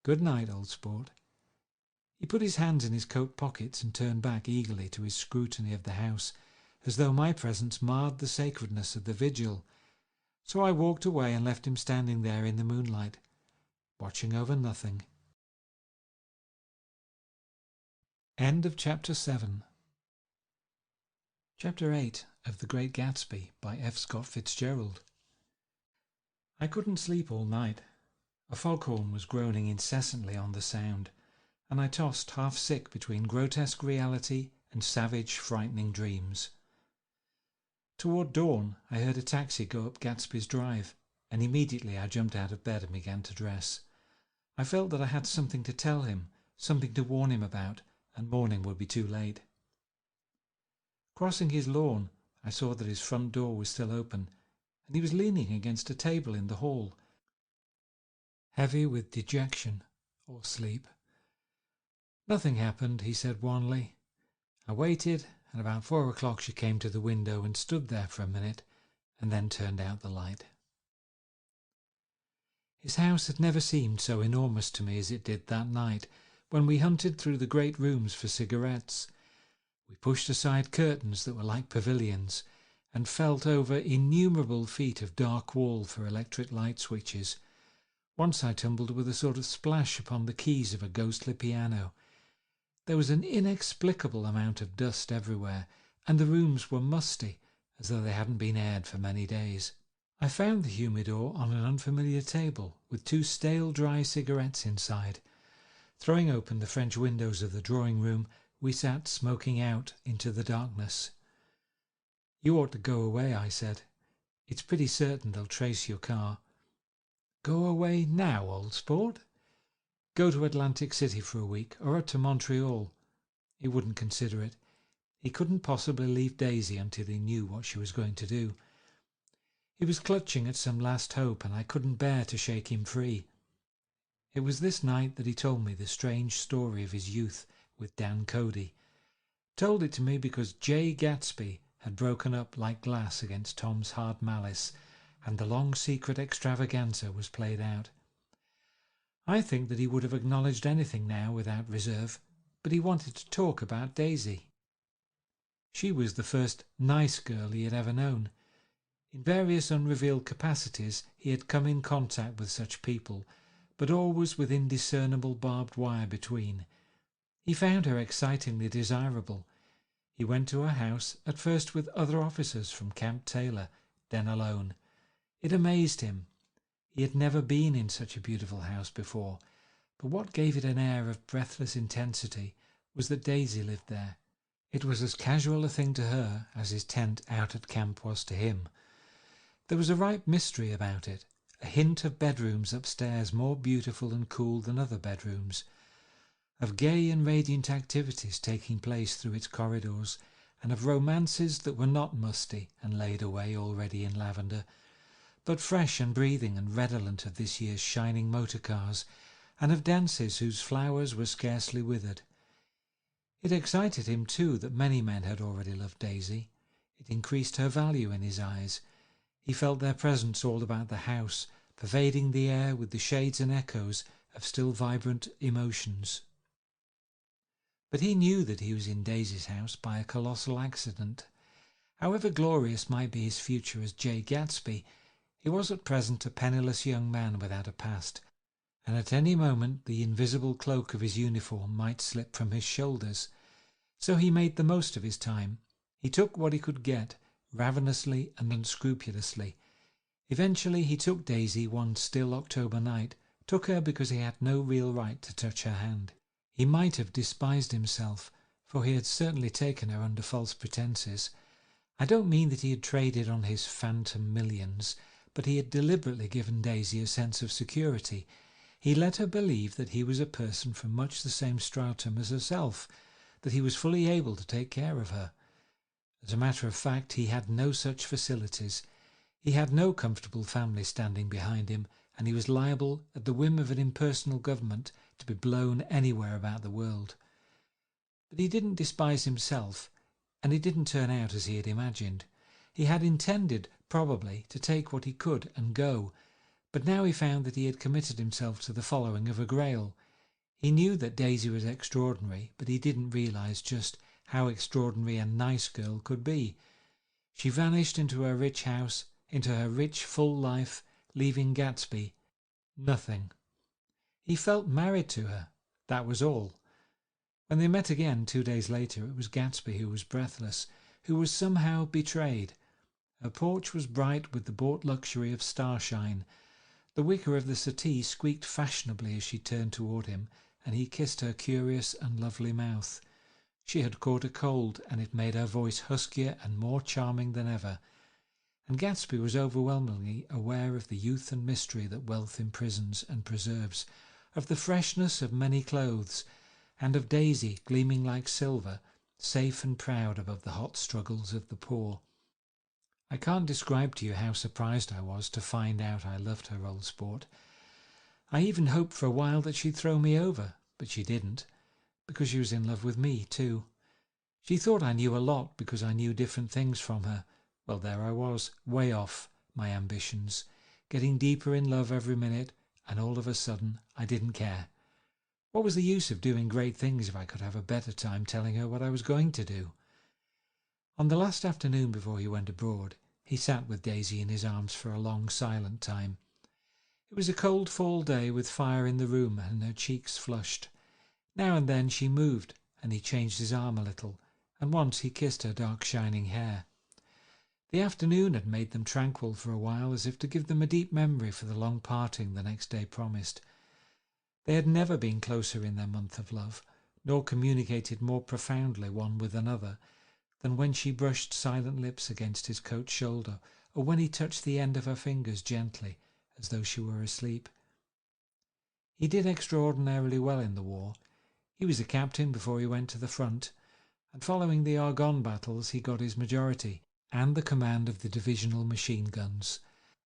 Good night, old sport." He put his hands in his coat pockets and turned back eagerly to his scrutiny of the house, as though my presence marred the sacredness of the vigil. So I walked away and left him standing there in the moonlight, watching over nothing. End of Chapter 7. Chapter 8 of The Great Gatsby by F. Scott Fitzgerald. I couldn't sleep all night. A foghorn was groaning incessantly on the sound, and I tossed half sick between grotesque reality and savage, frightening dreams. Toward dawn, I heard a taxi go up Gatsby's drive, and immediately I jumped out of bed and began to dress. I felt that I had something to tell him, something to warn him about, and morning would be too late. Crossing his lawn, I saw that his front door was still open, and he was leaning against a table in the hall, heavy with dejection or sleep. "Nothing happened," he said wanly. I waited, and about 4 o'clock she came to the window and stood there for a minute, and then turned out the light. His house had never seemed so enormous to me as it did that night, when we hunted through the great rooms for cigarettes. We pushed aside curtains that were like pavilions, and felt over innumerable feet of dark wall for electric light switches. Once I tumbled with a sort of splash upon the keys of a ghostly piano. There was an inexplicable amount of dust everywhere, and the rooms were musty, as though they hadn't been aired for many days. I found the humidor on an unfamiliar table, with 2 stale dry cigarettes inside. Throwing open the French windows of the drawing-room, we sat smoking out into the darkness. "You ought to go away," I said. "It's pretty certain they'll trace your car." "Go away now, old sport?" "Go to Atlantic City for a week, or up to Montreal." He wouldn't consider it. He couldn't possibly leave Daisy until he knew what she was going to do. He was clutching at some last hope, and I couldn't bear to shake him free. It was this night that he told me the strange story of his youth with Dan Cody. Told it to me because Jay Gatsby had broken up like glass against Tom's hard malice, and the long secret extravaganza was played out. I think that he would have acknowledged anything now without reserve, but he wanted to talk about Daisy. She was the first nice girl he had ever known. In various unrevealed capacities he had come in contact with such people, but always with indiscernible barbed wire between. He found her excitingly desirable. He went to her house, at first with other officers from Camp Taylor, then alone. It amazed him. He had never been in such a beautiful house before, but what gave it an air of breathless intensity was that Daisy lived there. It was as casual a thing to her as his tent out at camp was to him. There was a ripe mystery about it, a hint of bedrooms upstairs more beautiful and cool than other bedrooms. of gay and radiant activities taking place through its corridors, and of romances that were not musty and laid away already in lavender, but fresh and breathing and redolent of this year's shining motor cars, and of dances whose flowers were scarcely withered. It excited him too that many men had already loved Daisy. It increased her value in his eyes. He felt their presence all about the house, pervading the air with the shades and echoes of still vibrant emotions. But he knew that he was in Daisy's house by a colossal accident. However glorious might be his future as Jay Gatsby, he was at present a penniless young man without a past, and at any moment the invisible cloak of his uniform might slip from his shoulders. So he made the most of his time. He took what he could get, ravenously and unscrupulously. Eventually he took Daisy one still October night, took her because he had no real right to touch her hand. He might have despised himself, for he had certainly taken her under false pretences. I don't mean that he had traded on his phantom millions, but he had deliberately given Daisy a sense of security. He let her believe that he was a person from much the same stratum as herself, that he was fully able to take care of her. As a matter of fact, he had no such facilities. He had no comfortable family standing behind him, and he was liable, at the whim of an impersonal government, to be blown anywhere about the world. But he didn't despise himself, and it didn't turn out as he had imagined. He had intended, probably, to take what he could and go, but now he found that he had committed himself to the following of a Grail. He knew that Daisy was extraordinary, but he didn't realize just how extraordinary a nice girl could be. She vanished into her rich house, into her rich, full life, leaving Gatsby nothing. He felt married to her, that was all. When they met again 2 days later, it was Gatsby who was breathless, who was somehow betrayed. Her porch was bright with the bought luxury of starshine. The wicker of the settee squeaked fashionably as she turned toward him, and he kissed her curious and lovely mouth. She had caught a cold, and it made her voice huskier and more charming than ever. And Gatsby was overwhelmingly aware of the youth and mystery that wealth imprisons and preserves, of the freshness of many clothes, and of Daisy gleaming like silver, safe and proud above the hot struggles of the poor. I can't describe to you how surprised I was to find out I loved her, old sport. I even hoped for a while that she'd throw me over, but she didn't, because she was in love with me too. She thought I knew a lot because I knew different things from her. Well, there I was, way off my ambitions, getting deeper in love every minute, and all of a sudden I didn't care. What was the use of doing great things if I could have a better time telling her what I was going to do? On the last afternoon before he went abroad, he sat with Daisy in his arms for a long silent time. It was a cold fall day with fire in the room and her cheeks flushed. Now and then she moved, and he changed his arm a little, and once he kissed her dark shining hair. The afternoon had made them tranquil for a while, as if to give them a deep memory for the long parting the next day promised. They had never been closer in their month of love, nor communicated more profoundly one with another, than when she brushed silent lips against his coat shoulder, or when he touched the end of her fingers gently, as though she were asleep. He did extraordinarily well in the war. He was a captain before he went to the front, and following the Argonne battles he got his majority, and the command of the divisional machine guns.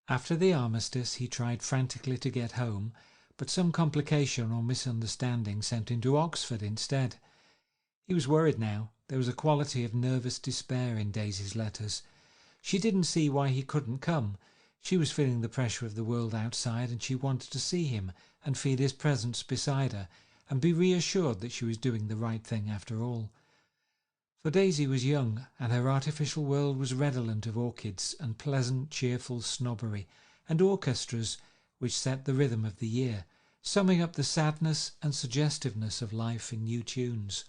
After the armistice he tried frantically to get home, but some complication or misunderstanding sent him to Oxford instead. He was worried now. There was a quality of nervous despair in Daisy's letters. She didn't see why he couldn't come. She was feeling the pressure of the world outside, and she wanted to see him and feel his presence beside her, and be reassured that she was doing the right thing after all. For Daisy was young, and her artificial world was redolent of orchids and pleasant, cheerful snobbery, and orchestras which set the rhythm of the year, summing up the sadness and suggestiveness of life in new tunes.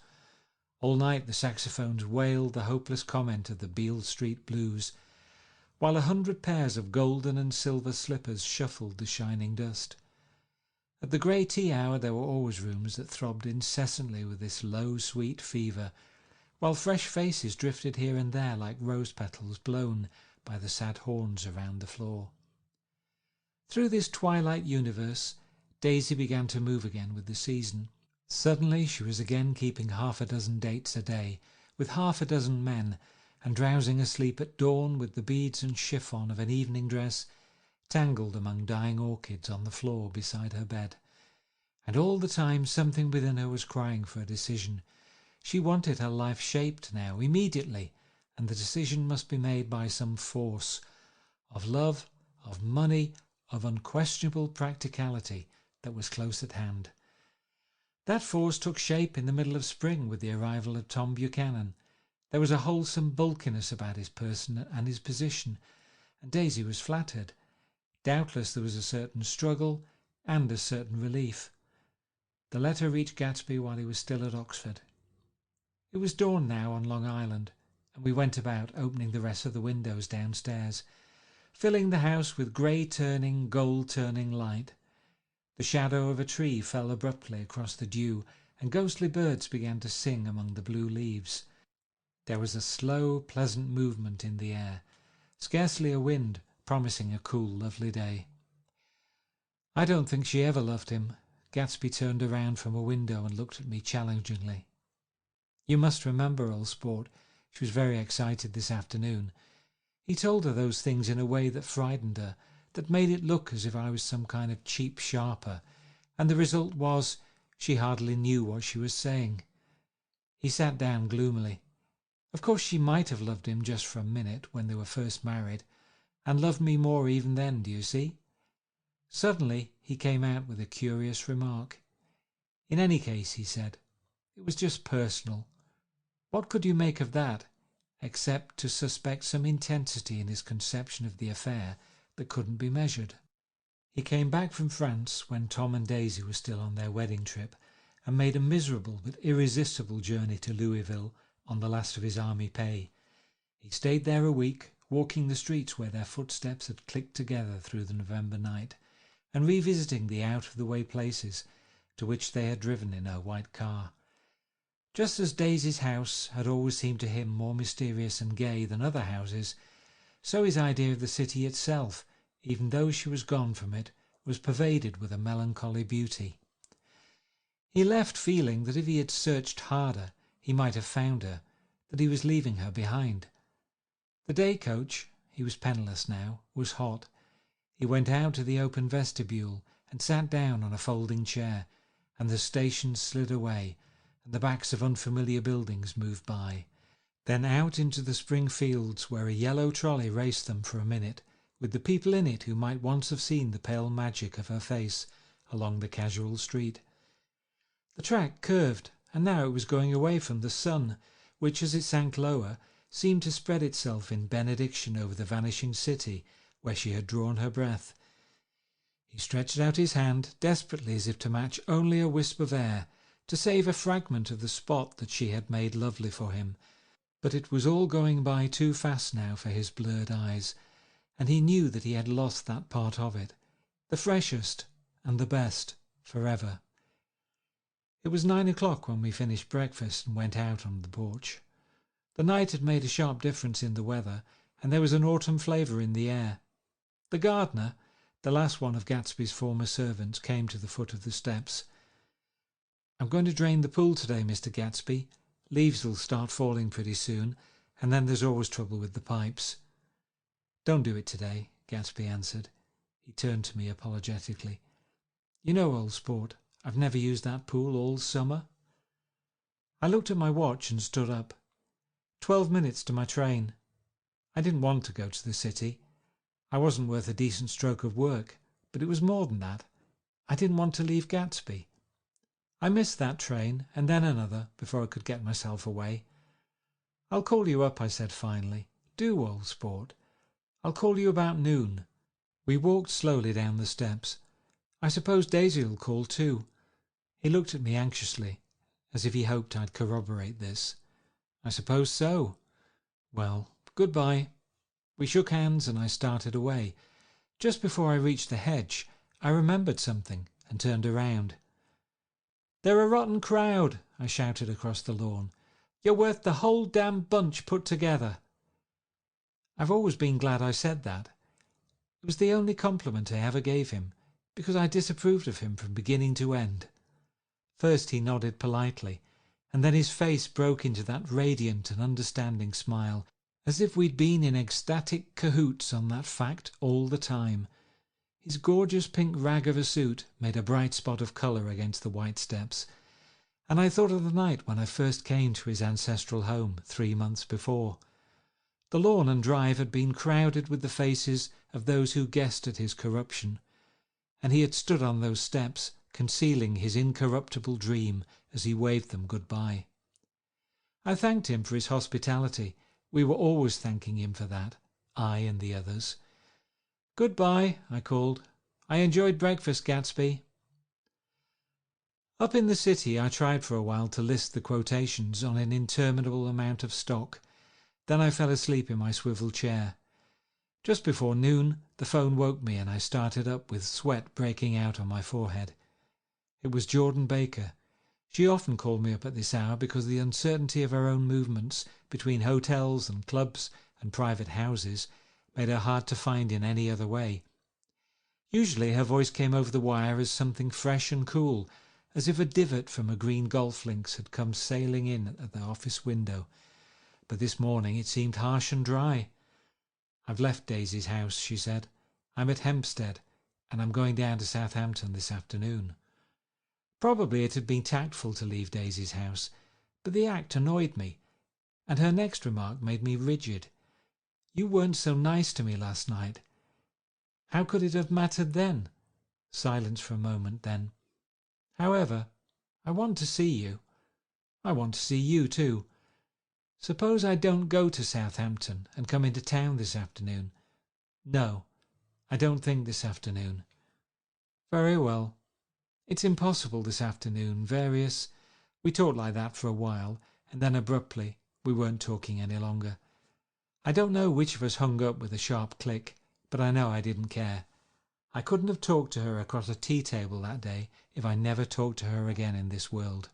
All night the saxophones wailed the hopeless comment of the Beale Street blues, while 100 pairs of golden and silver slippers shuffled the shining dust. At the grey tea hour there were always rooms that throbbed incessantly with this low, sweet fever, while fresh faces drifted here and there like rose petals blown by the sad horns around the floor. Through this twilight universe, Daisy began to move again with the season. Suddenly she was again keeping 6 dates a day, with 6 men, and drowsing asleep at dawn with the beads and chiffon of an evening dress tangled among dying orchids on the floor beside her bed. And all the time something within her was crying for a decision. She wanted her life shaped now, immediately, and the decision must be made by some force of love, of money, of unquestionable practicality that was close at hand. That force took shape in the middle of spring with the arrival of Tom Buchanan. There was a wholesome bulkiness about his person and his position, and Daisy was flattered. Doubtless there was a certain struggle and a certain relief. The letter reached Gatsby while he was still at Oxford. It was dawn now on Long Island, and we went about, opening the rest of the windows downstairs, filling the house with grey-turning, gold-turning light. The shadow of a tree fell abruptly across the dew, and ghostly birds began to sing among the blue leaves. There was a slow, pleasant movement in the air, scarcely a wind, promising a cool, lovely day. I don't think she ever loved him. Gatsby turned around from a window and looked at me challengingly. You must remember, old sport, she was very excited this afternoon. He told her those things in a way that frightened her, that made it look as if I was some kind of cheap sharper, and the result was she hardly knew what she was saying. He sat down gloomily. Of course she might have loved him just for a minute when they were first married, and loved me more even then, do you see? Suddenly he came out with a curious remark. In any case, he said, it was just personal. What could you make of that, except to suspect some intensity in his conception of the affair that couldn't be measured? He came back from France when Tom and Daisy were still on their wedding trip, and made a miserable but irresistible journey to Louisville on the last of his army pay. He stayed there a week, walking the streets where their footsteps had clicked together through the November night, and revisiting the out-of-the-way places to which they had driven in her white car. Just as Daisy's house had always seemed to him more mysterious and gay than other houses, so his idea of the city itself, even though she was gone from it, was pervaded with a melancholy beauty. He left feeling that if he had searched harder, he might have found her, that he was leaving her behind. The day coach, he was penniless now, was hot. He went out to the open vestibule and sat down on a folding chair, and the station slid away, and the backs of unfamiliar buildings moved by. Then out into the spring fields where a yellow trolley raced them for a minute, with the people in it who might once have seen the pale magic of her face along the casual street. The track curved, and now it was going away from the sun, which, as it sank lower, seemed to spread itself in benediction over the vanishing city where she had drawn her breath. He stretched out his hand desperately, as if to match only a wisp of air, to save a fragment of the spot that she had made lovely for him. But it was all going by too fast now for his blurred eyes, and he knew that he had lost that part of it, the freshest and the best, forever. It was 9 o'clock when we finished breakfast and went out on the porch. The night had made a sharp difference in the weather, and there was an autumn flavour in the air. The gardener, the last one of Gatsby's former servants, came to the foot of the steps. "I'm going to drain the pool today, Mr. Gatsby. Leaves will start falling pretty soon, and then there's always trouble with the pipes." "Don't do it today," Gatsby answered. He turned to me apologetically. "You know, old sport, I've never used that pool all summer." I looked at my watch and stood up. 12 minutes to my train. I didn't want to go to the city. I wasn't worth a decent stroke of work, but it was more than that. I didn't want to leave Gatsby. I missed that train, and then another, before I could get myself away. "I'll call you up," I said finally. "Do, old sport. I'll call you about noon." We walked slowly down the steps. "I suppose Daisy'll call too." He looked at me anxiously, as if he hoped I'd corroborate this. "I suppose so." "Well, goodbye." We shook hands and I started away. Just before I reached the hedge, I remembered something and turned around. "They're a rotten crowd," I shouted across the lawn. "You're worth the whole damn bunch put together." I've always been glad I said that. It was the only compliment I ever gave him, because I disapproved of him from beginning to end. First he nodded politely, and then his face broke into that radiant and understanding smile, as if we'd been in ecstatic cahoots on that fact all the time. His gorgeous pink rag of a suit made a bright spot of colour against the white steps, and I thought of the night when I first came to his ancestral home 3 months before. The lawn and drive had been crowded with the faces of those who guessed at his corruption, and he had stood on those steps, concealing his incorruptible dream as he waved them goodbye. I thanked him for his hospitality. We were always thanking him for that, I and the others. "Goodbye," I called. "I enjoyed breakfast, Gatsby." Up in the city I tried for a while to list the quotations on an interminable amount of stock. Then I fell asleep in my swivel chair. Just before noon the phone woke me and I started up with sweat breaking out on my forehead. It was Jordan Baker. She often called me up at this hour because the uncertainty of her own movements between hotels and clubs and private houses made her hard to find in any other way. Usually her voice came over the wire as something fresh and cool, as if a divot from a green golf links had come sailing in at the office window. But this morning it seemed harsh and dry. "I've left Daisy's house," she said. "I'm at Hempstead, and I'm going down to Southampton this afternoon." Probably it had been tactful to leave Daisy's house, but the act annoyed me, and her next remark made me rigid. "You weren't so nice to me last night." How could it have mattered then? Silence for a moment, then. "However, I want to see you. I want to see you too. Suppose I don't go to Southampton and come into town this afternoon?" "No, I don't think this afternoon." "Very well. It's impossible this afternoon. Various—" We talked like that for a while, and then abruptly we weren't talking any longer. I don't know which of us hung up with a sharp click, but I know I didn't care. I couldn't have talked to her across a tea table that day if I never talked to her again in this world.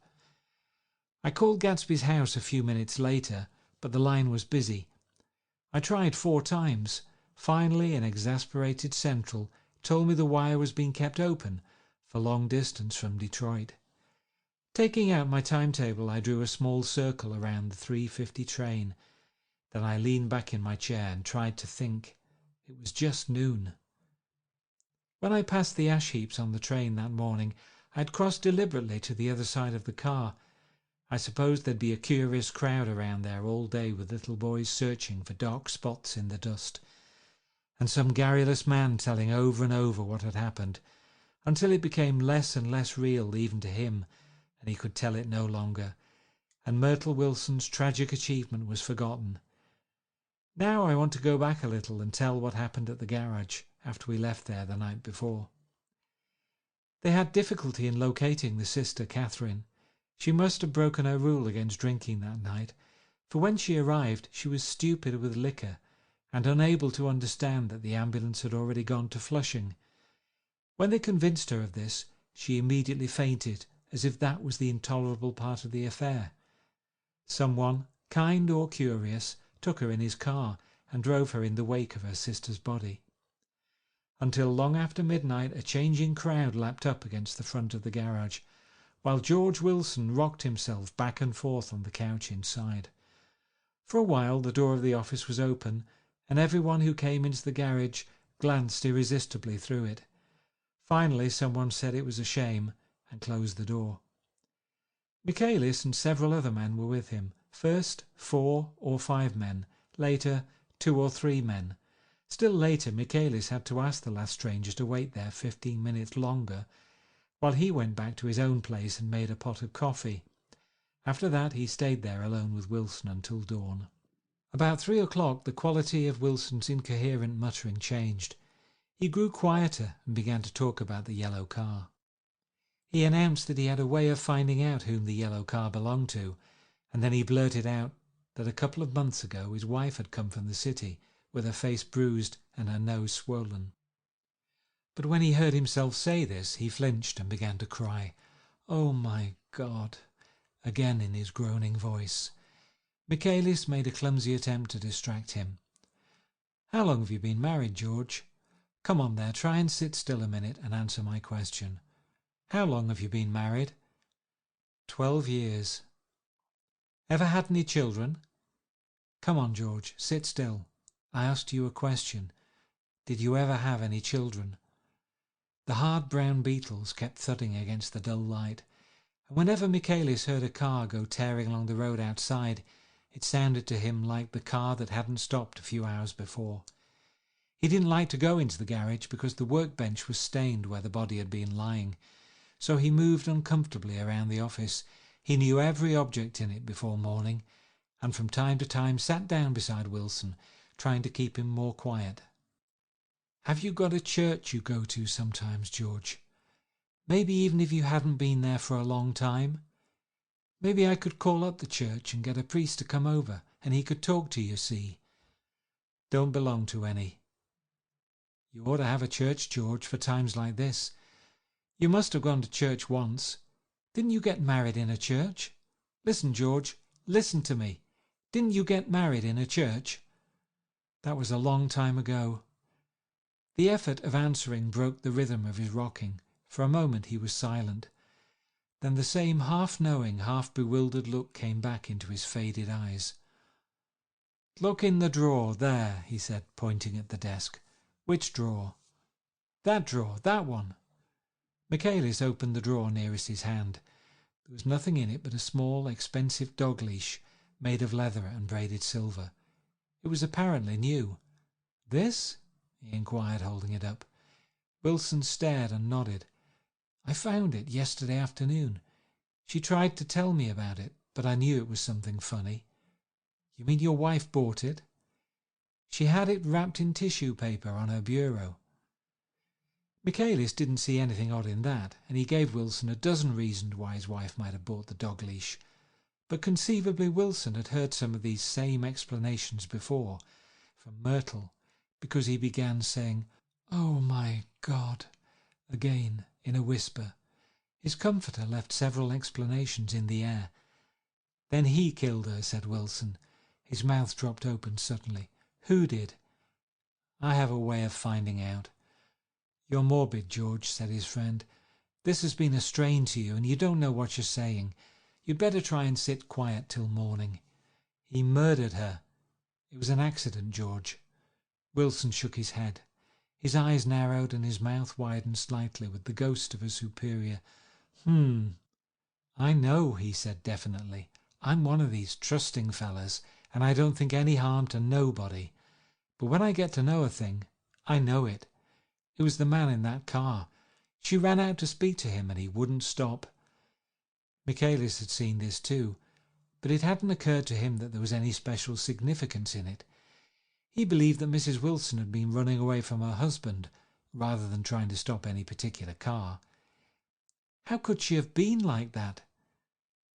I called Gatsby's house a few minutes later, but the line was busy. I tried 4 times. Finally, an exasperated central told me the wire was being kept open for long distance from Detroit. Taking out my timetable, I drew a small circle around the 3:50 train. Then I leaned back in my chair and tried to think. It was just noon. When I passed the ash heaps on the train that morning, I had crossed deliberately to the other side of the car. I supposed there'd be a curious crowd around there all day with little boys searching for dark spots in the dust, and some garrulous man telling over and over what had happened, until it became less and less real even to him, and he could tell it no longer, and Myrtle Wilson's tragic achievement was forgotten. Now I want to go back a little and tell what happened at the garage after we left there the night before. They had difficulty in locating the sister Catherine. She must have broken her rule against drinking that night, for when she arrived she was stupid with liquor and unable to understand that the ambulance had already gone to Flushing. When they convinced her of this, she immediately fainted, as if that was the intolerable part of the affair. Someone, kind or curious, took her in his car and drove her in the wake of her sister's body. Until long after midnight a changing crowd lapped up against the front of the garage, while George Wilson rocked himself back and forth on the couch inside. For a while the door of the office was open, and everyone who came into the garage glanced irresistibly through it. Finally someone said it was a shame and closed the door. Michaelis and several other men were with him. First 4 or 5 men, later 2 or 3 men. Still later Michaelis had to ask the last stranger to wait there 15 minutes longer, while he went back to his own place and made a pot of coffee. After that he stayed there alone with Wilson until dawn. About 3 o'clock the quality of Wilson's incoherent muttering changed. He grew quieter and began to talk about the yellow car. He announced that he had a way of finding out whom the yellow car belonged to, and then he blurted out that a couple of months ago his wife had come from the city with her face bruised and her nose swollen. But when he heard himself say this, he flinched and began to cry. "Oh, my God!" again in his groaning voice. Michaelis made a clumsy attempt to distract him. "How long have you been married, George? Come on there, try and sit still a minute and answer my question. How long have you been married?" 12 years. Ever had any children? Come on, George, sit still. I asked you a question. Did you ever have any children? The hard brown beetles kept thudding against the dull light, and whenever Michaelis heard a car go tearing along the road outside, it sounded to him like the car that hadn't stopped a few hours before. He didn't like to go into the garage because the workbench was stained where the body had been lying, so he moved uncomfortably around the office. He knew every object in it before morning, and from time to time sat down beside Wilson, trying to keep him more quiet. Have you got a church you go to sometimes, George? Maybe even if you hadn't been there for a long time? Maybe I could call up the church and get a priest to come over, and he could talk to you, see? Don't belong to any. You ought to have a church, George, for times like this. You must have gone to church once. Didn't you get married in a church? Listen, George, listen to me. Didn't you get married in a church? That was a long time ago. The effort of answering broke the rhythm of his rocking. For a moment he was silent. Then the same half-knowing, half-bewildered look came back into his faded eyes. Look in the drawer, there, he said, pointing at the desk. Which drawer? That drawer, that one. Michaelis opened the drawer nearest his hand. There was nothing in it but a small, expensive dog leash made of leather and braided silver. It was apparently new. This? He inquired, holding it up. Wilson stared and nodded. I found it yesterday afternoon. She tried to tell me about it, but I knew it was something funny. You mean your wife bought it? She had it wrapped in tissue paper on her bureau. Michaelis didn't see anything odd in that, and he gave Wilson a dozen reasons why his wife might have bought the dog leash. But conceivably Wilson had heard some of these same explanations before, from Myrtle, because he began saying, "Oh, my God," again, in a whisper. His comforter left several explanations in the air. Then he killed her, said Wilson. His mouth dropped open suddenly. Who did? I have a way of finding out. You're morbid, George, said his friend. This has been a strain to you, and you don't know what you're saying. You'd better try and sit quiet till morning. He murdered her. It was an accident, George. Wilson shook his head. His eyes narrowed and his mouth widened slightly with the ghost of a superior. I know, he said definitely. I'm one of these trusting fellas, and I don't think any harm to nobody. But when I get to know a thing, I know it. It was the man in that car. She ran out to speak to him, and he wouldn't stop. Michaelis had seen this too, but it hadn't occurred to him that there was any special significance in it. He believed that Mrs. Wilson had been running away from her husband, rather than trying to stop any particular car. How could she have been like that?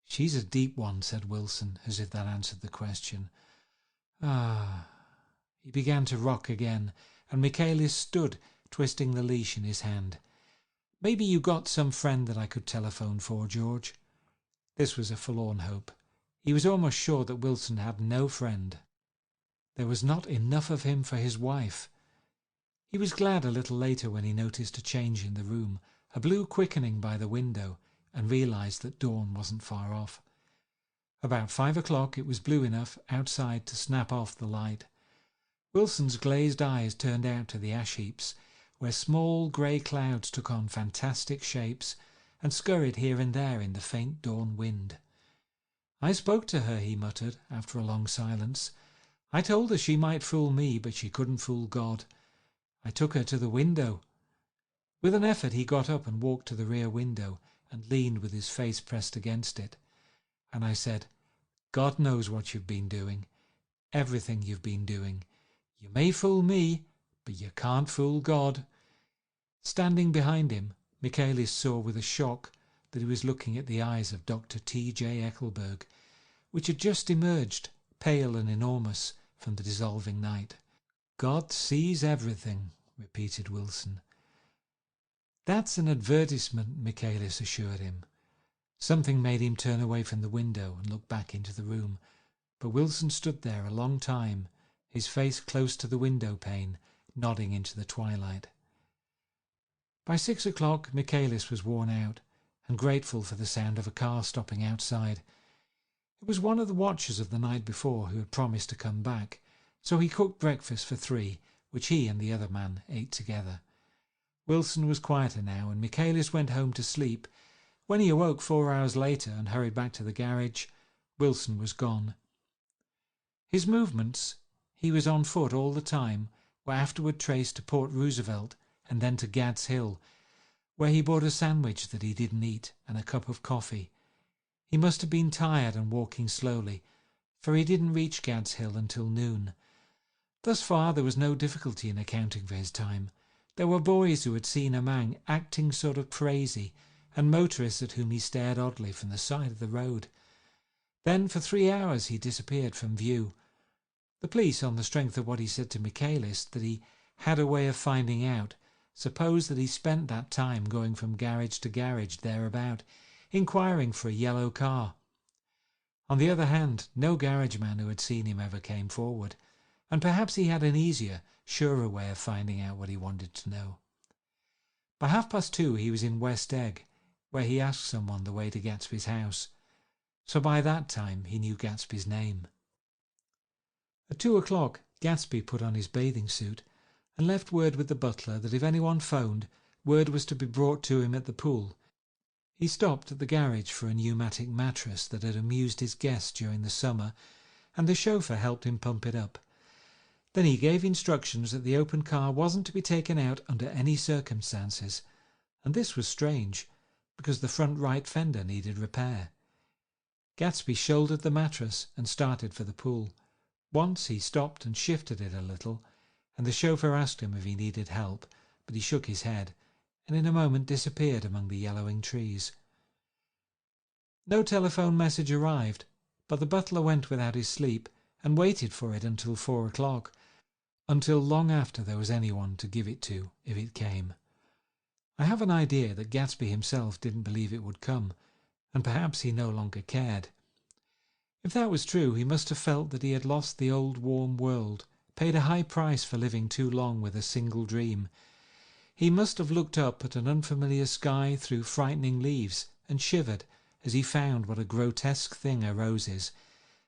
She's a deep one, said Wilson, as if that answered the question. He began to rock again, and Michaelis stood, twisting the leash in his hand. Maybe you got some friend that I could telephone for, George. This was a forlorn hope. He was almost sure that Wilson had no friend. There was not enough of him for his wife. He was glad a little later when he noticed a change in the room, a blue quickening by the window, and realized that dawn wasn't far off. About 5 o'clock it was blue enough outside to snap off the light. Wilson's glazed eyes turned out to the ash heaps, where small grey clouds took on fantastic shapes and scurried here and there in the faint dawn wind. I spoke to her, he muttered, after a long silence. I told her she might fool me, but she couldn't fool God. I took her to the window. With an effort he got up and walked to the rear window and leaned with his face pressed against it. And I said, God knows what you've been doing, everything you've been doing. You may fool me, but you can't fool God. Standing behind him, Michaelis saw with a shock that he was looking at the eyes of Dr. T.J. Eckelberg, which had just emerged, pale and enormous, from the dissolving night. God sees everything, repeated Wilson. That's an advertisement, Michaelis assured him. Something made him turn away from the window and look back into the room, but Wilson stood there a long time, his face close to the window pane, nodding into the twilight. By 6 o'clock Michaelis was worn out, and grateful for the sound of a car stopping outside. It was one of the watchers of the night before who had promised to come back, so he cooked breakfast for 3, which he and the other man ate together. Wilson was quieter now, and Michaelis went home to sleep. When he awoke 4 hours later and hurried back to the garage, Wilson was gone. His movements, he was on foot all the time, were afterward traced to Port Roosevelt and then to Gad's Hill, where he bought a sandwich that he didn't eat and a cup of coffee. He must have been tired and walking slowly, for he didn't reach Gad's Hill until noon. Thus far there was no difficulty in accounting for his time. There were boys who had seen a man acting sort of crazy, and motorists at whom he stared oddly from the side of the road. Then for 3 hours he disappeared from view. The police, on the strength of what he said to Michaelis, that he had a way of finding out, supposed that he spent that time going from garage to garage thereabout, inquiring for a yellow car. On the other hand, no garage man who had seen him ever came forward, and perhaps he had an easier, surer way of finding out what he wanted to know. By 2:30 he was in West Egg, where he asked someone the way to Gatsby's house, so by that time he knew Gatsby's name. At 2:00 Gatsby put on his bathing suit and left word with the butler that if anyone phoned, word was to be brought to him at the pool. He stopped at the garage for a pneumatic mattress that had amused his guests during the summer, and the chauffeur helped him pump it up. Then he gave instructions that the open car wasn't to be taken out under any circumstances, and this was strange, because the front right fender needed repair. Gatsby shouldered the mattress and started for the pool. Once he stopped and shifted it a little, and the chauffeur asked him if he needed help, but he shook his head, and in a moment disappeared among the yellowing trees. No telephone message arrived, but the butler went without his sleep and waited for it until 4:00, until long after there was anyone to give it to if it came. I have an idea that Gatsby himself didn't believe it would come, and perhaps he no longer cared. If that was true, he must have felt that he had lost the old warm world, paid a high price for living too long with a single dream. He must have looked up at an unfamiliar sky through frightening leaves and shivered as he found what a grotesque thing a rose is,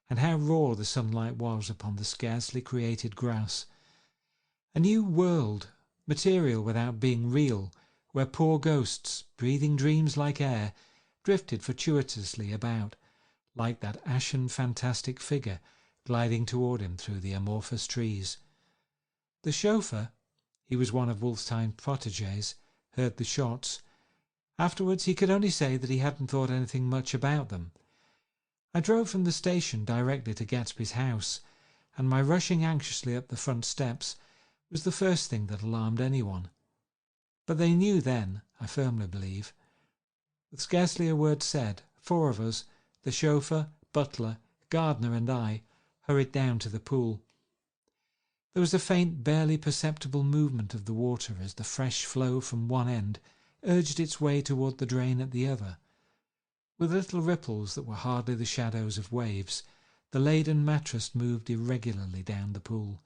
and how raw the sunlight was upon the scarcely created grass. A new world, material without being real, where poor ghosts, breathing dreams like air, drifted fortuitously about, like that ashen fantastic figure gliding toward him through the amorphous trees. The chauffeur, he was one of Wolfstein's protégés, heard the shots. Afterwards he could only say that he hadn't thought anything much about them. I drove from the station directly to Gatsby's house, and my rushing anxiously up the front steps was the first thing that alarmed anyone. But they knew then, I firmly believe. With scarcely a word said, 4 of us, the chauffeur, butler, gardener and I, hurried down to the pool. There was a faint, barely perceptible movement of the water as the fresh flow from one end urged its way toward the drain at the other. With little ripples that were hardly the shadows of waves, the laden mattress moved irregularly down the pool.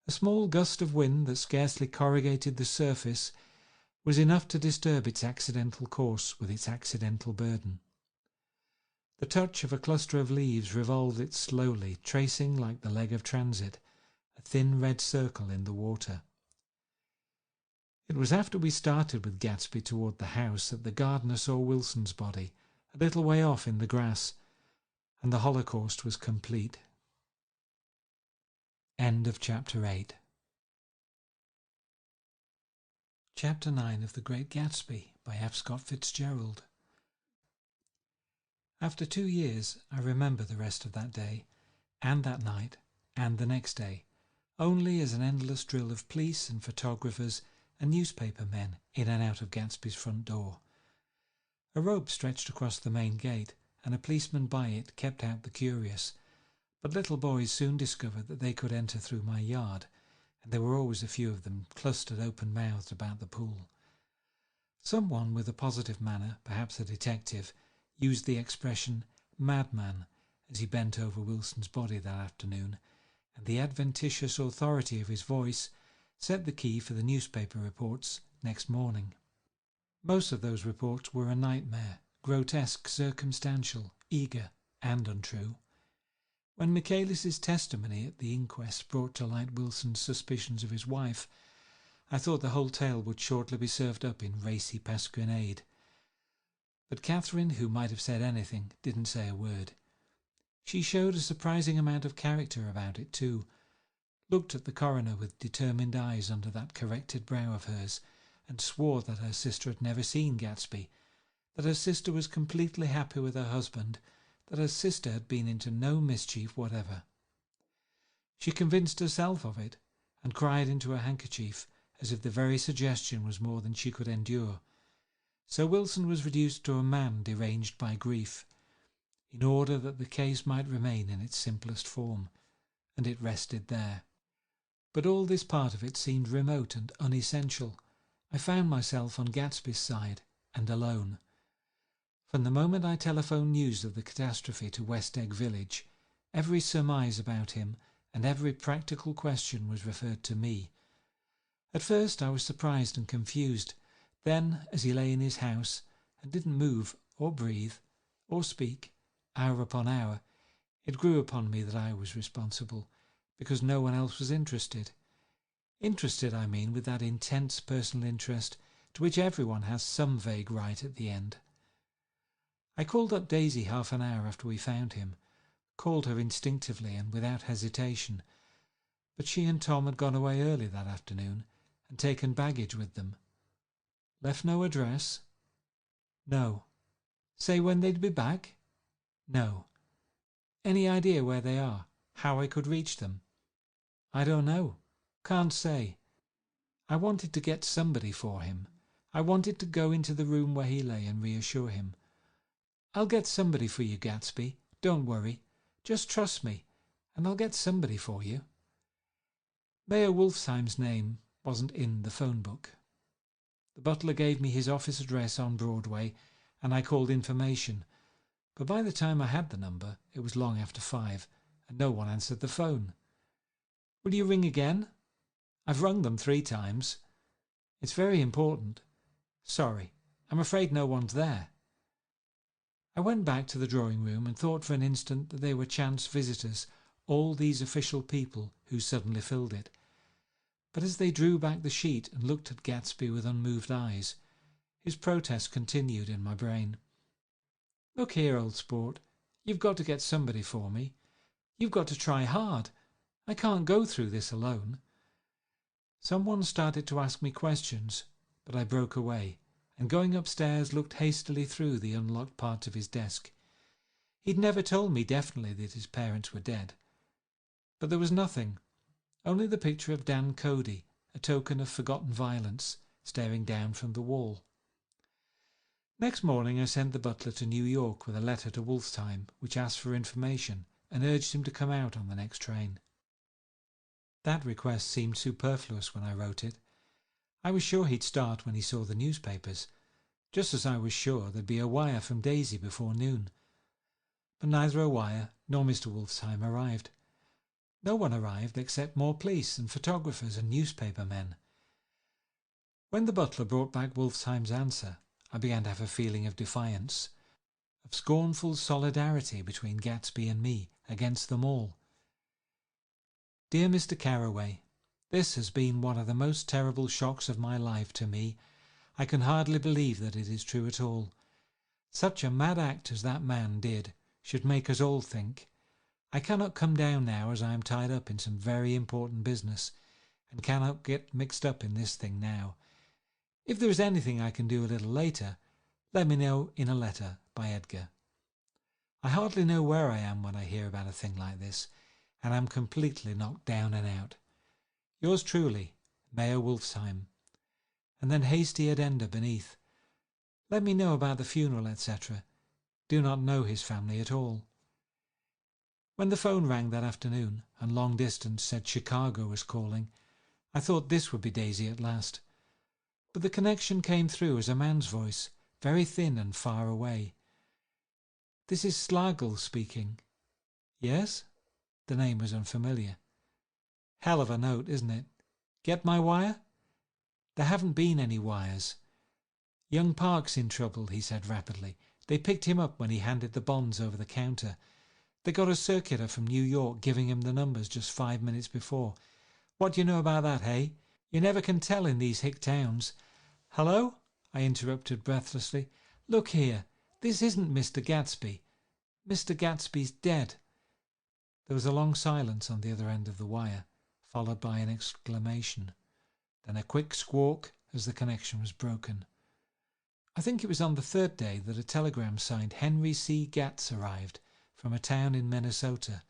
A small gust of wind that scarcely corrugated the surface was enough to disturb its accidental course with its accidental burden. The touch of a cluster of leaves revolved it slowly, tracing, like the leg of transit, a thin red circle in the water. It was after we started with Gatsby toward the house that the gardener saw Wilson's body, a little way off in the grass, and the Holocaust was complete. End of Chapter 8. Chapter 9 of The Great Gatsby by F. Scott Fitzgerald. After 2 years, I remember the rest of that day, and that night, and the next day, only as an endless drill of police and photographers and newspaper men in and out of Gatsby's front door. A rope stretched across the main gate, and a policeman by it kept out the curious, but little boys soon discovered that they could enter through my yard, and there were always a few of them clustered open-mouthed about the pool. Someone with a positive manner, perhaps a detective, used the expression madman as he bent over Wilson's body that afternoon, and the adventitious authority of his voice set the key for the newspaper reports next morning. Most of those reports were a nightmare, grotesque, circumstantial, eager, and untrue. When Michaelis's testimony at the inquest brought to light Wilson's suspicions of his wife, I thought the whole tale would shortly be served up in racy pasquinade. But Catherine, who might have said anything, didn't say a word. She showed a surprising amount of character about it too, looked at the coroner with determined eyes under that corrected brow of hers, and swore that her sister had never seen Gatsby, that her sister was completely happy with her husband, that her sister had been into no mischief whatever. She convinced herself of it, and cried into her handkerchief, as if the very suggestion was more than she could endure. So Wilson was reduced to a man deranged by grief, in order that the case might remain in its simplest form, and it rested there. But all this part of it seemed remote and unessential. I found myself on Gatsby's side, and alone. From the moment I telephoned news of the catastrophe to West Egg Village, every surmise about him and every practical question was referred to me. At first I was surprised and confused. Then, as he lay in his house, and didn't move or breathe or speak, hour upon hour, it grew upon me that I was responsible, because no one else was interested. Interested, I mean, with that intense personal interest to which everyone has some vague right at the end. I called up Daisy half an hour after we found him, called her instinctively and without hesitation, but she and Tom had gone away early that afternoon and taken baggage with them. Left no address? No. Say when they'd be back? No. Any idea where they are? How I could reach them? I don't know. Can't say. I wanted to get somebody for him. I wanted to go into the room where he lay and reassure him. I'll get somebody for you, Gatsby. Don't worry. Just trust me, and I'll get somebody for you. Mayor Wolfsheim's name wasn't in the phone book. The butler gave me his office address on Broadway, and I called information. But by the time I had the number, it was long after 5, and no one answered the phone. Will you ring again? I've rung them 3 times. It's very important. Sorry, I'm afraid no one's there. I went back to the drawing room and thought for an instant that they were chance visitors, all these official people who suddenly filled it. But as they drew back the sheet and looked at Gatsby with unmoved eyes, his protest continued in my brain. Look here, old sport, you've got to get somebody for me. You've got to try hard. I can't go through this alone. Someone started to ask me questions, but I broke away, and going upstairs looked hastily through the unlocked part of his desk. He'd never told me definitely that his parents were dead. But there was nothing, only the picture of Dan Cody, a token of forgotten violence, staring down from the wall. Next morning I sent the butler to New York with a letter to Wolfsheim, which asked for information and urged him to come out on the next train. That request seemed superfluous when I wrote it. I was sure he'd start when he saw the newspapers, just as I was sure there'd be a wire from Daisy before noon. But neither a wire nor Mr. Wolfsheim arrived. No one arrived except more police and photographers and newspaper men. When the butler brought back Wolfsheim's answer, I began to have a feeling of defiance, of scornful solidarity between Gatsby and me against them all. Dear Mr. Carraway, this has been one of the most terrible shocks of my life to me. I can hardly believe that it is true at all. Such a mad act as that man did should make us all think. I cannot come down now, as I am tied up in some very important business, and cannot get mixed up in this thing now. If there is anything I can do a little later, let me know in a letter by Edgar. I hardly know where I am when I hear about a thing like this, and am completely knocked down and out. Yours truly, Mayor Wolfsheim. And then hasty addenda beneath. Let me know about the funeral, etc. Do not know his family at all. When the phone rang that afternoon, and long distance said Chicago was calling, I thought this would be Daisy at last. But the connection came through as a man's voice, very thin and far away. This is Slagle speaking. Yes? The name was unfamiliar. Hell of a note, isn't it? Get my wire? There haven't been any wires. "Young Park's in trouble," he said rapidly. "They picked him up when he handed the bonds over the counter. They got a circular from New York giving him the numbers just 5 minutes before. What do you know about that, hey? You never can tell in these hick towns." "Hello?" I interrupted breathlessly. "Look here, this isn't Mr. Gatsby. Mr. Gatsby's dead." There was a long silence on the other end of the wire, followed by an exclamation, then a quick squawk as the connection was broken. I think it was on the third day that a telegram signed Henry C. Gatz arrived from a town in Minnesota.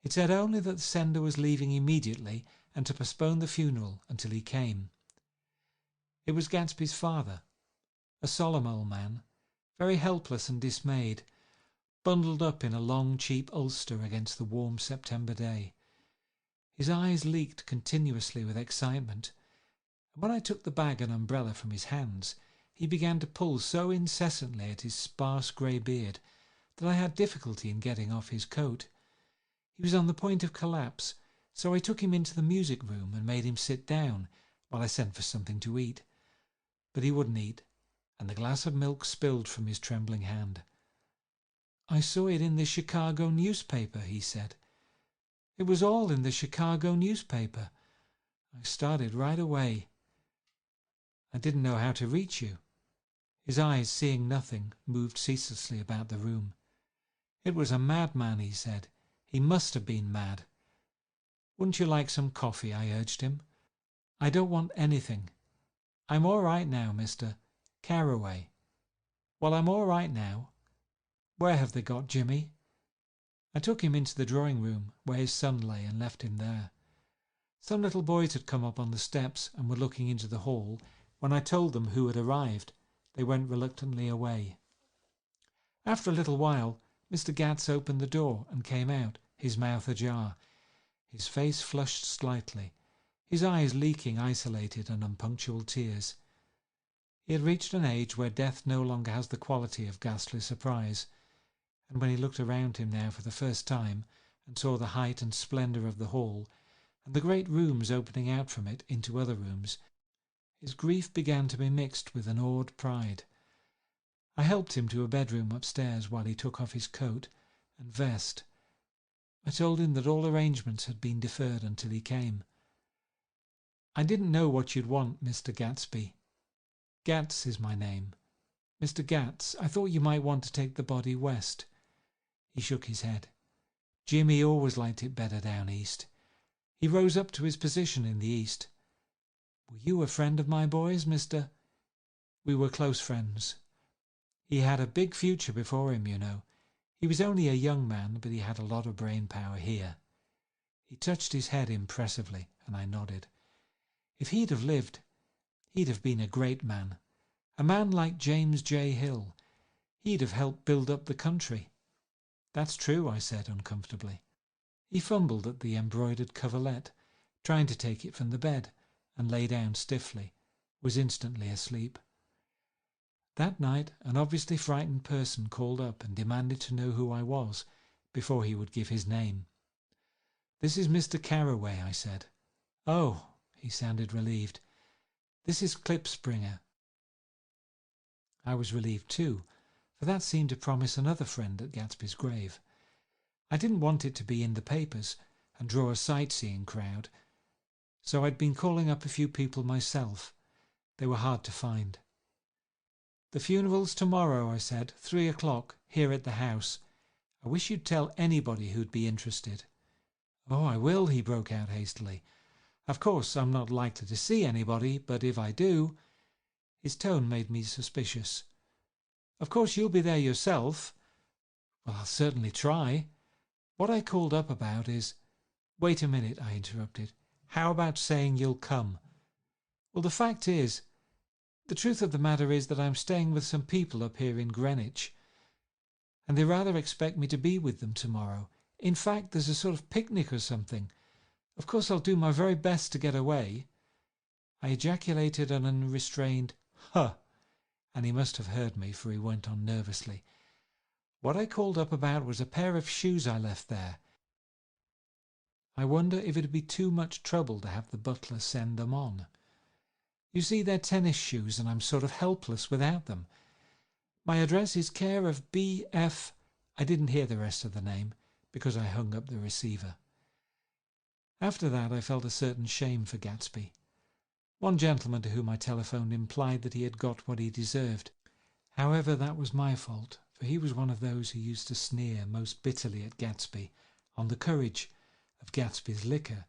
It said only that the sender was leaving immediately and to postpone the funeral until he came. It was Gatsby's father, a solemn old man, very helpless and dismayed, bundled up in a long, cheap ulster against the warm September day. His eyes leaked continuously with excitement, and when I took the bag and umbrella from his hands, he began to pull so incessantly at his sparse grey beard that I had difficulty in getting off his coat. He was on the point of collapse, so I took him into the music room and made him sit down while I sent for something to eat. But he wouldn't eat, and the glass of milk spilled from his trembling hand. "I saw it in the Chicago newspaper," he said. "It was all in the Chicago newspaper. I started right away. I didn't know how to reach you." His eyes, seeing nothing, moved ceaselessly about the room. "It was a madman," he said. "He must have been mad." "Wouldn't you like some coffee?" I urged him. "I don't want anything. I'm all right now, Mr. Carraway." "Well, I'm all right now. Where have they got Jimmy?" I took him into the drawing room where his son lay and left him there. Some little boys had come up on the steps and were looking into the hall. When I told them who had arrived, they went reluctantly away. After a little while, Mr. Gatz opened the door and came out, his mouth ajar, his face flushed slightly, his eyes leaking isolated and unpunctual tears. He had reached an age where death no longer has the quality of ghastly surprise, and when he looked around him now for the first time and saw the height and splendour of the hall and the great rooms opening out from it into other rooms, his grief began to be mixed with an awed pride. I helped him to a bedroom upstairs while he took off his coat and vest. I told him that all arrangements had been deferred until he came. "I didn't know what you'd want, Mr. Gatsby. Gatz is my name. Mr. Gatz, I thought you might want to take the body west." He shook his head. "Jimmy always liked it better down east. He rose up to his position in the east. Were you a friend of my boy's, Mr.?" "We were close friends. He had a big future before him, you know. He was only a young man, but he had a lot of brain power here." He touched his head impressively, and I nodded. "If he'd have lived, he'd have been a great man. A man like James J. Hill. He'd have helped build up the country." "That's true," I said uncomfortably. He fumbled at the embroidered coverlet, trying to take it from the bed, and lay down stiffly, was instantly asleep. That night an obviously frightened person called up and demanded to know who I was before he would give his name. "This is Mr. Carraway," I said. "Oh," he sounded relieved. "This is Klipspringer." I was relieved too, for that seemed to promise another friend at Gatsby's grave. I didn't want it to be in the papers and draw a sightseeing crowd, so I'd been calling up a few people myself. They were hard to find. "The funeral's tomorrow," I said, 3 o'clock, here at the house. "I wish you'd tell anybody who'd be interested." "Oh, I will," he broke out hastily. "Of course, I'm not likely to see anybody, but if I do—" His tone made me suspicious. "Of course you'll be there yourself." "Well, I'll certainly try. What I called up about is—" "Wait a minute," I interrupted. "How about saying you'll come?" "Well, the fact is, the truth of the matter is that I'm staying with some people up here in Greenwich, and they rather expect me to be with them tomorrow. In fact, there's a sort of picnic or something. Of course, I'll do my very best to get away." I ejaculated an unrestrained "Huh!" and he must have heard me, for he went on nervously. "What I called up about was a pair of shoes I left there. I wonder if it'd be too much trouble to have the butler send them on." You see, they're tennis shoes and I'm sort of helpless without them. My address is care of B.F. I didn't hear the rest of the name because I hung up the receiver. After that I felt a certain shame for Gatsby. One gentleman to whom I telephoned implied that he had got what he deserved. However, that was my fault, for he was one of those who used to sneer most bitterly at Gatsby on the courage of Gatsby's liquor,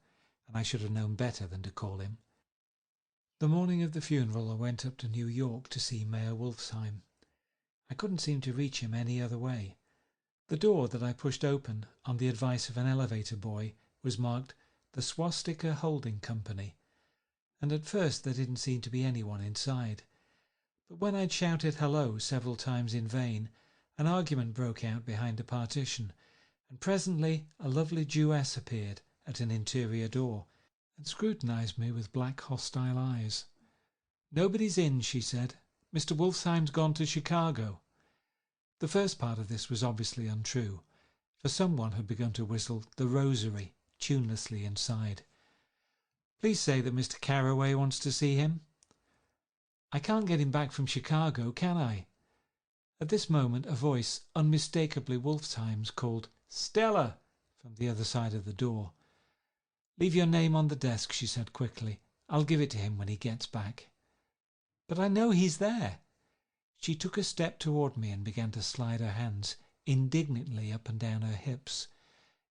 and I should have known better than to call him. The morning of the funeral I went up to New York to see Mayor Wolfsheim. I couldn't seem to reach him any other way. The door that I pushed open on the advice of an elevator boy was marked the Swastika Holding Company, and at first there didn't seem to be anyone inside. But when I'd shouted hello several times in vain, an argument broke out behind a partition, and presently a lovely Jewess appeared at an interior door and scrutinized me with black hostile eyes. "Nobody's in," she said. "Mr. Wolfsheim's gone to Chicago." The first part of this was obviously untrue, for someone had begun to whistle The Rosary tunelessly inside. "Please say that Mr. Carraway wants to see him." "I can't get him back from Chicago, can I?" At this moment a voice, unmistakably Wolfsheim's, called "Stella" from the other side of the door. "Leave your name on the desk," she said quickly. "I'll give it to him when he gets back." "But I know he's there." She took a step toward me and began to slide her hands indignantly up and down her hips.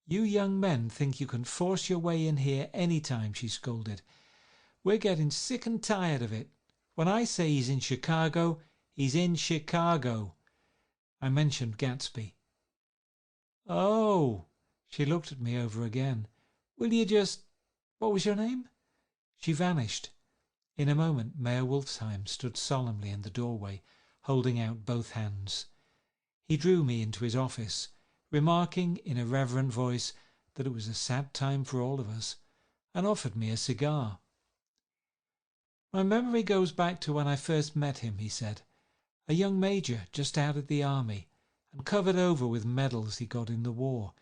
"You young men think you can force your way in here any time," she scolded. "We're getting sick and tired of it. When I say he's in Chicago, he's in Chicago." I mentioned Gatsby. "Oh!" She looked at me over again. "Will you just... What was your name?" She vanished. In a moment Mayor Wolfsheim stood solemnly in the doorway, holding out both hands. He drew me into his office, remarking in a reverent voice that it was a sad time for all of us, and offered me a cigar. "My memory goes back to when I first met him," he said. "A young major just out of the army, and covered over with medals he got in the war.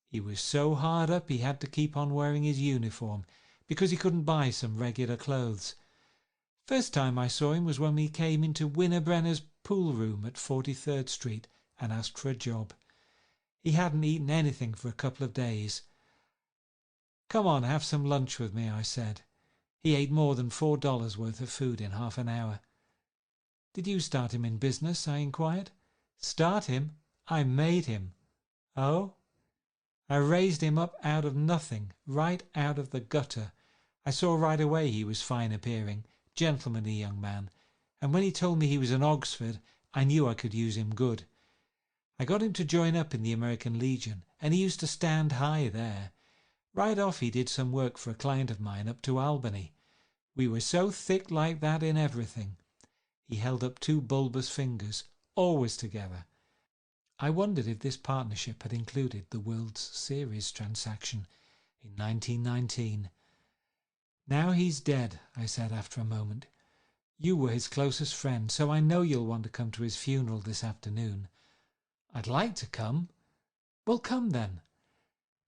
He was so hard up he had to keep on wearing his uniform because he couldn't buy some regular clothes. First time I saw him was when we came into Winterbrenner's pool room at 43rd Street and asked for a job. He hadn't eaten anything for a couple of days. 'Come on, have some lunch with me,' I said. He ate more than $4 worth of food in half an hour." "Did you start him in business?" I inquired. "Start him? I made him." "Oh?" "I raised him up out of nothing, right out of the gutter. I saw right away he was fine appearing, gentlemanly young man, and when he told me he was an Oxford, I knew I could use him good. I got him to join up in the American Legion, and he used to stand high there. Right off he did some work for a client of mine up to Albany. We were so thick like that in everything." He held up two bulbous fingers, always together. I wondered if this partnership had included the World Series transaction in 1919. "Now he's dead," I said after a moment. "You were his closest friend, so I know you'll want to come to his funeral this afternoon." "I'd like to come." "Well, come then."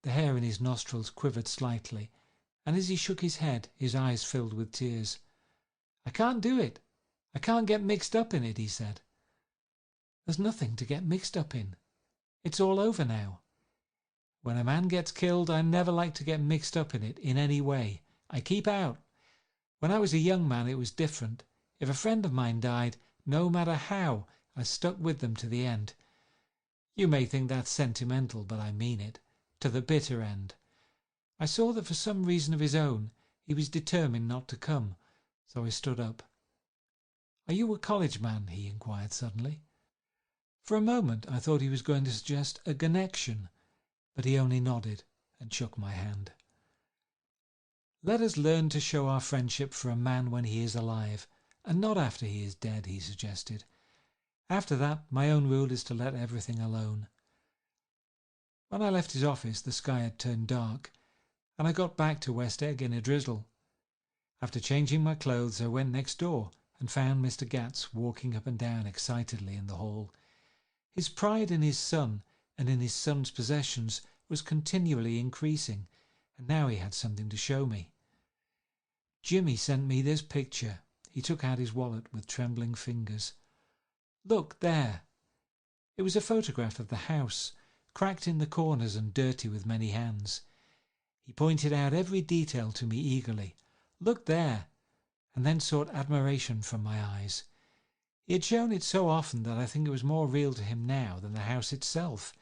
The hair in his nostrils quivered slightly, and as he shook his head, his eyes filled with tears. "I can't do it. I can't get mixed up in it," he said. "There's nothing to get mixed up in. It's all over now. When a man gets killed, I never like to get mixed up in it in any way. I keep out. When I was a young man, it was different. If a friend of mine died, no matter how, I stuck with them to the end. You may think that's sentimental, but I mean it. To the bitter end. I saw that for some reason of his own, he was determined not to come, so I stood up. "Are you a college man?" he inquired suddenly. For a moment I thought he was going to suggest a connection, but he only nodded and shook my hand. "Let us learn to show our friendship for a man when he is alive, and not after he is dead," he suggested. "After that, my own rule is to let everything alone." When I left his office, the sky had turned dark, and I got back to West Egg in a drizzle. After changing my clothes, I went next door and found Mr. Gatz walking up and down excitedly in the hall. His pride in his son and in his son's possessions was continually increasing, and now he had something to show me. "Jimmy sent me this picture," he took out his wallet with trembling fingers. "Look, there!" It was a photograph of the house, cracked in the corners and dirty with many hands. He pointed out every detail to me eagerly. "Look there!" and then sought admiration from my eyes. He had shown it so often that I think it was more real to him now than the house itself.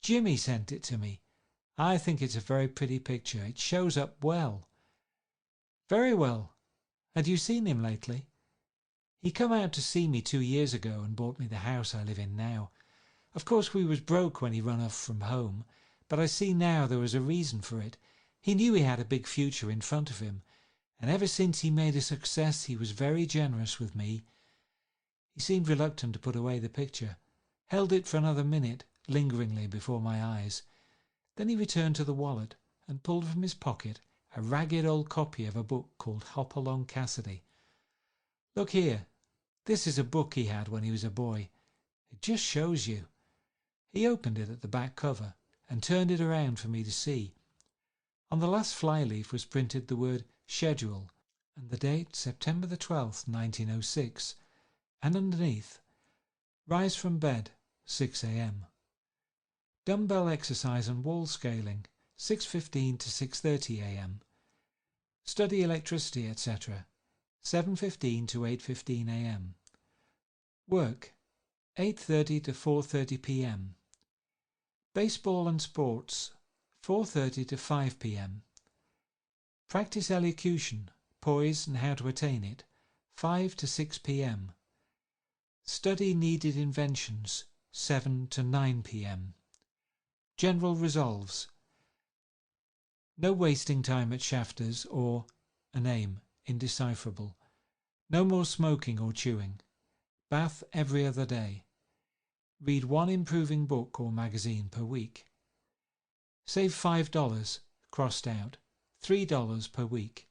"Jimmy sent it to me. I think it's a very pretty picture. It shows up well." "Very well. Had you seen him lately?" "He come out to see me 2 years ago and bought me the house I live in now. Of course we was broke when he run off from home, but I see now there was a reason for it. He knew he had a big future in front of him, and ever since he made a success he was very generous with me." He seemed reluctant to put away the picture, held it for another minute lingeringly before my eyes. Then he returned to the wallet and pulled from his pocket a ragged old copy of a book called Hop Along Cassidy. "Look here, this is a book he had when he was a boy. It just shows you." He opened it at the back cover and turned it around for me to see. On the last flyleaf was printed the word schedule and the date September the 12th, 1906, and underneath, "Rise from bed, 6 a.m. Dumbbell exercise and wall scaling, 6:15 to 6:30 a.m. Study electricity, etc., 7:15 to 8:15 a.m. Work, 8:30 to 4:30 p.m. Baseball and sports, 4:30 to 5 p.m. Practice elocution, poise and how to attain it, 5 to 6 p.m. Study needed inventions, 7 to 9 p.m. General resolves: no wasting time at Shafters or a name indecipherable. No more smoking or chewing. Bath every other day. Read 1 improving book or magazine per week. Save $5, crossed out, $3 per week.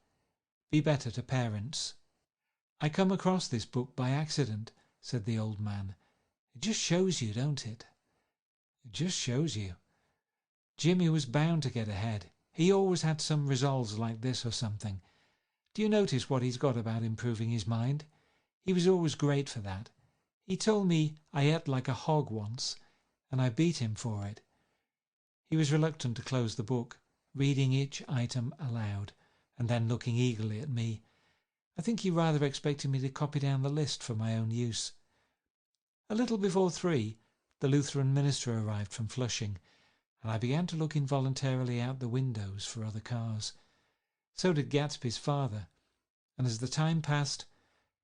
Be better to parents. "I come across this book by accident," said the old man. "It just shows you, don't it? It just shows you. Jimmy was bound to get ahead. He always had some resolves like this or something. Do you notice what he's got about improving his mind? He was always great for that. He told me I ate like a hog once, and I beat him for it." He was reluctant to close the book, reading each item aloud, and then looking eagerly at me. I think he rather expected me to copy down the list for my own use. A little before 3, the Lutheran minister arrived from Flushing, and I began to look involuntarily out the windows for other cars. So did Gatsby's father, and as the time passed,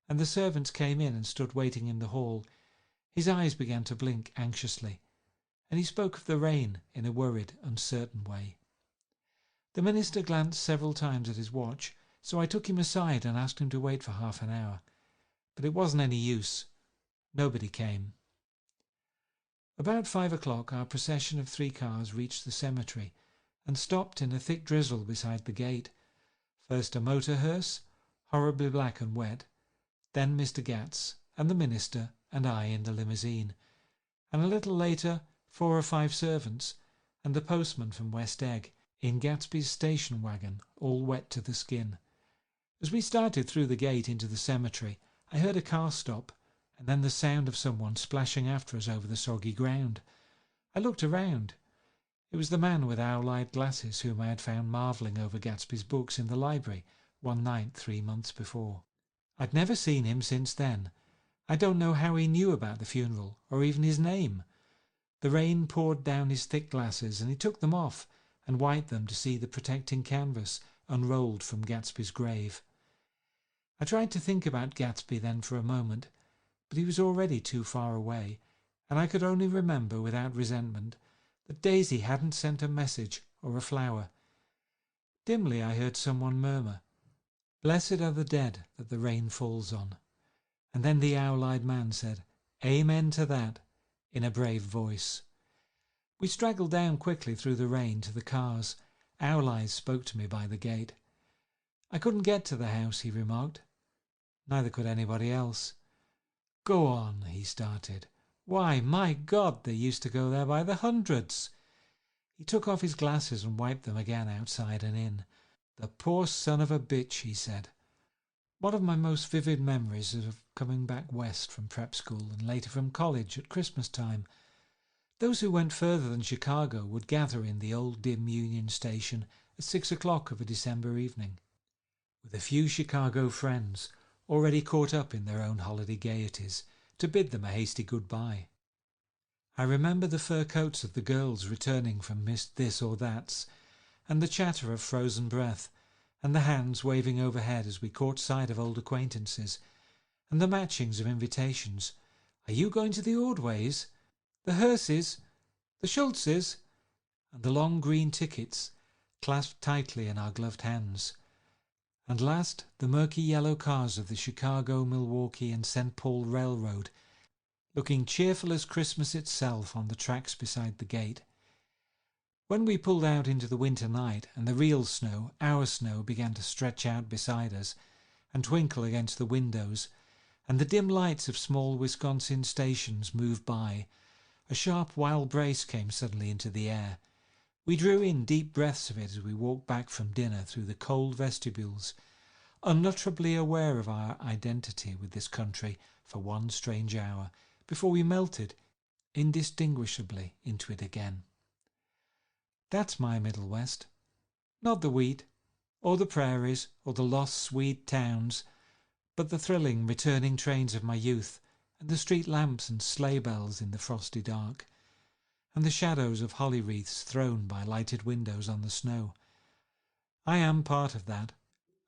and the servants came in and stood waiting in the hall, his eyes began to blink anxiously, and he spoke of the rain in a worried, uncertain way. The minister glanced several times at his watch, so I took him aside and asked him to wait for half an hour. But it wasn't any use. Nobody came. About 5 o'clock our procession of 3 cars reached the cemetery and stopped in a thick drizzle beside the gate. First a motor hearse, horribly black and wet, then Mr. Gats and the minister and I in the limousine, and a little later 4 or 5 servants and the postman from West Egg in Gatsby's station wagon, all wet to the skin. As we started through the gate into the cemetery, I heard a car stop, and then the sound of someone splashing after us over the soggy ground. I looked around. It was the man with owl-eyed glasses whom I had found marvelling over Gatsby's books in the library one night 3 months before. I'd never seen him since then. I don't know how he knew about the funeral, or even his name. The rain poured down his thick glasses, and he took them off and wiped them to see the protecting canvas unrolled from Gatsby's grave. I tried to think about Gatsby then for a moment, but he was already too far away, and I could only remember without resentment that Daisy hadn't sent a message or a flower. Dimly I heard someone murmur, "Blessed are the dead that the rain falls on," and then the owl-eyed man said, "Amen to that," in a brave voice. We straggled down quickly through the rain to the cars. Owl Eyes spoke to me by the gate. "I couldn't get to the house," he remarked. Neither could anybody else. "Go on," he started. "Why, my God, they used to go there by the hundreds." He took off his glasses and wiped them again outside and in. "The poor son of a bitch," he said. One of my most vivid memories is of coming back west from prep school and later from college at Christmas time. Those who went further than Chicago would gather in the old dim Union Station at 6 o'clock of a December evening, with a few Chicago friends already caught up in their own holiday gaieties, to bid them a hasty goodbye. I remember the fur coats of the girls returning from this or that's, and the chatter of frozen breath, and the hands waving overhead as we caught sight of old acquaintances, and the matchings of invitations. Are you going to the Ordways? The Hearses? The Schultzes? And the long green tickets clasped tightly in our gloved hands. And last, the murky yellow cars of the Chicago, Milwaukee and St. Paul Railroad, looking cheerful as Christmas itself on the tracks beside the gate. When we pulled out into the winter night and the real snow, our snow, began to stretch out beside us and twinkle against the windows, and the dim lights of small Wisconsin stations moved by, a sharp wild brace came suddenly into the air. We drew in deep breaths of it as we walked back from dinner through the cold vestibules, unutterably aware of our identity with this country for one strange hour, before we melted indistinguishably into it again. That's my Middle West. Not the wheat, or the prairies, or the lost Swede towns, but the thrilling returning trains of my youth, and the street lamps and sleigh bells in the frosty dark, and the shadows of holly wreaths thrown by lighted windows on the snow. I am part of that,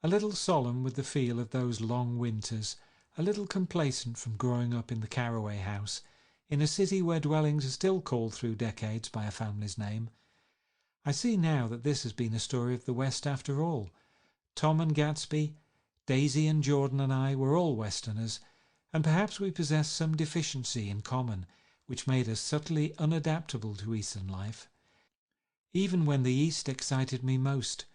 a little solemn with the feel of those long winters, a little complacent from growing up in the Carraway house, in a city where dwellings are still called through decades by a family's name. I see now that this has been a story of the West after all. Tom and Gatsby, Daisy and Jordan and I were all Westerners, and perhaps we possessed some deficiency in common which made us subtly unadaptable to Eastern life. Even when the East excited me most,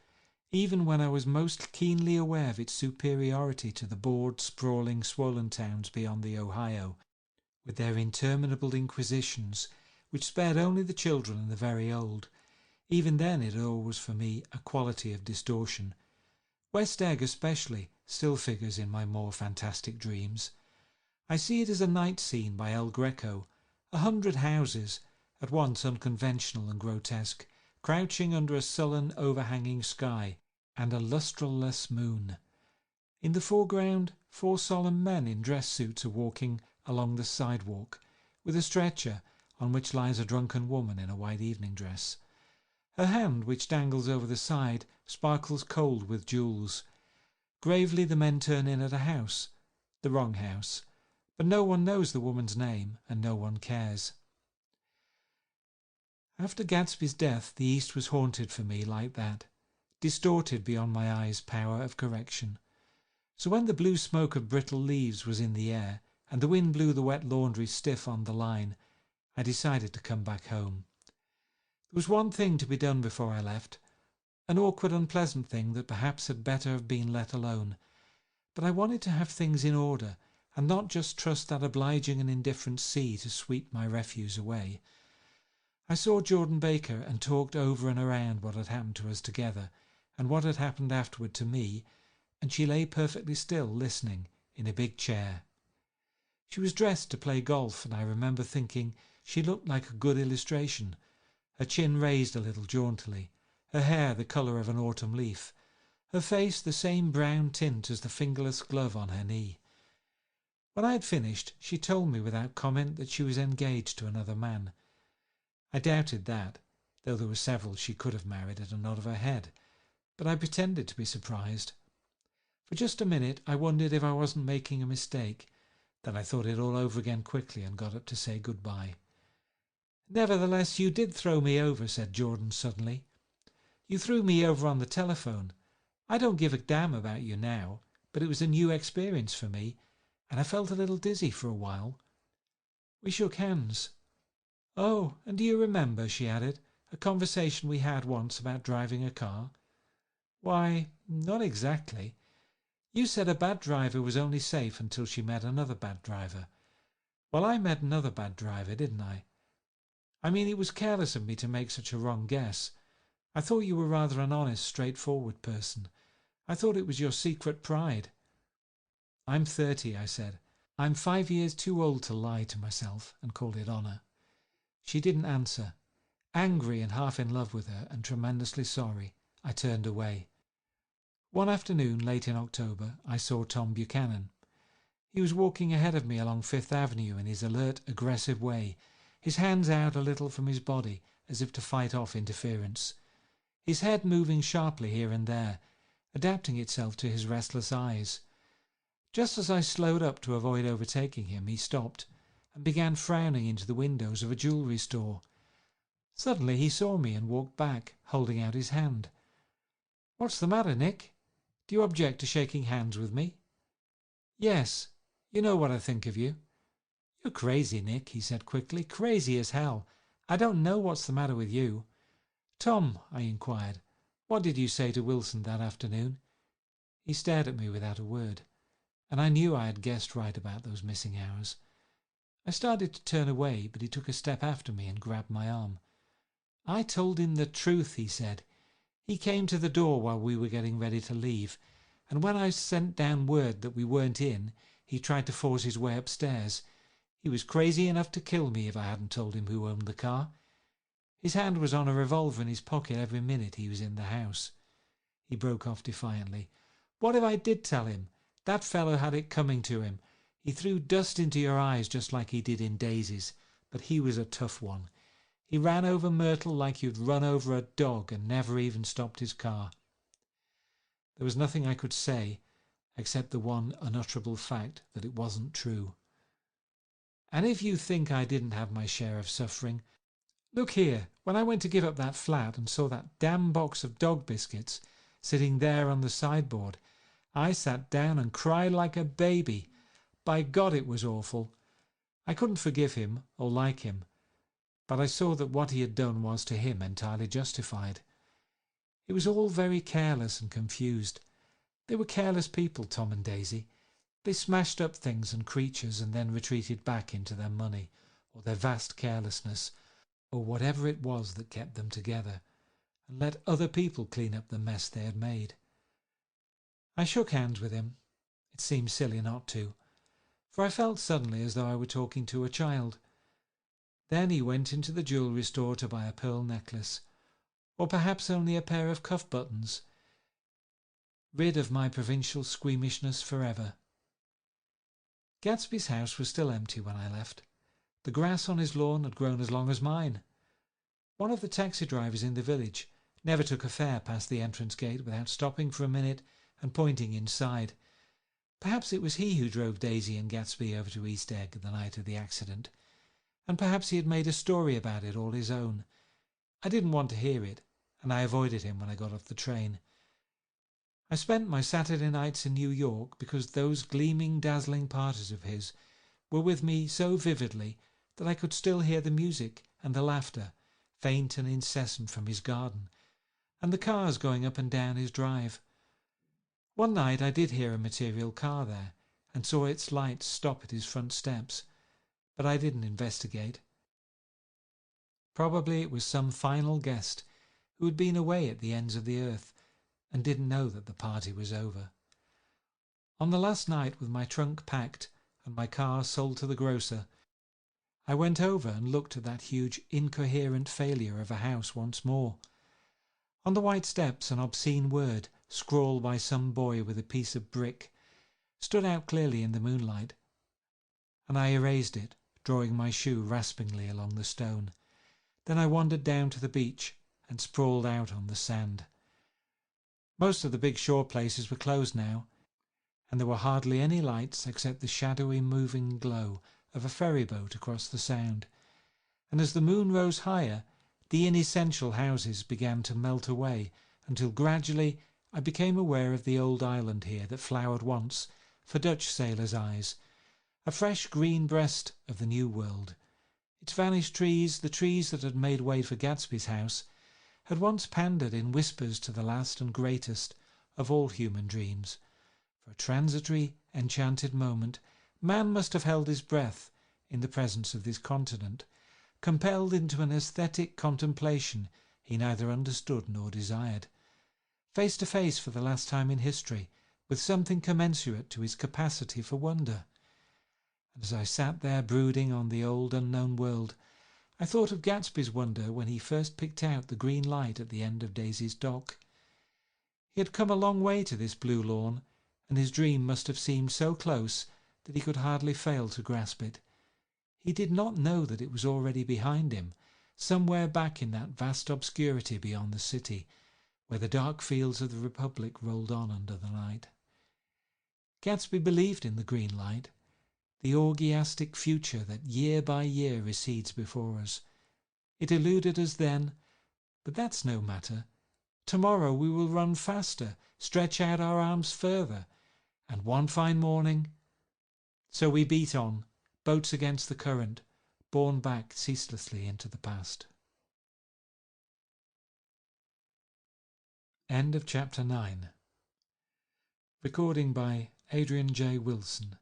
even when I was most keenly aware of its superiority to the bored, sprawling, swollen towns beyond the Ohio, with their interminable inquisitions, which spared only the children and the very old, even then it always for me a quality of distortion. West Egg especially still figures in my more fantastic dreams. I see it as a night scene by El Greco, 100 houses, at once unconventional and grotesque, crouching under a sullen overhanging sky and a lustreless moon. In the foreground, 4 solemn men in dress suits are walking along the sidewalk, with a stretcher on which lies a drunken woman in a white evening dress. Her hand, which dangles over the side, sparkles cold with jewels. Gravely the men turn in at a house, the wrong house, but no one knows the woman's name, and no one cares. After Gatsby's death, the East was haunted for me like that, distorted beyond my eyes' power of correction. So when the blue smoke of brittle leaves was in the air, and the wind blew the wet laundry stiff on the line, I decided to come back home. There was one thing to be done before I left, an awkward, unpleasant thing that perhaps had better have been let alone, but I wanted to have things in order, and not just trust that obliging and indifferent sea to sweep my refuse away. I saw Jordan Baker and talked over and around what had happened to us together, and what had happened afterward to me, and she lay perfectly still, listening, in a big chair. She was dressed to play golf, and I remember thinking she looked like a good illustration, her chin raised a little jauntily, her hair the colour of an autumn leaf, her face the same brown tint as the fingerless glove on her knee. When I had finished, she told me without comment that she was engaged to another man. I doubted that, though there were several she could have married at a nod of her head, but I pretended to be surprised. For just a minute I wondered if I wasn't making a mistake. Then I thought it all over again quickly and got up to say goodbye. "Nevertheless, you did throw me over," said Jordan suddenly. "You threw me over on the telephone. I don't give a damn about you now, but it was a new experience for me, and I felt a little dizzy for a while." We shook hands. "Oh, and do you remember," she added, "a conversation we had once about driving a car?" "Why, not exactly. You said a bad driver was only safe until she met another bad driver. Well, I met another bad driver, didn't I? I mean, it was careless of me to make such a wrong guess. I thought you were rather an honest, straightforward person. I thought it was your secret pride." "I'm 30, I said. "I'm 5 years too old to lie to myself and call it honour." She didn't answer. Angry and half in love with her and tremendously sorry, I turned away. One afternoon, late in October, I saw Tom Buchanan. He was walking ahead of me along Fifth Avenue in his alert, aggressive way, his hands out a little from his body as if to fight off interference, his head moving sharply here and there, adapting itself to his restless eyes. Just as I slowed up to avoid overtaking him, he stopped and began frowning into the windows of a jewellery store. Suddenly he saw me and walked back, holding out his hand. "What's the matter, Nick? Do you object to shaking hands with me?" "Yes. You know what I think of you." "You're crazy, Nick," he said quickly. "Crazy as hell. I don't know what's the matter with you." "Tom," I inquired, "what did you say to Wilson that afternoon?" He stared at me without a word, and I knew I had guessed right about those missing hours. I started to turn away, but he took a step after me and grabbed my arm. "I told him the truth," he said. "He came to the door while we were getting ready to leave, and when I sent down word that we weren't in, he tried to force his way upstairs. He was crazy enough to kill me if I hadn't told him who owned the car." His hand was on a revolver in his pocket every minute he was in the house. He broke off defiantly. "What if I did tell him? That fellow had it coming to him. He threw dust into your eyes just like he did in Daisy's, but he was a tough one. He ran over Myrtle like you'd run over a dog and never even stopped his car." There was nothing I could say except the one unutterable fact that it wasn't true. And if you think I didn't have my share of suffering, look here, when I went to give up that flat and saw that damn box of dog biscuits sitting there on the sideboard, I sat down and cried like a baby. By God, it was awful. I couldn't forgive him or like him, but I saw that what he had done was to him entirely justified. It was all very careless and confused. They were careless people, Tom and Daisy. They smashed up things and creatures and then retreated back into their money or their vast carelessness or whatever it was that kept them together, and let other people clean up the mess they had made. I shook hands with him. It seemed silly not to, for I felt suddenly as though I were talking to a child. Then he went into the jewellery store to buy a pearl necklace, or perhaps only a pair of cuff buttons, rid of my provincial squeamishness forever. Gatsby's house was still empty when I left. The grass on his lawn had grown as long as mine. One of the taxi drivers in the village never took a fare past the entrance gate without stopping for a minute and pointing inside. Perhaps it was he who drove Daisy and Gatsby over to East Egg the night of the accident, and perhaps he had made a story about it all his own. I didn't want to hear it, and I avoided him when I got off the train. I spent my Saturday nights in New York because those gleaming, dazzling parties of his were with me so vividly that I could still hear the music and the laughter, faint and incessant from his garden, and the cars going up and down his drive. One night I did hear a material car there, and saw its lights stop at his front steps, but I didn't investigate. Probably it was some final guest who had been away at the ends of the earth and didn't know that the party was over. On the last night, with my trunk packed and my car sold to the grocer, I went over and looked at that huge incoherent failure of a house once more. On the white steps an obscene word, scrawled by some boy with a piece of brick, stood out clearly in the moonlight, and I erased it, drawing my shoe raspingly along the stone. Then I wandered down to the beach and sprawled out on the sand. Most of the big shore places were closed now, and there were hardly any lights except the shadowy moving glow of a ferry boat across the sound, and as the moon rose higher, the inessential houses began to melt away until gradually I became aware of the old island here that flowered once for Dutch sailors' eyes, a fresh green breast of the New World. Its vanished trees, the trees that had made way for Gatsby's house, had once pandered in whispers to the last and greatest of all human dreams. For a transitory, enchanted moment, man must have held his breath in the presence of this continent, compelled into an aesthetic contemplation he neither understood nor desired. Face to face for the last time in history with something commensurate to his capacity for wonder. And as I sat there brooding on the old unknown world, I thought of Gatsby's wonder when he first picked out the green light at the end of Daisy's dock. He had come a long way to this blue lawn, and his dream must have seemed so close that he could hardly fail to grasp it. He did not know that it was already behind him, somewhere back in that vast obscurity beyond the city, where the dark fields of the Republic rolled on under the night. Gatsby believed in the green light, the orgiastic future that year by year recedes before us. It eluded us then, but that's no matter. Tomorrow we will run faster, stretch out our arms further, and one fine morning... So we beat on, boats against the current, borne back ceaselessly into the past. End of chapter 9. Recording by Adrian J. Wilson.